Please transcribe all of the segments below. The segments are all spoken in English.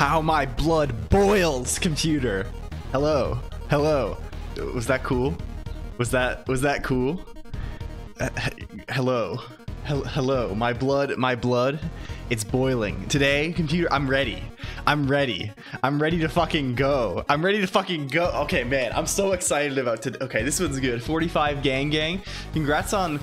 how my blood boils, computer. Hello. Hello. Was that cool? Was that cool? Hello. Hello. My blood, it's boiling. Today, computer, I'm ready. I'm ready to fucking go. Okay, man, I'm so excited about today. Okay, this one's good. 45 gang. Congrats on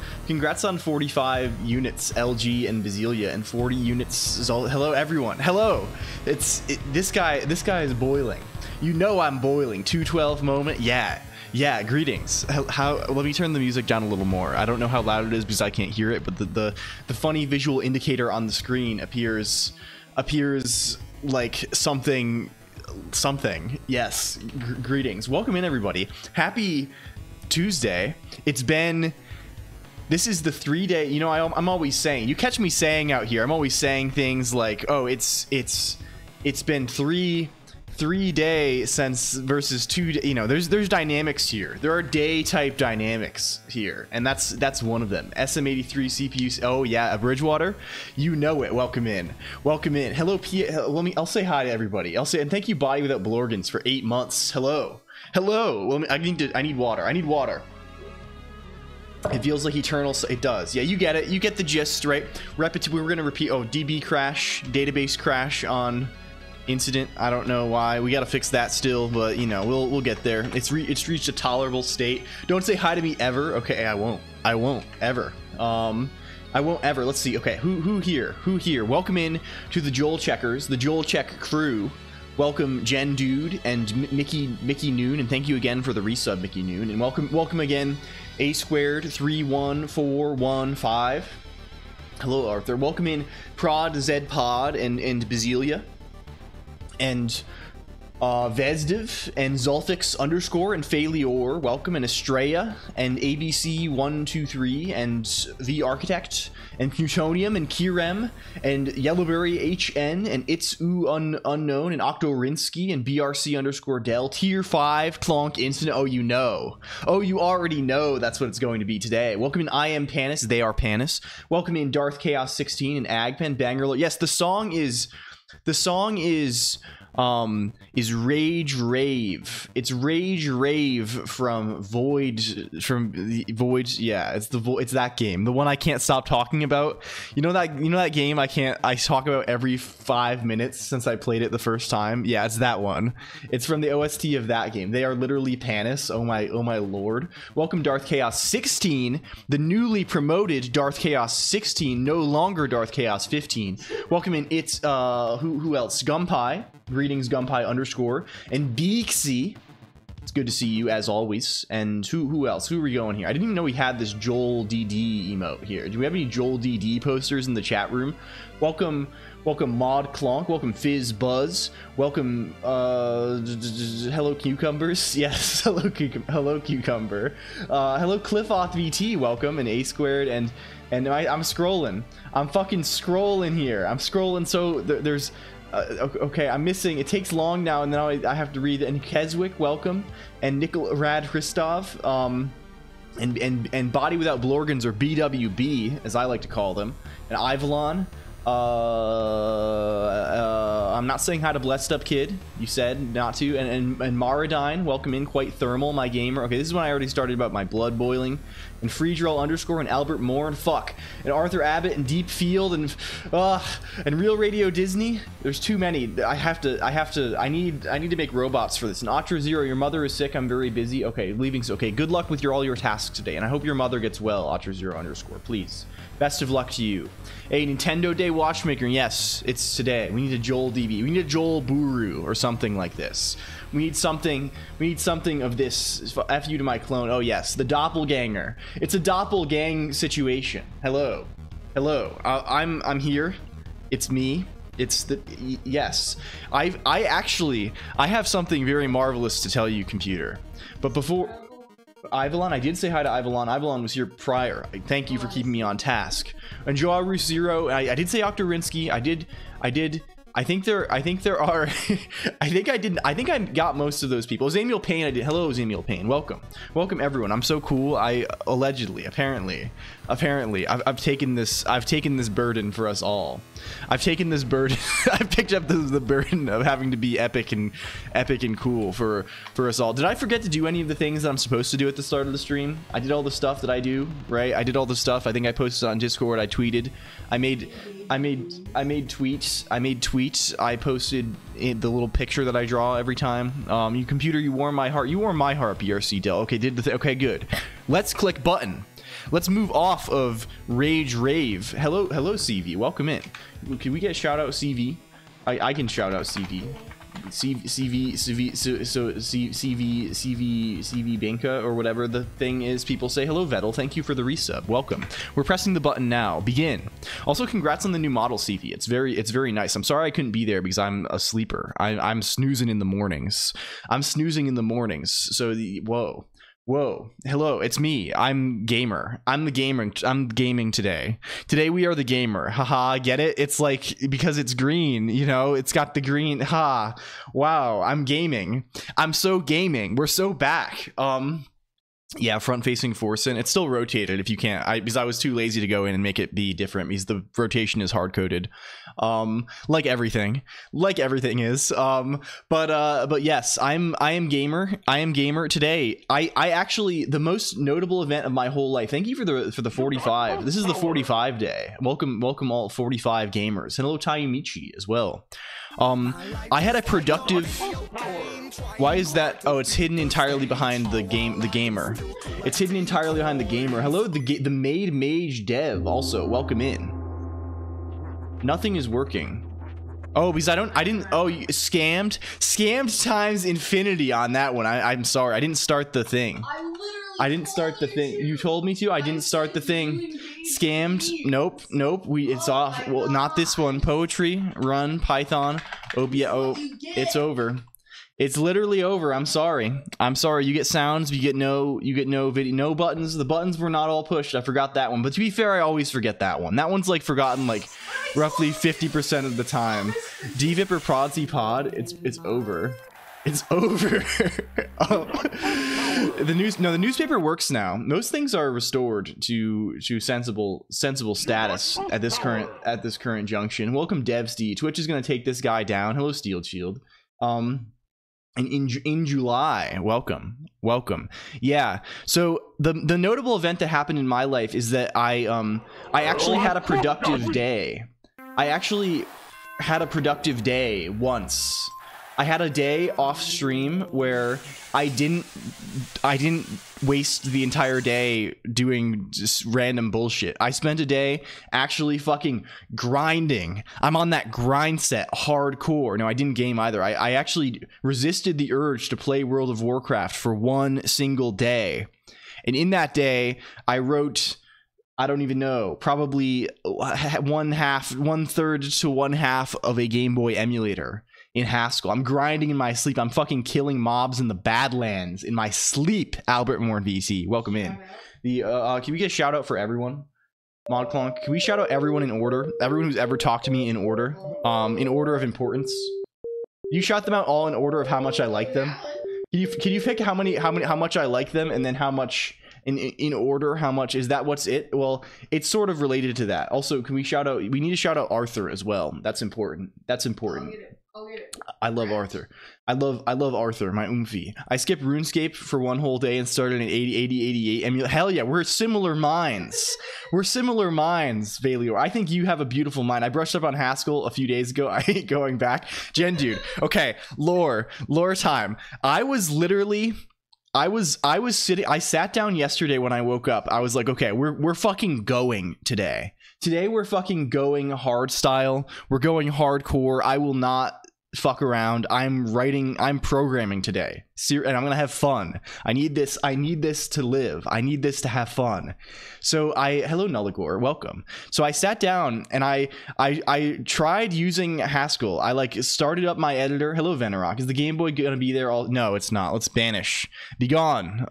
45 units, LG and Basilia, and 40 units Zol. Hello, everyone. Hello. This guy is boiling. You know I'm boiling. 212 moment. Yeah, greetings. Let me turn the music down a little more. I don't know how loud it is because I can't hear it, but the funny visual indicator on the screen appears like something. Yes. Greetings. Welcome in, everybody. Happy Tuesday. This is the 3-day, you know, I'm always saying, you catch me saying out here, I'm always saying things like, oh, it's been three day since versus 2 day, you know, there's dynamics here. There are day type dynamics here, and that's one of them. SM83 CPU. Oh yeah, Bridgewater, you know it. Welcome in. Hello, I'll say hi to everybody. And thank you, Body Without Blorgans, for 8 months. Hello. I need water. It feels like eternal. It does. Yeah, you get it. You get the gist, right? We're gonna repeat. Oh, DB crash, database crash on incident. I don't know why. We gotta fix that still, but you know, we'll get there. It's reached a tolerable state. Don't say hi to me ever. Okay, I won't ever. I won't ever. Let's see. Okay, who here? Welcome in to the Joel Checkers, the Joel Check crew. Welcome Jen Dude and Mickey Noon, and thank you again for the resub, Mickey Noon, and welcome again A squared 31415. Hello, Arthur. Welcome in Prod Zed Pod and Basilia and Vesdiv and Zolfix _ and Phalior. Welcome, and Estrella and ABC123 and The Architect and Plutonium and Kirem and Yellowberry HN and It's Unknown and Octorinsky and BRC _ Dell. Tier 5 Colonq Incident. Oh, you know. Oh, you already know that's what it's going to be today. Welcome in I Am Panis. They are Panis. Welcome in Darth Chaos 16 and Agpen Bangerlo. Yes, the song is Rage Rave. It's Rage Rave from Void. Yeah, it's that game, the one I can't stop talking about. You know that game I talk about every 5 minutes since I played it the first time. Yeah, it's that one. It's from the OST of that game. They are literally Panis. Oh my lord. Welcome Darth Chaos 16, the newly promoted Darth Chaos 16, no longer Darth Chaos 15. Welcome in. It's who else? Gunpie. Greetings, Gunpie _ and Beaksy. It's good to see you as always. And who else? Who are we going here? I didn't even know we had this Joel DD emote here. Do we have any Joel DD posters in the chat room? Welcome Mod Colonq. Welcome Fizz Buzz. Welcome Hello Cucumbers. Yes, hello Cucumber. Hello Cliffoth VT. Welcome, and A squared and I'm scrolling. I'm fucking scrolling here. I'm scrolling. So there's. Okay, I'm missing. It takes long now, and now I have to read. And Keswick, welcome, and Nickel Rad Christov, and Body Without Blorgans, or BWB as I like to call them, and Ivalon. I'm not saying hi to Blessed Up Kid. You said not to, and Maradine, welcome in. Quite thermal, my gamer. Okay, this is when I already started about my blood boiling. And Freedrell _ and Albert Moore and and Arthur Abbott and Deep Field and Real Radio Disney. There's too many. I need to make robots for this. And Otra Zero, your mother is sick. I'm very busy. Okay, leaving. Okay, good luck with all your tasks today, and I hope your mother gets well. Otra Zero _ please. Best of luck to you. A Nintendo Day Watchmaker. Yes, it's today. We need a Joel DB. We need a Joel Buru or something like this. We need something of this. F you to my clone. Oh yes, the doppelganger. It's a doppelgang situation. Hello. I'm here. It's me. Yes. I have something very marvelous to tell you, computer. But before Ivalon, I did say hi to Ivalon. Ivalon was here prior. Thank you for keeping me on task. And Joaru Zero. I did say Octorinsky. I did. I think there are. I think I got most of those people. Zamiel Payne, I did. Hello, Zamiel Payne. Welcome everyone. I'm so cool. I apparently. Apparently, I've taken this burden for us all. I've taken this burden. I've picked up the burden of having to be epic and cool for us all. Did I forget to do any of the things that I'm supposed to do at the start of the stream? I did all the stuff that I do, right? I did all the stuff. I think I posted on Discord. I tweeted. I made tweets. I posted the little picture that I draw every time. You computer, you warm my heart. You warm my heart, BRC Dell. Okay, okay, good. Let's click button. Let's move off of Rage Rave. Hello CV, welcome in. Can we get a shout out CV? I can shout out CV. CV Banka or whatever the thing is. People say hello Vettel, thank you for the resub, welcome. We're pressing the button now, begin. Also congrats on the new model, CV. It's very nice. I'm sorry I couldn't be there because I'm a sleeper. I'm snoozing in the mornings. So Whoa, hello, it's me. I'm gamer. I'm gaming today. Today we are the gamer. Haha, get it? It's like, because it's green, you know, it's got the green. Ha, wow, I'm gaming. I'm so gaming. We're so back. Yeah, front-facing Forsen. It's still rotated if you can't. Because I was too lazy to go in and make it be different because the rotation is hard-coded. Like everything is. But yes, I am gamer. I am gamer today. I actually, the most notable event of my whole life. Thank you for the 45. This is the 45 day. Welcome all 45 gamers. Hello Tayumichi as well. I had a productive. Why is that? Oh, it's hidden entirely behind the gamer. It's hidden entirely behind the gamer. Hello, the Maid Mage Dev. Also, welcome in. Nothing is working. Oh, because I didn't. Oh, scammed times infinity on that one. I'm sorry. I didn't start the thing. I didn't start the thing. You told me to. I didn't start the thing. Scammed. Nope. It's off. Well, not this one. Poetry. Run. Python. Oh, it's over. It's literally over. I'm sorry. You get sounds. You get no video. No buttons. The buttons were not all pushed. I forgot that one. But to be fair, I always forget that one. That one's like forgotten like roughly 50% of the time. DVIP or Prodsy Pod. It's over. It's over. The newspaper works now. Most things are restored to sensible status at this current junction. Welcome DevSD. Twitch is gonna take this guy down. Hello Steel Shield. And in July, welcome. Yeah. So the notable event that happened in my life is that I actually had a productive day. Once. I had a day off stream where I didn't waste the entire day doing just random bullshit. I spent a day actually fucking grinding. I'm on that grind set hardcore. No, I didn't game either. I actually resisted the urge to play World of Warcraft for one single day. And in that day, I wrote, I don't even know, probably one third to one half of a Game Boy emulator in Haskell. I'm grinding in my sleep. I'm fucking killing mobs in the Badlands in my sleep. Albert Morn VC, welcome in. Can we get a shout out for everyone? Mod Colonq, can we shout out everyone in order? Everyone who's ever talked to me in order of importance. You shout them out all in order of how much I like them. Can you pick how much I like them and then how much in order? How much is that? What's it? Well, it's sort of related to that. Also, can we shout out? We need to shout out Arthur as well. That's important. I'll get it. I love Arthur. I love Arthur, my oomphy. I skipped RuneScape for one whole day and started an 88. Hell yeah, we're similar minds. Valior. I think you have a beautiful mind. I brushed up on Haskell a few days ago. I ain't going back. Gen dude. Okay, lore time. I was sitting. I sat down yesterday when I woke up. I was like, okay, we're fucking going today. Today we're fucking going hard style. We're going hardcore. I will not fuck around. I'm programming today. And I'm gonna have fun. I need this to live. I need this to have fun. So hello Nulligor, welcome. So I sat down and I tried using Haskell. I like started up my editor. Hello Venerock. Is the Game Boy gonna be there all? No, it's not. Let's banish. Be gone.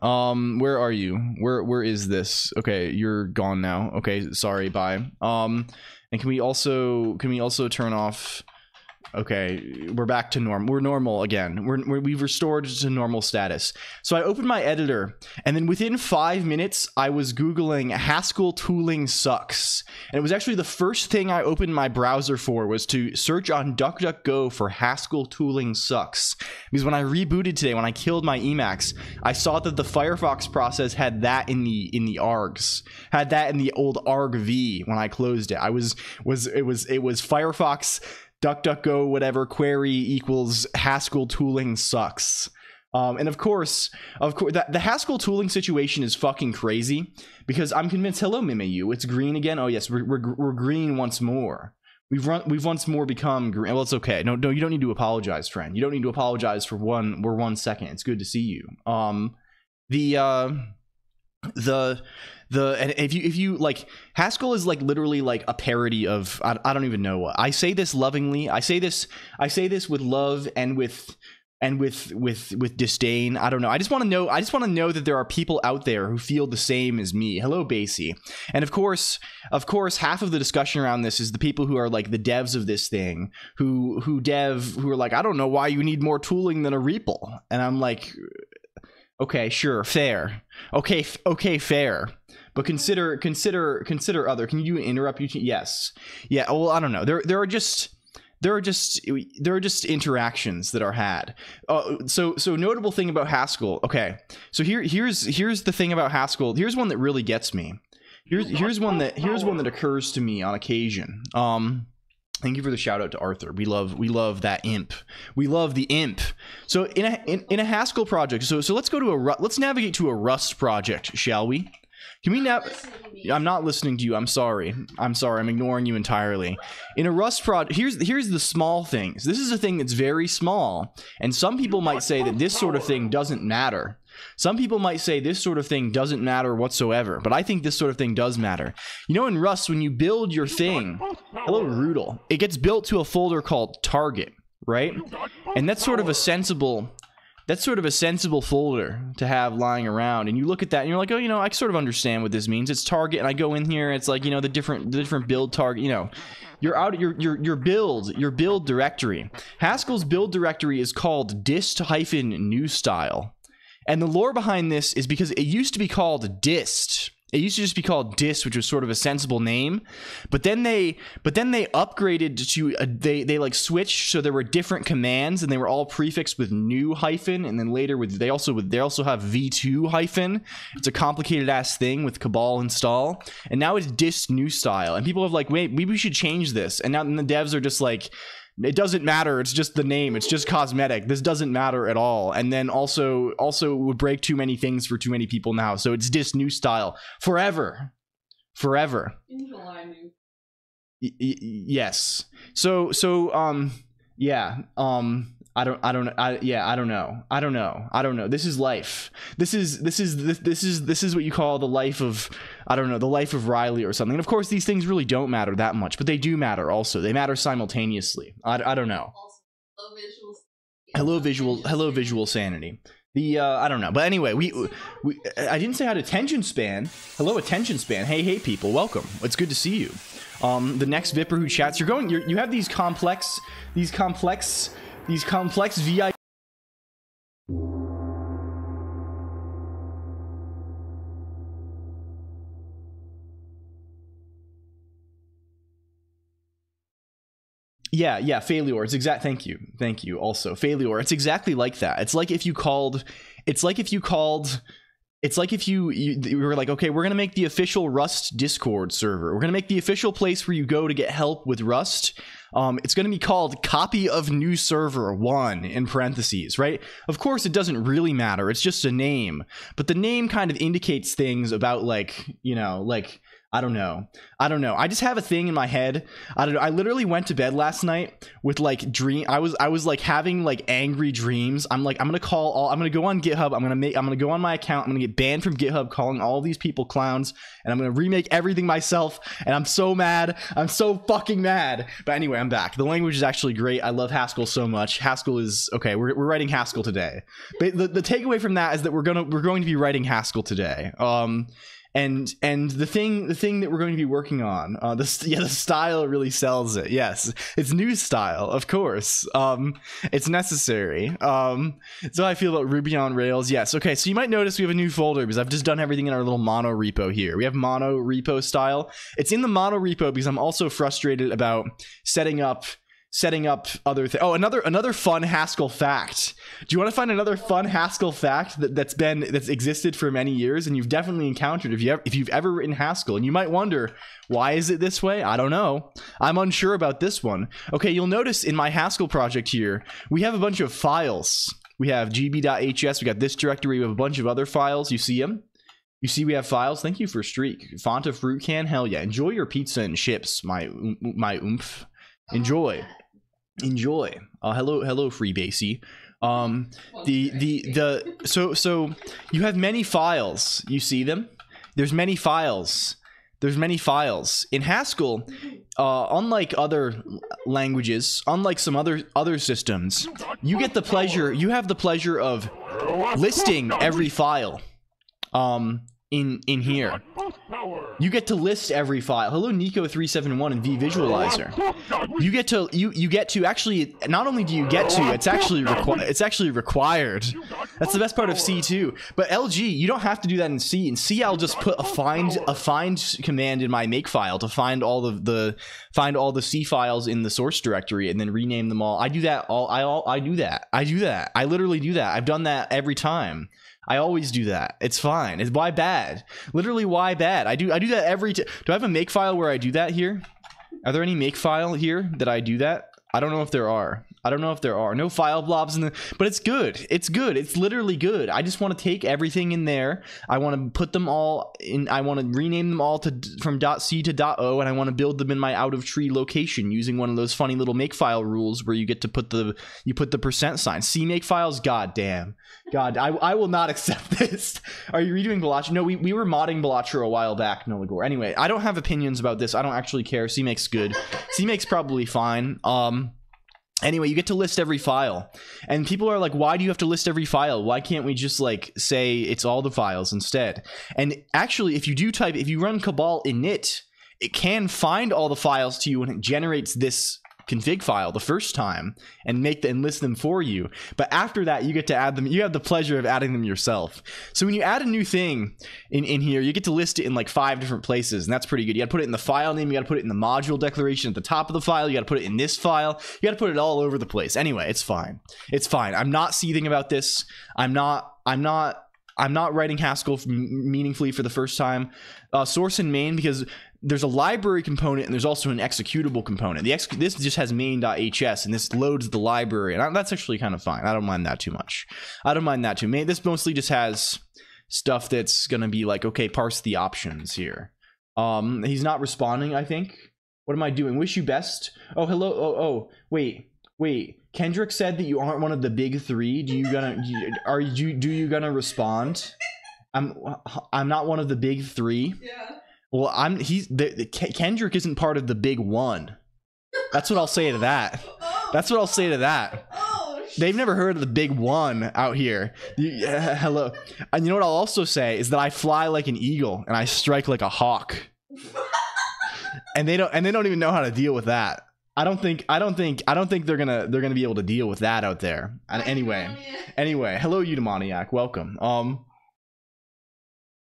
Where are you? Where is this? Okay, you're gone now. Okay, sorry, bye. And can we also turn off Okay, we're back to normal. We're normal again. We've restored to normal status. So I opened my editor, and then within 5 minutes, I was Googling Haskell tooling sucks. And it was actually the first thing I opened my browser for was to search on DuckDuckGo for Haskell tooling sucks. Because when I rebooted today, when I killed my Emacs, I saw that the Firefox process had that in the args, had that in the old argv when I closed it. It was Firefox DuckDuckGo whatever query equals Haskell tooling sucks. And of course, the Haskell tooling situation is fucking crazy because I'm convinced. Hello, Mimiu, it's green again. Oh yes, we're green once more. We've once more become green. Well, it's okay. No, you don't need to apologize, friend. You don't need to apologize for 1 second. It's good to see you. And if you like, Haskell is like literally like a parody of I don't even know what. I say this lovingly. I say this with love and with disdain. I don't know. I just want to know that there are people out there who feel the same as me. Hello, Basie. And of course, half of the discussion around this is the people who are like the devs of this thing, who are like, I don't know why you need more tooling than a REPL. And I'm like, okay, sure, fair. Okay, fair. But consider other. Can you interrupt? Yes. Yeah. Well, I don't know. There are just interactions that are had. So notable thing about Haskell. Okay. So here's the thing about Haskell. Here's one that really gets me. Here's one that occurs to me on occasion. Thank you for the shout out to Arthur. We love that imp. We love the imp. So in a Haskell project. So let's go to let's navigate to a Rust project, shall we? Can we now? I'm not listening to you. I'm sorry. I'm ignoring you entirely. In a Rust project, here's the small things. This is a thing that's very small, and some people might say that this sort of thing doesn't matter. Some people might say this sort of thing doesn't matter whatsoever, but I think this sort of thing does matter. You know, in Rust, when you build your thing, hello, Rudel, it gets built to a folder called target, right? And that's sort of a sensible folder to have lying around. And you look at that and you're like, oh, you know, I sort of understand what this means. It's target, and I go in here, it's like, you know, the different build target, you know, your build directory. Haskell's build directory is called dist-new style. And the lore behind this is because it used to be called dist. It used to just be called dist, which was sort of a sensible name, but then they upgraded to they like switched, so there were different commands and they were all prefixed with new hyphen, and then later they also have v2 hyphen. It's a complicated ass thing with cabal install, and now it's dist new style, and people have like, wait, maybe we should change this, and now the devs are just like, it doesn't matter, it's just the name, it's just cosmetic, this doesn't matter at all. And then also it would break too many things for too many people now, so it's dist new style forever in July. Yes. So yeah, I don't know. This is life. This is what you call the life of, I don't know, the life of Riley or something. And of course, these things really don't matter that much, but they do matter also. They matter simultaneously. I don't know. Hello visual sanity. I don't know, but anyway, I didn't say I had attention span. Hello, attention span. Hey people, welcome. It's good to see you. The next Vipper who chats, you have these complex VI. Yeah, failure. It's thank you. Also, failure. It's exactly like that. It's like if you were like, okay, we're gonna make the official Rust Discord server. We're gonna make the official place where you go to get help with Rust. It's going to be called copy of new server 1 in parentheses, right? Of course, it doesn't really matter. It's just a name, but the name kind of indicates things about, like, you know, like, I don't know. I just have a thing in my head. I don't know. I literally went to bed last night with like I was like having like angry dreams. I'm like, I'm going to go on GitHub. I'm going to go on my account. I'm going to get banned from GitHub calling all these people clowns, and I'm going to remake everything myself. And I'm so mad. I'm so fucking mad. But anyway, I'm back. The language is actually great. I love Haskell so much. Haskell is okay. We're writing Haskell today. But the takeaway from that is that we're going to be writing Haskell today. and the thing that we're going to be working on, the style really sells it. Yes, it's new style, of course. It's necessary. So I feel about Ruby on Rails. Yes. Okay. So you might notice we have a new folder because I've just done everything in our little mono repo here. We have mono repo style. It's in the mono repo because I'm also frustrated about setting up other things. Oh, another fun Haskell fact. Do you want to find another fun Haskell fact that's existed for many years and you've definitely encountered if you've ever written Haskell? And you might wonder, why is it this way? I don't know. I'm unsure about this one. Okay, you'll notice in my Haskell project here, we have a bunch of files. We have gb.hs, we got this directory, we have a bunch of other files. You see them? You see we have files. Thank you for Streak. Font of fruit can. Hell yeah. Enjoy your pizza and chips, my oomph. Enjoy. Hello Freebasey. So you have many files. You see them? There's many files in Haskell. Unlike other languages, unlike some other systems, you have the pleasure of listing every file in here. You get to list every file. Hello Nico371 and vVisualizer. You get to actually, not only do you get to, it's actually required. That's the best part of C too. But LG, you don't have to do that in C. In C, I'll just put a find command in my makefile to find all the C files in the source directory and then rename them all. I do that I do that. I literally do that. I've done that every time. I always do that. It's fine. It's why bad? Literally, why bad? I do that every time. Do I have a makefile where I do that here? Are there any makefile here that I do that? I don't know if there are. No file blobs in the, but it's good. It's good. It's literally good. I just want to take everything in there. I want to put them all in. I want to rename them all from .c to .o, and I want to build them in my out of tree location using one of those funny little makefile rules where you get to put the percent sign. C makefiles. God damn. God, I will not accept this. Are you redoing Bellatra? No, we were modding Bellatra a while back, Nolagor. Anyway, I don't have opinions about this. I don't actually care. C make's good. C make's probably fine. Anyway, you get to list every file. And people are like, why do you have to list every file? Why can't we just like say it's all the files instead? And actually, if you run Cabal init, it can find all the files to you when it generates this config file the first time and list them for you. But after that, you get to add them. You have the pleasure of adding them yourself. So when you add a new thing in here, you get to list it in like 5 different places, and that's pretty good. You got to put it in the file name, you got to put it in the module declaration at the top of the file, you got to put it in this file, you got to put it all over the place. Anyway, it's fine. It's fine. I'm not seething about this. I'm not writing Haskell meaningfully for the first time. Source and main, because there's a library component and there's also an executable component. This just has main.hs and this loads the library, and that's actually kind of fine. I don't mind that too much. This mostly just has stuff that's gonna be like, okay, parse the options here. He's not responding, I think. What am I doing? Wish you best. Oh, hello. Oh, wait. Kendrick said that you aren't one of the big 3. Do you gonna respond? I'm not one of the big 3. Yeah. Well, Kendrick isn't part of the big 1. That's what I'll say to that. Oh, They've never heard of the big 1 out here. Hello. And you know what I'll also say is that I fly like an eagle and I strike like a hawk. and they don't even know how to deal with that. I don't think they're gonna be able to deal with that out there. And anyway, hello Eudaimoniac, welcome.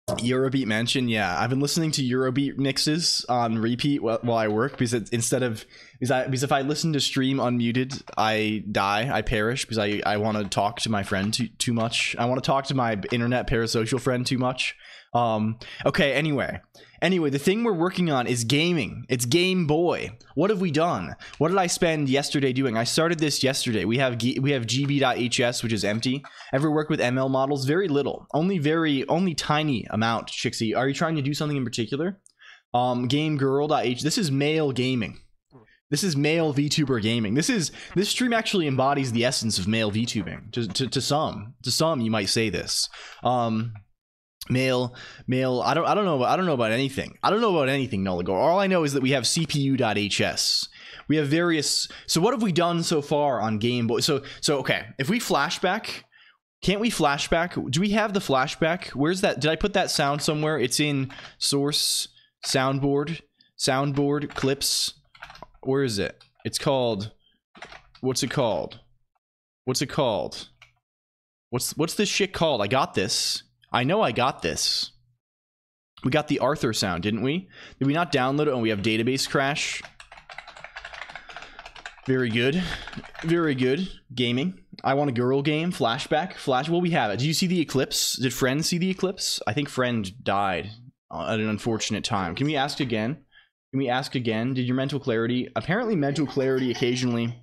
Eurobeat mention, yeah, I've been listening to Eurobeat mixes on repeat while I work because if I listen to stream unmuted, I perish because I want to talk to my friend too much. I want to talk to my internet parasocial friend too much. Okay, anyway, the thing we're working on is gaming. It's Game Boy. What have we done? What did I spend yesterday doing? I started this yesterday. We have gb.hs, which is empty. Ever work with ML models? Very little. Only tiny amount, Chixie. Are you trying to do something in particular? Gamegirl.h. This is male gaming. This is male VTuber gaming. This stream actually embodies the essence of male VTubing. To some, you might say this. Male. I don't know about anything. Nolagor. All I know is that we have CPU.hs. We have various. So what have we done so far on Game Boy? So okay. If we flashback, Can't we flashback? Do we have the flashback? Where's that? Did I put that sound somewhere? It's in source, soundboard, clips. Where is it? It's called, what's it called? What's it called? What's this shit called? I got this. I know I got this. We got the Arthur sound, didn't we? Did we not download it? Oh, we have database crash. Very good. Very good. Gaming. I want a girl game. Flashback. Well, we have it. Did you see the eclipse? Did Friend see the eclipse? I think Friend died at an unfortunate time. Can we ask again? Can we ask again? Did your mental clarity? Apparently mental clarity occasionally,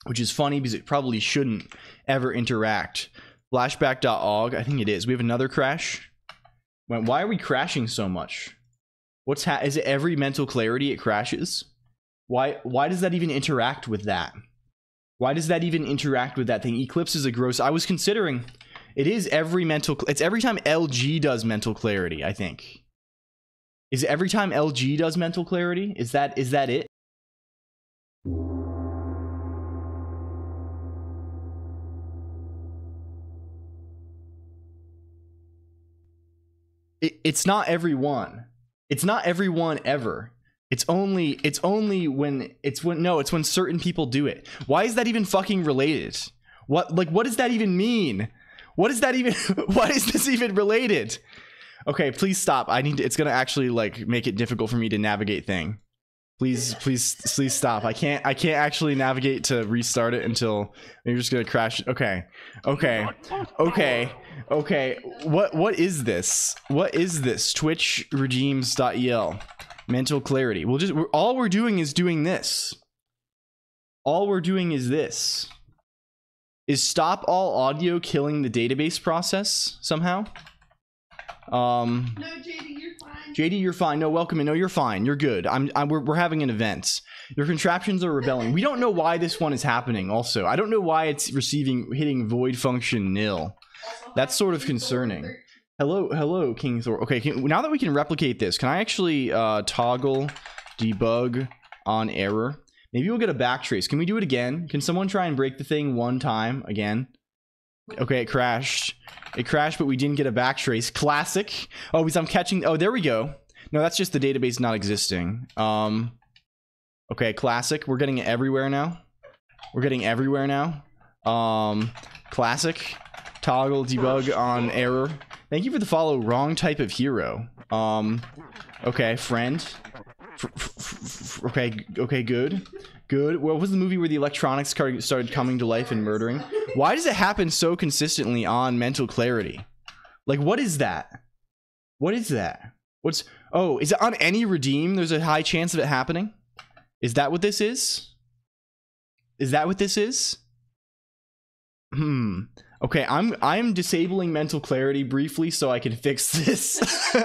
which is funny because it probably shouldn't ever interact. Flashback.org. I think it is. We have another crash. Why are we crashing so much? Is it every mental clarity it crashes? Why does that even interact with that? Why does that even interact with that thing? Eclipse is a gross. I was considering it is every mental. It's every time LG does mental clarity, I think. Is it every time LG does mental clarity? Is that it? It's not everyone. It's not everyone ever. It's only when certain people do it. Why is that even fucking related? What does that even mean? Why is this even related? Okay, please stop. It's gonna actually like make it difficult for me to navigate thing. Please stop. I can't actually navigate to restart it until you're just gonna crash. Okay. What is this? What is this? Twitch regimes.el. Mental clarity. All we're doing is doing this. All we're doing is this. Is stop all audio killing the database process somehow? No, JD, you're fine. JD, you're fine. No, welcome in. No, you're fine. You're good. We're having an event. Your contraptions are rebelling. We don't know why this one is happening. Also, I don't know why it's hitting void function nil. That's sort of concerning. Hello, King Thor. Okay, now that we can replicate this, can I actually toggle debug on error? Maybe we'll get a backtrace. Can we do it again? Can someone try and break the thing one time again? Okay, it crashed. It crashed, but we didn't get a backtrace. Classic. Oh, because I'm catching. Oh, there we go. No, that's just the database not existing. Okay, classic. We're getting it everywhere now. Classic. Toggle debug on error. Thank you for the follow. Wrong type of hero. Okay, friend. Okay, good. What was the movie where the electronics started coming to life and murdering? Why does it happen so consistently on mental clarity? Like, what is that? Is it on any redeem? There's a high chance of it happening. Is that what this is? Okay, I'm disabling mental clarity briefly so I can fix this.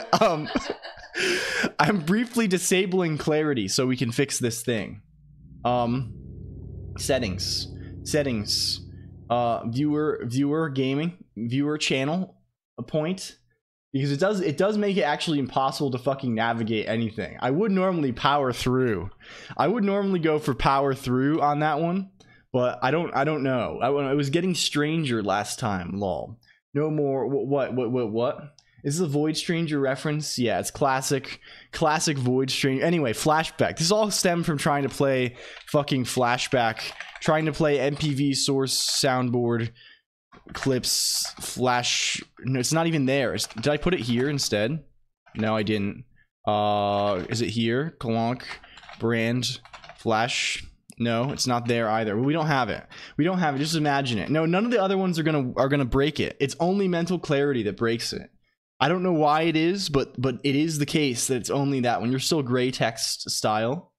I'm briefly disabling clarity so we can fix this thing. Settings. Viewer gaming, viewer channel, a point. Because it does make it actually impossible to fucking navigate anything. I would normally power through. I would normally go for power through on that one. But I don't know. It was getting stranger last time. Lol. No more. What? Is this a Void Stranger reference? Yeah, it's classic Void Stranger. Anyway, flashback. This all stemmed from trying to play fucking flashback, trying to play MPV source soundboard clips flash. No, it's not even there. Did I put it here instead? No, I didn't. Is it here? Colonq brand flash. No, it's not there either. We don't have it. Just imagine it. No, none of the other ones are gonna break it. It's only mental clarity that breaks it. I don't know why it is, but it is the case that it's only that one. You're still gray text style.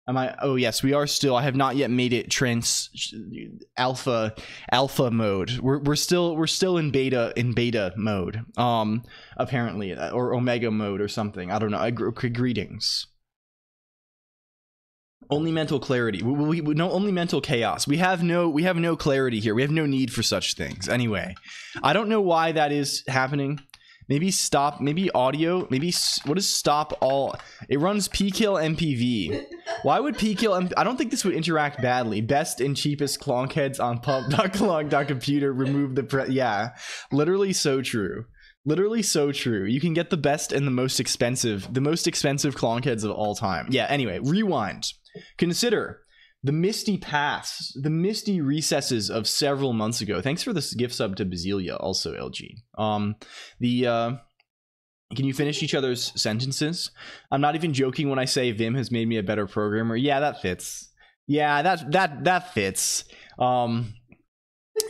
Am I? Oh yes, we are still. I have not yet made it alpha mode. We're still in beta mode. Apparently, or omega mode or something. I don't know. Greetings. Only mental clarity. No, only mental chaos. We have no clarity here. We have no need for such things. Anyway, I don't know why that is happening. Maybe stop. Maybe audio. Maybe what is stop all? It runs pkill MPV. Why would P kill M? I don't think this would interact badly. Best and cheapest clonk heads on pump.clonk.computer. Remove the yeah, literally so true. Literally so true. You can get the best and the most expensive clonk heads of all time. Yeah, anyway, rewind. Consider the misty paths, the misty recesses of several months ago. Thanks for this gift sub to Basilia, also LG. Can you finish each other's sentences? I'm not even joking when I say Vim has made me a better programmer. Yeah, that fits. Yeah, that fits.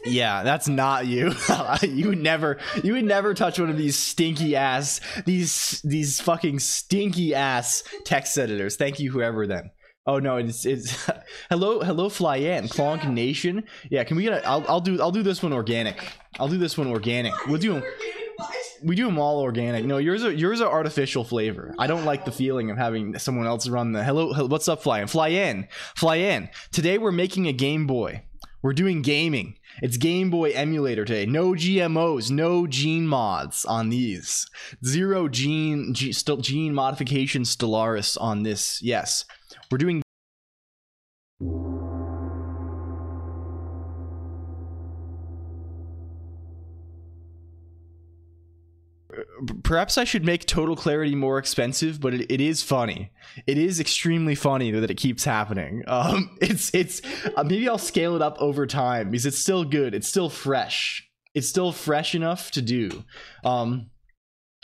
Yeah, that's not you. You would never touch one of these stinky ass, these fucking stinky ass text editors. Thank you, whoever then. Oh no, it's hello Flyan Clonk Nation. Yeah, can we get I'll do this one organic. I'll do this one organic. We do them all organic. No, yours are artificial flavor. I don't like the feeling of having someone else run the hello what's up Flyan. Today we're making a Game Boy. We're doing gaming. It's Game Boy emulator today. No GMOs, no gene mods on these. Zero gene modification Stellaris on this. Yes. We're doing perhaps I should make Total Clarity more expensive, but it is funny. It is extremely funny that it keeps happening. It's maybe I'll scale it up over time because it's still good. It's still fresh. It's still fresh enough to do.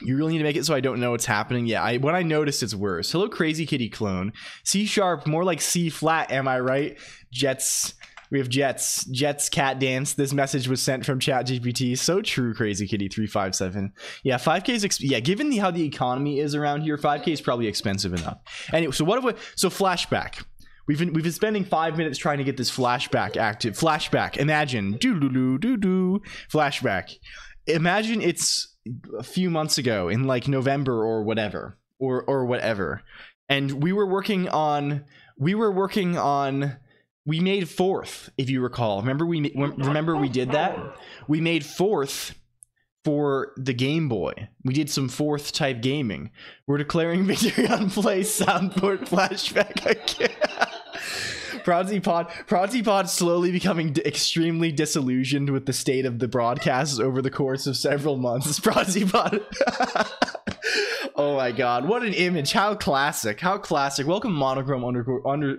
You really need to make it so I don't know what's happening. Yeah, when I notice it's worse. Hello, Crazy Kitty Clone. C sharp, more like C flat. Am I right? Jets. We have Jets cat dance. This message was sent from ChatGPT. So true, Crazy Kitty 357. Yeah, 5K is yeah. Given how the economy is around here, 5K is probably expensive enough. Anyway, so what have we? So flashback. We've been spending 5 minutes trying to get this flashback active. Flashback. Imagine flashback. Imagine it's a few months ago in like November or whatever, and we made fourth, if you recall. Remember we did that. We made fourth for the Game Boy. We did some fourth type gaming. We're declaring victory on play soundboard flashback again. Prodsy Pod slowly becoming extremely disillusioned with the state of the broadcasts over the course of several months. Prodsy Pod. Oh my god, what an image. How classic. Welcome monochrome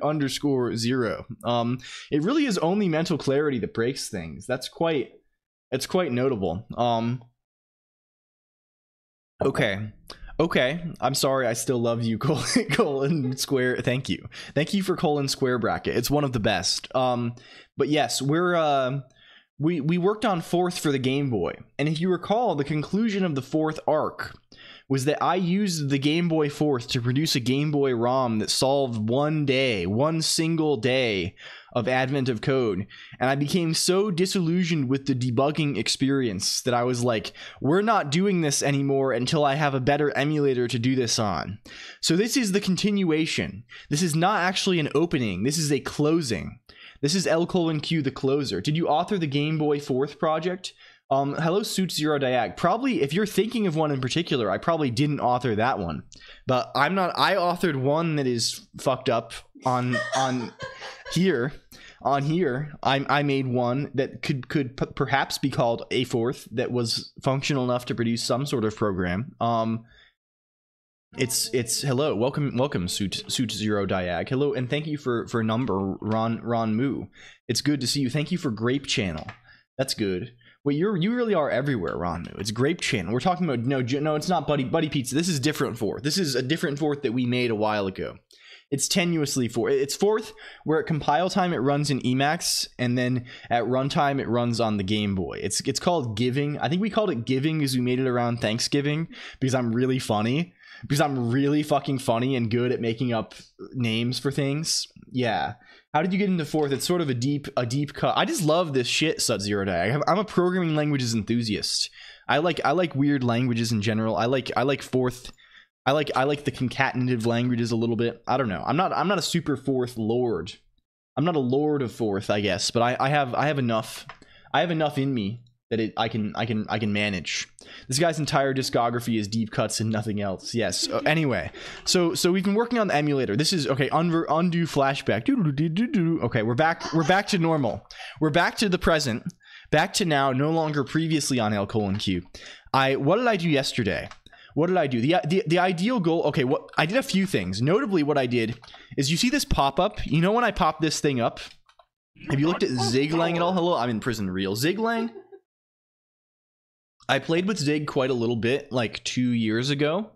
underscore 0. It really is only mental clarity that breaks things. It's quite notable. Okay, I'm sorry, I still love you, colon square. Thank you for colon square bracket. It's one of the best. But yes, we worked on fourth for the Game Boy, and if you recall, the conclusion of the fourth arc was that I used the Game Boy fourth to produce a Game Boy ROM that solved one single day of advent of code, and I became so disillusioned with the debugging experience that I was like, we're not doing this anymore until I have a better emulator to do this on. So this is the continuation. This is not actually an opening, this is a closing. This is L:Q the closer. Did you author the Game Boy 4th project? Hello Suit Zero Diag. Probably, if you're thinking of one in particular, I probably didn't author that one. But I authored one that is fucked up on here. On here, I made one that could perhaps be called a fourth that was functional enough to produce some sort of program. It's hello, welcome Suit Zero Diag. Hello, and thank you for number Ron Moo. It's good to see you. Thank you for Grape Channel. That's good. Wait, you really are everywhere, Ron Moo. It's Grape Channel. We're talking about no, it's not Buddy Pizza. This is different fourth. This is a different fourth that we made a while ago. It's tenuously fourth. It's fourth where at compile time it runs in Emacs, and then at runtime it runs on the Game Boy. It's called Giving. I think we called it Giving because we made it around Thanksgiving because I'm really funny. Because I'm really fucking funny and good at making up names for things. Yeah. How did you get into fourth? It's sort of a deep cut. I just love this shit, Sut Zero Day. I'm a programming languages enthusiast. I like weird languages in general. I like fourth. I like the concatenative languages a little bit. I don't know. I'm not a super fourth lord. I'm not a lord of fourth, I guess, but I have enough. I have enough in me that I can manage. This guy's entire discography is deep cuts and nothing else. Yes. Anyway, so we've been working on the emulator. This is okay. Undo flashback. Okay, we're back to normal. We're back to the present. Back to now. No longer previously on LLLL Colonq. What did I do yesterday? What did I do? The ideal goal. Okay, what I did a few things. Notably, what I did is, you see this pop up. You know when I pop this thing up. Have you looked at Ziglang at all? Hello, I'm in prison. Real Ziglang. I played with Zig quite a little bit, like 2 years ago,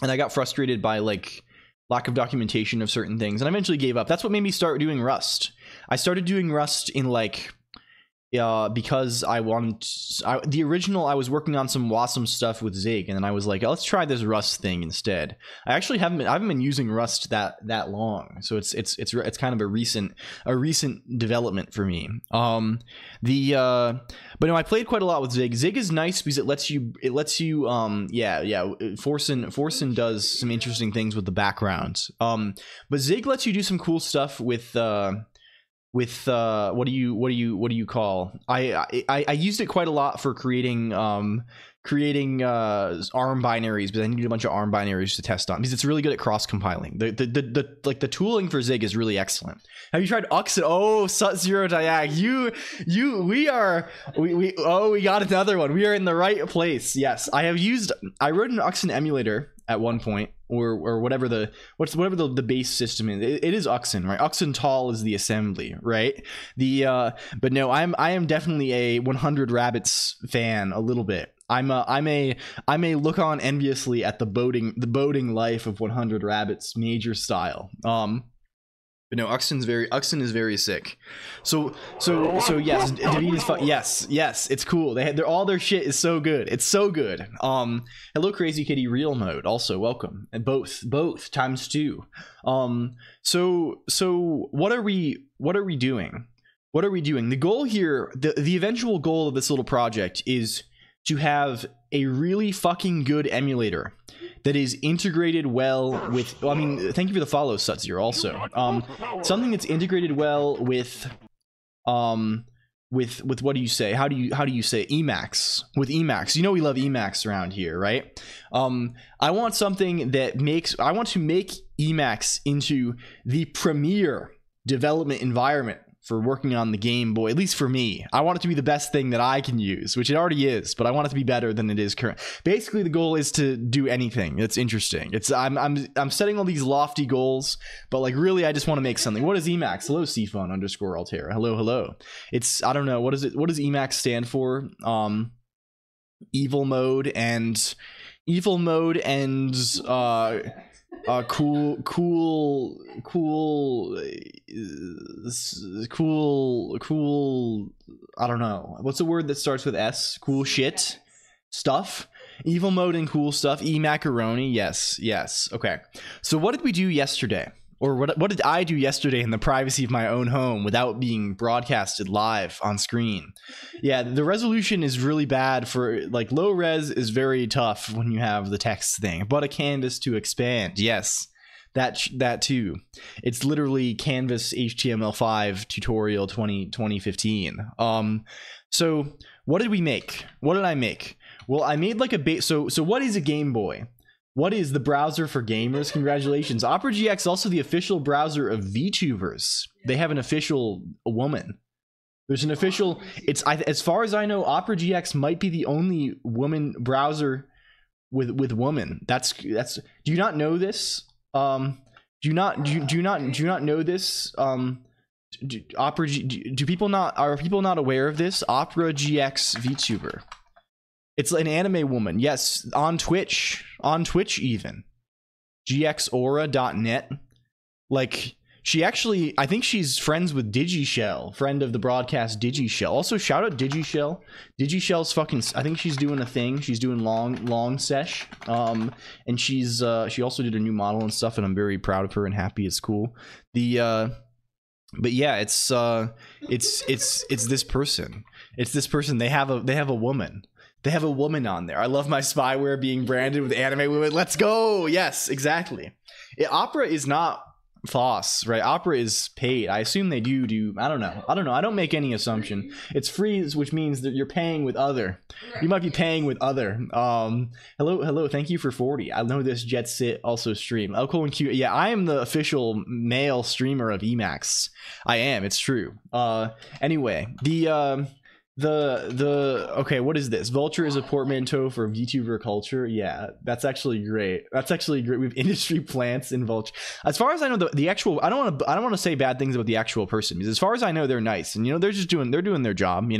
and I got frustrated by like lack of documentation of certain things, and I eventually gave up. That's what made me start doing Rust. I started doing Rust in like because I was working on some awesome stuff with Zig, and then I was like, let's try this Rust thing instead. I actually haven't been using Rust that long, so it's kind of a recent development for me. But no, I played quite a lot with Zig. Zig is nice because it lets you Forsen does some interesting things with the backgrounds. But Zig lets you do some cool stuff with what do you call, I used it quite a lot for creating ARM binaries, but I needed a bunch of ARM binaries to test on because it's really good at cross compiling. The tooling for Zig is really excellent. Have you tried Uxin? Oh, Sut0 Diag, we got another one. We are in the right place. Yes, I wrote an Uxin emulator at one point, or whatever the base system is. It is Uxin, right? Uxin Tall is the assembly, right? But no, I am definitely a 100 Rabbits fan a little bit. I may look on enviously at the boating life of 100 Rabbits major style. But no, Uxin is very sick. So yes, David is fun. Yes, it's cool. All their shit is so good. It's so good. Hello, Crazy Kitty Real Mode. Also welcome, and both times two. So what are we doing? What are we doing? The goal here, the eventual goal of this little project is to have a really fucking good emulator that is integrated well with, well, I mean, thank you for the follow, Sut0 also. Something that's integrated well with what do you say? How do you say Emacs? With Emacs. You know we love Emacs around here, right? I want something that I want to make Emacs into the premier development environment for working on the Game Boy, at least for me. I want it to be the best thing that I can use, which it already is, but I want it to be better than it is current. Basically, the goal is to do anything that's interesting. I'm setting all these lofty goals, but like really, I just want to make something. What is Emacs? Hello, Cphone_Altera. Hello. It's, I don't know, what does Emacs stand for? Evil mode and cool, I don't know, what's the word that starts with S? Cool shit stuff. Evil mode and cool stuff. E-macaroni. Yes. Okay, so what did we do yesterday? Or what did I do yesterday in the privacy of my own home without being broadcasted live on screen? Yeah, the resolution is really bad for, like, low res is very tough when you have the text thing, but a canvas to expand. Yes, that too. It's literally Canvas HTML5 tutorial 2015. So what did we make? What did I make? Well, I made like a base. So what is a Game Boy? What is the browser for gamers? Congratulations. Opera GX, also the official browser of VTubers. They have an official woman. There's an official, as far as I know, Opera GX might be the only woman browser with woman. That's do you not know this? Do you not know this? Are people not aware of this? Opera GX VTuber. It's an anime woman. Yes, on Twitch even. gxaura.net. Like, she actually, I think she's friends with Digishell, friend of the broadcast Digishell. Also, shout out Digishell. Digishell's fucking, I think she's doing a thing. She's doing long sesh. And she also did a new model and stuff, and I'm very proud of her and happy. It's cool. But yeah, it's this person. It's this person. They have a woman. They have a woman on there. I love my spyware being branded with anime women. Let's go. Yes, exactly. Opera is not Foss, right? Opera is paid. I assume they do. I don't know. I don't make any assumption. It's free, which means that you're paying with other. You might be paying with other. Hello. Thank you for 40. I know this Jet Sit also stream. LLLL Colonq. Yeah, I am the official male streamer of Emacs. I am. It's true. Anyway, okay, what is this? Vulture is a portmanteau for VTuber culture. Yeah, that's actually great. We have industry plants in Vulture. As far as I know, the actual, I don't want to say bad things about the actual person, because as far as I know, they're nice, and they're doing their job,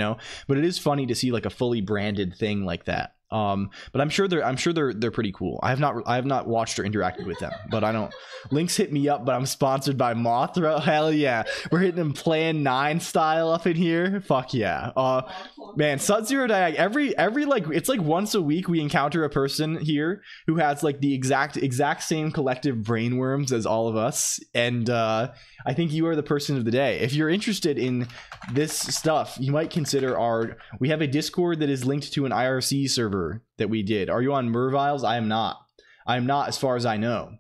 but it is funny to see like a fully branded thing like that. But I'm sure they're pretty cool. I have not watched or interacted with them, but I don't. Links hit me up, but I'm sponsored by Mothra. Hell yeah, we're hitting them Plan 9 style up in here. Fuck yeah. Man, Sub-Zero Diag, every like, it's like once a week we encounter a person here who has like the exact same collective brainworms as all of us, and I think you are the person of the day. If you're interested in this stuff, you might consider we have a Discord that is linked to an IRC server that we did. Are you on Merviles? I am not, as far as I know.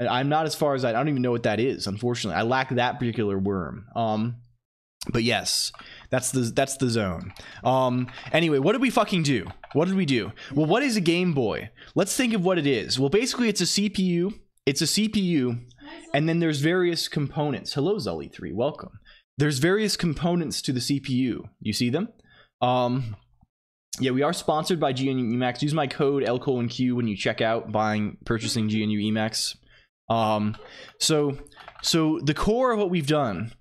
I don't even know what that is, unfortunately. I lack that particular worm. But yes, that's the zone. Anyway, what did we fucking do? What did we do? Well, what is a Game Boy? Let's think of what it is. Well, basically it's a CPU. And then there's various components. Hello, Zully3, welcome. There's various components to the CPU. You see them? Yeah, we are sponsored by GNU Emacs. Use my code LLLL when you check out purchasing GNU Emacs. So the core of what we've done.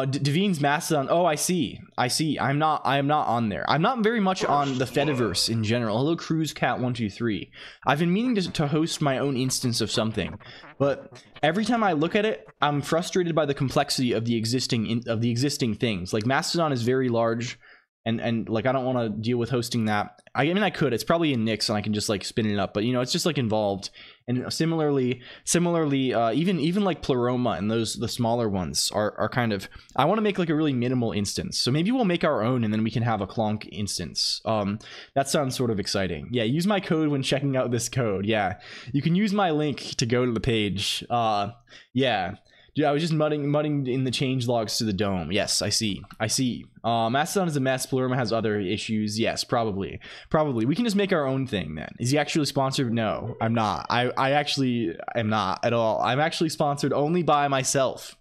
Devine's Mastodon. Oh, I see. I am not on there. I'm not very much on the Fediverse in general. Hello, CruiseCat123. I've been meaning to host my own instance of something, but every time I look at it, I'm frustrated by the complexity of the existing things. Like Mastodon is very large, and like I don't want to deal with hosting that. I mean, I could. It's probably in Nix, and I can just like spin it up. But it's just like involved. And similarly, even like Pleroma and the smaller ones are kind of. I want to make like a really minimal instance. So maybe we'll make our own, and then we can have a Colonq instance. That sounds sort of exciting. Yeah, use my code when checking out this code. Yeah, you can use my link to go to the page. Yeah. Dude, I was just mudding in the change logs to the dome. Yes, I see. Mastodon is a mess. Pleroma has other issues. Yes, probably. We can just make our own thing then. Is he actually sponsored? No, I'm not. I actually am not at all. I'm actually sponsored only by myself.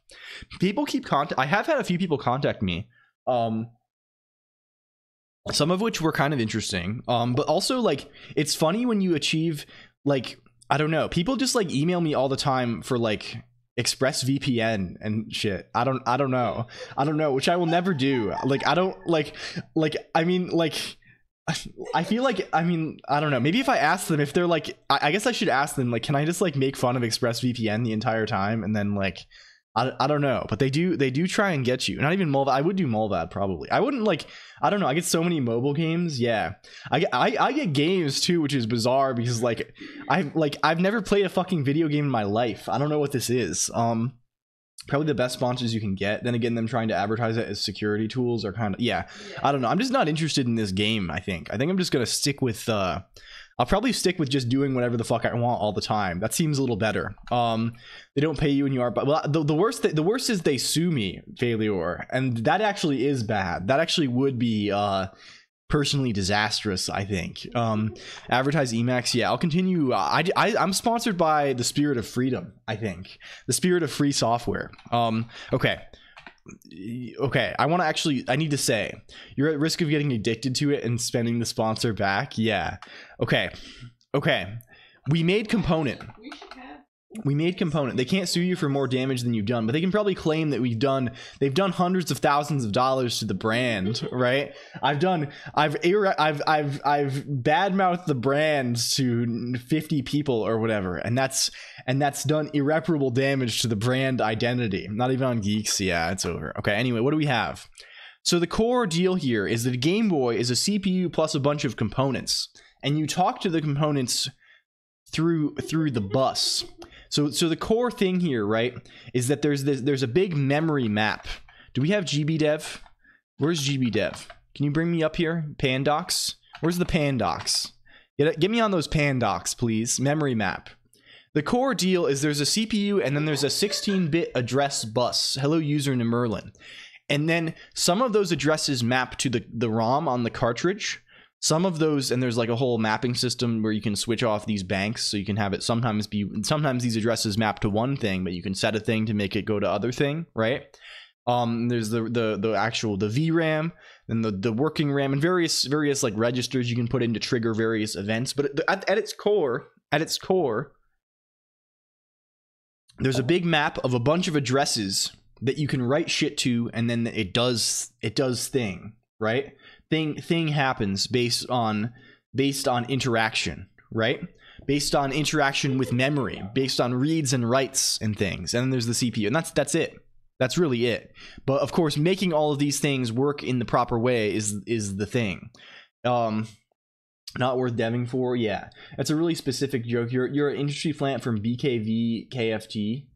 People keep I have had a few people contact me. Some of which were kind of interesting. But also like it's funny when you achieve like I don't know. People just like email me all the time for like ExpressVPN and shit. I don't know, which I will never do. Like I don't like I mean like I feel like I don't know, maybe if I ask them, if they're like I guess I should ask them like, can I just like make fun of ExpressVPN the entire time, and then like I don't know, but they do try and get you. Not even Mulvad. I would do Mulvad probably. I wouldn't like, I don't know. I get so many mobile games. Yeah, I get games too, which is bizarre because like I've never played a fucking video game in my life. I don't know what this is. Probably the best sponsors you can get. Then again, them trying to advertise it as security tools are kind of I don't know. I'm just not interested in this game. I think I'm just gonna stick with I'll probably stick with just doing whatever the fuck I want all the time. That seems a little better. They don't pay you when you are, but well, the worst is they sue me, Failure, and that actually is bad. That actually would be personally disastrous, I think. Advertise Emacs. Yeah, I'll continue. I'm sponsored by the Spirit of Freedom. I think the Spirit of Free Software. Okay. I need to say, you're at risk of getting addicted to it and spending the sponsor back. Yeah. Okay. We made Component. They can't sue you for more damage than you've done, but they can probably claim that they've done hundreds of thousands of dollars to the brand, right? I've badmouthed the brand to 50 people or whatever, and that's done irreparable damage to the brand identity. Not even on Geeks. Yeah, it's over. Okay, anyway, what do we have? So the core deal here is that a Game Boy is a CPU plus a bunch of components, and you talk to the components through the bus. So the core thing here, right, is that there's a big memory map. Do we have GBDev? Where's GBDev? Can you bring me up here? Pandocs? Where's the Pandocs? Get me on those Pandocs, please. Memory map. The core deal is there's a CPU and then there's a 16-bit address bus. Hello, user Merlin. And then some of those addresses map to the ROM on the cartridge. Some of those, and there's like a whole mapping system where you can switch off these banks, so you can have it sometimes these addresses map to one thing, but you can set a thing to make it go to other thing, right? There's the actual VRAM and the working RAM and various like registers you can put in to trigger various events. But at its core, there's a big map of a bunch of addresses that you can write shit to, and then it does thing, right? Thing happens based on interaction, right? Based on interaction with memory, based on reads and writes and things. And then there's the CPU, and that's it. That's really it. But of course, making all of these things work in the proper way is the thing. Not worth deving for. Yeah, that's a really specific joke. You're an industry plant from BKV KFT.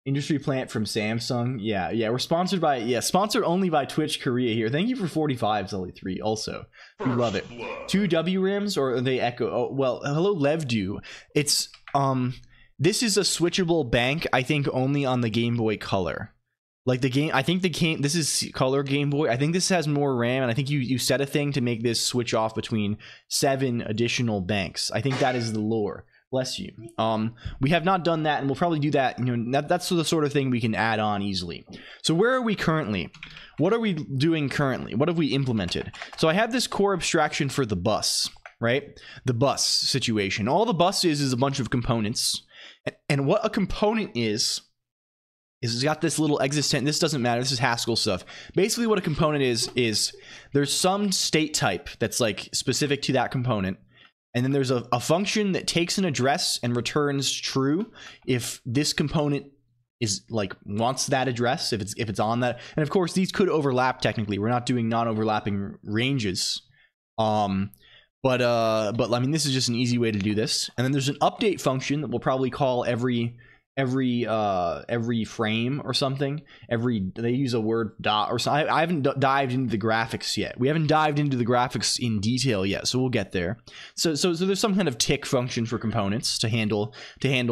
Industry plant from Samsung. Yeah, we're sponsored by, sponsored only by Twitch Korea here. Thank you for 45, Sully3. Also, we love it. 2 WRAMs, or are they Echo? Oh, well, hello, Levdu. It's, this is a switchable bank, I think, only on the Game Boy Color. Like the game, I think this is Color Game Boy. I think this has more RAM, and I think you set a thing to make this switch off between 7 additional banks. I think that is the lore. Bless you. We have not done that, and we'll probably do that. You know, that's the sort of thing we can add on easily. So where are we currently? What are we doing currently? What have we implemented? So I have this core abstraction for the bus, right? The bus situation. All the bus is a bunch of components, and what a component is it's got this little existent. This doesn't matter. This is Haskell stuff. Basically, what a component is there's some state type that's like specific to that component. And then there's a function that takes an address and returns true if this component is like wants that address, if it's on that. And of course, these could overlap technically. We're not doing non-overlapping ranges. But I mean, this is just an easy way to do this. And then there's an update function that we'll probably call every frame or something. They use a word dot or something. I haven't dived into the graphics yet. We haven't dived into the graphics in detail yet, so we'll get there. So there's some kind of tick function for components to handle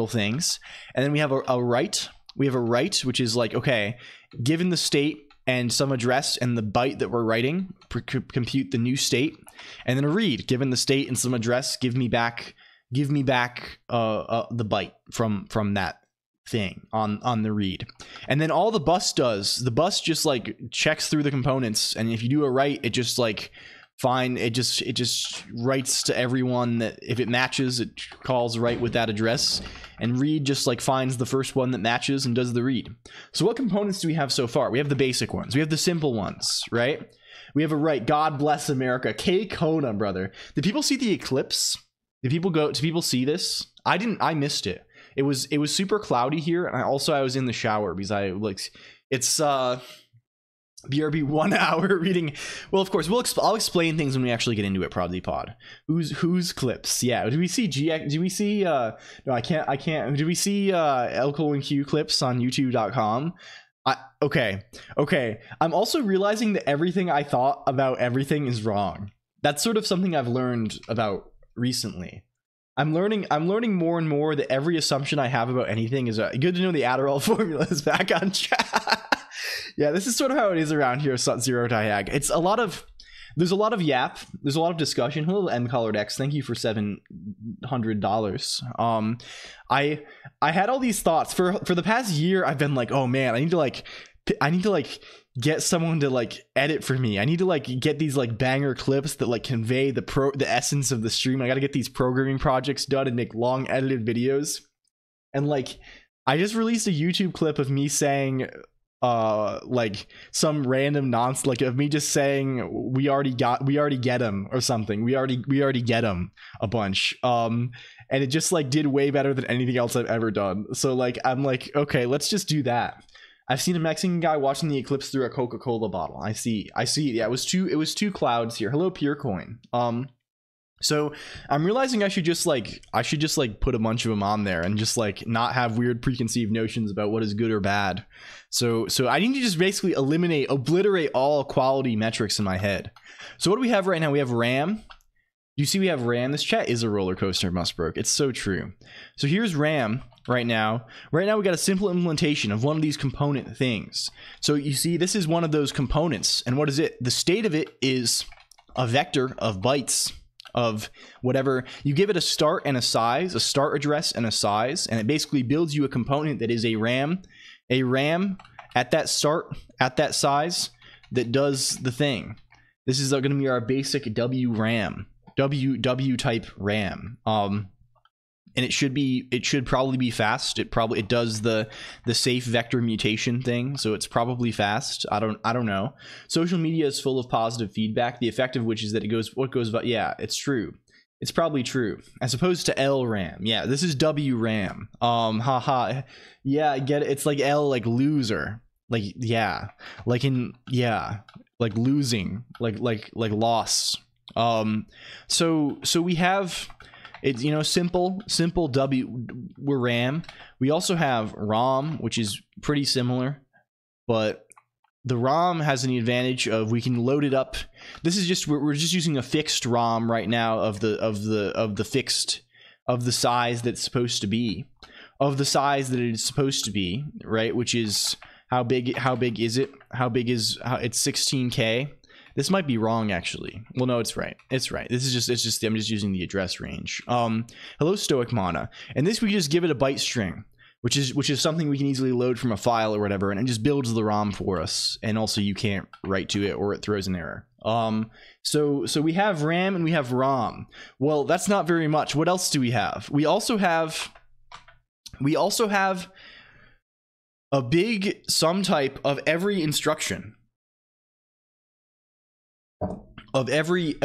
things. And then we have a write. We have a write, which is like, okay, given the state and some address and the byte that we're writing, compute the new state. And then a read, given the state and some address, give me back the byte from that thing on the read. And then all the bus does, the bus just like checks through the components, and if you do a write, it just like it just writes to everyone that if it matches, it calls write with that address, and read just like finds the first one that matches and does the read. So what components do we have so far? We have the basic ones, we have the simple ones, right? We have a write. God bless America. K Kona, brother. Did people see the eclipse? Did people see this? I missed it. It was super cloudy here, and I was in the shower because it's BRB 1 hour reading. Well, of course, I'll explain things when we actually get into it. Probably pod. Who's clips? Yeah. Do we see GX? Do we see? No, I can't. Do we see LLLL Colonq clips on YouTube.com? Okay. I'm also realizing that everything I thought about everything is wrong. That's sort of something I've learned about recently. I'm learning more and more that every assumption I have about anything is good to know the Adderall formula is back on track. Yeah, this is sort of how it is around here. Zero Diag. There's a lot of yap. There's a lot of discussion. Hello, MColoredX. Thank you for $700. I had all these thoughts for the past year. I've been like, oh man, I need to get someone to like edit for me. I need to like get these like banger clips that like convey the essence of the stream. I got to get these programming projects done and make long edited videos. And like, I just released a YouTube clip of me saying like some random nonsense, like of me just saying we already get him or something. We already get him a bunch. And it just like did way better than anything else I've ever done. So like, I'm like, okay, let's just do that. I've seen a Mexican guy watching the eclipse through a Coca-Cola bottle. I see. Yeah, it was two clouds here. Hello, Purecoin. So I'm realizing I should just like put a bunch of them on there and just like not have weird preconceived notions about what is good or bad. So I need to just basically obliterate all quality metrics in my head. So what do we have right now? We have RAM. You see we have RAM. This chat is a roller coaster, Musbrook. It's so true. So here's RAM right now. Right now we got a simple implementation of one of these component things. So you see this is one of those components. And what is it? The state of it is a vector of bytes of whatever. You give it a start and a size, a start address and a size, and it basically builds you a component that is a RAM at that start, at that size, that does the thing. This is going to be our basic WRAM. W type RAM, and it should probably be fast. It does the safe vector mutation thing, so it's probably fast. I don't know. Social media is full of positive feedback, the effect of which is that yeah, it's true. It's probably true, as opposed to LRAM. Yeah, this is WRAM. Haha. Yeah, I get it. It's like L, like loser. Like, yeah, like in, yeah, like losing, like loss. So we have it's, you know, simple we're RAM. We also have ROM, which is pretty similar, but the ROM has an advantage of we can load it up. This is just we're just using a fixed ROM right now of the fixed of the size that's supposed to be, of the size that it is supposed to be, right? Which is how big is it? It's 16K. This might be wrong, actually. Well, no, it's right. It's right. This is just I'm just using the address range. Hello, Stoic Mana. And this we just give it a byte string, which is something we can easily load from a file or whatever, and it just builds the ROM for us. And also you can't write to it or it throws an error. So we have RAM and we have ROM. Well, that's not very much. What else do we have? We also have a big sum type of every instruction. Of every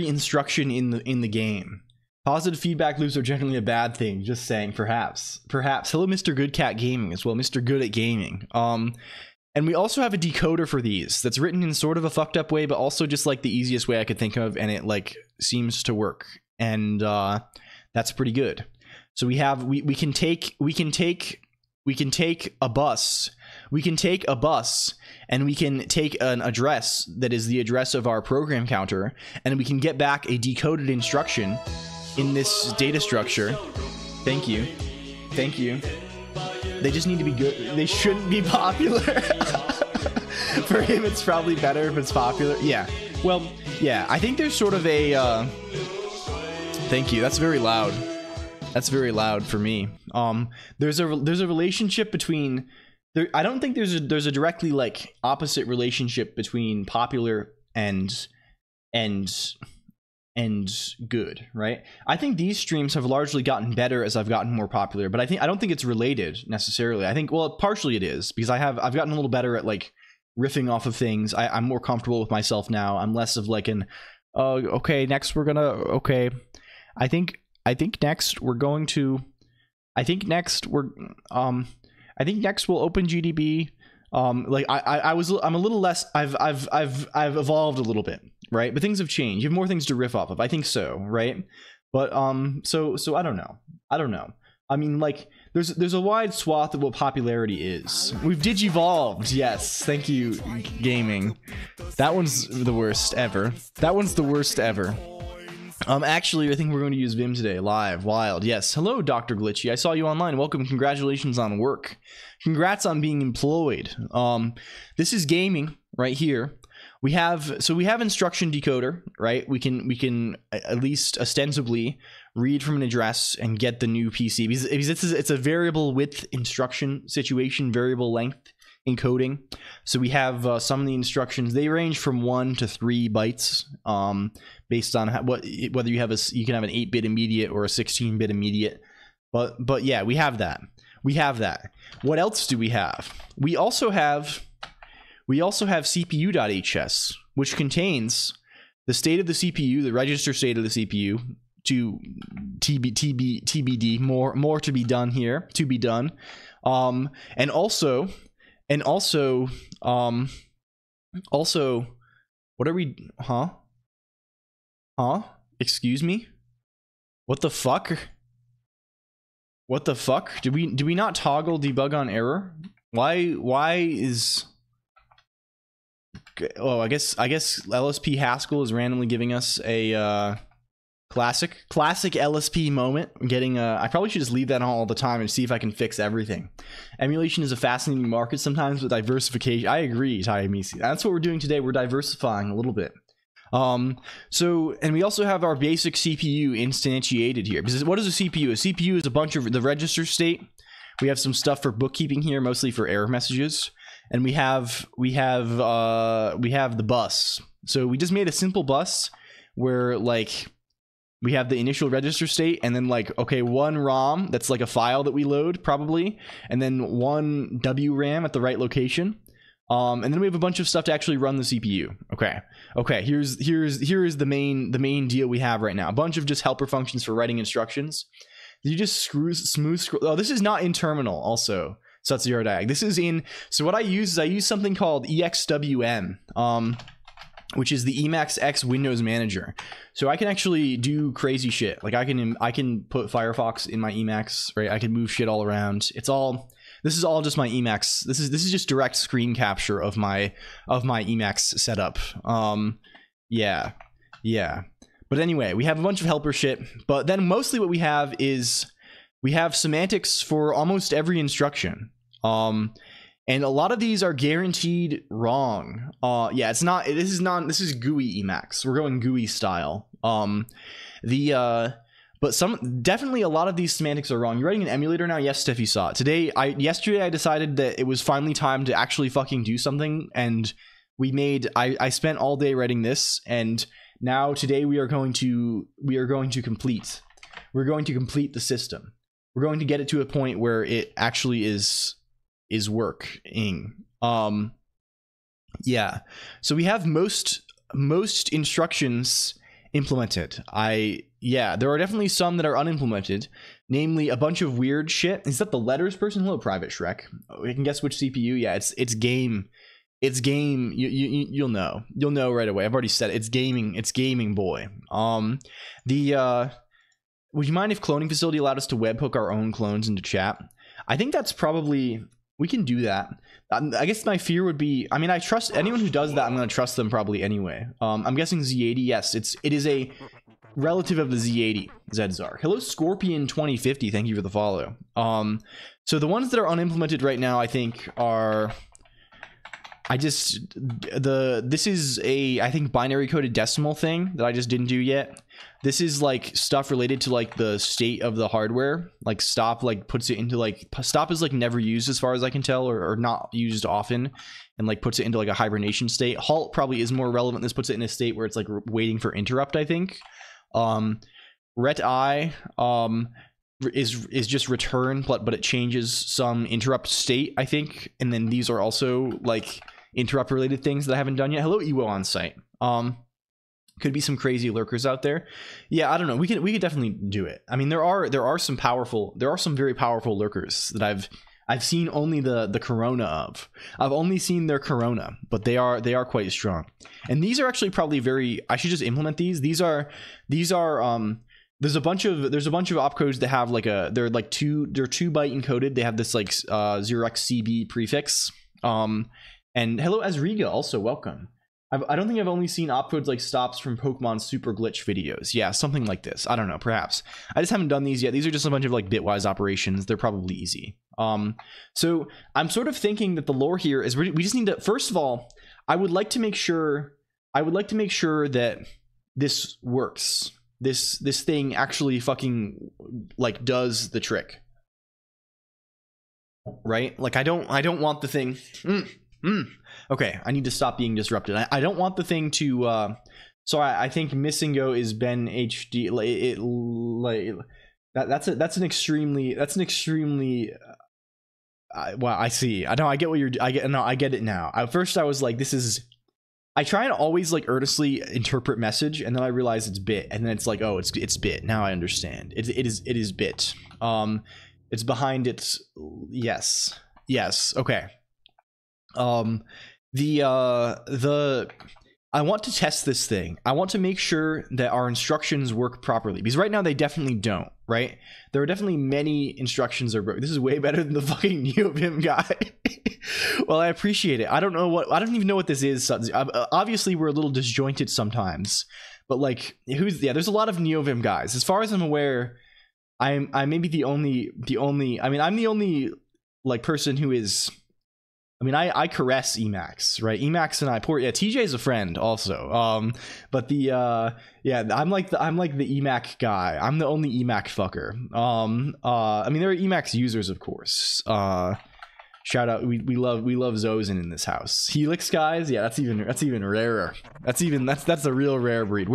instruction in the game. Positive feedback loops are generally a bad thing. Just saying, perhaps. Hello, Mr. Good Cat Gaming as well. Mr. Good at Gaming. And we also have a decoder for these that's written in sort of a fucked up way, but also just like the easiest way I could think of, and it like seems to work. And that's pretty good. So we can take a bus. We can take a bus and we can take an address that is the address of our program counter, and we can get back a decoded instruction in this data structure. Thank you. Thank you. They just need to be good. They shouldn't be popular. For him, it's probably better if it's popular. Yeah. Well, yeah, I think there's sort of a... Thank you. That's very loud. That's very loud for me. There's a relationship between... I don't think there's a directly like opposite relationship between popular and good, right? I think these streams have largely gotten better as I've gotten more popular, but I don't think it's related necessarily. I think, well, partially it is, because I've gotten a little better at like riffing off of things. I'm more comfortable with myself now. I'm less of like an okay, next we're gonna I think next we're going to I think next we'll open GDB. Like I'm a little less. I've evolved a little bit, right? But things have changed. You have more things to riff off of. I think so, right? But so I don't know. I mean, like there's a wide swath of what popularity is. We've digivolved. Yes, thank you, gaming. That one's the worst ever. Actually, I think we're going to use Vim today, live, wild. Yes, hello, Dr. Glitchy. I saw you online. Welcome, congratulations on work. Congrats on being employed. This is gaming right here. We have instruction decoder, right? We can at least ostensibly read from an address and get the new PC because it's a variable width instruction situation, variable length encoding. So we have some of the instructions. They range from 1 to 3 bytes, based on whether you can have an 8-bit immediate or a 16-bit immediate. But yeah, we have that. What else do we have? We also have CPU.hs, which contains the state of the CPU, the register state of the CPU, to TBD, more to be done here, to be done. And also, what are we, huh? Excuse me? What the fuck? Did we not toggle debug on error? Why is... Oh, I guess LSP Haskell is randomly giving us a Classic LSP moment. Getting I probably should just leave that on all the time and see if I can fix everything. Emulation is a fascinating market sometimes with diversification. I agree, Tayamisi. That's what we're doing today. We're diversifying a little bit. So, and we also have our basic CPU instantiated here. Because what is a CPU? A CPU is a bunch of the register state. We have some stuff for bookkeeping here, mostly for error messages. And we have the bus. So we just made a simple bus where like we have the initial register state and then like, okay, one ROM that's like a file that we load probably, and then one WRAM at the right location. And then we have a bunch of stuff to actually run the CPU. Okay. Here's the main deal we have right now. A bunch of just helper functions for writing instructions. You just smooth scroll. Oh, this is not in terminal also. Satsuyodag. This is in, so what I use something called EXWM, which is the Emacs X Windows Manager. So I can actually do crazy shit. Like I can put Firefox in my Emacs, right? I can move shit all around. This is all just my Emacs. This is just direct screen capture of my Emacs setup. Yeah. But anyway, we have a bunch of helper shit, but then mostly what we have is we have semantics for almost every instruction. And a lot of these are guaranteed wrong. Yeah, this is GUI Emacs. We're going GUI style. But definitely a lot of these semantics are wrong. You're writing an emulator now? Yes, Steffi saw it. Yesterday I decided that it was finally time to actually fucking do something, and I spent all day writing this, and now today we are going to complete the system. We're going to get it to a point where it actually is working. Yeah. So we have most instructions implemented. There are definitely some that are unimplemented, namely a bunch of weird shit. Is that the letters person? Hello, Private Shrek. We can guess which CPU. Yeah, it's game. It's game. You'll know right away. I've already said it. It's gaming boy. Would you mind if cloning facility allowed us to webhook our own clones into chat? I think that's probably, we can do that. I guess my fear would be, I mean, I trust anyone who does that. I'm going to trust them probably anyway. I'm guessing Z80. Yes, it is a relative of the Z80, Zedzar. Hello, Scorpion 2050. Thank you for the follow. So the ones that are unimplemented right now, I think are, this is a, I think, binary coded decimal thing that I just didn't do yet. This is like stuff related to like the state of the hardware. Like stop like puts it into like, stop is like never used as far as I can tell, or not used often, and like puts it into like a hibernation state. Halt probably is more relevant. This puts it in a state where it's like waiting for interrupt, I think. Ret I is just return, but it changes some interrupt state, I think. And then these are also like interrupt related things that I haven't done yet. Hello, Ewo on site. Could be some crazy lurkers out there. Yeah, I don't know. We could definitely do it. I mean, there are some very powerful lurkers that I've seen only the corona of. I've only seen their corona, but they are quite strong. And these are actually probably very, I should just implement these. These are there's a bunch of opcodes that have like they're 2 byte encoded. They have this like 0xCB prefix. And hello Azriga, also welcome. I don't think I've only seen opcodes like stops from Pokemon Super Glitch videos. Yeah, something like this. I don't know, perhaps. I just haven't done these yet. These are just a bunch of like bitwise operations. They're probably easy. So I'm sort of thinking that the lore here is we just need to, first of all, I would like to make sure that this works. This thing actually fucking like does the trick. Right? Like I don't want the thing. Okay, I need to stop being disrupted. I don't want the thing to so I think missing go is Ben HD. That's an extremely well, I see. I know, I get what I get it now. At first I was like, I try to always like earnestly interpret message, and then I realize it's bit, and then it's like, oh, it's bit. Now I understand. It is bit. It's behind its, yes, okay. I want to test this thing. I want to make sure that our instructions work properly, because right now they definitely don't, right? There are definitely many instructions that are broken. This is way better than the fucking NeoVim guy. Well, I appreciate it. I don't even know what this is. Obviously we're a little disjointed sometimes, but like there's a lot of NeoVim guys. As far as I'm aware, I'm maybe the only I mean, I'm the only like person who is, I mean, I caress Emacs, right? Emacs and I poor, yeah, TJ's a friend also. But the yeah, I'm like the Emac guy. I'm the only Emac fucker. I mean, there are Emacs users, of course. Shout out, we love Zozen in this house. Helix guys, yeah, that's even rarer. That's a real rare breed.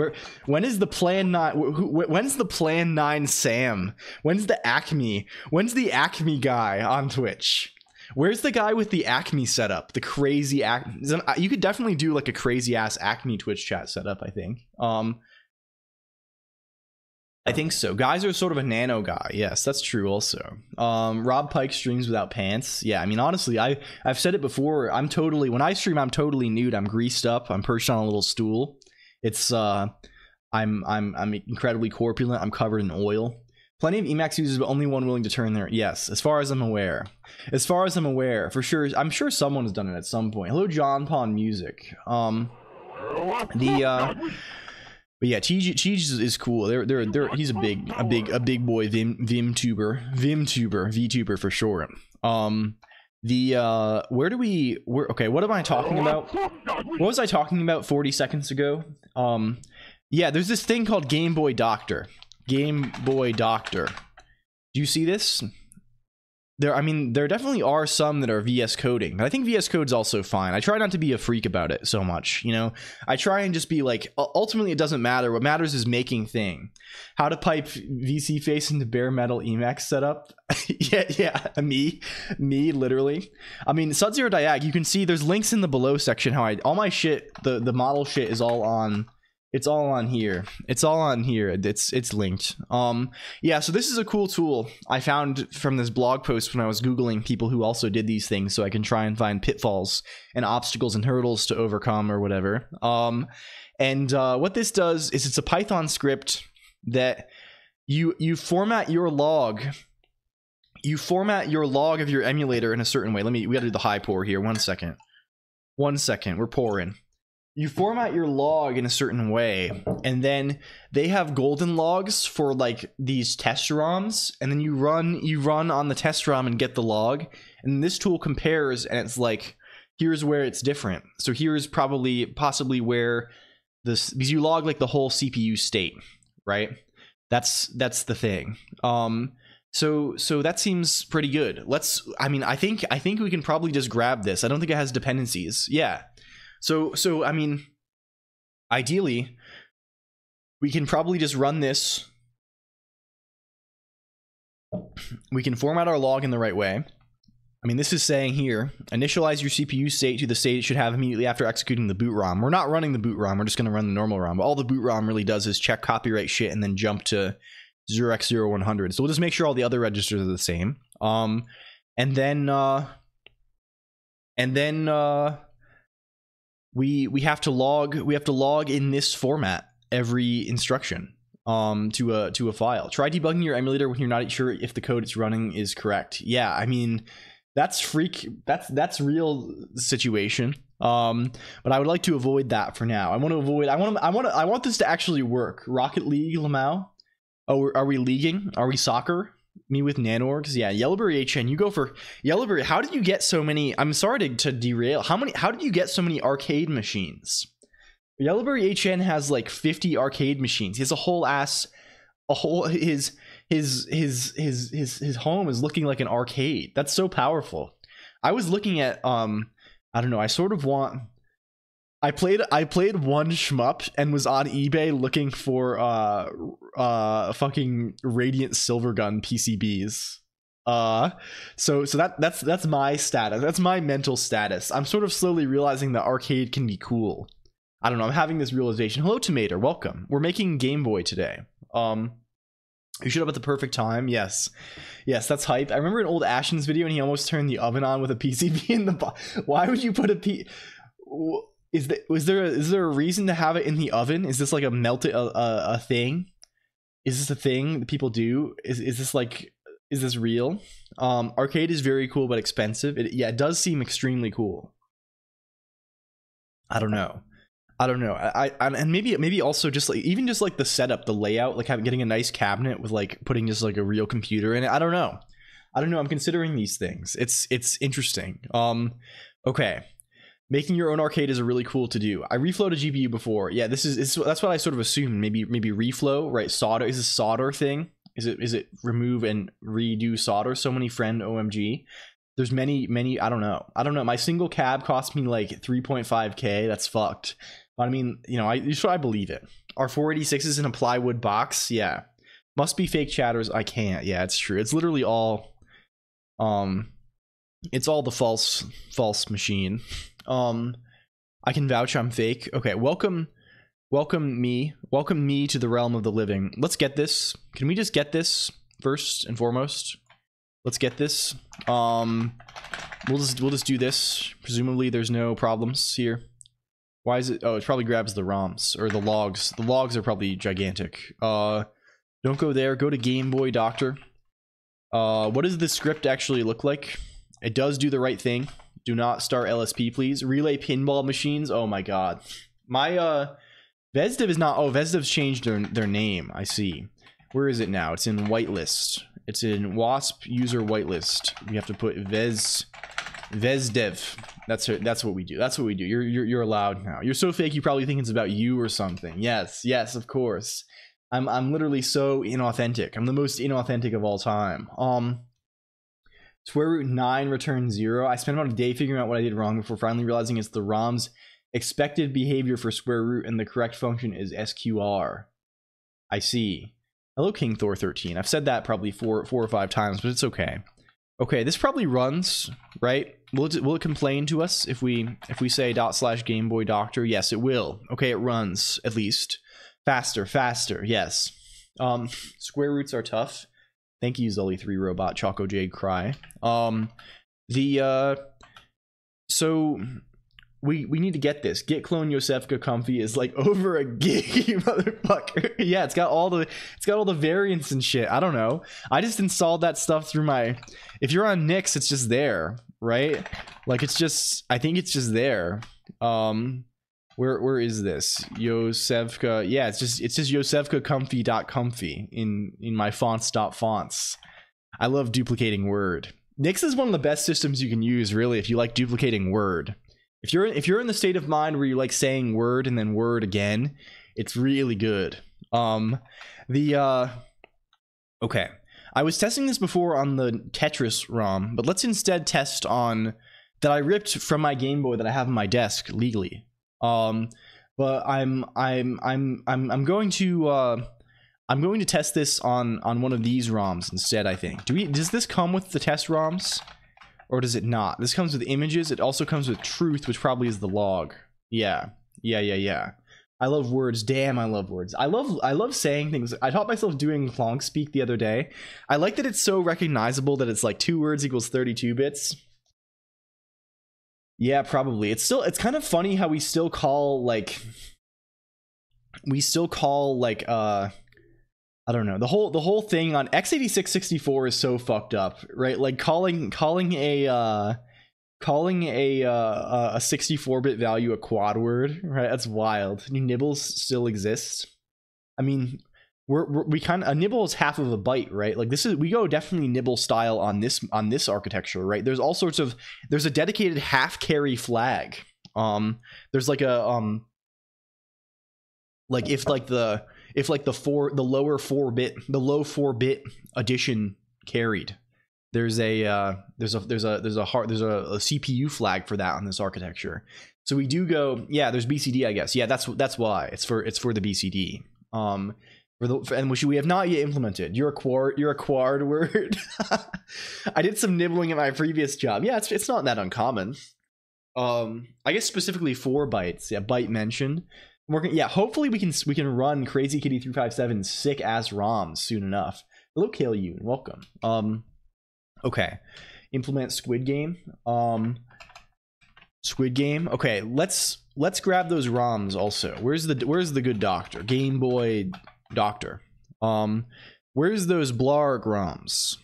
When is the Plan 9? When's the Plan 9 Sam? When's the Acme guy on Twitch? Where's the guy with the Acme setup? The crazy you could definitely do like a crazy ass Acme Twitch chat setup, I think. I think so. Guys are sort of a nano guy. Yes, that's true also. Rob Pike streams without pants. Yeah, I mean, honestly, I've said it before. When I stream, I'm totally nude. I'm greased up. I'm perched on a little stool. It's I'm incredibly corpulent. I'm covered in oil. Plenty of Emacs users, but only one willing to turn their, yes, as far as I'm aware. For sure. I'm sure someone has done it at some point. Hello, John Pond Music. But yeah, Cheege is cool. He's a big boy VTuber for sure. Okay, what am I talking about? What was I talking about 40 seconds ago? Yeah, there's this thing called Game Boy Doctor. Game Boy Doctor. Do you see this? There definitely are some that are VS coding, but I think VS Code's also fine. I try not to be a freak about it so much, you know? I try and just be like, ultimately it doesn't matter. What matters is making thing. How to pipe VC face into bare metal Emacs setup. yeah, me, literally. I mean, Sub-Zero Diag, you can see there's links in the below section how all my shit, the model shit is all on. It's all on here. It's linked. Yeah, so this is a cool tool I found from this blog post when I was Googling people who also did these things so I can try and find pitfalls and obstacles and hurdles to overcome or whatever. What this does is it's a Python script that you format your log. You format your log of your emulator in a certain way. We gotta do the high pour here. 1 second. We're pouring. You format your log in a certain way, and then they have golden logs for like these test ROMs, and then you run on the test ROM and get the log, and this tool compares, and it's like, here's where it's different. So here's possibly where because you log like the whole CPU state, right? That's the thing. So that seems pretty good. I think we can probably just grab this. I don't think it has dependencies. Yeah. So I mean, ideally, we can probably just run this. We can format our log in the right way. I mean, this is saying here, initialize your CPU state to the state it should have immediately after executing the boot ROM. We're not running the boot ROM. We're just going to run the normal ROM. But all the boot ROM really does is check copyright shit and then jump to 0x0100. So we'll just make sure all the other registers are the same. And then we have to log in this format every instruction to a file. Try debugging your emulator when you're not sure if the code it's running is correct. Yeah, I mean, that's real situation. But I would like to avoid that for now. I want this to actually work. Rocket League, Lamau. Oh, are we leaguing? Are we soccer? Me with nanorgs. Yeah, Yellowberry HN, you go for Yellowberry. How did you get so many? I'm sorry to derail. How did you get so many arcade machines? Yellowberry HN has like 50 arcade machines. He has his home is looking like an arcade. That's so powerful. I was looking at I don't know, I played one shmup and was on eBay looking for fucking Radiant Silvergun PCBs. So that's my status. That's my mental status. I'm sort of slowly realizing that arcade can be cool. I don't know, I'm having this realization. Hello, Tomato, welcome. We're making Game Boy today. You showed up at the perfect time. Yes, that's hype. I remember an old Ashton's video and he almost turned the oven on with a PCB in the why would you put is there a reason to have it in the oven? Is this like a thing? Is this a thing that people do? Is this real? Arcade is very cool but expensive. It does seem extremely cool. I don't know. I don't know. And maybe also just like even just like the setup, the layout, like getting a nice cabinet with like putting just like a real computer in it. I don't know. I'm considering these things. It's interesting. Okay. Making your own arcade is a really cool to do. I reflowed a GPU before. Yeah, that's what I sort of assumed. Maybe reflow, right? Solder is a solder thing. Is it remove and redo solder? So many friend OMG. There's many. I don't know. My single cab cost me like 3.5K. That's fucked. But I mean, you know, I believe it. Our 486 is in a plywood box. Yeah, must be fake chatters. I can't. Yeah, it's true. It's literally all. It's all the false machine. I can vouch I'm fake. Okay, welcome me to the realm of the living. Let's get this. Can we just get this first and foremost? Let's get this. We'll just do this. Presumably there's no problems here. Why is it? Oh, it probably grabs the ROMs or the logs. The logs are probably gigantic. Don't go there. Go to Game Boy Doctor. What does the script actually look like? It does do the right thing. Do not start LSP, please. Relay pinball machines. Oh my god. My Vesdiv is not. Oh, Vesdiv's changed their name. I see. Where is it now? It's in whitelist. It's in WASP user whitelist. We have to put Vesdev. That's what we do. That's what we do. You're allowed now. You're so fake you probably think it's about you or something. Yes, of course. I'm literally so inauthentic. I'm the most inauthentic of all time. Square root 9 returns 0. I spent about a day figuring out what I did wrong before finally realizing it's the ROM's expected behavior for square root and the correct function is SQR. I see. Hello, King Thor 13. I've said that probably four or five times, but it's okay. Okay, this probably runs, right? Will it complain to us if we say /Game Boy Doctor? Yes, it will. Okay, it runs at least faster. Yes. Square roots are tough. Thank you, Zully3 Robot, Choco Jade Cry. So we need to get this. Git clone Yosefka Comfy is like over a gig, you motherfucker. Yeah, it's got all the variants and shit. I don't know. I just installed that stuff through my. If you're on Nix, it's just there, right? Like it's just. I think it's just there. Where is this? Yosefka. Yeah, it's just Yosefka comfy.comfy in my fonts. I love duplicating Word. Nix is one of the best systems you can use, really, if you like duplicating Word. If you're in the state of mind where you like saying Word and then Word again, it's really good. Okay. I was testing this before on the Tetris ROM, but let's instead test on that I ripped from my Game Boy that I have on my desk legally. But I'm going to test this on one of these ROMs instead, I think. Does this come with the test ROMs? Or does it not? This comes with images. It also comes with truth, which probably is the log. Yeah. I love words. Damn, I love words. I love saying things. I taught myself doing Colonq speak the other day. I like that it's so recognizable that it's like 2 words equals 32 bits. Yeah, probably. It's kind of funny how we still call I don't know. The whole thing on x86-64 is so fucked up, right? Like calling a 64-bit value a quad word, right? That's wild. Nibbles still exists. I mean, we kind of a nibble is half of a byte, right? Like we go definitely nibble style on this architecture, right? There's all sorts of there's a dedicated half carry flag. There's like a like if the low 4-bit addition carried, there's a CPU flag for that on this architecture. So we do go, yeah, there's BCD, I guess. Yeah, that's why it's for the BCD. Which we have not yet implemented. You're a quard word. I did some nibbling at my previous job. Yeah, it's not that uncommon. I guess specifically 4 bytes. Yeah, byte mentioned. Yeah, hopefully we can run Crazy Kitty 357 sick ass ROMs soon enough. Hello, Kale Yoon, welcome. Okay, implement Squid Game. Squid Game. Okay, let's grab those ROMs also. Where's the good doctor? Game Boy Doctor. Where's those Blarg ROMs?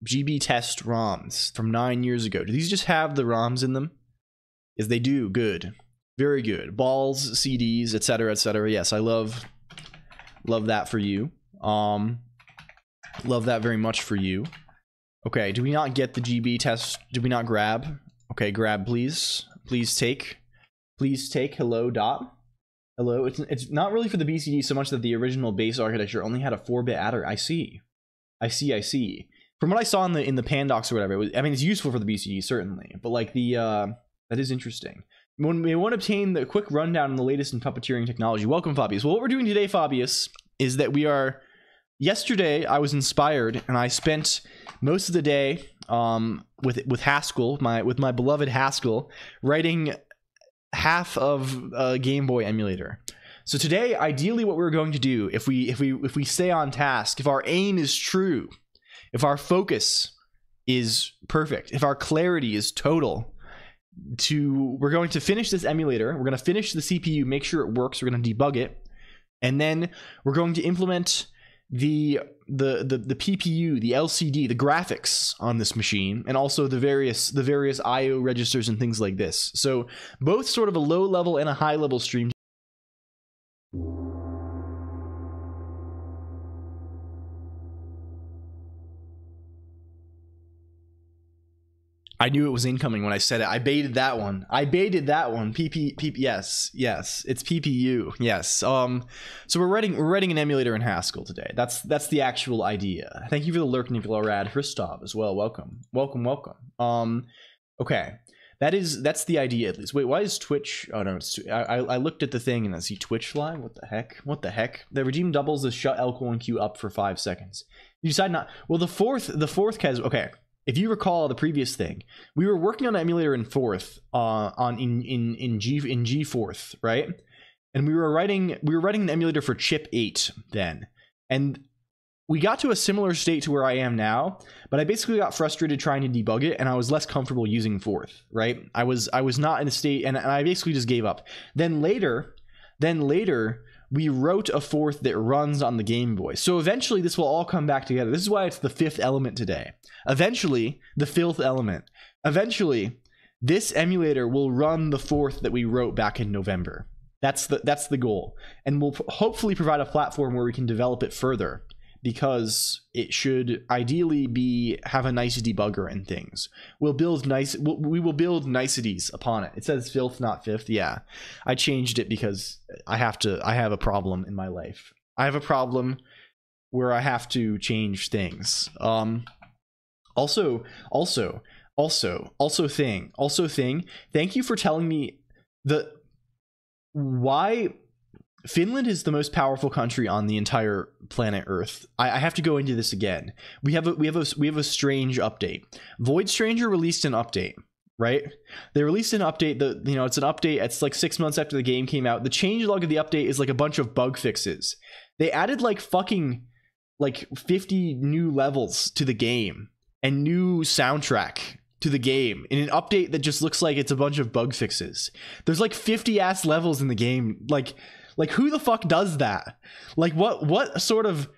GB test ROMs from 9 years ago. Do these just have the ROMs in them? Yes, they do. Good. Very good. Balls, CDs, etc., etc. Yes, I love that for you. Love that very much for you. Okay, do we not get the GB test? Do we not grab? Okay, grab, please. Please take. Please take. Hello, dot. Hello. It's not really for the BCD so much that the original base architecture only had a 4-bit adder. I see. I see. From what I saw in the Pandocs or whatever, it was, I mean, it's useful for the BCD certainly, but like that is interesting. When we want to obtain the quick rundown on the latest in puppeteering technology. Welcome, Fabius. Well, what we're doing today, Fabius, is that we are. Yesterday, I was inspired, and I spent most of the day with Haskell, with my beloved Haskell, writing half of a Game Boy emulator. So today, ideally, what we're going to do, if we stay on task, if our aim is true, if our focus is perfect, if our clarity is total, we're going to finish this emulator. We're going to finish the CPU, make sure it works. We're going to debug it, and then we're going to implement the PPU, the LCD, the graphics on this machine, and also the various IO registers and things like this. So both sort of a low level and a high level stream. I knew it was incoming when I said it. I baited that one. Yes, it's PPU. Yes. So we're writing an emulator in Haskell today. That's the actual idea. Thank you for the lurk, Nikolorad Hristov as well. Welcome. Okay. That's the idea at least. Wait, why is Twitch? Oh no, it's I looked at the thing and I see Twitch flag. What the heck? The regime doubles the shut LLLL up for 5 seconds. You decide not. Well, the fourth cas. Okay. If you recall the previous thing, we were working on an emulator in fourth, in G4th, right? And we were writing an emulator for chip 8 then, and we got to a similar state to where I am now. But I basically got frustrated trying to debug it, and I was less comfortable using fourth, right? I was not in a state, and I basically just gave up. Then later. We wrote a fourth that runs on the Game Boy. So eventually this will all come back together. This is why it's the 5th element today. Eventually, the 5th element. Eventually, this emulator will run the 4th that we wrote back in November. That's the goal. And we'll hopefully provide a platform where we can develop it further, because it should ideally have a nice debugger and things. We will build niceties upon it. It says filth, not fifth. Yeah, I changed it because I have a problem in my life. I have a problem where I have to change things. Also thing. Thank you for telling me why Finland is the most powerful country on the entire planet Earth. I have to go into this again. We have a strange update. Void Stranger released an update, right? They released an update that, it's an update. It's like 6 months after the game came out. The changelog of the update is like a bunch of bug fixes. They added like 50 new levels to the game and new soundtrack to the game in an update that just looks like it's a bunch of bug fixes. There's like 50 ass levels in the game. Like who the fuck does that? Like what sort of,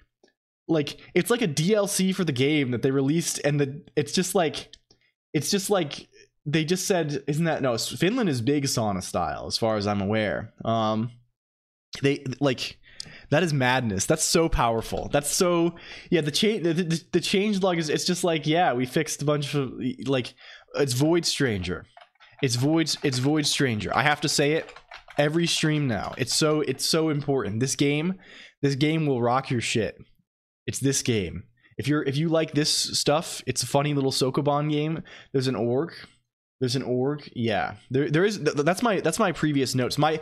like, it's like a DLC for the game that they released, and it's just like they just said, isn't that, no, Finland is big sauna style as far as I'm aware. They like, that is madness. That's so powerful. That's so, yeah, the changelog is, it's just like, yeah, we fixed a bunch of, like, it's Void Stranger. It's Void Stranger. I have to say it every stream now. It's so important. This game will rock your shit. It's this game. If you like this stuff, it's a funny little Sokoban game. There's an org. Yeah, there is. That's my previous notes. My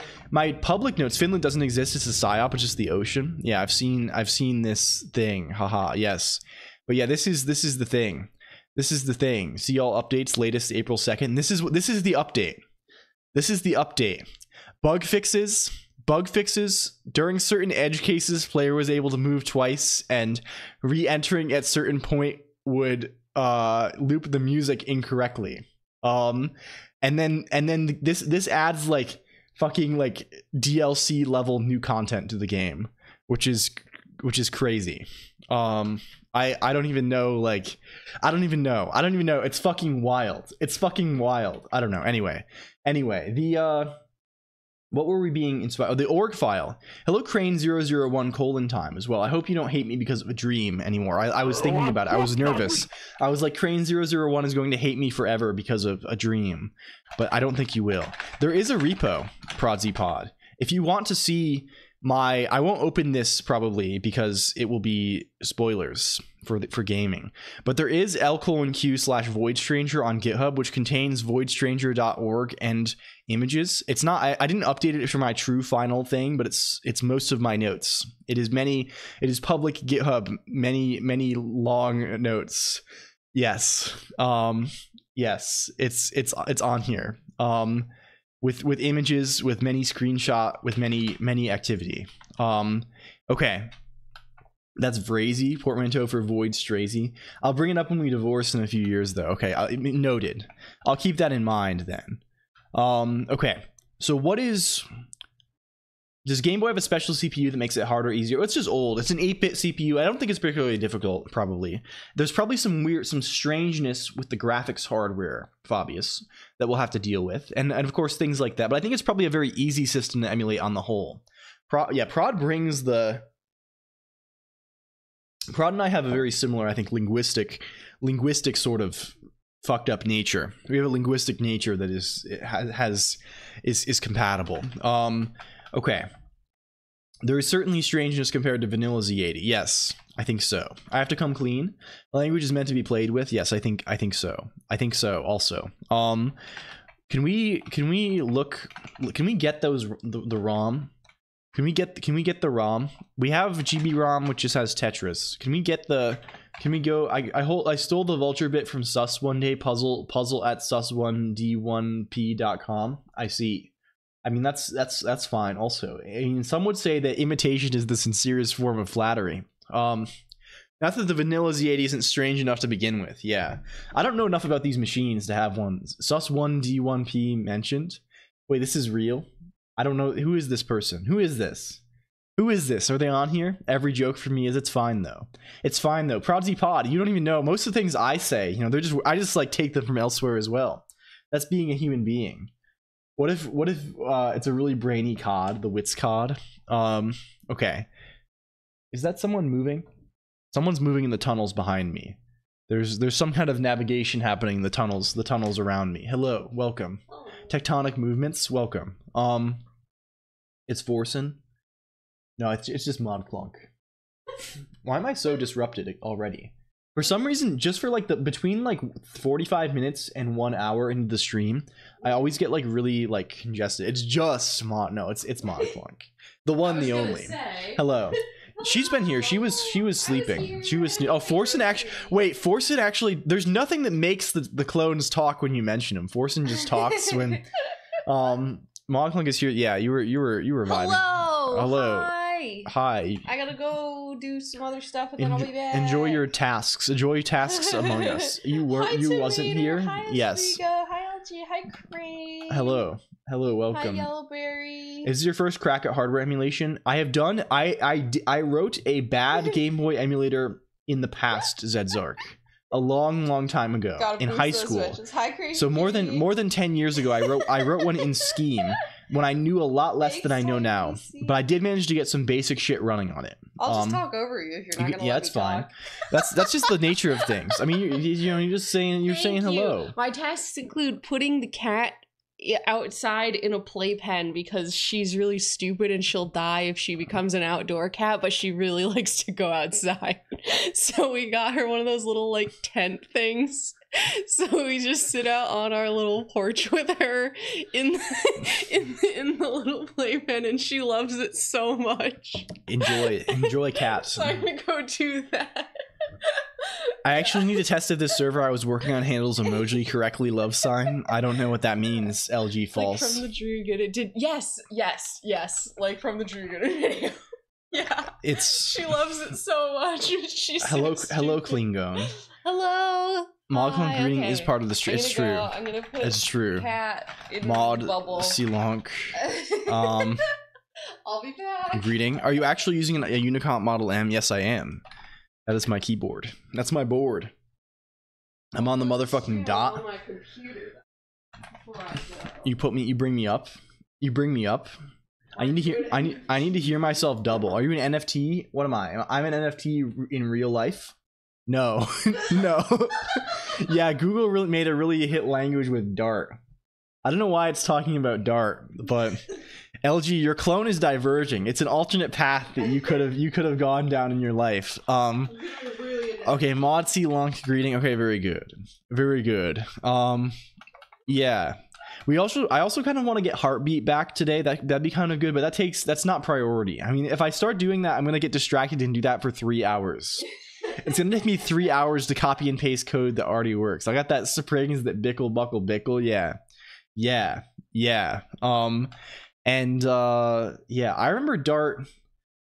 public notes. Finland doesn't exist. It's a psyop. It's just the ocean. Yeah, I've seen this thing. Haha. Yes, but yeah, this is the thing. This is the thing. See all updates latest April 2nd. This is the update. This is the update. Bug fixes. During certain edge cases, player was able to move twice, and re-entering at certain point would loop the music incorrectly. And then this adds like fucking like DLC level new content to the game, which is crazy. I don't even know, like, I don't even know. It's fucking wild. I don't know. Anyway, What were we being inspired? Oh, the org file. Hello, Crane001:time as well. I hope you don't hate me because of a dream anymore. I was thinking about it. I was nervous. I was like, Crane001 is going to hate me forever because of a dream. But I don't think you will. There is a repo, ProdZPod. If you want to see my... I won't open this probably because it will be spoilers for gaming. But there is LLLL/VoidStranger on GitHub, which contains voidstranger.org and images. It's not... I didn't update it for my true final thing, but it's most of my notes. It is public GitHub, many long notes. Yes. Yes, it's on here. With images, with many screenshot, with many activity. Okay. That's Vrazy, portmanteau for Void Strazy. I'll bring it up when we divorce in a few years, though. Okay, noted. I'll keep that in mind then. Okay. So what is... Does Game Boy have a special CPU that makes it harder or easier? It's just old. It's an 8-bit CPU. I don't think it's particularly difficult, probably. There's probably some strangeness with the graphics hardware, Fabius, that we'll have to deal with. And of course, things like that. But I think it's probably a very easy system to emulate on the whole. Prod brings the... Prod and I have a very similar, I think, linguistic sort of fucked up nature. We have a linguistic nature that is compatible. Okay. There is certainly strangeness compared to vanilla Z80. Yes, I think so. I have to come clean. The language is meant to be played with. Yes, I think so. I think so also. Can we get those the ROM? Can we get the ROM? We have GB ROM, which just has Tetris. Can we go? I stole the vulture bit from sus one day, puzzle at sus1d1p.com. I see. I mean, that's fine also. I mean, some would say that imitation is the sincerest form of flattery. Not that the vanilla Z80 isn't strange enough to begin with. Yeah, I don't know enough about these machines to have one. sus1d1p mentioned. Wait, this is real? I don't know. Who is this person? Who is this? Who is this? Are they on here? Every joke for me is it's fine though. It's fine though. ProdZPod, you don't even know. Most of the things I say, you know, I just like take them from elsewhere as well. That's being a human being. What if it's a really brainy COD, the Wits COD? Okay. Is that someone moving? Someone's moving in the tunnels behind me. There's some kind of navigation happening in the tunnels around me. Hello, welcome. Tectonic movements, welcome. It's Forsen. No, it's just Modclonk. Why am I so disrupted already? For some reason, just for like between like 45 minutes and 1 hour into the stream, I always get like really like congested. It's just it's Modclonk. The one, the only. Hello. She's been here. She was sleeping. Oh, Forsen actually. Wait, Forsen actually. There's nothing that makes the clones talk when you mention him. Forsen just talks when. Modclonk is here. Yeah, you were vibing. Hello. Hi. I gotta go do some other stuff and then I'll be back. Enjoy your tasks. Enjoy your tasks among us. You wasn't here. Hi, yes. Saga. Hi, LG. Hi, Crane. Hello, welcome. Hi, Yellowberry. Is this your first crack at hardware emulation? I have done. I wrote a bad Game Boy emulator in the past, Zedzark. A long time ago in high school. Hi, so more than 10 years ago, I wrote one in Scheme when I knew a lot less than I know now. But I did manage to get some basic shit running on it. I'll just talk over you if you're not gonna yeah, let that's me fine. talk. That's just the nature of things. I mean, you're saying hello. My tasks include putting the cat outside in a playpen because she's really stupid and she'll die if she becomes an outdoor cat, but she really likes to go outside. So we got her one of those little like tent things. So we just sit out on our little porch with her in the little playpen, and she loves it so much. Enjoy cats. So I'm gonna go do that. I actually need to test if this server I was working on handles emoji correctly. Love sign. I don't know what that means. LG false. Like from the Drew Good. It did. Yes. Like from the Drew Good video. Yeah. She loves it so much. She's hello so Klingon. Hello. Modclonk greeting is part of the stream. It's true. I'm gonna put it's true. Cat in Mod the bubble. Silonk. I'll be back. Greeting. Are you actually using a Unicomp Model M? Yes, I am. That is my keyboard. That's my board. I'm on the motherfucking dot. On my computer. You bring me up. You bring me up. I need to hear. I need to hear myself double. Are you an NFT? What am I? I'm an NFT in real life. No, no. Yeah, Google really made a really hit language with Dart. I don't know why it's talking about Dart, but LG, your clone is diverging. It's an alternate path that you could have gone down in your life. Okay, Mod C Lonk greeting. Okay, very good, very good. Yeah. I also kind of want to get Heartbeat back today. That'd be kind of good, but that's not priority. I mean, if I start doing that, I'm gonna get distracted and do that for 3 hours. It's gonna take me 3 hours to copy and paste code that already works. I got that springs that bickle buckle bickle. Yeah. Yeah. Yeah, I remember Dart.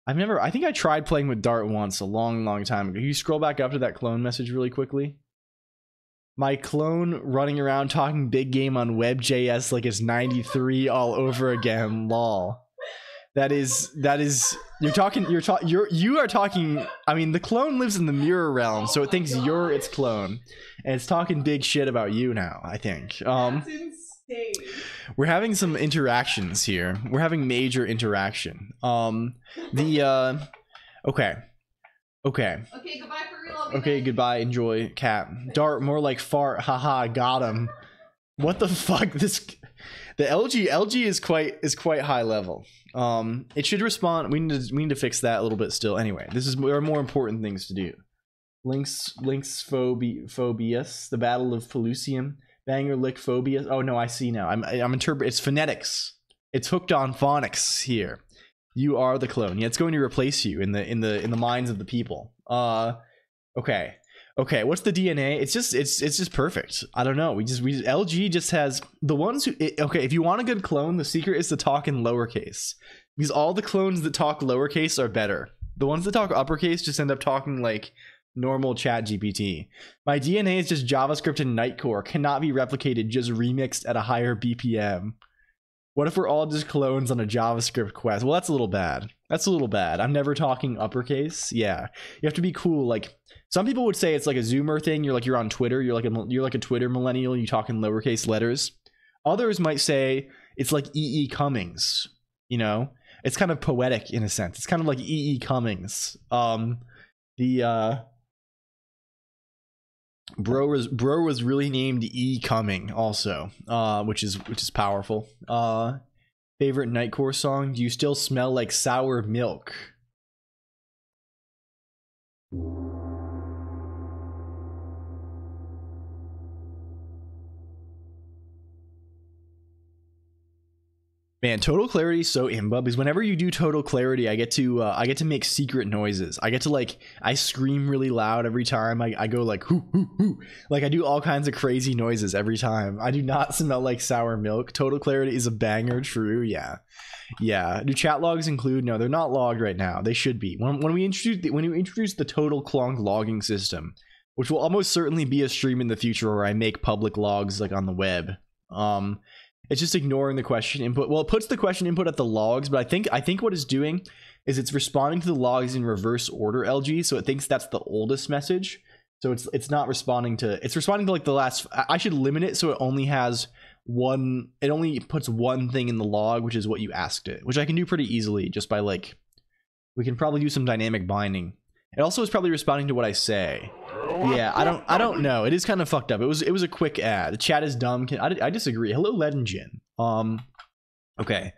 I think I tried playing with Dart once a long time ago. You scroll back up to that clone message really quickly. My clone running around talking big game on WebJS like it's 93 all over again. Lol. That is you are talking. I mean, the clone lives in the mirror realm, so it thinks you're its clone, and it's talking big shit about you now, I think. That's insane. We're having some interactions here. We're having major interaction. Okay. Okay, goodbye for real. Okay, goodbye. Enjoy, cat. Dart, more like fart. Haha, got him. What the fuck? The LG is quite high level. It should respond. We need to fix that a little bit still. Anyway, there are more important things to do. Links phobias. The Battle of Pelusium. Banger lick phobia. Oh no, I see now. I'm interpreting. It's phonetics. It's hooked on phonics here. You are the clone. Yeah, it's going to replace you in the minds of the people. Okay. What's the DNA? It's just perfect. I don't know. We LG just has the ones who. Okay, if you want a good clone, the secret is to talk in lowercase, because all the clones that talk lowercase are better. The ones that talk uppercase just end up talking like normal chat GPT. My DNA is just JavaScript and Nightcore, cannot be replicated, just remixed at a higher BPM. What if we're all just clones on a JavaScript quest? Well, that's a little bad. I'm never talking uppercase. Yeah, you have to be cool. Like some people would say it's like a Zoomer thing. You're on Twitter. You're like a Twitter millennial. You talk in lowercase letters. Others might say it's like E.E. Cummings. You know, it's kind of poetic in a sense. It's kind of like E.E. Cummings. Bro was really named E. Cumming also, which is powerful. Favorite Nightcore song? Do you still smell like sour milk? Man, total clarity is so imba, because whenever you do total clarity, I get to make secret noises. I scream really loud every time. I go like hoo hoo hoo. Like I do all kinds of crazy noises every time. I do not smell like sour milk. Total clarity is a banger. True. Yeah. Do chat logs include? No, they're not logged right now. They should be. When we introduce the total Colonq logging system, which will almost certainly be a stream in the future where I make public logs like on the web. It's just ignoring the question input. Well, it puts the question input at the logs, but I think what it's doing is it's responding to the logs in reverse order, LG, so it thinks that's the oldest message. So it's not responding to, it's responding to like the last. I should limit it so it only has one, it only puts one thing in the log, which is what you asked it, which I can do pretty easily just by like, we can probably do some dynamic binding. It also is probably responding to what I say. Yeah, I don't know. It is kind of fucked up. It was a quick ad. The chat is dumb. I disagree. Hello, Ledenjin. Okay.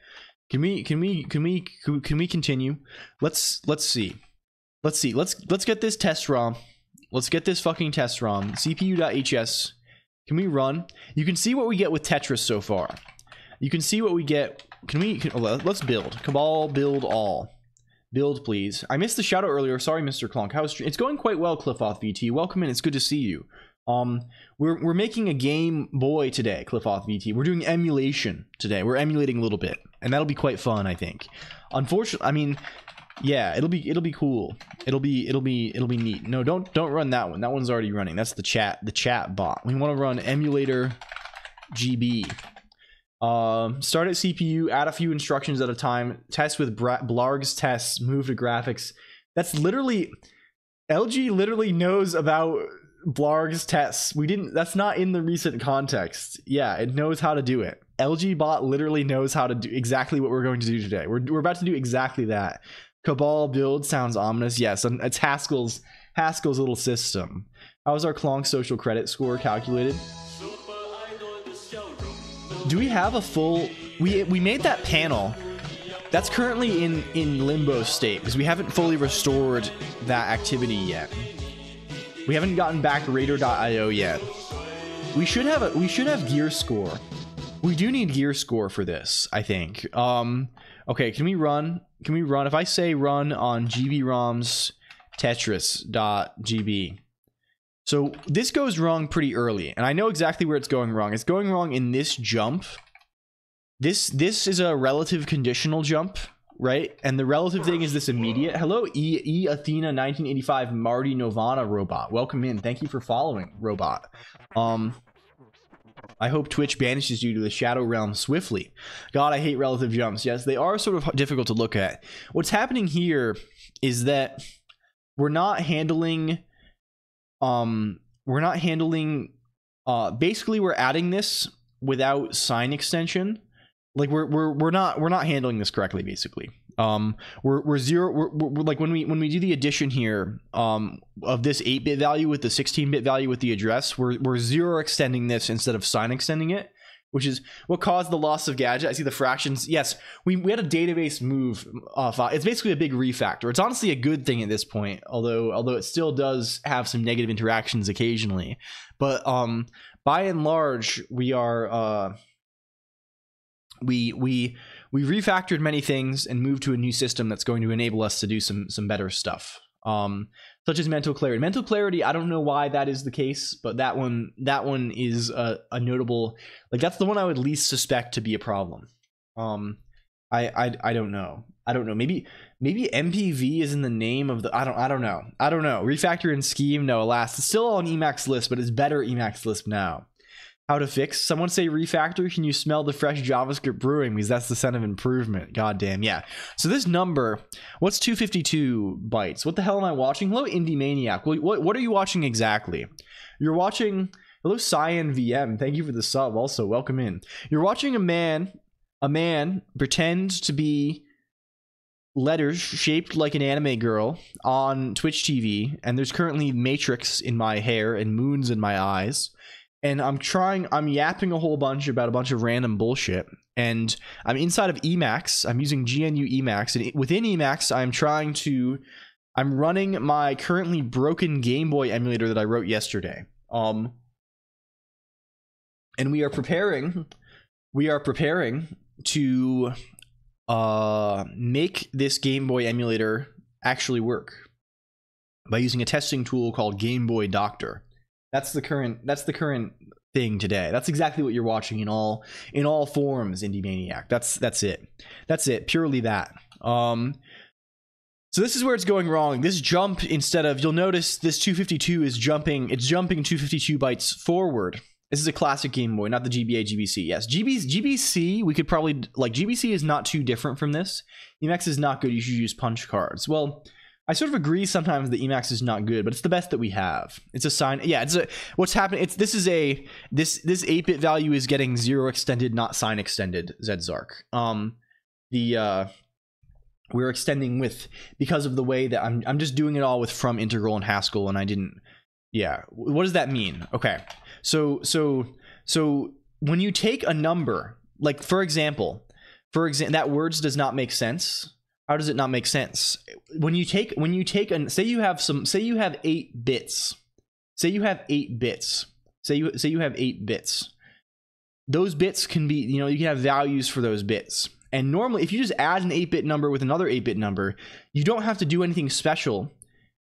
Can we continue? Let's see. Let's get this test ROM. Let's get this fucking test ROM. CPU.hs. Can we run? You can see what we get with Tetris so far. You can see what we get. Let's build. Cabal build all. Build, please. I missed the shout out earlier. Sorry, Mr. Colonq. How's it's going quite well, Cliffoth VT. Welcome in. It's good to see you. We're making a Game Boy today, Cliffoth VT. We're doing emulation today. We're emulating a little bit, and that'll be quite fun, I think. Unfortunately, I mean, yeah, it'll be cool. It'll be neat. No, don't run that one. That one's already running. That's the chat bot. We want to run emulator GB. Start at CPU, add a few instructions at a time, test with Blarg's tests, move to graphics. That's literally, LG literally knows about Blarg's tests. That's not in the recent context. Yeah, it knows how to do it. LG bot literally knows how to do exactly what we're going to do today. We're about to do exactly that. Cabal build sounds ominous. Yes, and it's Haskell's little system. How's our Colonq social credit score calculated? Do we have a full... We made that panel. That's currently in limbo state because we haven't fully restored that activity yet. We haven't gotten back Raider.io yet. We should have gear score. We do need gear score for this, I think. Okay, can we run? If I say run on GBROMs Tetris.gb. So this goes wrong pretty early, and I know exactly where it's going wrong. It's going wrong in this jump. This is a relative conditional jump, right? And the relative thing is this immediate. Hello, E Athena 1985 Marty Novana robot. Welcome in. Thank you for following, robot. I hope Twitch banishes you to the Shadow Realm swiftly. God, I hate relative jumps. Yes, they are sort of difficult to look at. What's happening here is that we're not handling basically we're adding this without sign extension. Like we're not handling this correctly, basically. We're like when we do the addition here of this 8-bit value with the 16-bit value with the address, we're zero extending this instead of sign extending it, which is what caused the loss of gadget. I see the fractions. Yes, we had a database move. It's basically a big refactor. It's honestly a good thing at this point, although it still does have some negative interactions occasionally. But by and large, we are we refactored many things and moved to a new system that's going to enable us to do some better stuff, such as mental clarity. Mental clarity, I don't know why that is the case, but that one is a notable, like that's the one I would least suspect to be a problem. I don't know. Maybe MPV is in the name of the, I don't know. Refactor and scheme, no, alas, it's still on Emacs list, but it's better Emacs list now. How to fix? Someone say refactor. Can you smell the fresh JavaScript brewing? Because that's the scent of improvement. God damn, yeah. So this number, what's 252 bytes? What the hell am I watching? Hello, Indie Maniac. What are you watching exactly? You're watching. Hello, Cyan VM. Thank you for the sub. Also, welcome in. You're watching a man pretend to be letters shaped like an anime girl on Twitch TV, and there's currently matrix in my hair and moons in my eyes. And I'm yapping a whole bunch about a bunch of random bullshit. And I'm inside of Emacs. I'm using GNU Emacs. And within Emacs, I'm running my currently broken Game Boy emulator that I wrote yesterday. And we are preparing to make this Game Boy emulator actually work by using a testing tool called Game Boy Doctor. That's the current thing today. That's exactly what you're watching in all forms, Indie Maniac. That's it. Purely that. So this is where it's going wrong. This jump, instead of, you'll notice this 252 is jumping. It's jumping 252 bytes forward. This is a classic Game Boy, not the GBA GBC. Yes, GBC, we could probably, like, GBC is not too different from this. Emacs is not good. You should use punch cards. Well, I sort of agree sometimes that Emacs is not good, but it's the best that we have. It's a sign. Yeah, what's happening. This 8-bit value is getting zero extended, not sign extended. Zedzark. We're extending with, because of the way that I'm just doing it all with from integral and Haskell, and I didn't. Yeah. What does that mean? Okay. So when you take a number, like for example, that words does not make sense. How does it not make sense? When you take say you have 8 bits. Say you have 8 bits. Say you have 8 bits. Those bits can be, you can have values for those bits. And normally, if you just add an 8-bit number with another 8-bit number, you don't have to do anything special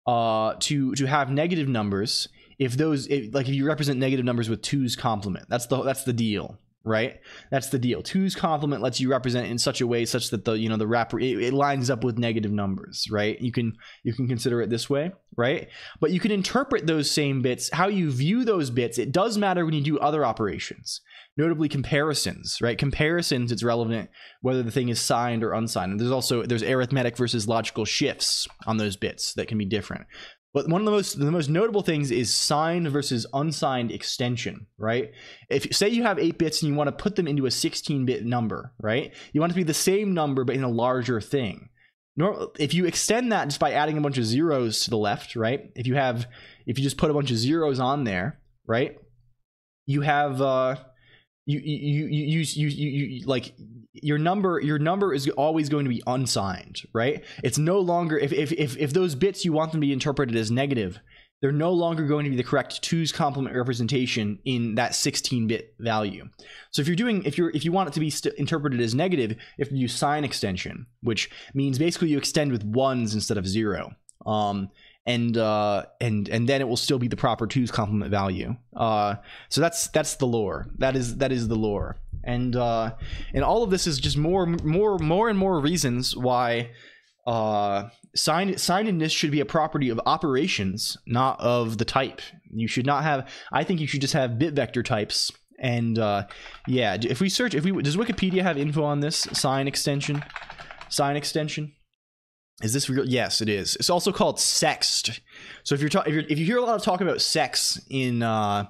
to have negative numbers. If you represent negative numbers with 2's complement, that's the deal. Right, that's the deal. 2's complement lets you represent in such a way such that the wrapper it lines up with negative numbers. Right, you can consider it this way. Right, but you can interpret those same bits, how you view those bits. It does matter when you do other operations, notably comparisons. Right, comparisons. It's relevant whether the thing is signed or unsigned. And there's arithmetic versus logical shifts on those bits that can be different. But one of the most notable things is signed versus unsigned extension, right? If say you have 8 bits and you want to put them into a 16-bit number, right? You want it to be the same number but in a larger thing. If you extend that just by adding a bunch of zeros to the left, right? If you just put a bunch of zeros on there, right? You have you like your number is always going to be unsigned, right? It's no longer if those bits you want them to be interpreted as negative, they're no longer going to be the correct 2's complement representation in that 16-bit value. So if you want it to be interpreted as negative, you have to use sign extension, which means basically you extend with 1s instead of 0. And then it will still be the proper 2's complement value. So that's the lore. That is the lore. And all of this is just more and more reasons why signedness should be a property of operations, not of the type. You should not have. I think you should just have bit vector types. And yeah, does Wikipedia have info on this sign extension? Is this real? Yes, it is. It's also called sext. So if you hear a lot of talk about sex in your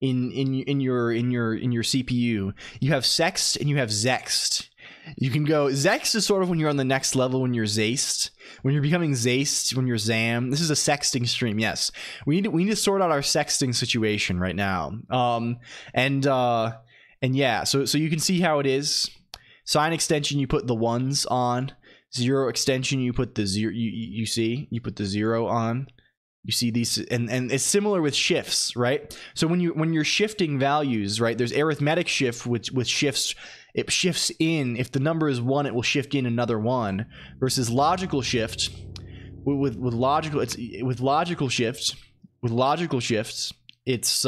CPU, you have sext and you have zext. You can go zext is sort of when you're on the next level, when you're zaced, when you're becoming zaced, when you're zam. This is a sexting stream. Yes, we need to sort out our sexting situation right now. And yeah, so you can see how it is. Sign extension, you put the 1s on. Zero extension, you put the 0. You put the 0 on. You see these, and it's similar with shifts, right? So when you're shifting values, right? There's arithmetic shift with shifts. It shifts in. If the number is 1, it will shift in another 1. Versus logical shift. With logical shifts. It's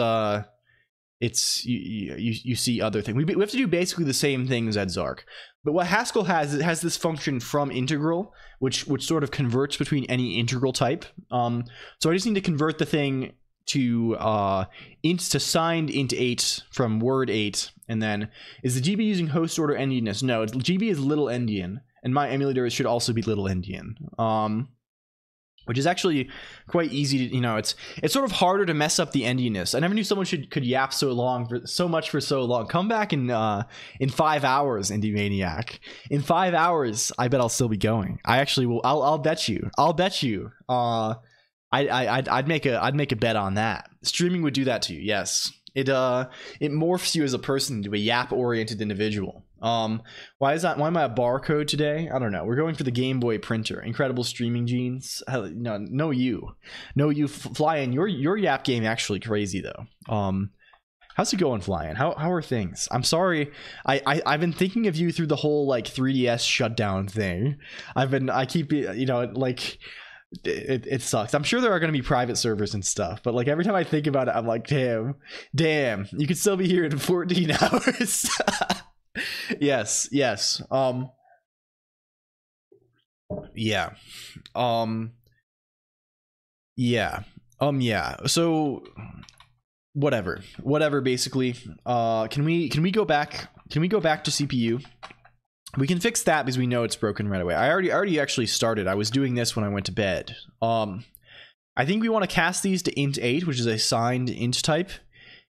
you see other things. We have to do basically the same things at Zark. But what Haskell has, it has this function from integral, which sort of converts between any integral type. So I just need to convert the thing to signed int 8 from word 8, and then is the GB using host order endianness? No, GB is little endian, and my emulator should also be little endian. Which is actually quite easy to, it's sort of harder to mess up the endianness. I never knew someone could yap so much for so long. Come back in 5 hours, Indie Maniac. In 5 hours, I bet I'll still be going. I actually will. I'll bet you. I'd make a bet on that. Streaming would do that to you. Yes, it morphs you as a person into a yap-oriented individual. Why am I a barcode today? I don't know. We're going for the Game Boy printer. Incredible streaming genes. No, you Fly-In. Your yap game actually crazy though. How's it going, Fly-In? How are things? I'm sorry. I've been thinking of you through the whole like 3DS shutdown thing. I keep it sucks. I'm sure there are going to be private servers and stuff, but like every time I think about it, I'm like, damn, you could still be here in 14 hours. Yes. Yeah. So whatever basically. Can we go back to CPU? We can fix that because we know it's broken right away. I already actually started. I was doing this when I went to bed. I think we want to cast these to int 8, which is a signed int type.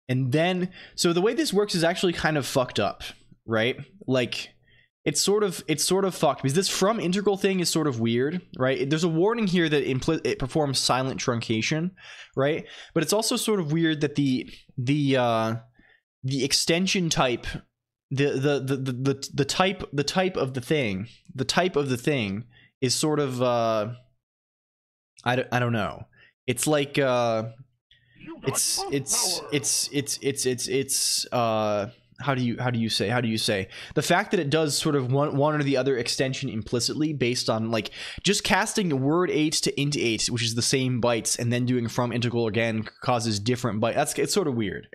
And then, so the way this works is actually kind of fucked up, right? Like, it's sort of fucked because this from integral thing is sort of weird, right? There's a warning here that it performs silent truncation, right? But it's also sort of weird that the extension type, the type of the thing is sort of I don't know. It's like it's how do you say the fact that it does sort of one or the other extension implicitly based on like just casting word 8 to int 8, which is the same bytes, and then doing from integral again causes different bytes. It's sort of weird.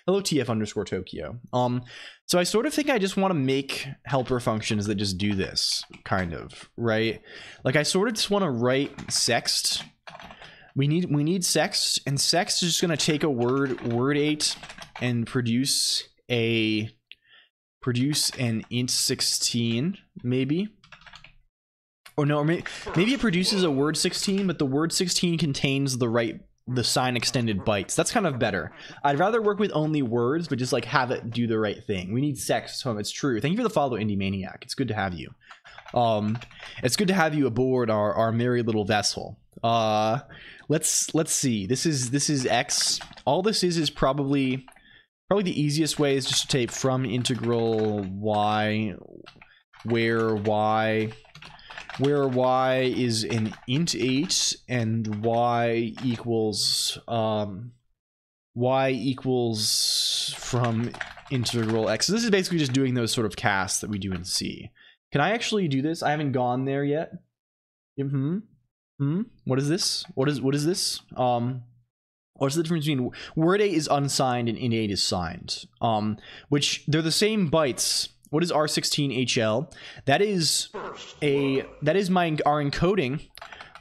Hello TF_Tokyo. So I sort of think I just want to make helper functions that just do this kind of, right? Like I sort of just want to write sext. We need sext, and sext is just going to take a word 8 and produce an int 16 maybe. Or no, or maybe it produces a word 16, but the word 16 contains the sign extended bytes. That's kind of better. I'd rather work with only words, but just like have it do the right thing. We need sex, so it's true. Thank you for the follow, Indie Maniac. It's good to have you. It's good to have you aboard our merry little vessel. Let's see. This is X. All this is probably the easiest way is just to take from integral y, where y is an int 8 and y equals from integral x. So this is basically just doing those sort of casts that we do in C. Can I actually do this? I haven't gone there yet. What is this? What is this? What's the difference between word 8 is unsigned and int 8 is signed? Which they're the same bytes. What is R16HL? That is our encoding.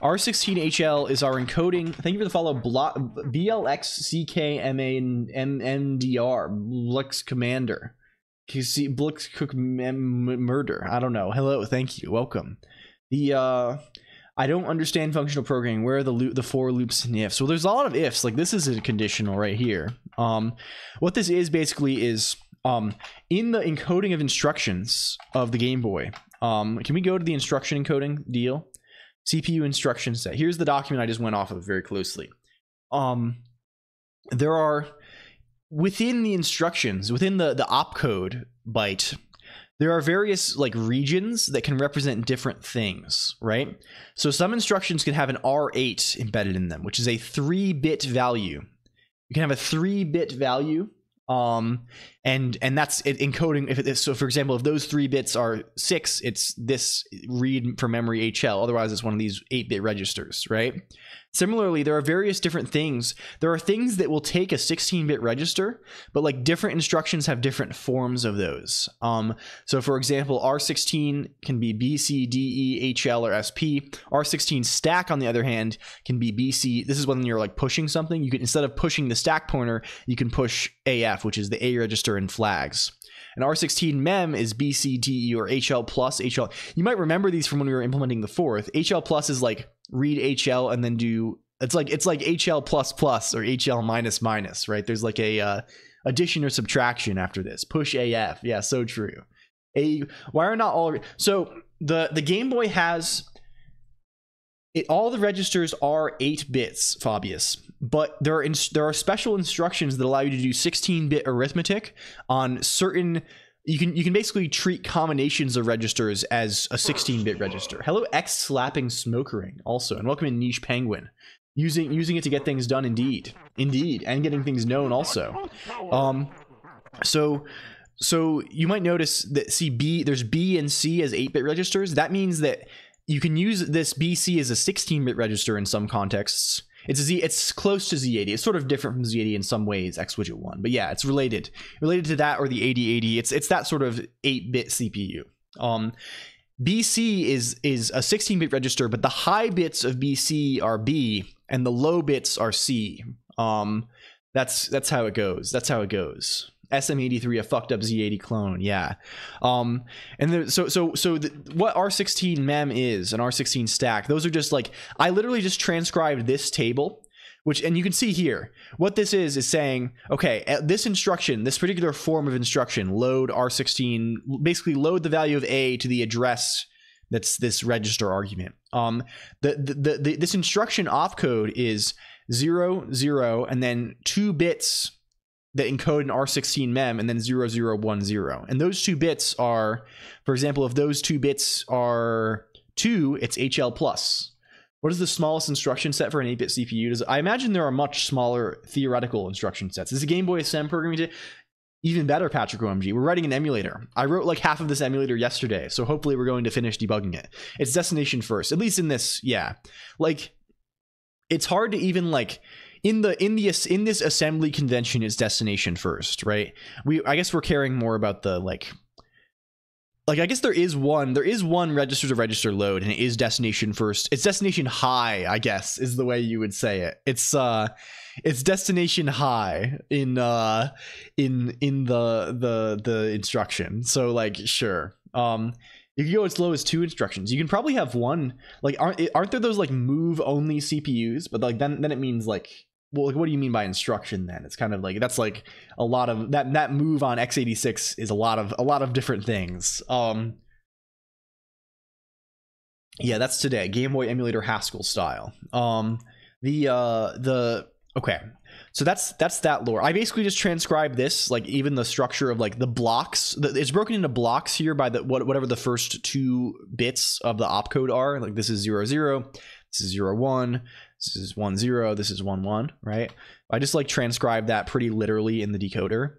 R16HL is our encoding. Thank you for the follow. BLXCKMANMDR. Blix Commander. Blix Cook Murder. I don't know. Hello, thank you. Welcome. I don't understand functional programming. Where are the for loops and ifs? Well, there's a lot of ifs. Like this is a conditional right here. What this is basically is in the encoding of instructions of the Game Boy. Can we go to the instruction encoding deal? CPU instruction set. Here's the document I just went off of very closely. There are within the instructions, within the opcode byte, there are various like regions that can represent different things, right? So some instructions can have an R8 embedded in them, which is a 3-bit value. You can have a 3-bit value. And that's it encoding. If it is, so for example, if those 3 bits are 6, it's this read from memory HL. Otherwise, it's one of these 8-bit registers, right? Similarly, there are various different things. There are things that will take a 16-bit register, but like different instructions have different forms of those. So for example, R16 can be B, C, D, E, HL, or SP. R16 stack, on the other hand, can be BC. This is when you're like pushing something. You can, instead of pushing the stack pointer, you can push AF, which is the A register and flags. And R16 mem is BCDE or HL plus HL. You might remember these from when we were implementing the 4th. HL plus is like read HL and then do it's like HL plus plus or HL minus minus, right? There's like a addition or subtraction after this. Push AF. Yeah, so true. Why are not all so the Game Boy has it, all the registers are 8 bits, Fabius, but there are special instructions that allow you to do 16-bit arithmetic on certain. You can basically treat combinations of registers as a 16-bit register. Hello, X slapping smokering also, and welcome in Niche Penguin. Using it to get things done, indeed, and getting things known also. So you might notice that there's B and C as 8-bit registers. That means that you can use this BC as a 16-bit register in some contexts. It's close to Z80. It's sort of different from Z80 in some ways, X-Widget 1. But yeah, it's related to that or the 8080. It's that sort of 8-bit CPU. BC is a 16-bit register, but the high bits of BC are B and the low bits are C. That's how it goes. SM83, a fucked up Z80 clone, yeah. And what R16 mem is and R16 stack, those are just like, I literally just transcribed this table, and you can see here, what this is saying, okay, this instruction, this particular form of instruction, load R16, basically load the value of A to the address that's this register argument. This instruction opcode is 0, 0, and then 2 bits that encode an R16 mem, and then 0, 0, 1, 0. And those 2 bits are, for example, if those 2 bits are 2, it's HL plus. What is the smallest instruction set for an 8-bit CPU? I imagine there are much smaller theoretical instruction sets. Is a Game Boy SM programming even better, Patrick OMG? We're writing an emulator. I wrote like half of this emulator yesterday, so hopefully we're going to finish debugging it. It's destination first, at least in this, yeah. Like, it's hard to even like in this assembly convention is destination first, right? I guess we're caring more about the like I guess there is one register to register load, and it is destination first. It's destination high, I guess, is the way you would say it. It's destination high in the instruction. So like, sure. You can go as low as 2 instructions. You can probably have one. Like, aren't there those like move only CPUs? But like then it means like, well, like, what do you mean by instruction then? It's kind of like that's like a lot of that move on x86 is a lot of different things. Yeah, that's today. Game Boy emulator Haskell style. Okay. So that's that lore. I basically just transcribed this, like even the structure of like the blocks. It's broken into blocks here by the whatever the first 2 bits of the opcode are. Like this is 0 0, this is 0 1, this is 1 0, this is 1 1, right? I just like transcribed that pretty literally in the decoder.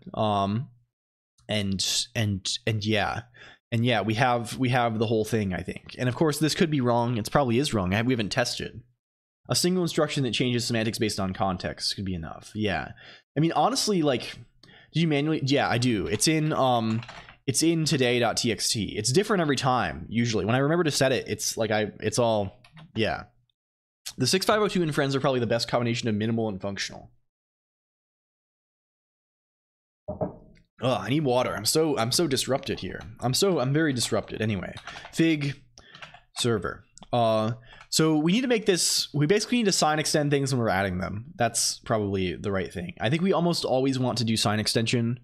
And yeah, we have the whole thing, I think. And of course, this could be wrong. It probably is wrong. We haven't tested. A single instruction that changes semantics based on context could be enough. Yeah. I mean, honestly, like, did you manually? Yeah, I do. It's in today.txt. It's different every time, usually. When I remember to set it, it's like it's all, yeah. The 6502 and friends are probably the best combination of minimal and functional. Oh, I need water. I'm so disrupted here. I'm very disrupted. Anyway, Fig server. So we need to make this, we basically need to sign extend things when we're adding them. That's probably the right thing. I think we almost always want to do sign extension.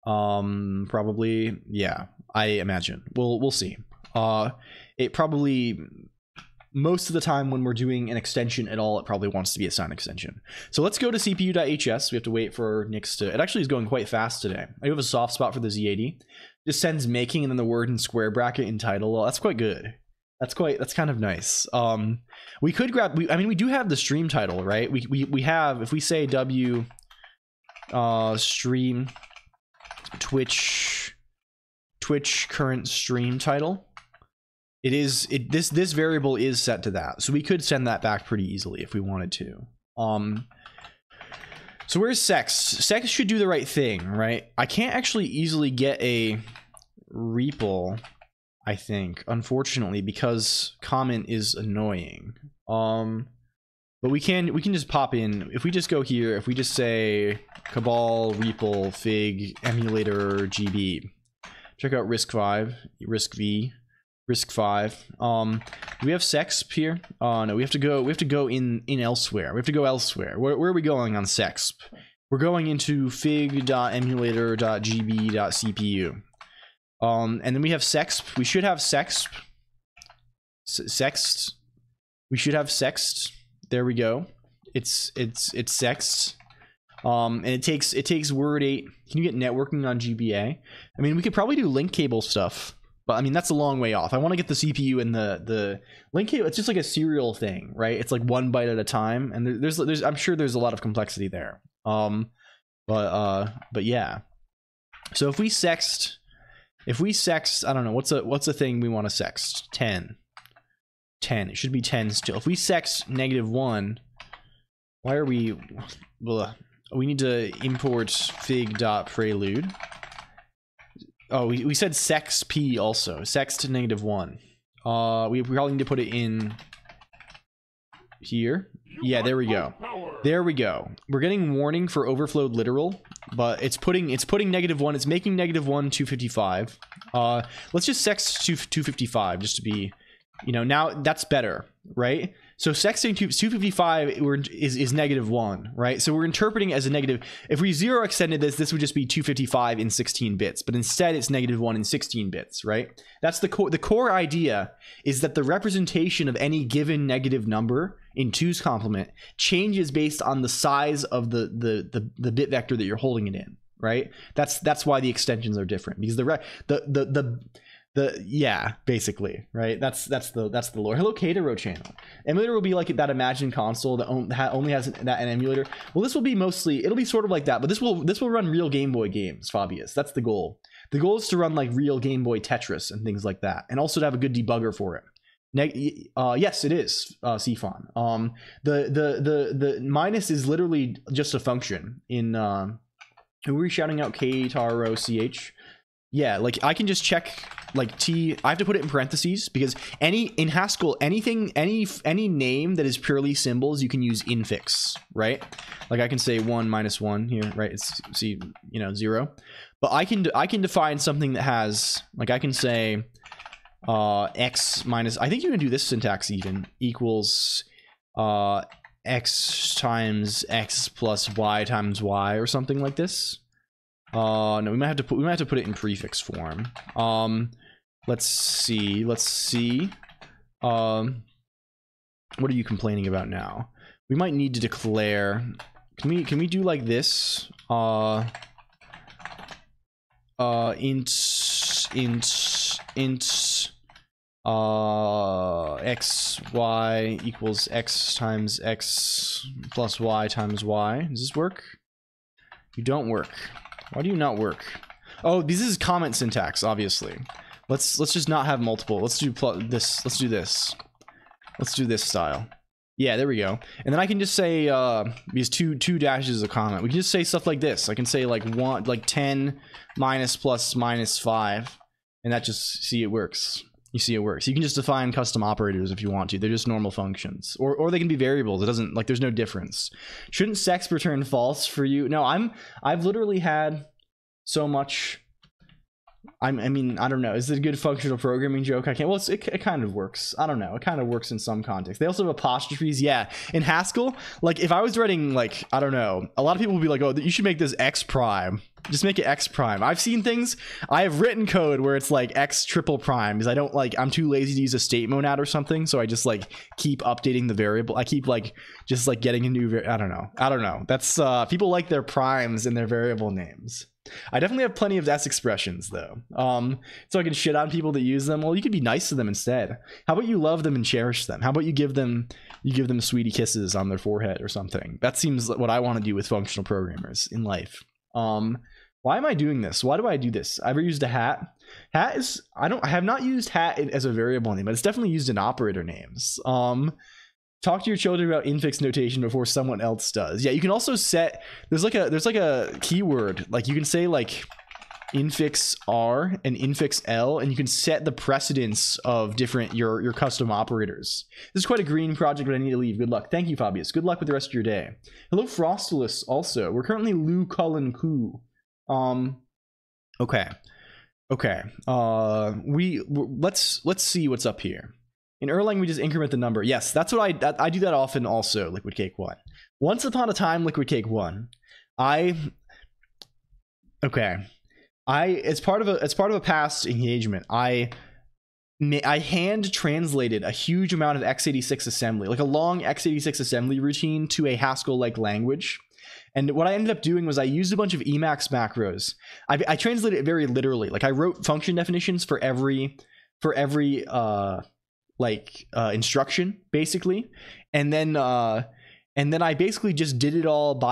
Probably, yeah, I imagine. We'll see. It probably, most of the time when we're doing an extension at all, it probably wants to be a sign extension. So let's go to cpu.hs. We have to wait for Nix to, it actually is going quite fast today. I do have a soft spot for the Z80. Just sends making and then the word in square bracket in title. Well, that's quite good. That's kind of nice. We could grab, I mean, we do have the stream title, right? We have, if we say W stream Twitch current stream title, this variable is set to that. So we could send that back pretty easily if we wanted to. So where's Sext? Sext should do the right thing, right? I can't actually easily get a REPL, I think, unfortunately, because comment is annoying. But we can just pop in. If we just go here, if we just say Cabal, REPL, Fig, Emulator, GB, check out RISC-V, RISC-V. Do we have Sexp here? No, we have to go in elsewhere. We have to go elsewhere. Where are we going on Sexp? We're going into fig.emulator.gb.cpu. And then we have Sexp. We should have Sexp. Sext. We should have Sext. There we go. It's Sext. And it takes word 8. Can you get networking on GBA? I mean, we could probably do link cable stuff, but I mean that's a long way off. I want to get the CPU and the link cable. It's just like a serial thing, right? It's like 1 byte at a time, and there's I'm sure there's a lot of complexity there. But yeah. So if we sext, I don't know, what's a thing we want to sext? 10. It should be 10 still. If we sext -1, why are we? Blah. We need to import fig.prelude. Oh, we said sexp also. Sext -1. We probably need to put it in here. Yeah, there we go. There we go. We're getting warning for overflowed literal, but it's putting -1. It's making -1 255. Let's just sext 255 just to be, you know, now that's better, right? So sexting 255 is -1, right? So we're interpreting as a negative. If we 0 extended this would just be 255 in 16 bits, but instead it's -1 in 16 bits, right? That's the core idea, is that the representation of any given negative number in 2's complement changes based on the size of the bit vector that you're holding it in, right? That's why the extensions are different, because yeah, basically, right? That's the lore. Hello, Katero channel. Emulator will be like that imagined console that only has an emulator. Well, this will be mostly, it'll be sort of like that, but this will run real Game Boy games, Fabius. That's the goal. The goal is to run like real Game Boy Tetris and things like that, and also to have a good debugger for it. Yes, it is, Cfon. The minus is literally just a function in who were we shouting out? K-Taro CH. Yeah, like I can just check like T. I have to put it in parentheses because in Haskell, any name that is purely symbols, you can use infix, right? Like I can say 1 - 1 here, right? It's, see, you know, 0. But I can define something that has, like I can say x minus, I think you can do this syntax even, equals x times x plus y times y or something like this. No, we might have to put it in prefix form. Let's see. What are you complaining about now? We might need to declare. Can we do like this? Int x y equals x times x plus y times y. Does this work? You don't work. Why do you not work? Oh, this is comment syntax, obviously. Let's just not have multiple. Let's do this. Let's do this. Let's do this style. Yeah, there we go. And then I can just say these two dashes of comment. We can just say stuff like this. I can say like 10 minus plus minus 5, and that just, see, it works. You see, it works. You can just define custom operators if you want to. They're just normal functions, or they can be variables. It doesn't, like, there's no difference. Shouldn't sex return false for you? No, I've literally had so much. I mean, I don't know. Is it a good functional programming joke? I can't. Well, it kind of works. I don't know. It kind of works in some context. They also have apostrophes. Yeah, in Haskell, like if I was writing, like, I don't know, a lot of people would be like, oh, you should make this x prime. Just make it x prime. I've seen things. I have written code where it's like x triple prime because I don't like. I'm too lazy to use a state monad or something, so I just like keep updating the variable. I keep like just like getting a new. I don't know. That's people like their primes and their variable names. I definitely have plenty of S expressions though, so I can shit on people that use them. Well, you could be nice to them instead. How about you love them and cherish them? How about you give them sweetie kisses on their forehead or something? That seems what I want to do with functional programmers in life. Why am I doing this? Why do I do this? I ever used a hat? Hat is, I have not used hat as a variable name, but it's definitely used in operator names. Talk to your children about infix notation before someone else does. Yeah, you can also set, there's like a keyword, like you can say like infix R and infix L, and you can set the precedence of different your custom operators. This is quite a green project, but I need to leave. Good luck. Thank you, Fabius. Good luck with the rest of your day. Hello, Frostilus. Also, we're currently LLLL Colonq. Okay. Let's see what's up here. In Erlang, we just increment the number. Yes, that's what I do that often also, Liquid Cake 1. Once upon a time, Liquid Cake 1, as part of a past engagement, I hand translated a huge amount of x86 assembly, like a long x86 assembly routine to a Haskell-like language. And what I ended up doing was I used a bunch of Emacs macros. I translated it very literally. Like I wrote function definitions for every instruction basically, and then I basically just did it all with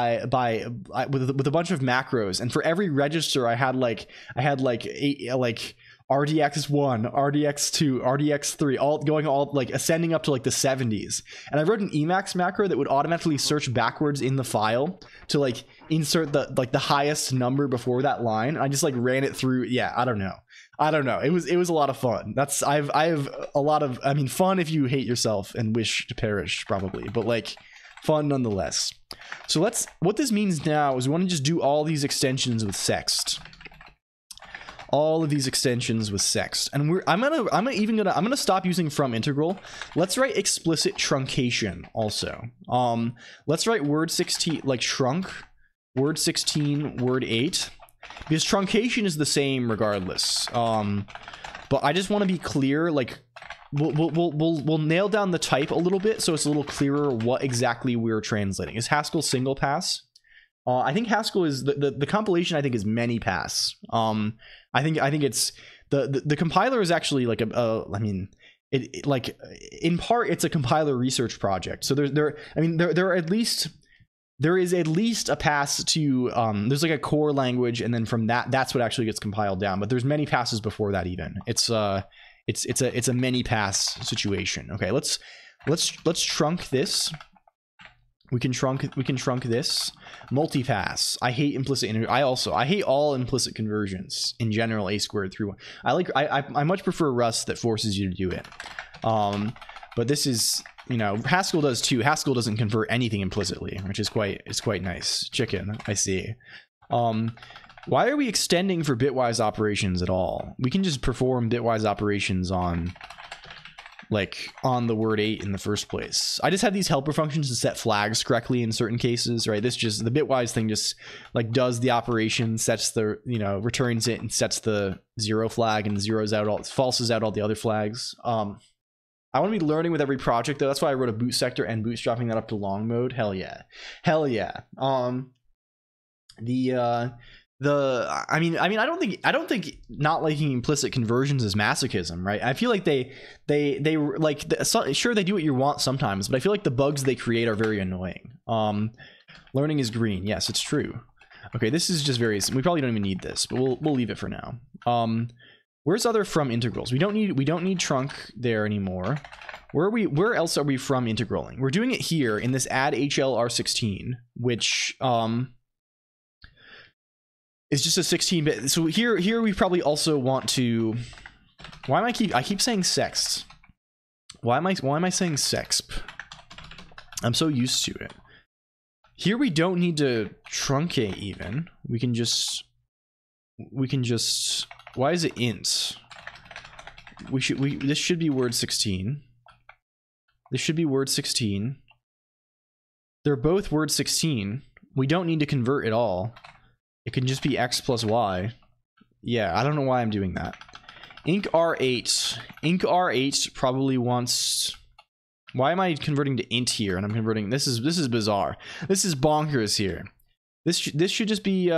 a bunch of macros, and for every register I had like RDX1, RDX2, RDX3, all like ascending up to like the 70s. And I wrote an Emacs macro that would automatically search backwards in the file to like insert the highest number before that line. And I just like ran it through. Yeah, I don't know. It was a lot of fun. I have a lot of, I mean, fun if you hate yourself and wish to perish probably, but like fun nonetheless. So what this means now is we want to just do all these extensions with sext. All of these extensions with sext, and I'm gonna stop using from integral. Let's write explicit truncation also. Let's write word 16 like shrunk, word 16, word 8, because truncation is the same regardless. But I just want to be clear. Like we'll nail down the type a little bit so it's a little clearer what exactly we're translating. Is Haskell single pass? I think Haskell is the compilation. I think is many pass. I think it's the compiler is actually like I mean, it like in part it's a compiler research project. So there is at least a pass to there's like a core language, and then from that's what actually gets compiled down. But there's many passes before that even. It's a many pass situation. Okay, let's trunk this. We can trunk this. Multipass. I hate implicit I hate all implicit conversions in general. A squared through 1. I much prefer Rust that forces you to do it. But this is, you know, Haskell does too. Haskell doesn't convert anything implicitly, which is quite nice. Chicken, I see. Why are we extending for bitwise operations at all? We can just perform bitwise operations on, like, on the word 8 in the first place. I just have these helper functions to set flags correctly in certain cases, right? This just, the bitwise thing just, like, does the operation, sets the, you know, returns it and sets the 0 flag and zeroes out all, falses out all the other flags. I want to be learning with every project, though. That's why I wrote a boot sector and bootstrapping that up to long mode. Hell yeah. Hell yeah. I mean I don't think not liking implicit conversions is masochism, right? I feel like they like, sure, they do what you want sometimes, but I feel like the bugs they create are very annoying. Learning is green. Yes, it's true. Okay, this is just very, we probably don't even need this, but we'll leave it for now. Where's other from integrals? We don't need trunk there anymore. Where else are we from integraling? We're doing it here in this add HLR16, which is just a 16-bit. So here we probably also want to, I keep saying sext. Why am I saying sexp? I'm so used to it. Here we don't need to truncate even. We can just why is it int? This should be word 16. This should be word 16. They're both word 16. We don't need to convert at all. It can just be x plus y. Yeah, I don't know why I'm doing that. Inc R8. Inc R8 probably wants... Why am I converting to int here? And I'm converting... This is bizarre. This is bonkers here. This should just be...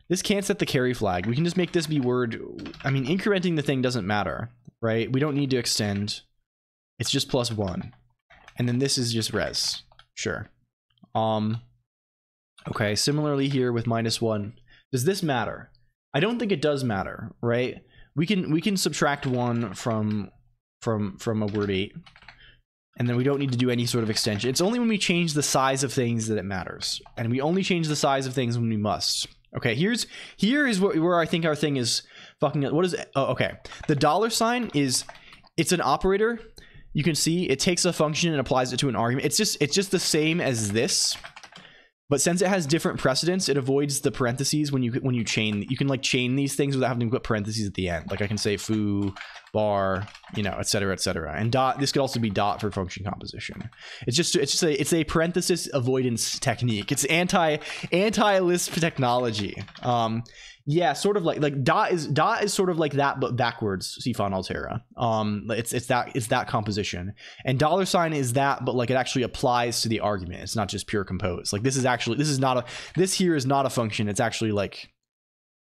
This can't set the carry flag. We can just make this be word... I mean, incrementing the thing doesn't matter, right? We don't need to extend. It's just +1. And then this is just res. Sure. Okay, similarly here with -1. Does this matter? I don't think it does matter, right? We can subtract 1 from a word 8. And then we don't need to do any sort of extension. It's only when we change the size of things that it matters. And we only change the size of things when we must. Okay, here is where I think our thing is fucking up. What is it? Oh, okay. The $sign is, it's an operator. You can see it takes a function and applies it to an argument. It's just the same as this. But since it has different precedents, it avoids the parentheses when you chain. You can like chain these things without having to put parentheses at the end. Like I can say foo, bar, you know, etc., etc. And dot. This could also be dot for function composition. It's a parenthesis avoidance technique. It's anti-Lisp technology. Yeah, sort of like dot is sort of like that, but backwards. Sifon Altera. It's that composition, and $sign is that, but like it actually applies to the argument. It's not just pure compose. Like this here is not a function. It's actually like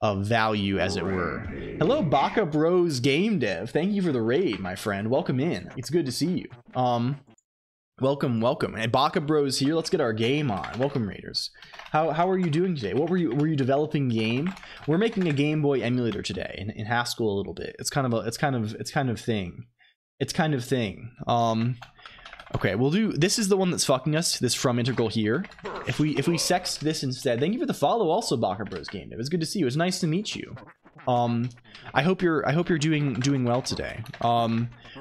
a value, as it were. Hello, Baka Bros Game Dev. Thank you for the raid, my friend. Welcome in. It's good to see you. Welcome. And Baka Bros here. Let's get our game on. Welcome, Raiders. How are you doing today? Were you developing game? We're making a Game Boy emulator today in Haskell a little bit. It's kind of thing. Okay, we'll do, this is the one that's fucking us, this from integral here. If we sext this instead, thank you for the follow also, Baka Bros Game Dev. It's good to see you. It's nice to meet you. I hope you're doing well today.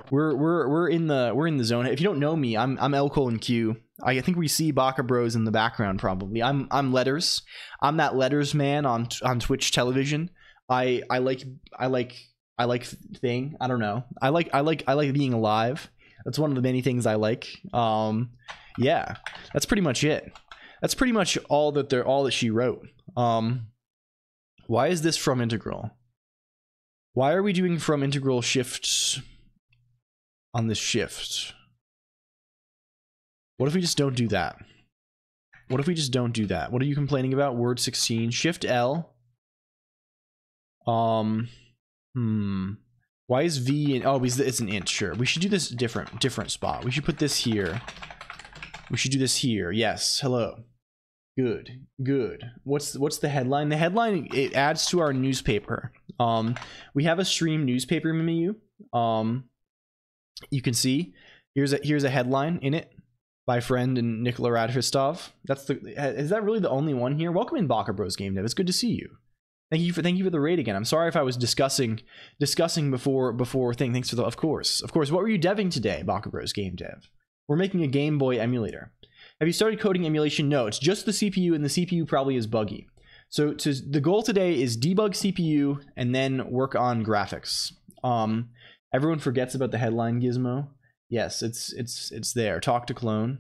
We're in the zone. If you don't know me, I'm LLLL. I think we see Baka Bros in the background probably. I'm Letters. I'm that Letters man on Twitch television. I like thing. I don't know. I like being alive. That's one of the many things I like. Yeah, that's pretty much it. That's pretty much all that she wrote. Why is this from integral? Why are we doing from integral shifts on this shift? What if we just don't do that? What if we just don't do that? What are you complaining about? Word 16. Shift L. Why is V in, oh, it's an int, sure. We should do this different spot. We should put this here. We should do this here. Yes, hello. Good. What's the headline? The headline, it adds to our newspaper. We have a stream newspaper menu. You can see here's a headline in it by friend and Nikola Radfistov. Is that really the only one here? Welcome in, Baka Bros Game Dev. It's good to see you. Thank you for the raid again. I'm sorry if I was discussing before thing. Thanks for the, of course. What were you deving today, Baka Bros Game Dev? We're making a Game Boy emulator. Have you started coding emulation? No, it's just the CPU, and the CPU probably is buggy. So the goal today is debug CPU and then work on graphics. Everyone forgets about the headline gizmo. Yes, it's there. Talk to clone.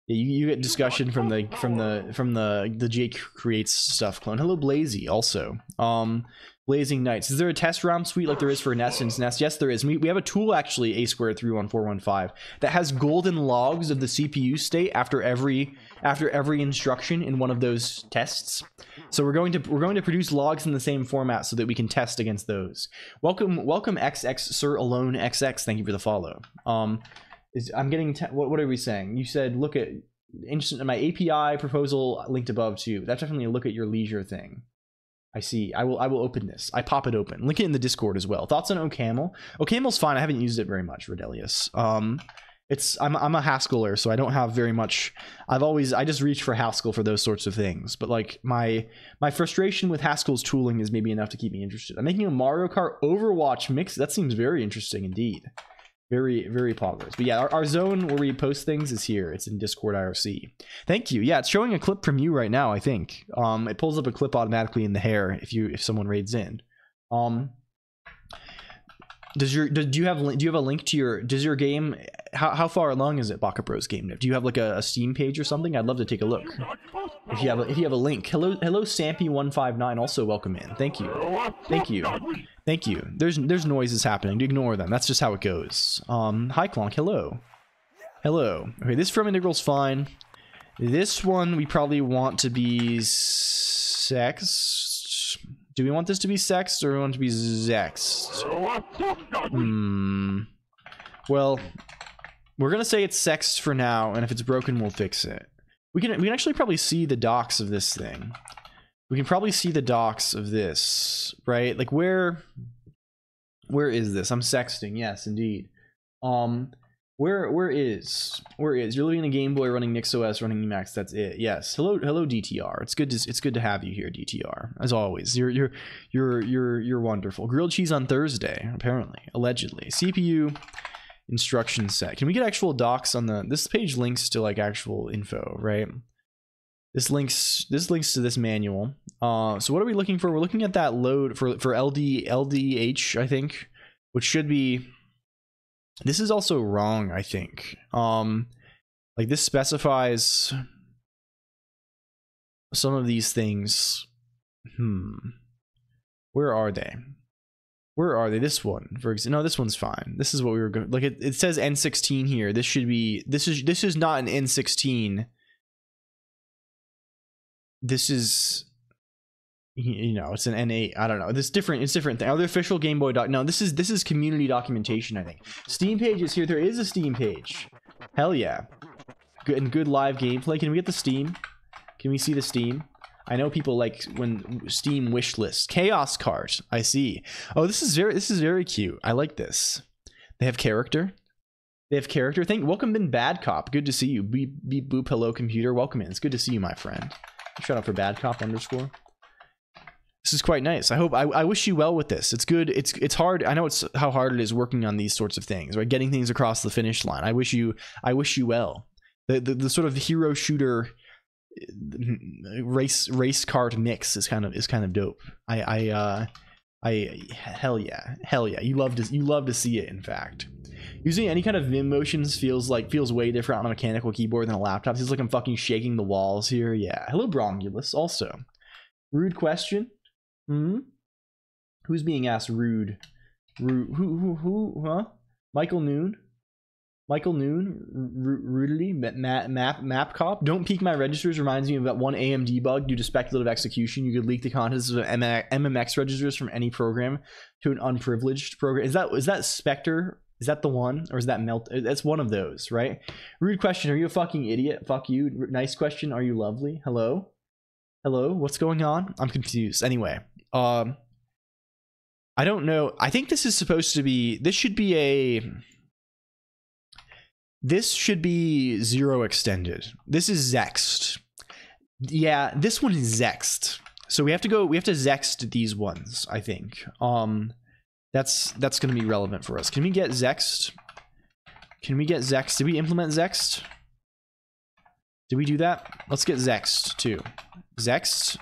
Yeah, you get discussion from the Jake creates stuff clone. Hello Blazy also. Blazing Knights. Is there a test ROM suite like there is for NES and SNES? Yes, there is. We have a tool actually, A2-31415, that has golden logs of the CPU state after every instruction in one of those tests. So we're going to produce logs in the same format so that we can test against those. Welcome XX Sir Alone XX. Thank you for the follow. I'm getting what are we saying? You said look at my API proposal linked above too. That's definitely a look at your leisure thing. I see. I will open this. I pop it open. Link it in the Discord as well. Thoughts on OCaml? OCaml's fine. I haven't used it very much, Redelius. I'm a Haskeller, so I don't have very much. I just reach for Haskell for those sorts of things. But like my frustration with Haskell's tooling is maybe enough to keep me interested. I'm making a Mario Kart Overwatch mix. That seems very interesting indeed. Very, very poggers. But yeah, our zone where we post things is here. It's in Discord IRC. Thank you. Yeah, it's showing a clip from you right now, I think. It pulls up a clip automatically in the hair if someone raids in. Do you have a link to your game? How far along is it, Baka Bros Game? Do you have like a Steam page or something? I'd love to take a look. If you have a link. Hello Sampy159, also welcome in. Thank you. There's noises happening. Ignore them. That's just how it goes. Hi Colonq, hello. Okay, this from integral's fine. This one we probably want to be sexed. Do we want this to be sexed or do we want it to be zexed? Well, we're gonna say it's sexed for now, and if it's broken, we'll fix it. We can actually probably see the docs of this thing. We can probably see the docs of this, right? Like where is this? I'm sexting. Yes, indeed. Where is you're living in a Game Boy running NixOS running Emacs? That's it. Yes. Hello DTR. It's good to have you here, DTR. As always, you're wonderful. Grilled cheese on Thursday, apparently, allegedly. CPU instruction set. Can we get actual docs on this page? Links to like actual info, right? This links to this manual. So what are we looking for? We're looking at that load for LDH, I think, which should be. This is also wrong, I think. Like this specifies some of these things. Where are they? This one, for example. No, this one's fine. This is what we were going. Like it says N16 here. This should be. This is not an N16. This is. It's an N8. I don't know. It's different. It's different. Are there official Game Boy doc? No, this is community documentation, I think. Steam page is here. There is a Steam page. Hell yeah. Good live gameplay. Can we get the Steam? Can we see the Steam? I know people like when Steam wish list. Chaos Cart. I see. Oh, this is very cute. I like this. They have character. Welcome in Bad Cop. Good to see you. Beep boop hello computer. Welcome in. It's good to see you, my friend. Shout out for Bad Cop _. This is quite nice. I wish you well with this. It's good. It's hard. I know it's how hard it is working on these sorts of things, right? Getting things across the finish line. I wish you well. The sort of hero shooter race cart mix is kind of dope. Hell yeah. You love to see it. In fact, using any kind of Vim motions feels way different on a mechanical keyboard than a laptop. It feels like I'm fucking shaking the walls here. Yeah. Hello Bromulus. Also, rude question. Who's being asked rude? Who? Huh? Michael Noon? Rudely? Map cop? Don't peek my registers reminds me of that one AMD bug due to speculative execution. You could leak the contents of MMX registers from any program to an unprivileged program. Is that Spectre? Is that the one? Or is that Melt? That's one of those, right? Rude question. Are you a fucking idiot? Fuck you. Nice question. Are you lovely? Hello? What's going on? I'm confused. Anyway. I don't know. I think this is supposed to be. This should be 0 extended. This is Zext. Yeah, this one is Zext. So we have to Zext these ones, I think. That's going to be relevant for us. Can we get Zext? Can we get Zext? Did we implement Zext? Did we do that? Let's get Zext too. Zext,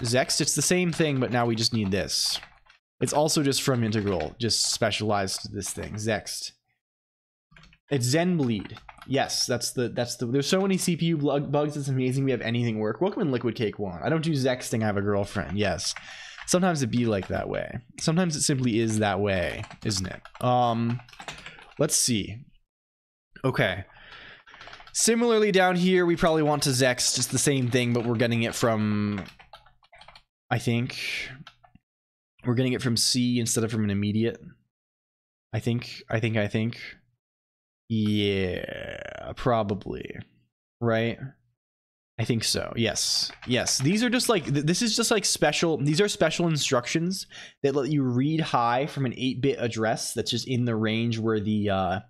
it's the same thing, but now we just need this. It's also just from integral, just specialized to this thing. Zext. It's Zenbleed. Yes, that's the there's so many CPU bugs, it's amazing we have anything work. Welcome in Liquid Cake 1. I don't do Zexting, I have a girlfriend. Yes. Sometimes it be like that way. Sometimes it simply is that way, isn't it? Let's see. Okay. Similarly down here, we probably want to Zext, just the same thing, but we're getting it from, I think we're getting it from C instead of from an immediate. I think. Yeah, probably. Right? I think so. Yes. Yes. These are just like, this is just like special, these are special instructions that let you read high from an 8-bit address that's just in the range where the,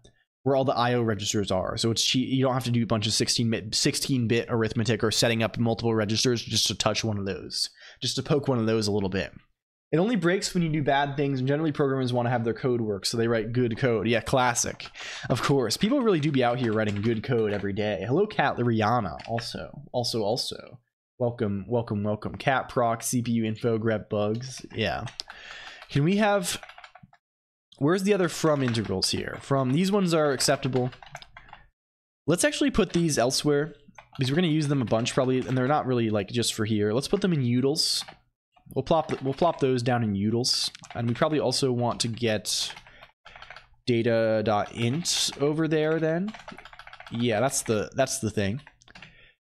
where all the IO registers are. So it's cheap. You don't have to do a bunch of 16-bit arithmetic or setting up multiple registers just to touch one of those, just to poke one of those a little bit. It only breaks when you do bad things, and generally programmers want to have their code work, so they write good code. Yeah, classic. Of course. People really do be out here writing good code every day. Hello, Cat Rihanna, also. Welcome. Cat proc, CPU info, grep bugs. Yeah. Can we have... Where's the other from integrals here? From, these ones are acceptable. Let's actually put these elsewhere, because we're going to use them a bunch probably, and they're not really like just for here. Let's put them in utils. We'll plop those down in utils, and we probably also want to get data.int over there then. Yeah, that's the thing.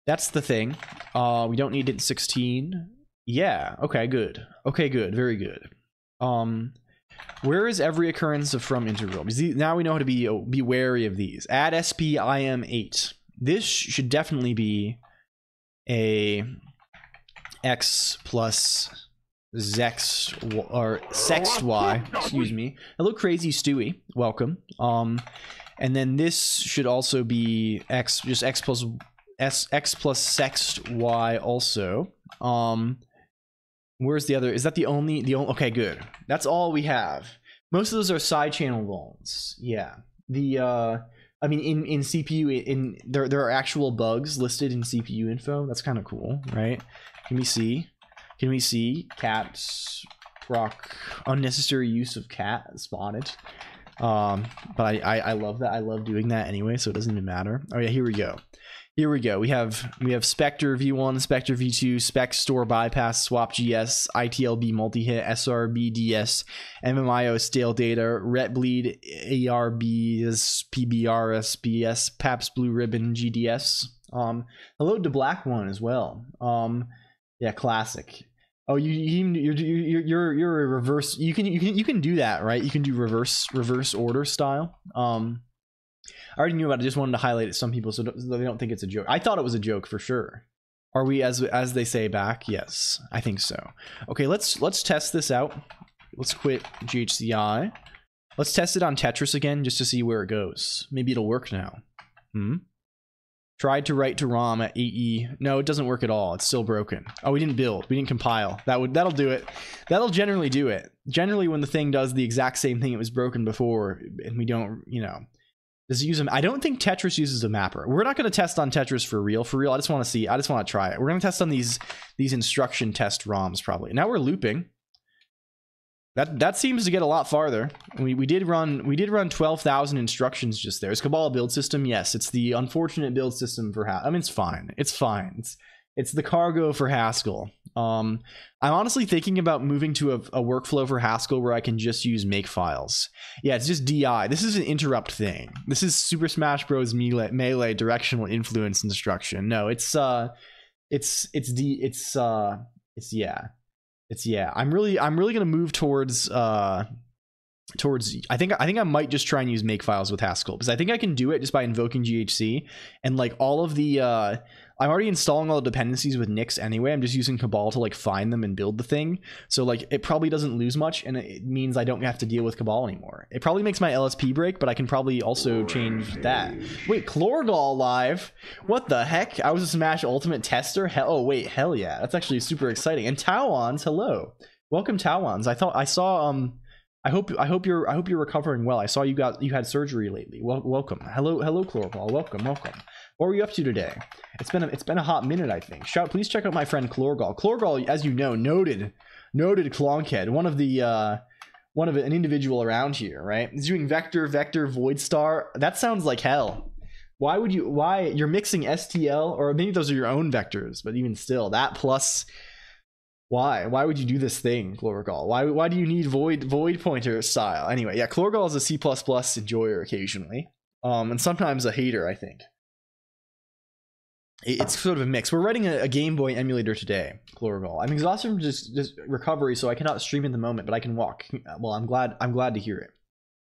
That's the thing. We don't need it in 16. Yeah, okay, good. Okay, good, very good. Where is every occurrence of from integral? Because now we know how to be wary of these. Add SPIM8. This should definitely be a x plus zext or sext y, excuse me. Hello, Crazy Stewie, welcome. And then this should also be x, just x plus sext y also. Where's the other? Is that the only? Okay, good. That's all we have. Most of those are side channel vulns. Yeah. I mean, in CPU, there are actual bugs listed in CPU info. That's kind of cool, right? Can we see? Cat proc unnecessary use of cat spotted. But I love that. I love doing that anyway, so it doesn't even matter. Oh yeah, here we go. We have Spectre V1, Spectre V2, Spec Store Bypass, Swap GS, ITLB Multi-Hit, SRB DS, MMIO Stale Data, Retbleed, ARBs, PBR, SBS, PAPS Blue Ribbon, GDS. Hello to Black One as well. Yeah, classic. Oh, you're a reverse. You can do that, right? You can do reverse order style. I already knew about it. Just wanted to highlight it to some people so they don't think it's a joke. I thought it was a joke for sure. Are we as they say back? Yes, I think so. Okay, let's test this out. Let's quit GHCI. Let's test it on Tetris again just to see where it goes. Maybe it'll work now. Tried to write to ROM at 8E. No, it doesn't work at all. It's still broken. Oh, we didn't build. We didn't compile. That'll do it. That'll generally do it. Generally, when the thing does the exact same thing it was broken before, and we don't, does it use I don't think Tetris uses a mapper. We're not going to test on Tetris for real. I just want to see. I just want to try it. We're going to test on these instruction test ROMs probably. Now we're looping. That seems to get a lot farther. We did run 12,000 instructions just there. Is Cabal a build system? Yes, it's the unfortunate build system for Haskell. I mean, it's fine. It's the cargo for Haskell. I'm honestly thinking about moving to a workflow for Haskell where I can just use makefiles. Yeah, it's just DI. This is an interrupt thing. This is Super Smash Bros. Melee directional influence instruction. No, yeah. I'm really gonna move towards I think I might just try and use makefiles with Haskell because I think I can do it just by invoking GHC and like all of the I'm already installing all the dependencies with Nix anyway. I'm just using Cabal to like find them and build the thing. So like it probably doesn't lose much and it means I don't have to deal with Cabal anymore. It probably makes my LSP break, but I can probably also change that. Wait, Chlorgall live? What the heck? I was a Smash Ultimate tester? Hell yeah. That's actually super exciting. And Tawans, hello. Welcome Tawans. I I hope you're recovering well. I saw you had surgery lately. Welcome. Hello Colonq. Welcome. What were you up to today? It's been a hot minute, I think. Please check out my friend Colonq. Colonq, as you know, noted Clonkhead, one of an individual around here, right? He's doing vector void star. That sounds like hell. Why you're mixing STL, or maybe those are your own vectors, but even still, that plus why would you do this thing, Colonq? Why do you need void pointer style? Anyway, yeah, Colonq is a C++ enjoyer occasionally, and sometimes a hater, I think. It's sort of a mix. We're writing a Game Boy emulator today, Colonq. I'm exhausted from just recovery, so I cannot stream at the moment, but I can walk. Well, I'm glad to hear it.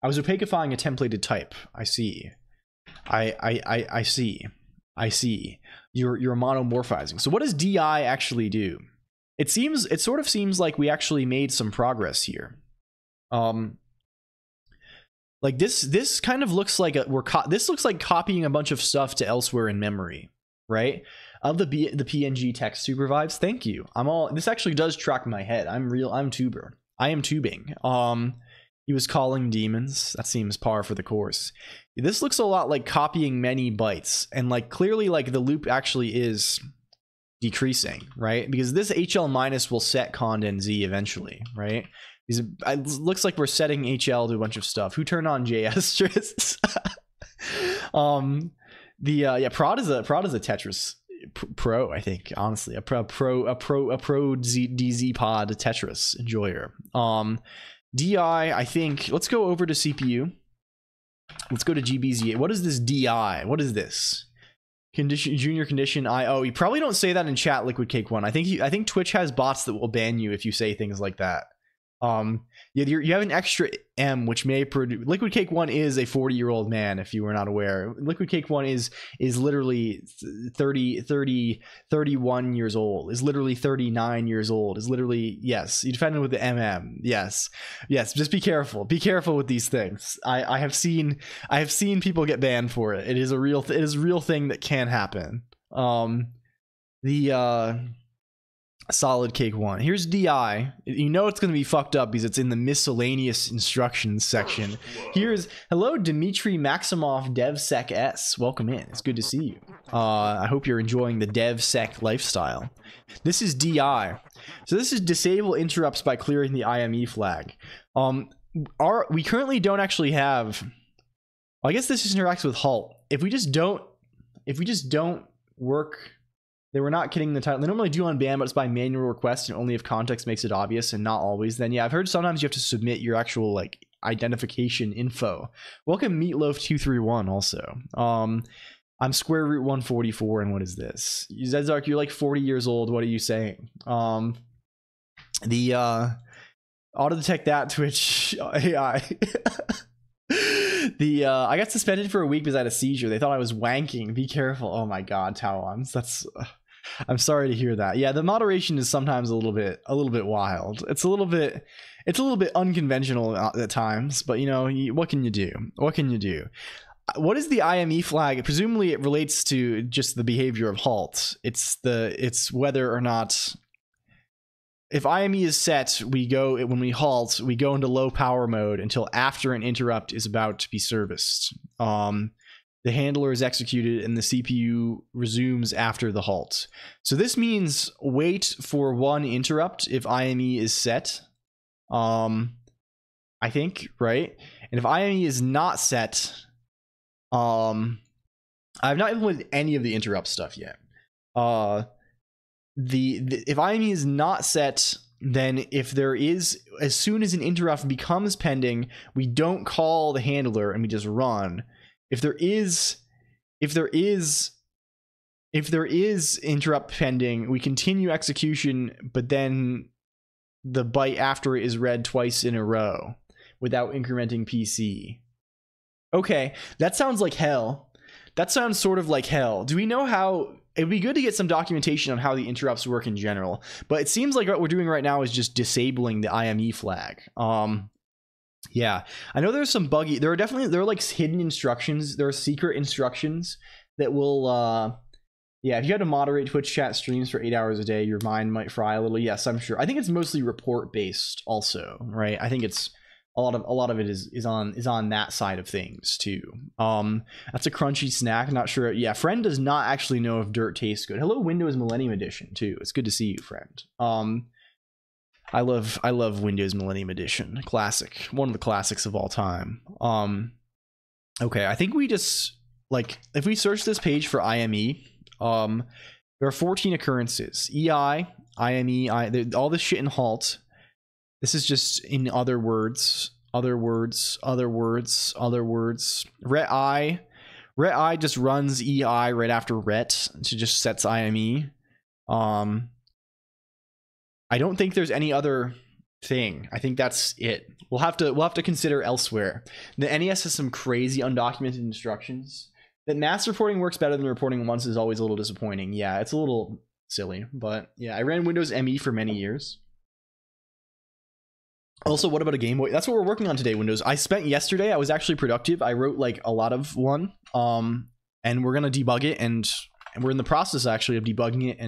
I was opacifying a templated type. I see. I see. You're monomorphizing. So what does DI actually do? It sort of seems like we actually made some progress here. Like this kind of looks like this looks like copying a bunch of stuff to elsewhere in memory. Right? Of the PNG text supervives. Thank you. This actually does track my head. I'm tuber. I am tubing. He was calling demons. That seems par for the course. This looks a lot like copying many bytes, and like clearly like the loop actually is decreasing, right? Because this HL minus will set conn z eventually, right? It looks like we're setting HL to a bunch of stuff. Who turned on JS? Prod is a Tetris pro, I think, honestly. A pro DZ pod Tetris enjoyer. DI, I think, let's go over to CPU. Let's go to GBZ. What is this DI? What is this? Junior condition IO. You probably don't say that in chat, Liquid Cake 1. I think Twitch has bots that will ban you if you say things like that. You have an extra M, which may produce. Liquid Cake 1 is a 40-year-old man, if you were not aware. Liquid Cake 1 is literally 31 years old, is literally 39 years old, is literally, yes, you defended with the yes, just be careful with these things. I have seen people get banned for it. It is a real thing that can happen. Solid Cake 1. Here's DI. You know it's going to be fucked up because it's in the miscellaneous instructions section. Here's hello Dmitry Maximov DevSec S. Welcome in. It's good to see you. I hope you're enjoying the DevSec lifestyle. This is DI. So this is disable interrupts by clearing the IME flag. We currently don't actually have. I guess this just interacts with halt. If we just don't work. They were not kidding the title. They normally do on ban, but it's by manual request and only if context makes it obvious and not always. Then yeah, I've heard sometimes you have to submit your actual like identification info. Welcome Meatloaf231 also. I'm square root 144 and what is this? Zedzark, you're like 40 years old. What are you saying? Auto detect that Twitch AI. I got suspended for a week because I had a seizure. They thought I was wanking. Be careful. Oh my god, Talons. I'm sorry to hear that. Yeah, the moderation is sometimes a little bit wild. It's a little bit unconventional at times, but you know, what can you do? What is the IME flag? Presumably it relates to just the behavior of halt. It's whether or not if IME is set, when we halt, we go into low power mode until after an interrupt is about to be serviced. The handler is executed and the CPU resumes after the halt. So this means wait for one interrupt if IME is set. I think, right? And if IME is not set, I've not implemented any of the interrupt stuff yet. If IME is not set, then if there is, as soon as an interrupt becomes pending, we don't call the handler and we just run. If there is interrupt pending, we continue execution, but then the byte after it is read twice in a row without incrementing PC. Okay, that sounds like hell. That sounds sort of like hell. Do we know how? It'd be good to get some documentation on how the interrupts work in general, but it seems like what we're doing right now is just disabling the IME flag. Yeah, I know there's some buggy. There are like hidden instructions. There are secret instructions that will. Yeah, if you had to moderate Twitch chat streams for 8 hours a day, your mind might fry a little. Yes, I'm sure. I think it's mostly report based, also, right? I think it's a lot of it is on that side of things too. That's a crunchy snack. Not sure. Yeah, friend does not actually know if dirt tastes good. Hello, Windows Millennium Edition too. It's good to see you, friend. I love Windows Millennium Edition. Classic, one of the classics of all time. Okay, I think we just like if we search this page for IME, there are 14 occurrences. EI, IME, all this shit in halt. This is just in other words. Ret I just runs EI right after ret to just sets IME. I don't think there's any other thing. I think that's it. We'll have to consider elsewhere. The NES has some crazy undocumented instructions. That mass reporting works better than reporting once is always a little disappointing. Yeah, it's a little silly, but yeah, I ran Windows ME for many years. Also, what about a Game Boy? That's what we're working on today, Windows. I spent yesterday, I was actually productive. I wrote like a lot of one, and we're gonna debug it, and we're in the process actually of debugging it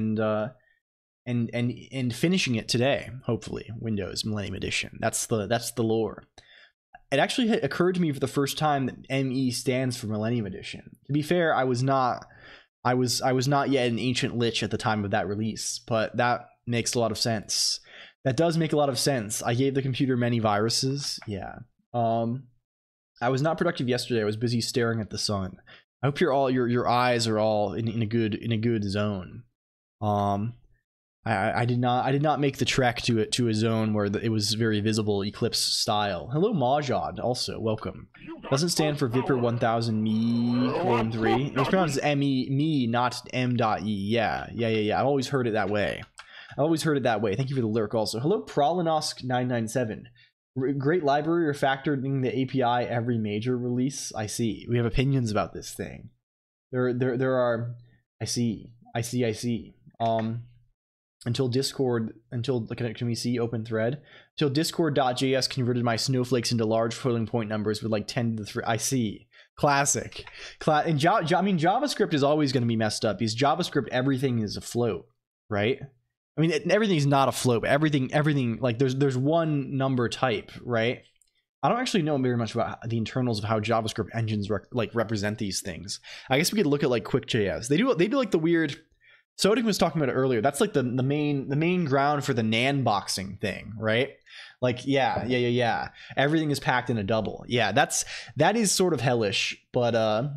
and finishing it today. Hopefully, Windows Millennium Edition. That's the lore. It actually occurred to me for the first time that ME stands for Millennium Edition. To be fair, I was not yet an ancient lich at the time of that release, but that makes a lot of sense. That does make a lot of sense. I gave the computer many viruses. Yeah. I was not productive yesterday. I was busy staring at the sun. I hope your eyes are all in a good zone. I did not make the trek to a zone where it was very visible eclipse style. Hello Majod, also welcome. Doesn't stand for Viper 1000 me colon 3. It was pronounced as me, not m.e. Yeah. I've always heard it that way. Thank you for the lurk also. Hello Prolonosk 997. Great library refactoring the API every major release. I see. We have opinions about this thing. There are. I see. Until can we see open thread? Until discord.js converted my snowflakes into large floating point numbers with like 10 to the 3. I see. Classic. And JavaScript is always going to be messed up because JavaScript, everything is afloat, right? I mean, everything's not afloat, but everything like there's one number type, right? I don't actually know very much about the internals of how JavaScript engines represent these things. I guess we could look at like Quick.js. They do like the weird. Sodic was talking about it earlier. That's like the main ground for the NAN boxing thing, right? Like yeah. Everything is packed in a double. Yeah, that is sort of hellish, but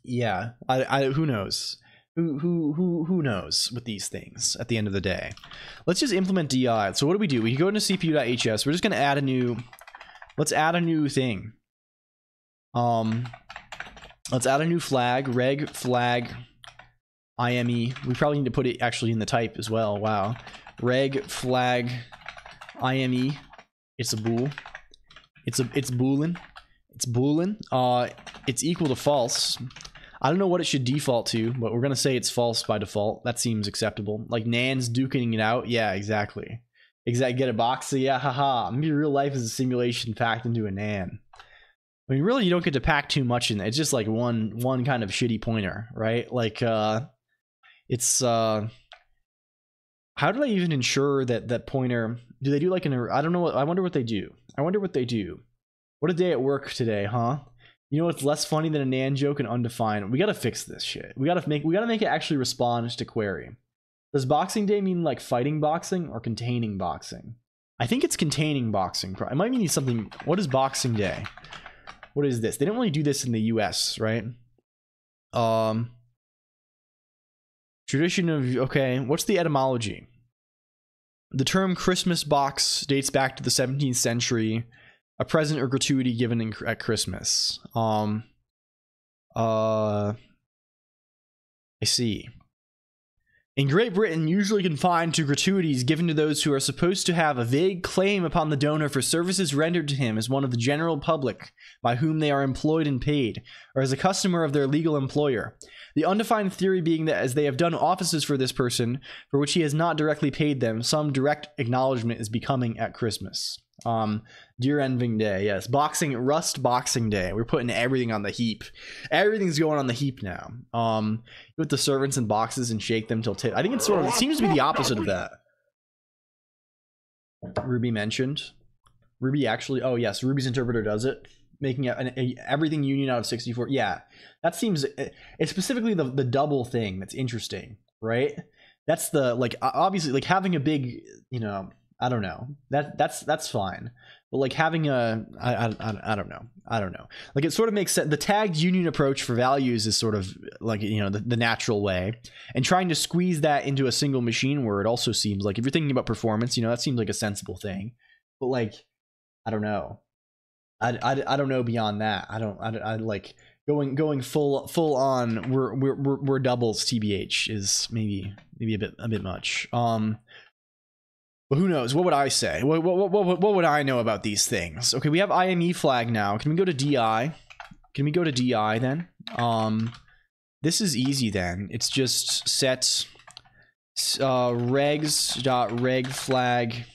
yeah. I who knows. Who knows with these things at the end of the day. Let's just implement DI. So what do? We go into cpu.hs. We're just going to add a new. Let's add a new thing. Let's add a new flag. Reg flag IME. We probably need to put it actually in the type as well. Wow. Reg flag IME. It's a bool. It's boolean. It's boolean. It's equal to false. I don't know what it should default to, but we're going to say it's false by default. That seems acceptable. Like Nan's duking it out. Yeah, exactly. Get a box. So yeah, haha. Maybe real life is a simulation packed into a Nan. I mean, really, you don't get to pack too much in it. It's just like one kind of shitty pointer, right? Like, it's, how do they even ensure that pointer? Do they do like I don't know. I wonder what they do. What a day at work today, huh? You know what's less funny than a Nan joke and undefined? We gotta fix this shit. We gotta make it actually respond to query. Does Boxing Day mean like fighting boxing or containing boxing? I think it's containing boxing. It might mean something. What is Boxing Day? What is this? They don't really do this in the US, right? Tradition of, okay, what's the etymology? The term Christmas box dates back to the 17th century. A present or gratuity given at Christmas. I see. In Great Britain, usually confined to gratuities given to those who are supposed to have a vague claim upon the donor for services rendered to him as one of the general public by whom they are employed and paid, or as a customer of their legal employer. The undefined theory being that as they have done offices for this person, for which he has not directly paid them, some direct acknowledgement is becoming at Christmas. Dear Ending Day, yes. Rust Boxing Day. We're putting everything on the heap. Everything's going on the heap now. You put the servants in boxes and shake them till I think it seems to be the opposite of that. Ruby mentioned. Ruby actually, oh yes, Ruby's interpreter does it, making everything union out of 64. Yeah, that seems, it's specifically the double thing that's interesting, right? That's the, like, obviously, like having a big, you know, I don't know, that's fine, but like having a, I don't know, like it sort of makes sense. The tagged union approach for values is sort of like, you know, the natural way, and trying to squeeze that into a single machine word also seems like, if you're thinking about performance, you know, that seems like a sensible thing. But like, I don't know, I don't know beyond that. I like going full on. We're doubles TBH is maybe a bit much. But who knows? What would I say? What would I know about these things? Okay, we have IME flag now. Can we go to DI? Can we go to DI then? This is easy then. It's just set regs.reg flag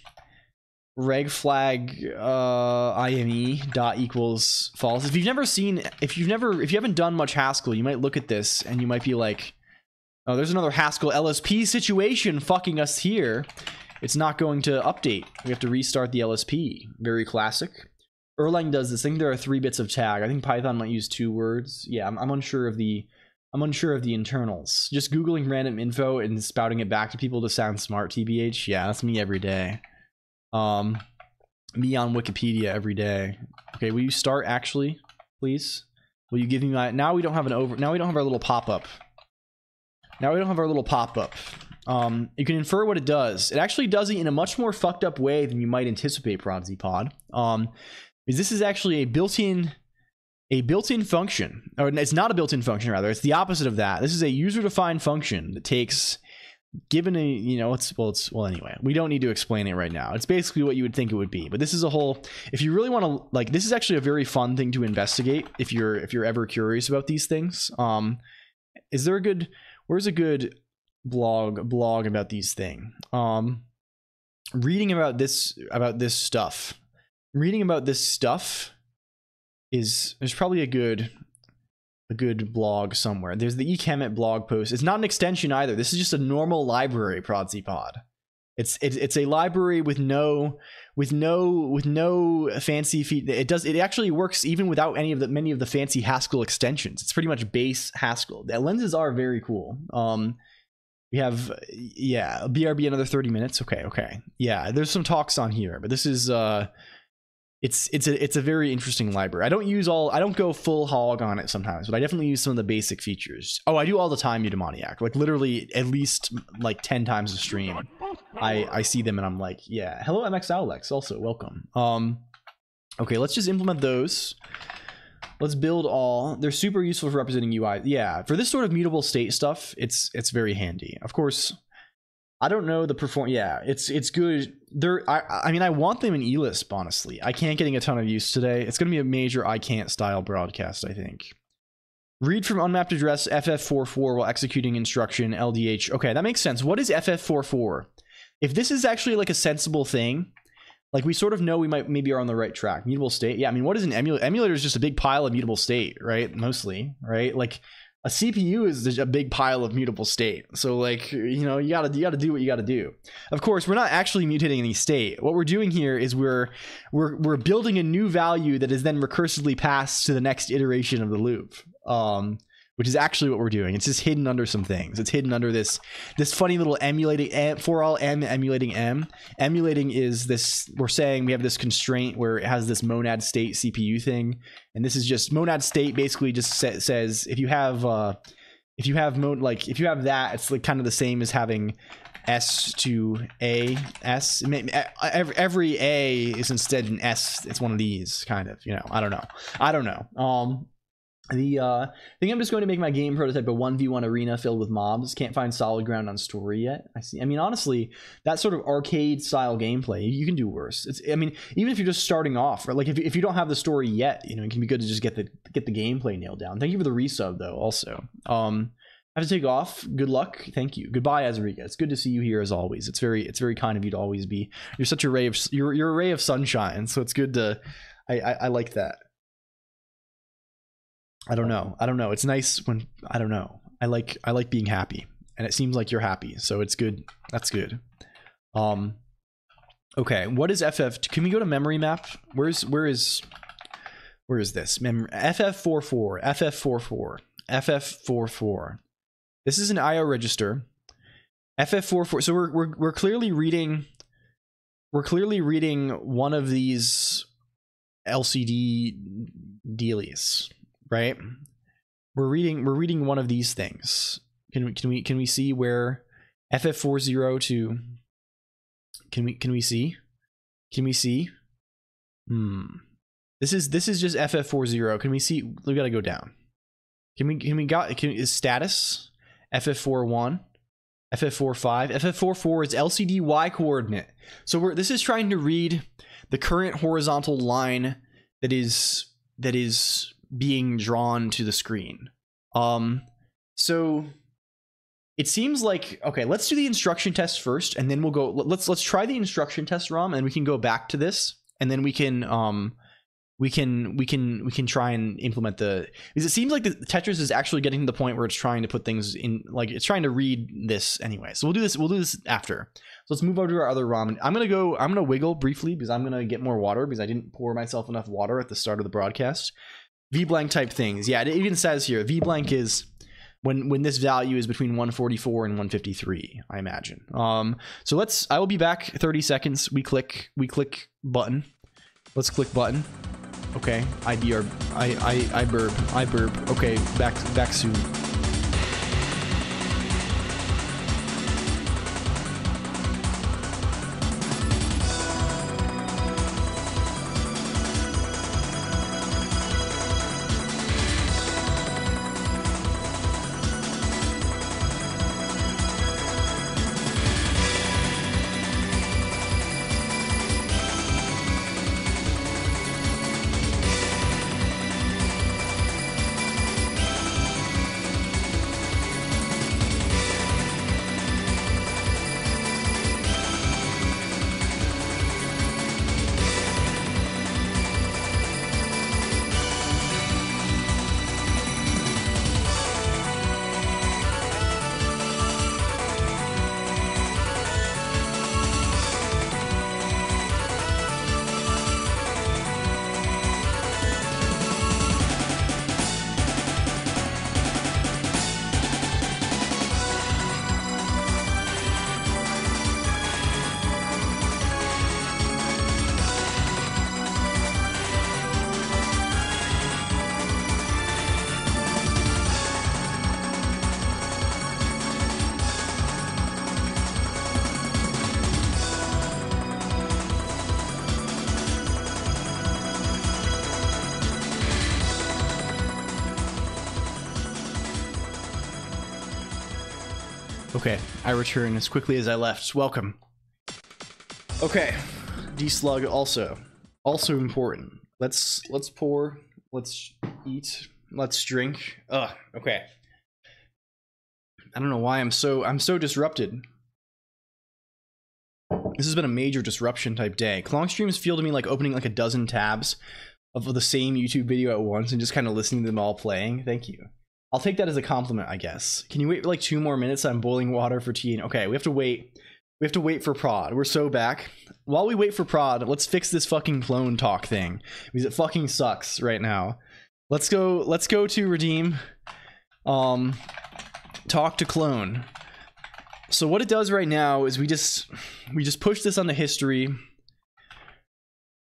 IME dot equals false. If you haven't done much Haskell, you might look at this and you might be like, oh, there's another Haskell LSP situation fucking us here. It's not going to update. We have to restart the LSP. Very classic. Erlang does this. I think there are 3 bits of tag. I think Python might use 2 words. Yeah, I'm unsure of the internals. Just Googling random info and spouting it back to people to sound smart, TBH. Yeah, that's me every day. Me on Wikipedia every day. Okay, will you start actually, please? Will you give me my, now we don't have our little pop-up. You can infer what it does. It actually does it in a much more fucked up way than you might anticipate, ProdZPod. Is this is actually a built-in function, or it's not a built-in function, rather. It's the opposite of that. This is a user-defined function that takes, given a, you know, well anyway, we don't need to explain it right now. It's basically what you would think it would be, but this is a whole, if you really want to, like, this is actually a very fun thing to investigate if you're ever curious about these things. Where's a good blog about these things? Reading about this stuff is, there's probably a good blog somewhere. There's the eChemet blog post. It's not an extension either. This is just a normal library, ProdZPod. It's a library with no fancy it actually works even without many of the fancy Haskell extensions. It's pretty much base Haskell. The lenses are very cool. We have, yeah, BRB another 30 minutes. Okay. Yeah, there's some talks on here, but this is it's a very interesting library. I don't go full hog on it sometimes, but I definitely use some of the basic features. Oh, I do all the time, you demoniac. Like literally at least like 10 times a stream. I see them and I'm like, yeah. Hello MX Alex, also welcome. Okay, let's just implement those. Let's build all. They're super useful for representing UI. Yeah, for this sort of mutable state stuff, it's very handy. Of course, I don't know the perform. Yeah, it's good. I mean, I want them in eLisp, honestly. I can't getting a ton of use today. It's going to be a major I can't style broadcast, I think. Read from unmapped address FF44 while executing instruction LDH. Okay, that makes sense. What is FF44? If this is actually like a sensible thing, like we sort of know we maybe are on the right track. Mutable state. Yeah, I mean, what is an emulator? Emulator is just a big pile of mutable state, right? Mostly, right? Like a CPU is a big pile of mutable state. So like, you know, you gotta do what you gotta do. Of course, we're not actually mutating any state. What we're doing here is we're building a new value that is then recursively passed to the next iteration of the loop. Which is actually what we're doing. It's just hidden under some things. It's hidden under this funny little emulating for all m emulating m. Emulating is this, we're saying we have this constraint where it has this monad state CPU thing, and this is just monad state basically just says if you have that, it's like kind of the same as having S to A S. Every A is instead an S. It's one of these kind of, you know. I don't know. I think I'm just going to make my game prototype a 1v1 arena filled with mobs. Can't find solid ground on story yet. I mean, honestly, that sort of arcade style gameplay, you can do worse. I mean, even if you're just starting off, right? Like if you don't have the story yet, you know, it can be good to just get the gameplay nailed down. Thank you for the resub though. Also, I have to take off. Good luck. Thank you. Goodbye, Azariga. It's good to see you here as always. It's very kind of you to always be. You're such a ray of you're a ray of sunshine. So it's good to. I like that. I don't know. It's nice when, I don't know. I like being happy, and it seems like you're happy, so it's good. That's good. Okay, what is FF? Can we go to memory map? Where is this? FF44, FF44, FF44. This is an IO register. FF44. So we're clearly reading. We're clearly reading one of these LCD dealies, right? We're reading one of these things. Can we see where FF40 to? Can we see? Can we see? This is just FF40. Can we see? We gotta go down. Is status FF41, FF45, FF44 is LCD Y coordinate. So this is trying to read the current horizontal line that is being drawn to the screen. So it seems like, okay, let's do the instruction test first, and then we'll go. Let's try the instruction test, ROM, and we can go back to this, and then we can try and implement the, because it seems like the Tetris is actually getting to the point where it's trying to put things in, like it's trying to read this anyway. So we'll do this after. So let's move over to our other ROM. I'm gonna wiggle briefly because I'm gonna get more water because I didn't pour myself enough water at the start of the broadcast. VBlank type things. Yeah, it even says here VBlank is when this value is between 144 and 153, I imagine. So I will be back 30 seconds. We click button. Let's click button. Okay, I burp. Okay, back soon. Okay, I return as quickly as I left. Welcome. Okay, D-Slug also important. Let's pour, let's eat, let's drink. Okay. I don't know why I'm so disrupted. This has been a major disruption type day. Colonq streams feel to me like opening like a dozen tabs of the same YouTube video at once and just kind of listening to them all playing. Thank you. I'll take that as a compliment, I guess. Can you wait for like 2 more minutes? I'm boiling water for tea. Okay, we have to wait. We have to wait for prod. We're so back. While we wait for prod, let's fix this fucking clone talk thing because it fucking sucks right now. Let's go to redeem. Talk to clone. So what it does right now is we just push this onto history.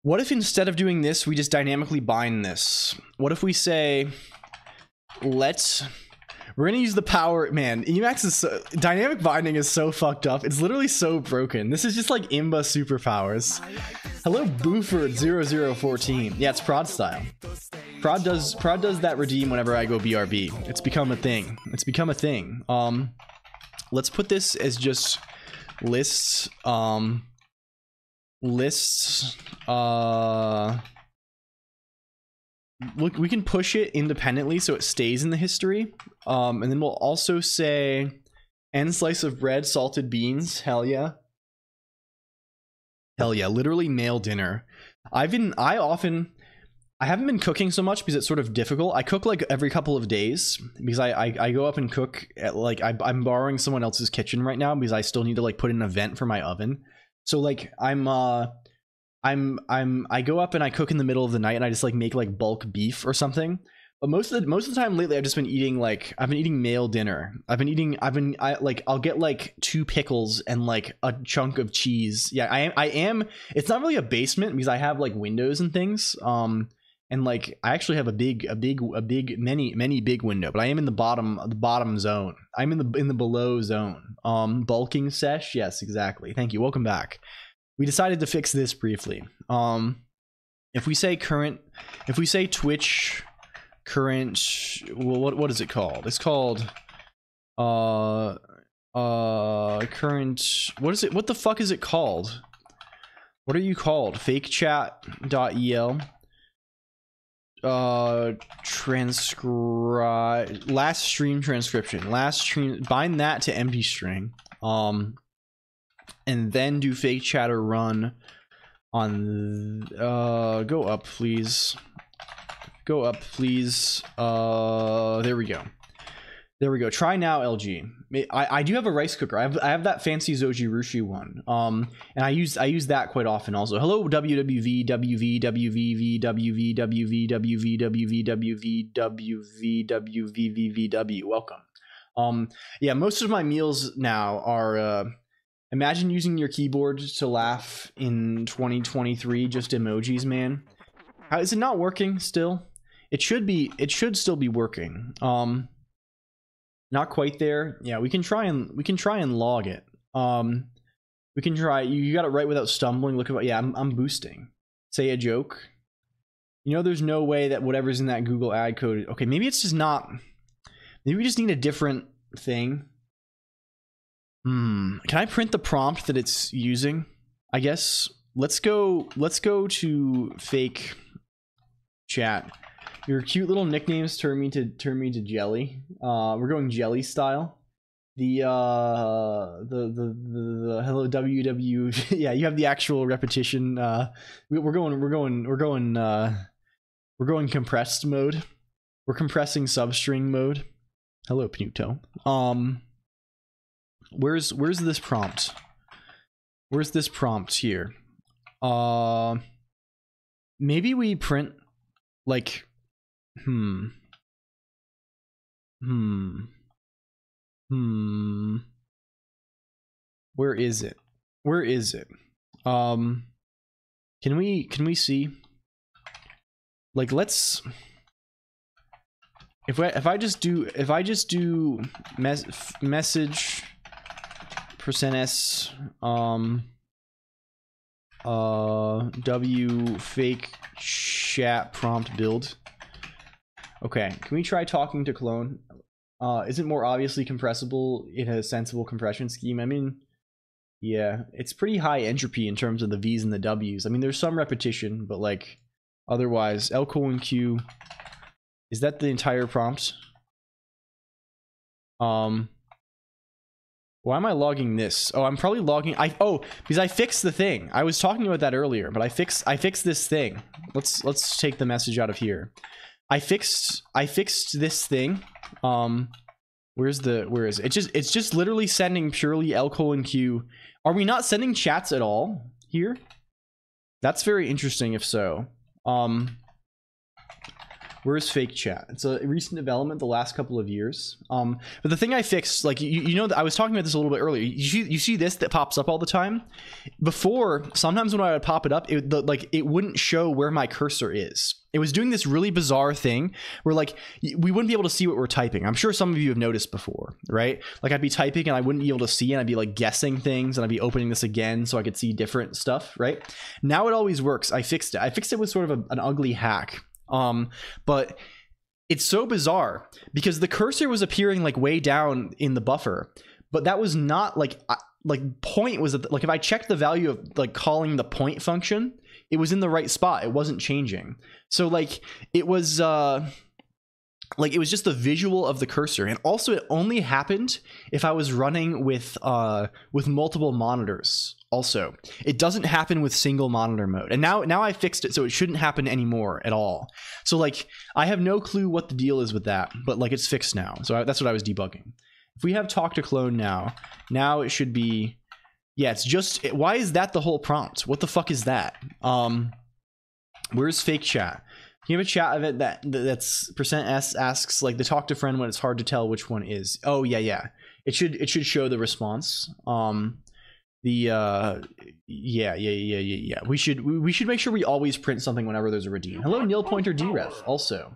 What if instead of doing this, we just dynamically bind this? What if we say, we're gonna use the power, man. Emacs is dynamic binding is so fucked up. It's literally so broken. This is just like imba superpowers. Hello, Buford0014. Yeah, it's prod style. Prod does that redeem whenever I go BRB. It's become a thing. It's become a thing. Let's put this as just lists. Look, we can push it independently so it stays in the history. And then we'll also say n slice of bread, salted beans. Hell yeah. Hell yeah. Literally nail dinner. I haven't been cooking so much because it's sort of difficult. I cook like every couple of days because I go up and cook at like I'm borrowing someone else's kitchen right now because I still need to like put in a vent for my oven. So like I go up and I cook in the middle of the night and I just like make like bulk beef or something. But most of the time lately I've just been eating male dinner. I'll get like 2 pickles and like a chunk of cheese. Yeah, I am it's not really a basement because I have like windows and things. And like I actually have many big window, but I am in the bottom zone. I'm in the below zone. Bulking sesh, yes, exactly. Thank you. Welcome back. We decided to fix this briefly. If we say Twitch current, well, what is it called? It's called current, what the fuck is it called? What are you called? Fakechat.el. Transcribe last stream transcription. Bind that to empty string. And then do fake chatter run on go up please. Go up please. There we go. There we go. Try now, LG. I do have a rice cooker. I have that fancy Zoji Rushi one. And I use that quite often also. Hello WWV WV WVV WV WV WV WV WV WV WVVVW. Welcome. Yeah, most of my meals now are imagine using your keyboard to laugh in 2023, just emojis, man. How is it not working still? It should still be working. Not quite there. Yeah, we can try and log it. We can try. You got it right without stumbling. Look at, yeah, I'm boosting. Say a joke. You know, there's no way that whatever's in that Google ad code. Okay, maybe it's just not. Maybe we just need a different thing. Can I print the prompt that it's using? I guess let's go to fake chat. Your cute little nicknames turn me to Jelly. We're going Jelly style. The hello WW. Yeah, you have the actual repetition. We're going compressed mode. We're compressing substring mode. Hello Pnuto. Where's this prompt? Where's this prompt here? Maybe we print like where is it? Where is it? Can we see? Like, let's, if I just do message %s w fake chat prompt build. Okay, can we try talking to clone? Is it more obviously compressible in a sensible compression scheme? I mean, yeah, it's pretty high entropy in terms of the V's and the W's. I mean, there's some repetition, but like, otherwise, Colonq, is that the entire prompt? Why am I logging this? Oh, I'm probably logging, because I fixed the thing. I was talking about that earlier, but I fixed this thing. Let's take the message out of here. I fixed this thing. Where is it? It's just literally sending purely Colonq. Are we not sending chats at all here? That's very interesting if so. Where's fake chat? It's a recent development the last couple of years. But the thing I fixed, like, you know, I was talking about this a little bit earlier. You see this that pops up all the time? Before, sometimes when I would pop it up, it wouldn't show where my cursor is. It was doing this really bizarre thing where, like, we wouldn't be able to see what we're typing. I'm sure some of you have noticed before, right? Like, I'd be typing and I wouldn't be able to see, and I'd be like guessing things, and I'd be opening this again so I could see different stuff, right? Now it always works. I fixed it. I fixed it with sort of an ugly hack. But it's so bizarre because the cursor was appearing like way down in the buffer, but that was not like point was, like, if I checked the value of like calling the point function, it was in the right spot. It wasn't changing. So like it was just the visual of the cursor. And also it only happened if I was running with multiple monitors. Also, it doesn't happen with single monitor mode. And now I fixed it, so it shouldn't happen anymore at all. So like, I have no clue what the deal is with that, but like, it's fixed now. So that's what I was debugging. If we have talk to clone now it should be Yeah, it's just, why is that the whole prompt? What the fuck is that? Where's fake chat? Can you have a chat of it that's %s asks like the talk to friend when it's hard to tell which one is? Oh yeah. It should show the response. Yeah. We should make sure we always print something whenever there's a redeem. Hello, Neil Pointer Dref. Also,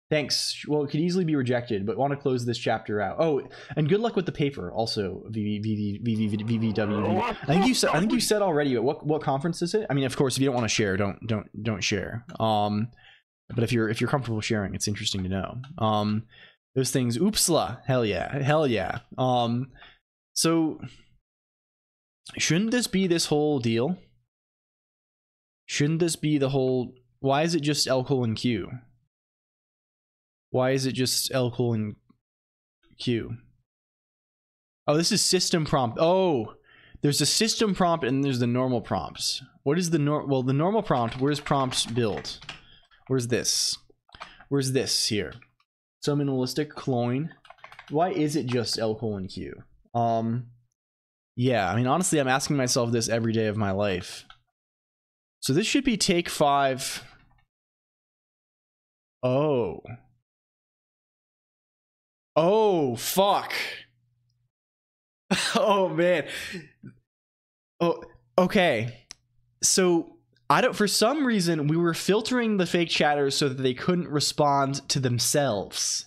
thanks. Well, it could easily be rejected, but want to close this chapter out. Oh, and good luck with the paper. Also, VVW. I think you said already. What conference is it? I mean, of course, if you don't want to share, don't share. But if you're comfortable sharing, it's interesting to know. Those things. Oopsla. Hell yeah. So shouldn't this be this whole deal? Shouldn't this be the whole? Why is it just L:Q? Why is it just L:Q? Oh, this is system prompt. Oh, there's a system prompt and there's the normal prompts. What is the well, the normal prompt, where's prompts build? Where's this? Where's this here? So minimalistic clone. Why is it just L:Q? Yeah, I mean, honestly, I'm asking myself this every day of my life. So this should be take 5. Oh, fuck. Oh, man. Oh, okay. So for some reason, we were filtering the fake chatters so that they couldn't respond to themselves.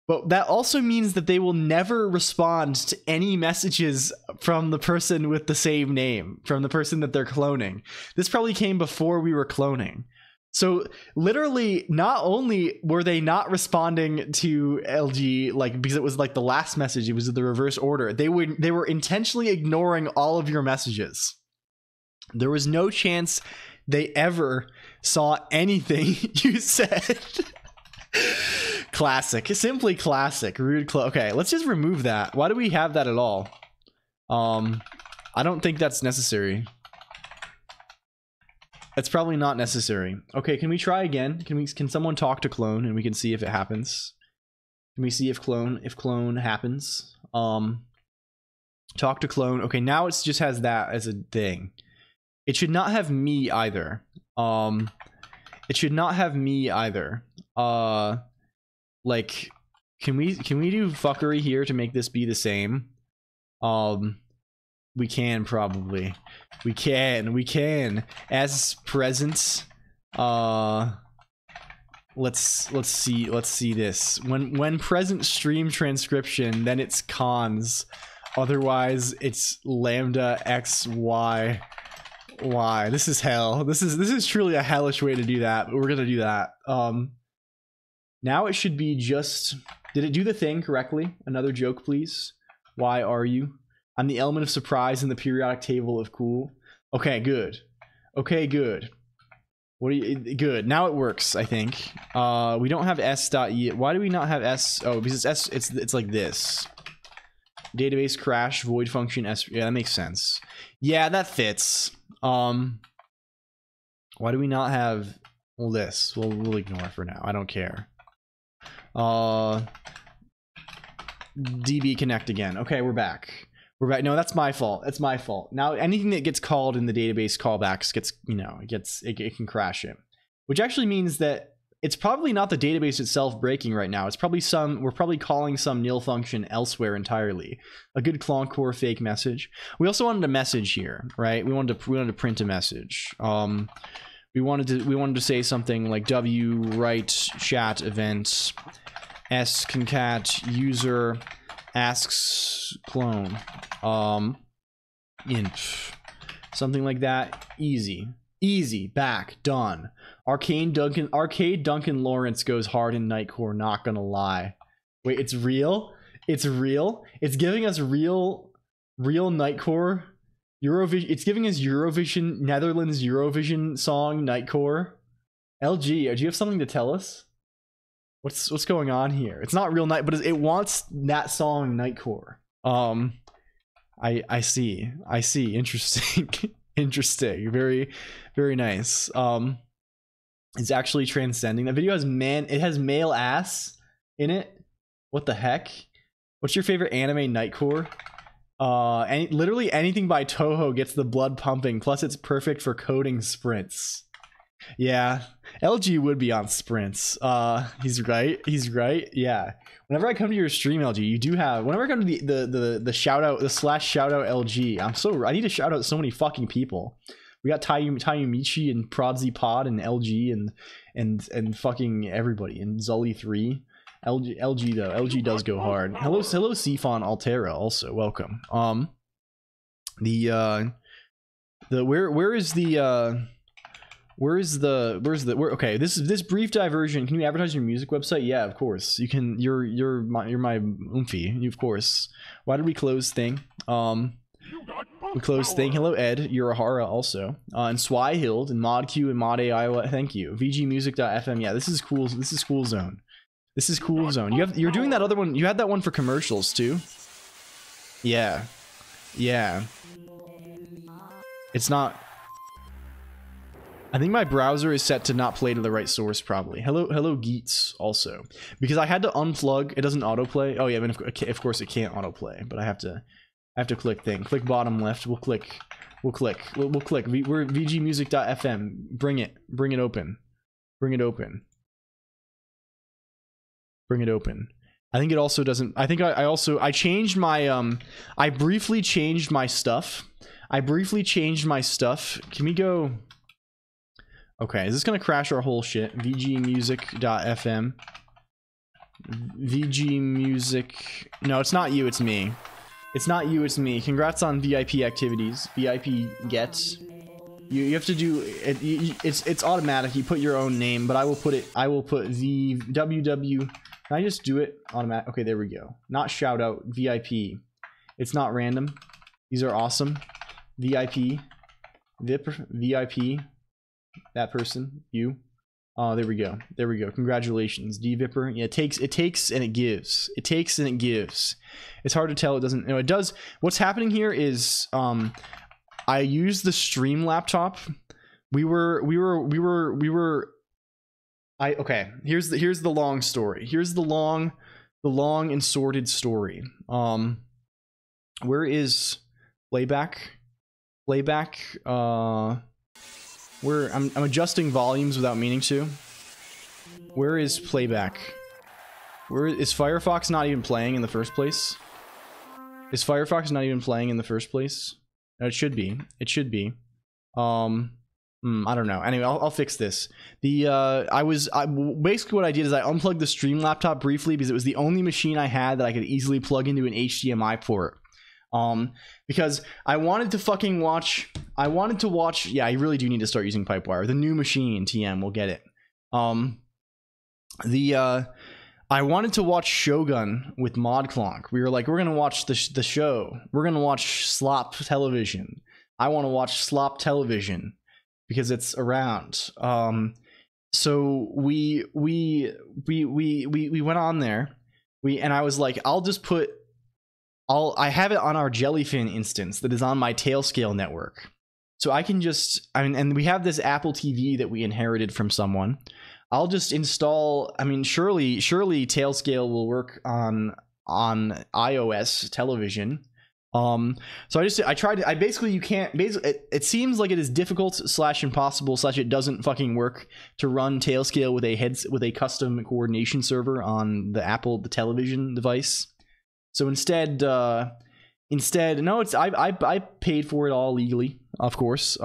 But that also means that they will never respond to any messages from the person with the same name, from the person that they're cloning. This probably came before we were cloning. So literally, not only were they not responding to LG, like, because it was like the last message, it was the reverse order. They were intentionally ignoring all of your messages. There was no chance they ever saw anything you said. Classic. Simply classic. Rude. Okay, let's just remove that. Why do we have that at all? I don't think that's necessary. It's probably not necessary. Okay, can we try again? Can someone talk to clone and we can see if it happens? Can we see if clone happens? Talk to clone. Okay, now it just has that as a thing. It should not have me either. It should not have me either. Like, can we do fuckery here to make this be the same? We can probably. We can. As present. Let's see this. When present stream transcription, then it's cons. Otherwise, it's lambda x y. Why? This is hell. This is truly a hellish way to do that, but we're gonna do that. Now it should be just... Did it do the thing correctly? Another joke, please. Why are you? I'm the element of surprise in the periodic table of cool. Okay, good. Okay, good. What do you... Good. Now it works, I think. We don't have s.e. Why do we not have s? Oh, because it's like this. Database crash, void function, s... Yeah, that makes sense. Yeah, that fits. Why do we not have this? We'll ignore it for now. I don't care. DB connect again. Okay, we're back. We're back. No, that's my fault. It's my fault. Now anything that gets called in the database callbacks gets, you know, it can crash it. Which actually means that it's probably not the database itself breaking right now. It's probably we're probably calling some nil function elsewhere entirely. A good Colonq core fake message. We also wanted a message here, right? We wanted to print a message. We wanted to say something like w write chat event s concat user asks clone inf, something like that. Easy, back, done. Arcade Duncan Lawrence goes hard in Nightcore, not gonna lie. Wait, it's real? It's real? It's giving us real Nightcore Eurovision. It's giving us Eurovision, Netherlands Eurovision song Nightcore. LG, do you have something to tell us? What's going on here? It's not real night, but it wants that song Nightcore. I see. Interesting. Interesting. Very, very nice. It's actually transcending. That video has it has male ass in it. What the heck? What's your favorite anime Nightcore? Literally anything by Toho gets the blood pumping. Plus, it's perfect for coding sprints. Yeah, LG would be on sprints. He's right. He's right. Yeah. Whenever I come to your stream, LG, you do have. Whenever I come to the shout out, the slash shout out LG, I need to shout out so many fucking people. We got Tayumichi and Prodzy Pod and LG and fucking everybody and Zully3. LG though. LG does go hard. Hello Sifon Altera also. Welcome. Okay, this brief diversion. Can you advertise your music website? Yeah, of course. You can. You're my oomphy. Of course. Why did we close thing? We closed thing. Hello Ed, Urahara also. And Swyhild and ModQ and Mod Iowa. Thank you. VGmusic.fm. Yeah, this is cool. This is Cool Zone. This is Cool Zone. You're doing that other one. You had that one for commercials too. Yeah. Yeah. It's not. I think my browser is set to not play to the right source probably. Hello Geets also. Because I had to unplug. It doesn't autoplay. Oh yeah, I mean, of course it can't autoplay, but I have to click thing. Click bottom left. We'll click. We're VGmusic.fm. Bring it open. Bring it open. Bring it open. I think it also doesn't. I think I changed my I briefly changed my stuff. Can we go? Okay, is this gonna crash our whole shit? VGmusic.fm. VGmusic. No, it's not you, it's me. It's not you, it's me. Congrats on VIP activities. VIP gets. You have to do it. It's automatic. You put your own name, but I will put the www. Can I just do it automatic? Okay, there we go. Not shout out. VIP. It's not random. These are awesome. VIP. VIP. That person. You. Oh, there we go. There we go. Congratulations, D-Vipper. Yeah, it takes and it gives. It takes and it gives. It's hard to tell. It doesn't. No, it does. What's happening here is I used the stream laptop. Okay. Here's the long story. Here's the long and sordid story. Where is playback? Where I'm adjusting volumes without meaning to. Where is playback? Where is Firefox not even playing in the first place? Is Firefox not even playing in the first place? No, it should be. It should be. I don't know. Anyway, I'll fix this. Basically what I did is I unplugged the stream laptop briefly because it was the only machine I had that I could easily plug into an HDMI port. Because I wanted to fucking watch. Yeah, I really do need to start using Pipewire. The new machine, TM, will get it. I wanted to watch Shogun with ModClonq. We were like, we're gonna watch the show. We're gonna watch Slop Television. I want to watch Slop Television because it's around. So we went on there. And I was like, I have it on our Jellyfin instance that is on my Tailscale network. So I can just, and we have this Apple TV that we inherited from someone. I'll just install, surely Tailscale will work on iOS television. So it seems like it is difficult / impossible / it doesn't fucking work to run Tailscale with a custom coordination server on the television device. So instead, no, I paid for it all legally, of course.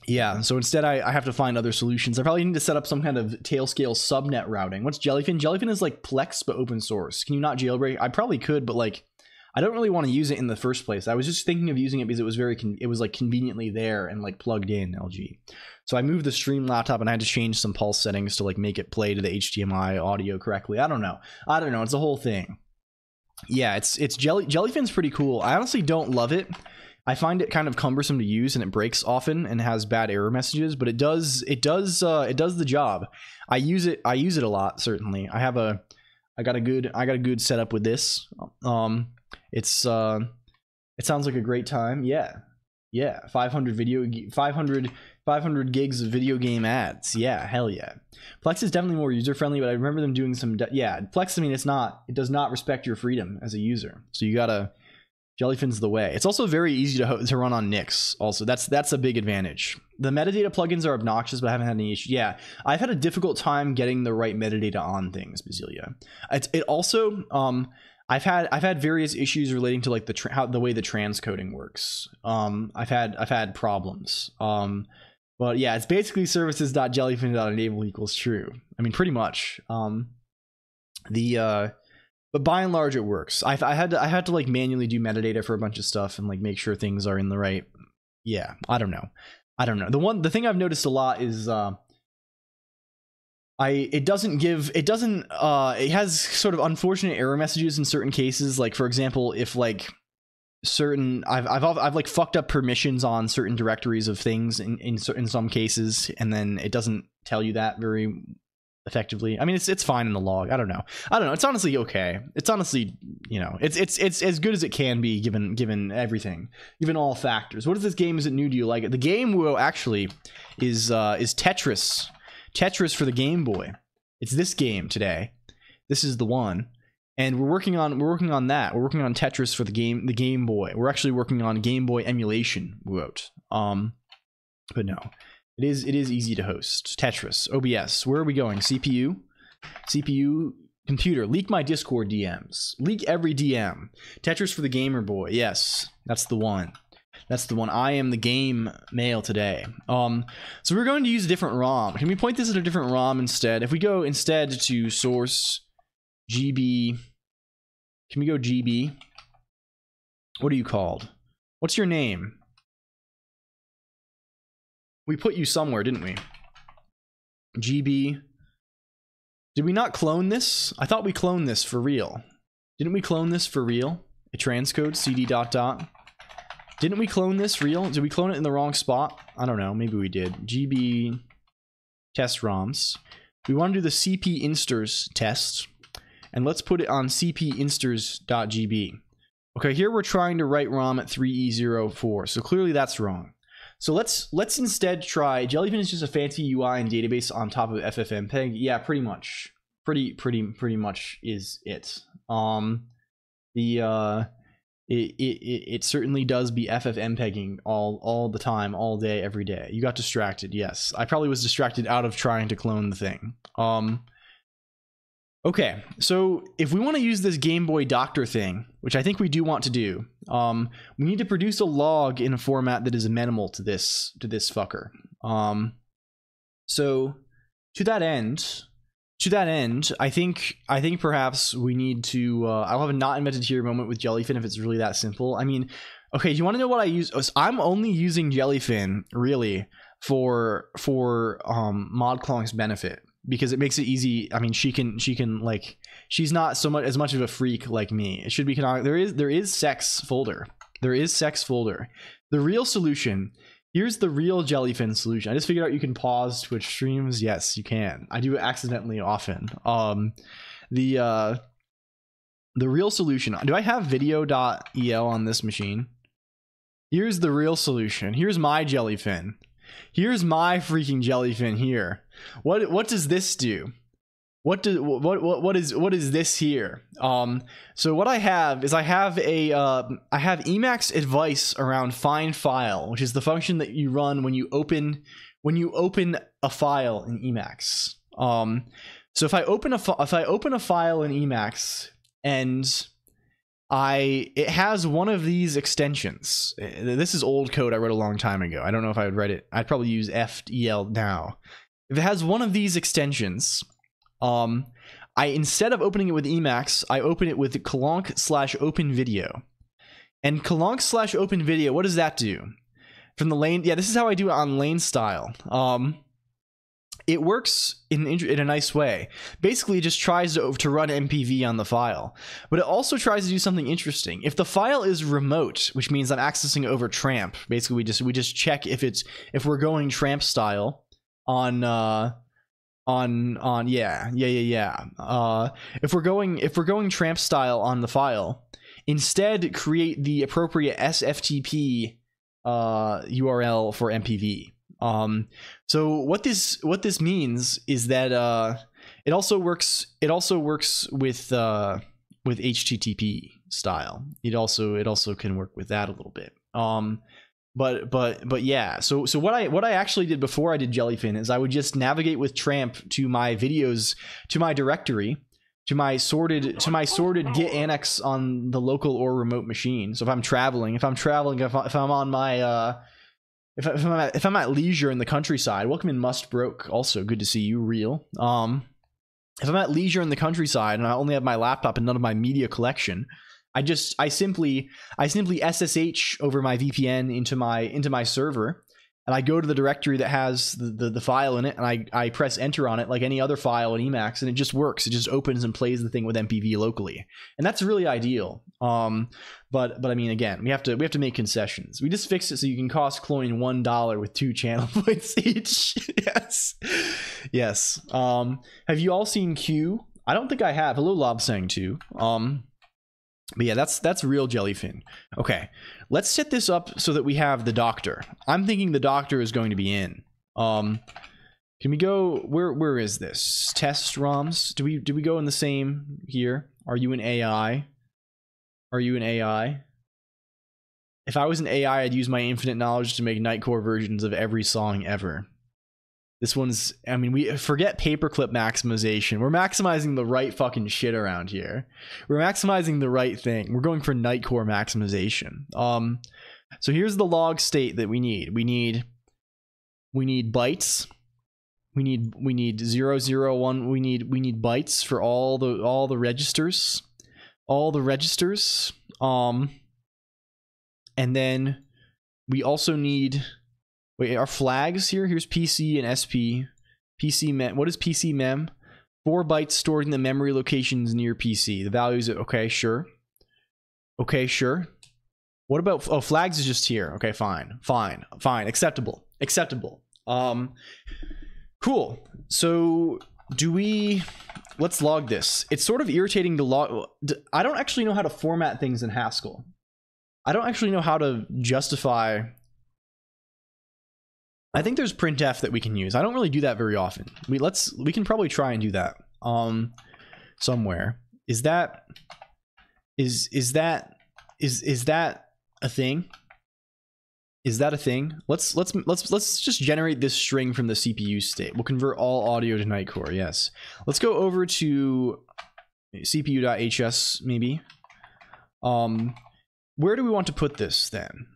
Yeah, so instead I have to find other solutions. I probably need to set up some kind of Tailscale subnet routing. What's Jellyfin? Jellyfin is like Plex, but open source. Can you not jailbreak? I probably could, but like, I don't really want to use it in the first place. I was just thinking of using it because it was like conveniently there and like plugged in, LG. So I moved the stream laptop and I had to change some pulse settings to like make it play to the HDMI audio correctly. I don't know. It's a whole thing. Yeah, it's Jellyfin's pretty cool. I honestly don't love it. I find it kind of cumbersome to use and it breaks often and has bad error messages, but it does the job. I use it a lot, certainly. I got a good setup with this. It sounds like a great time. Yeah. 500 500 gigs of video game ads. Yeah, hell yeah. Plex is definitely more user friendly, but I remember them doing some. Yeah, Plex. I mean, it does not respect your freedom as a user. So you gotta. Jellyfin's the way. It's also very easy to run on Nix. Also, that's a big advantage. The metadata plugins are obnoxious, but I haven't had any issues. Yeah, I've had a difficult time getting the right metadata on things, Basilia. It also I've had various issues relating to like the way the transcoding works. I've had problems. But yeah, it's basically services.jellyfin.enable equals true. I mean, pretty much. But by and large, it works. I had to like manually do metadata for a bunch of stuff and like make sure things are in the right. Yeah, I don't know. The thing I've noticed a lot is it has sort of unfortunate error messages in certain cases. Like for example, if like certain I've like fucked up permissions on certain directories of things in some cases, and then it doesn't tell you that very effectively. I mean, it's fine in the log. I don't know. It's honestly okay. It's honestly, you know, it's as good as it can be given everything, given all factors. What is this game? Is it new? Do you like it? The game, well, actually is Tetris. Tetris for the Game Boy. It's this game today. This is the one. And we're working on that. We're working on Tetris for the Game Boy. We're actually working on Game Boy emulation. But no. It is easy to host. Tetris, OBS. Where are we going? CPU, computer. Leak my Discord DMs. Leak every DM. Tetris for the Gamer Boy. Yes, that's the one. That's the one. I am the game male today. So we're going to use a different ROM. Can we point this at a different ROM instead? If we go instead to source GB, can we go GB? What are you called? What's your name? We put you somewhere, didn't we? GB. Did we not clone this? I thought we cloned this for real. Didn't we clone this for real? A transcode cd ... Didn't we clone this real? Did we clone it in the wrong spot? I don't know. Maybe we did. GB test ROMs. We want to do the cp insters test, and let's put it on cp-insters.gb. Okay, here we're trying to write ROM at 3E04, so clearly that's wrong. So let's instead try. Jellyfin is just a fancy UI and database on top of FFmpeg. Yeah, pretty much. Pretty much is it. It certainly does be FFmpeging all the time, all day, every day. You got distracted. Yes, I probably was distracted out of trying to clone the thing. Okay, so if we want to use this Game Boy Doctor thing, which I think we do want to do, we need to produce a log in a format that is amenable to this fucker. So to that end, I think perhaps we need to. I'll have a not invented here moment with Jellyfin if it's really that simple. I mean, okay, do you want to know what I use? I'm only using Jellyfin really for ModClonq's benefit, because it makes it easy. I mean, she can like, she's not as much of a freak like me. It should be canonical. There is sex folder. There is sex folder. The real solution. Here's the real Jellyfin solution. I just figured out you can pause Twitch streams. Yes, you can. I do it accidentally often. The real solution. Do I have video.el on this machine? Here's the real solution. Here's my Jellyfin. Here's my freaking Jellyfin here. What does this do? What is this here? So what I have is I have Emacs advice around find file, which is the function that you run when you open a file in Emacs. So if I open a file in Emacs and it has one of these extensions. This is old code I wrote a long time ago. I don't know if I would write it. I'd probably use FDL now. If it has one of these extensions, instead of opening it with Emacs, I open it with Colonq/OpenVideo. And Colonq/OpenVideo, what does that do? From the lane, yeah, this is how I do it on lane style. It works in a nice way. Basically, it just tries to run MPV on the file, but it also tries to do something interesting. If the file is remote, which means I'm accessing it over tramp, basically we just check if we're going tramp style on if we're going tramp style on the file, instead create the appropriate SFTP URL for MPV. So what this means is that it also works with HTTP style. It also can work with that a little bit. But yeah. So what I actually did before I did Jellyfin is I would just navigate with Tramp to my videos, to my directory, to my sorted Git annex on the local or remote machine. So if I'm traveling, if I'm on my if I'm at leisure in the countryside, welcome in Must Broke. Also good to see you, real. If I'm at leisure in the countryside and I only have my laptop and none of my media collection, I simply SSH over my VPN into my server, and I go to the directory that has the file in it, and I press enter on it like any other file in Emacs, and it just works. It just opens and plays the thing with MPV locally, and that's really ideal. But I mean, again, we have to make concessions. We just fixed it so you can cost Cloyne $1 with 2 channel points each. Yes. Have you all seen Q? I don't think I have. Hello, Lobsang too. But yeah, that's real Jellyfin. Okay, let's set this up so that we have the doctor. I'm thinking the doctor is going to be in. Can we go? Where is this? Test ROMs. Do we go in the same here? Are you an AI? Are you an AI? If I was an AI, I'd use my infinite knowledge to make Nightcore versions of every song ever. This one's, I mean, we forget paperclip maximization. We're maximizing the right fucking shit around here. We're maximizing the right thing. We're going for Nightcore maximization. So here's the log state that we need. We need bytes. We need 001. We need bytes for all the registers. All the registers. And then we also need, wait, our flags here. Here's PC and SP. PC mem. What is PC mem? 4 bytes stored in the memory locations near PC. The values. Okay, sure. Okay, sure. What about? Oh, flags is just here. Okay, fine. Acceptable. Cool. So do we? Let's log this. It's sort of irritating to log. I don't actually know how to format things in Haskell. I don't actually know how to justify. I think there's printf that we can use. I don't really do that very often. We can probably try and do that somewhere. Is that a thing? Is that a thing? Let's just generate this string from the CPU state. We'll convert all audio to Nightcore. Yes. Let's go over to cpu.hs maybe. Where do we want to put this then?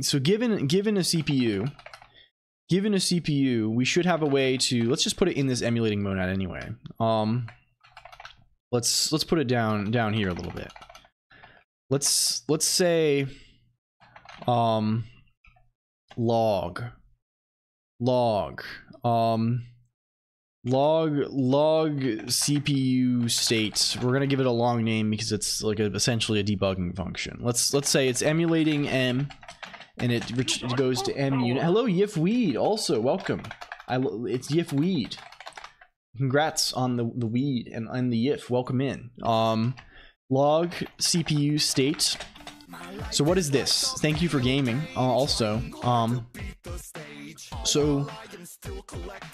So given a CPU, we should have a way to, let's just put it in this emulating monad anyway. Let's put it down here a little bit. Let's say log CPU state. We're gonna give it a long name because it's like essentially a debugging function. Let's say it's emulating M, and it goes to M unit. Hello, Yif Weed. Also, welcome. It's Yif Weed. Congrats on the weed and the Yif. Welcome in. Log CPU state. So what is this? Thank you for gaming. Also, so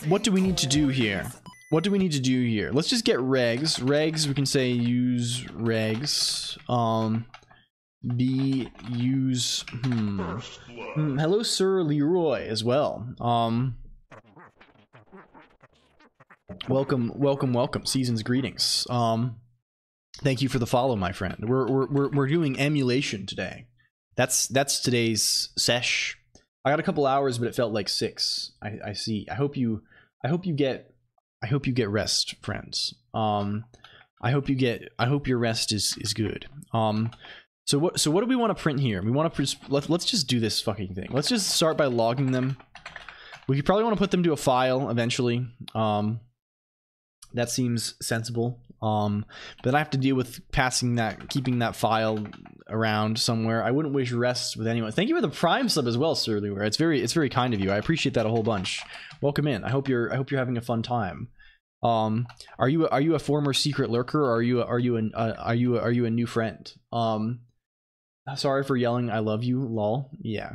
what do we need to do here? Let's just get regs. Regs, we can say use regs. Use hello, Sir Leroy, as well. Welcome. Season's greetings. Thank you for the follow, my friend. We're doing emulation today. That's today's sesh. I got a couple hours, but it felt like 6. I see. I hope you get rest, friends. I hope your rest is good. So what do we want to print here? We want to let's just do this fucking thing. Let's just start by logging them. We probably want to put them to a file eventually. That seems sensible. But then I have to deal with keeping that file around somewhere. I wouldn't wish rest with anyone. Thank you for the Prime sub as well, Sir Leeware. It's very kind of you. I appreciate that a whole bunch. Welcome in. I hope you're having a fun time. Are you a former secret lurker, or are you a new friend? Sorry for yelling I love you, lol. Yeah.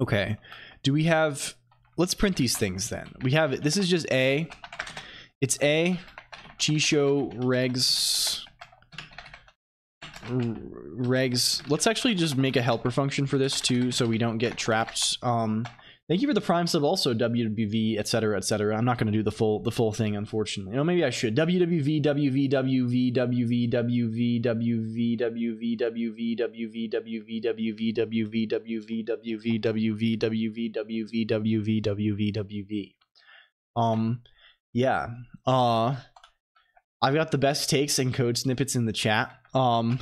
Okay. Do we have... Let's print these things then. We have... This is just A. It's A. Chisho regs... Regs. Let's actually just make a helper function for this too, so we don't get trapped. Thank you for the Prime sub also, WWV, etc., etc. I'm not going to do the full thing, unfortunately. You know, maybe I should. WWV, WV, WV, WV, WV, WV, WV, WV, WV, WV, WV, WV, WV, WV, WV, WV, WV, WV, WV, WV. Yeah. I've got the best takes and code snippets in the chat. You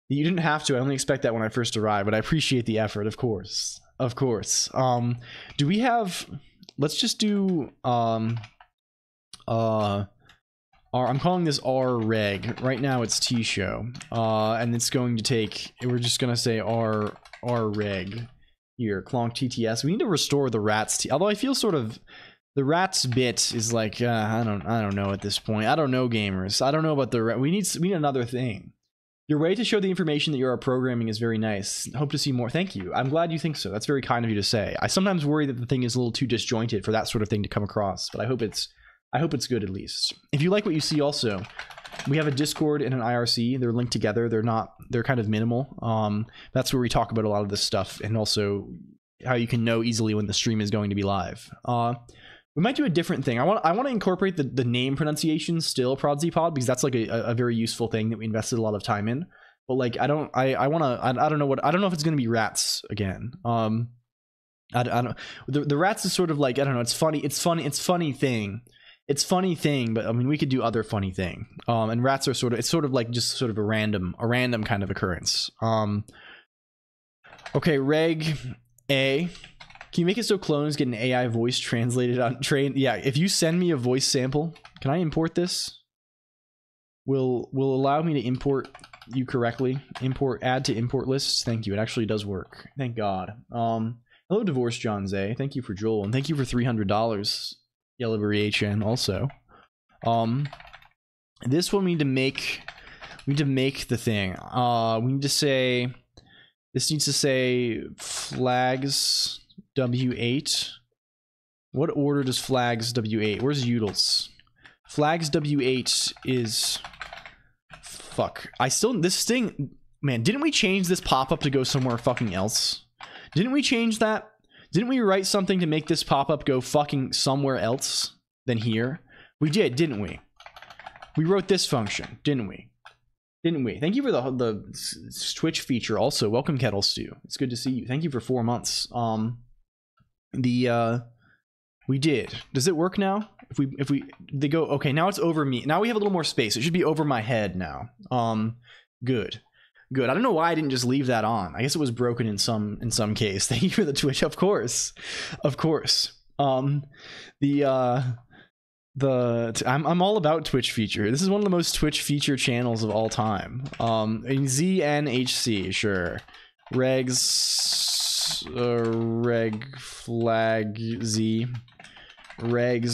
didn't have to. I only expect that when I first arrived, but I appreciate the effort, of course. Of course. Do we have... Let's just do... I'm calling this R reg. Right now it's T show. And it's going to take... We're just going to say R reg. Here, Colonq TTS. We need to restore the rats. Although I feel sort of... The rats bit is like, I don't know at this point. I don't know, gamers. I don't know about the... We need another thing. Your way to show the information that you are programming is very nice. Hope to see more. Thank you. I'm glad you think so. That's very kind of you to say. I sometimes worry that the thing is a little too disjointed for that sort of thing to come across, but I hope it's good at least. If you like what you see also, we have a Discord and an IRC. They're linked together. They're kind of minimal. That's where we talk about a lot of this stuff and also how you can know easily when the stream is going to be live. We might do a different thing. I want to incorporate the name pronunciation still, ProdZpod, because that's like a very useful thing that we invested a lot of time in. But like I don't know if it's gonna be rats again. I don't the rats is sort of like, I don't know, it's funny thing, but I mean we could do other funny thing. And rats are sort of like just sort of a random kind of occurrence. Okay, reg A. Can you make it so clones get an AI voice translated on train? Yeah, if you send me a voice sample, can I import this? Will allow me to import you correctly. Add to import lists. Thank you. It actually does work. Thank God. Hello, Divorce John Zay. Thank you for Joel, and thank you for $300. Yellowberry HN also. This one we need to make the thing. We need to say, this needs to say flags W8. What order does flags W8? Where's Udels? Flags W8 is... Fuck. This thing... Man, didn't we change this pop-up to go somewhere fucking else? Didn't we change that? Didn't we write something to make this pop-up go fucking somewhere else than here? We did, didn't we? We wrote this function, didn't we? Didn't we? Thank you for the Twitch feature also. Welcome, Kettle Stew. It's good to see you. Thank you for 4 months. We did. Does it work now? They go, okay, now it's over me. Now we have a little more space. It should be over my head now. Good. I don't know why I didn't just leave that on. I guess it was broken in some case. Thank you for the Twitch. Of course. I'm all about Twitch feature. This is one of the most Twitch feature channels of all time. In ZNHC, sure. Reg flag Z. Reg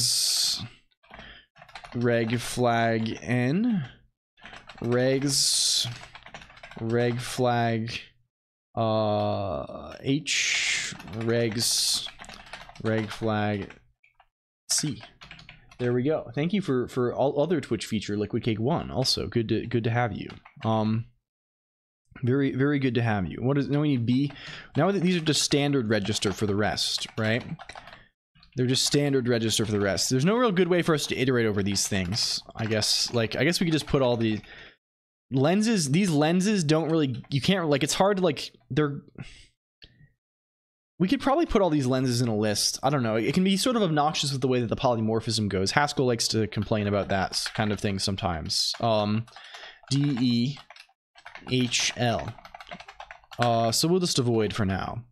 flag N. Reg flag H. Reg flag C. There we go. Thank you for all other Twitch feature, Liquid Cake 1. Also, good to have you. Very, very good to have you. What is now? We need B. Now these are just standard register for the rest, right? They're just standard register for the rest. There's no real good way for us to iterate over these things. I guess we could just put all the lenses. These lenses don't really. You can't like. It's hard to like. We could probably put all these lenses in a list. I don't know. It can be sort of obnoxious with the way that the polymorphism goes. Haskell likes to complain about that kind of thing sometimes. DEHL. So we'll just avoid for now.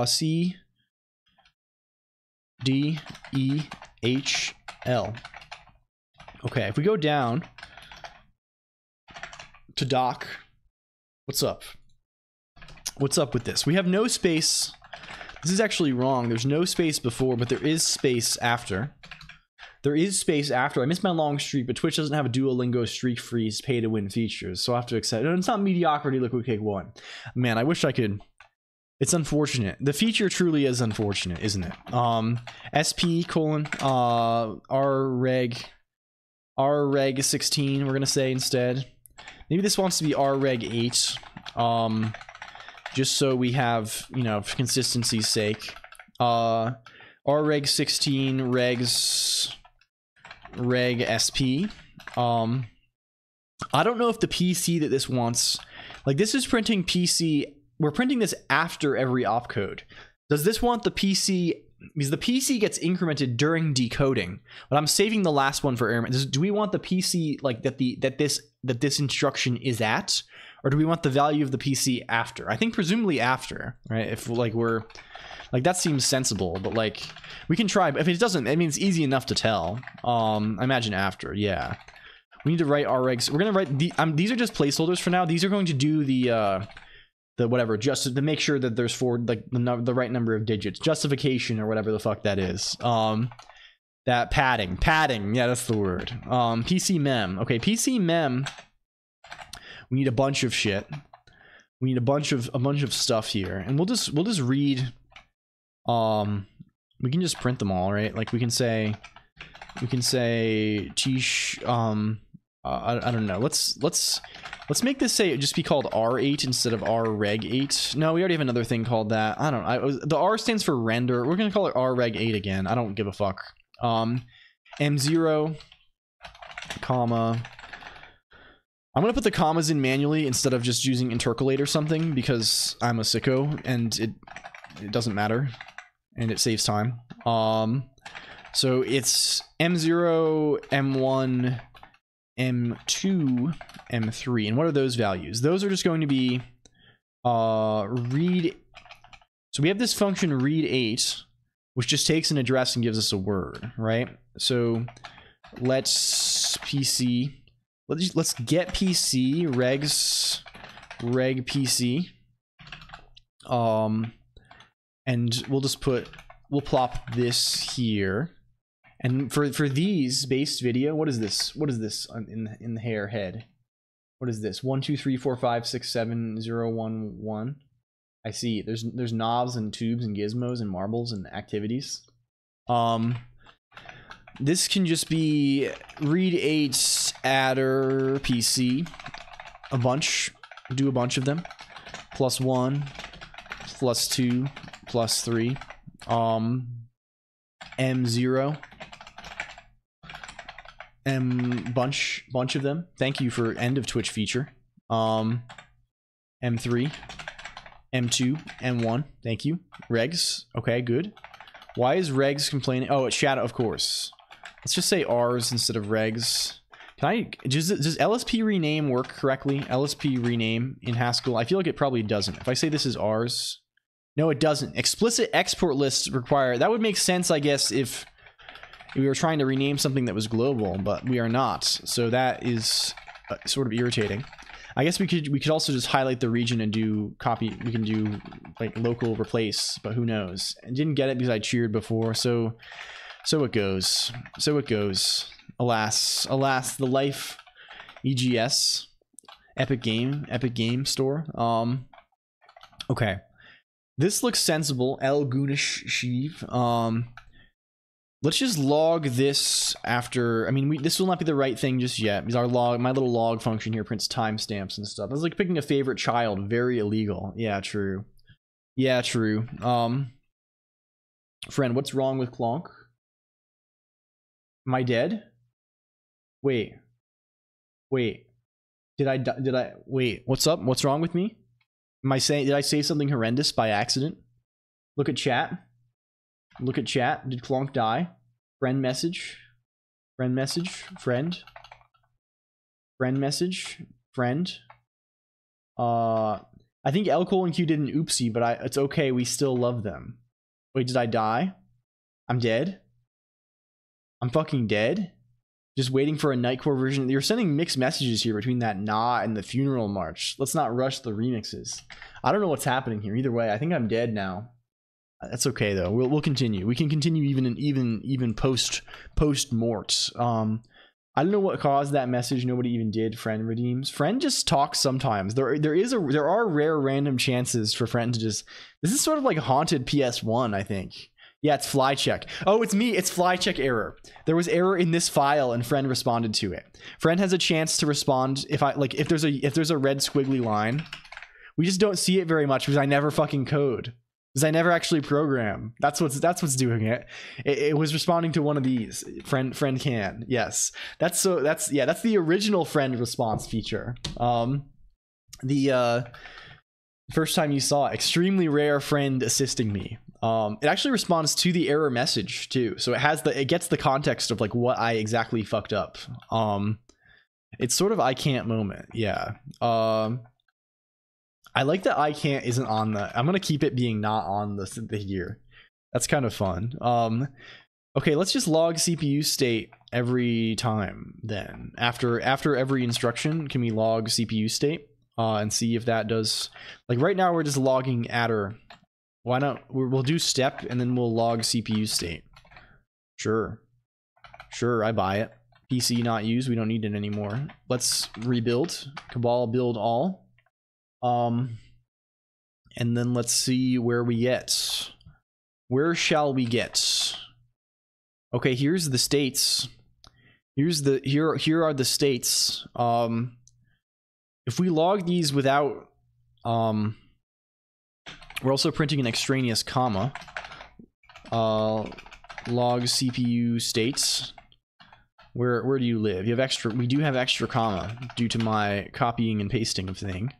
C D E H L. Okay, if we go down to doc, what's up? What's up with this? We have no space. This is actually wrong. There's no space before, but there is space after. There is space after. I missed my long streak, but Twitch doesn't have a Duolingo streak freeze pay to win features, so I have to accept it. It's not mediocrity, Liquid Cake 1. Man, I wish I could It's unfortunate. The feature truly is unfortunate, isn't it? SP colon reg 16 we're gonna say instead. Maybe this wants to be reg 8. Just so we have, you know, for consistency's sake. Reg 16 regs reg SP. I don't know if the PC that this wants, like this is printing PC, we're printing this after every opcode. Does this want the PC, because the PC gets incremented during decoding, but I'm saving the last one for airman. Do we want the PC like that this instruction is at, or do we want the value of the PC after? I think presumably after, right? If like we're like, that seems sensible, but like we can try, but if it doesn't, I mean, it's easy enough to tell. I imagine after, yeah. We need to write regs. We're gonna write these are just placeholders for now. These are going to do the whatever, just to make sure that there's the right number of digits, justification or whatever the fuck that is. That padding, yeah, that's the word. PC mem. Okay, PC mem. We need a bunch of shit. We need a bunch of stuff here, and we'll just read. We can just print them all, right? Like we can say tish. I don't know. Let's make this say just be called R8 instead of rreg8. No, we already have another thing called that. I don't know. The R stands for render. We're gonna call it rreg8 again. I don't give a fuck. M0, comma. I'm gonna put the commas in manually instead of just using intercalate or something because I'm a sicko and it doesn't matter and it saves time. So it's M0, M1, M2, M3, and what are those values? Those are just going to be read. So we have this function read8, which just takes an address and gives us a word, right? So let's get PC regs reg PC, and we'll plop this here. And for these based video, what is this? What is this in the hair head? What is this? 1 2 3 4 5 6 7 0 1 1. I see. There's knobs and tubes and gizmos and marbles and activities. This can just be read8 adder PC. Do a bunch of them. +1, +2, +3. M0. Bunch of them. Thank you for end of Twitch feature. M3, M2, M1. Thank you. Regs. Okay, good. Why is regs complaining? Oh, it's shadow, of course. Let's just say R's instead of regs. Does LSP rename work correctly? LSP rename in Haskell? I feel like it probably doesn't. If I say this is R's, no, it doesn't. Explicit export lists require. That would make sense, I guess, if we were trying to rename something that was global, but we are not. So that is sort of irritating. I guess we could also just highlight the region and do copy. We can do like local replace, but who knows? I didn't get it because I cheered before, so it goes. So it goes. Alas, the life. EGS, Epic Game Store. Okay, this looks sensible. El Gunish Sheev. Let's just log this after. I mean, this will not be the right thing just yet because my little log function here prints timestamps and stuff. It's like picking a favorite child. Very illegal. Yeah, true. Yeah, true. Friend, what's wrong with Colonq? Am I dead? Wait. Did I wait? What's up? What's wrong with me? Did I say something horrendous by accident? Look at chat. Look at chat. Did Colonq die? Friend message. Friend message. Friend. Friend message. Friend. I think L Colonq did an oopsie, but it's okay. We still love them. Wait, did I die? I'm dead? I'm fucking dead? Just waiting for a Nightcore version. You're sending mixed messages here between that Nah and the Funeral March. Let's not rush the remixes. I don't know what's happening here. Either way, I think I'm dead now. That's okay though. We'll continue. We can continue even post mort. I don't know what caused that message. Nobody even did. Friend redeems. Friend just talks sometimes. There are rare random chances for friend to just. This is sort of like haunted PS1, I think. Yeah, it's fly check. Oh, it's me. It's fly check error. There was error in this file, and friend responded to it. Friend has a chance to respond if there's a red squiggly line. We just don't see it very much because I never fucking code. Because I never actually program. That's what's doing it. It was responding to one of these. Friend can. Yes. That's the original friend response feature. The first time you saw it, extremely rare friend assisting me. It actually responds to the error message too. So it gets the context of like what I exactly fucked up. It's sort of I can't moment. Yeah. I like that I can't isn't on the. I'm gonna keep it being not on the here. That's kind of fun. Okay, let's just log CPU state every time then. After every instruction, can we log CPU state and see if that does. Like right now, we're just logging adder. Why not? We'll do step and then we'll log CPU state. Sure, I buy it. PC not used. We don't need it anymore. Let's rebuild. Cabal build all. And then let's see where we get. Where shall we get? Okay, here's the states. Here are the states. If we log these without, we're also printing an extraneous comma. Log CPU states. Where do you live? You have extra. We do have extra comma due to my copying and pasting of thing.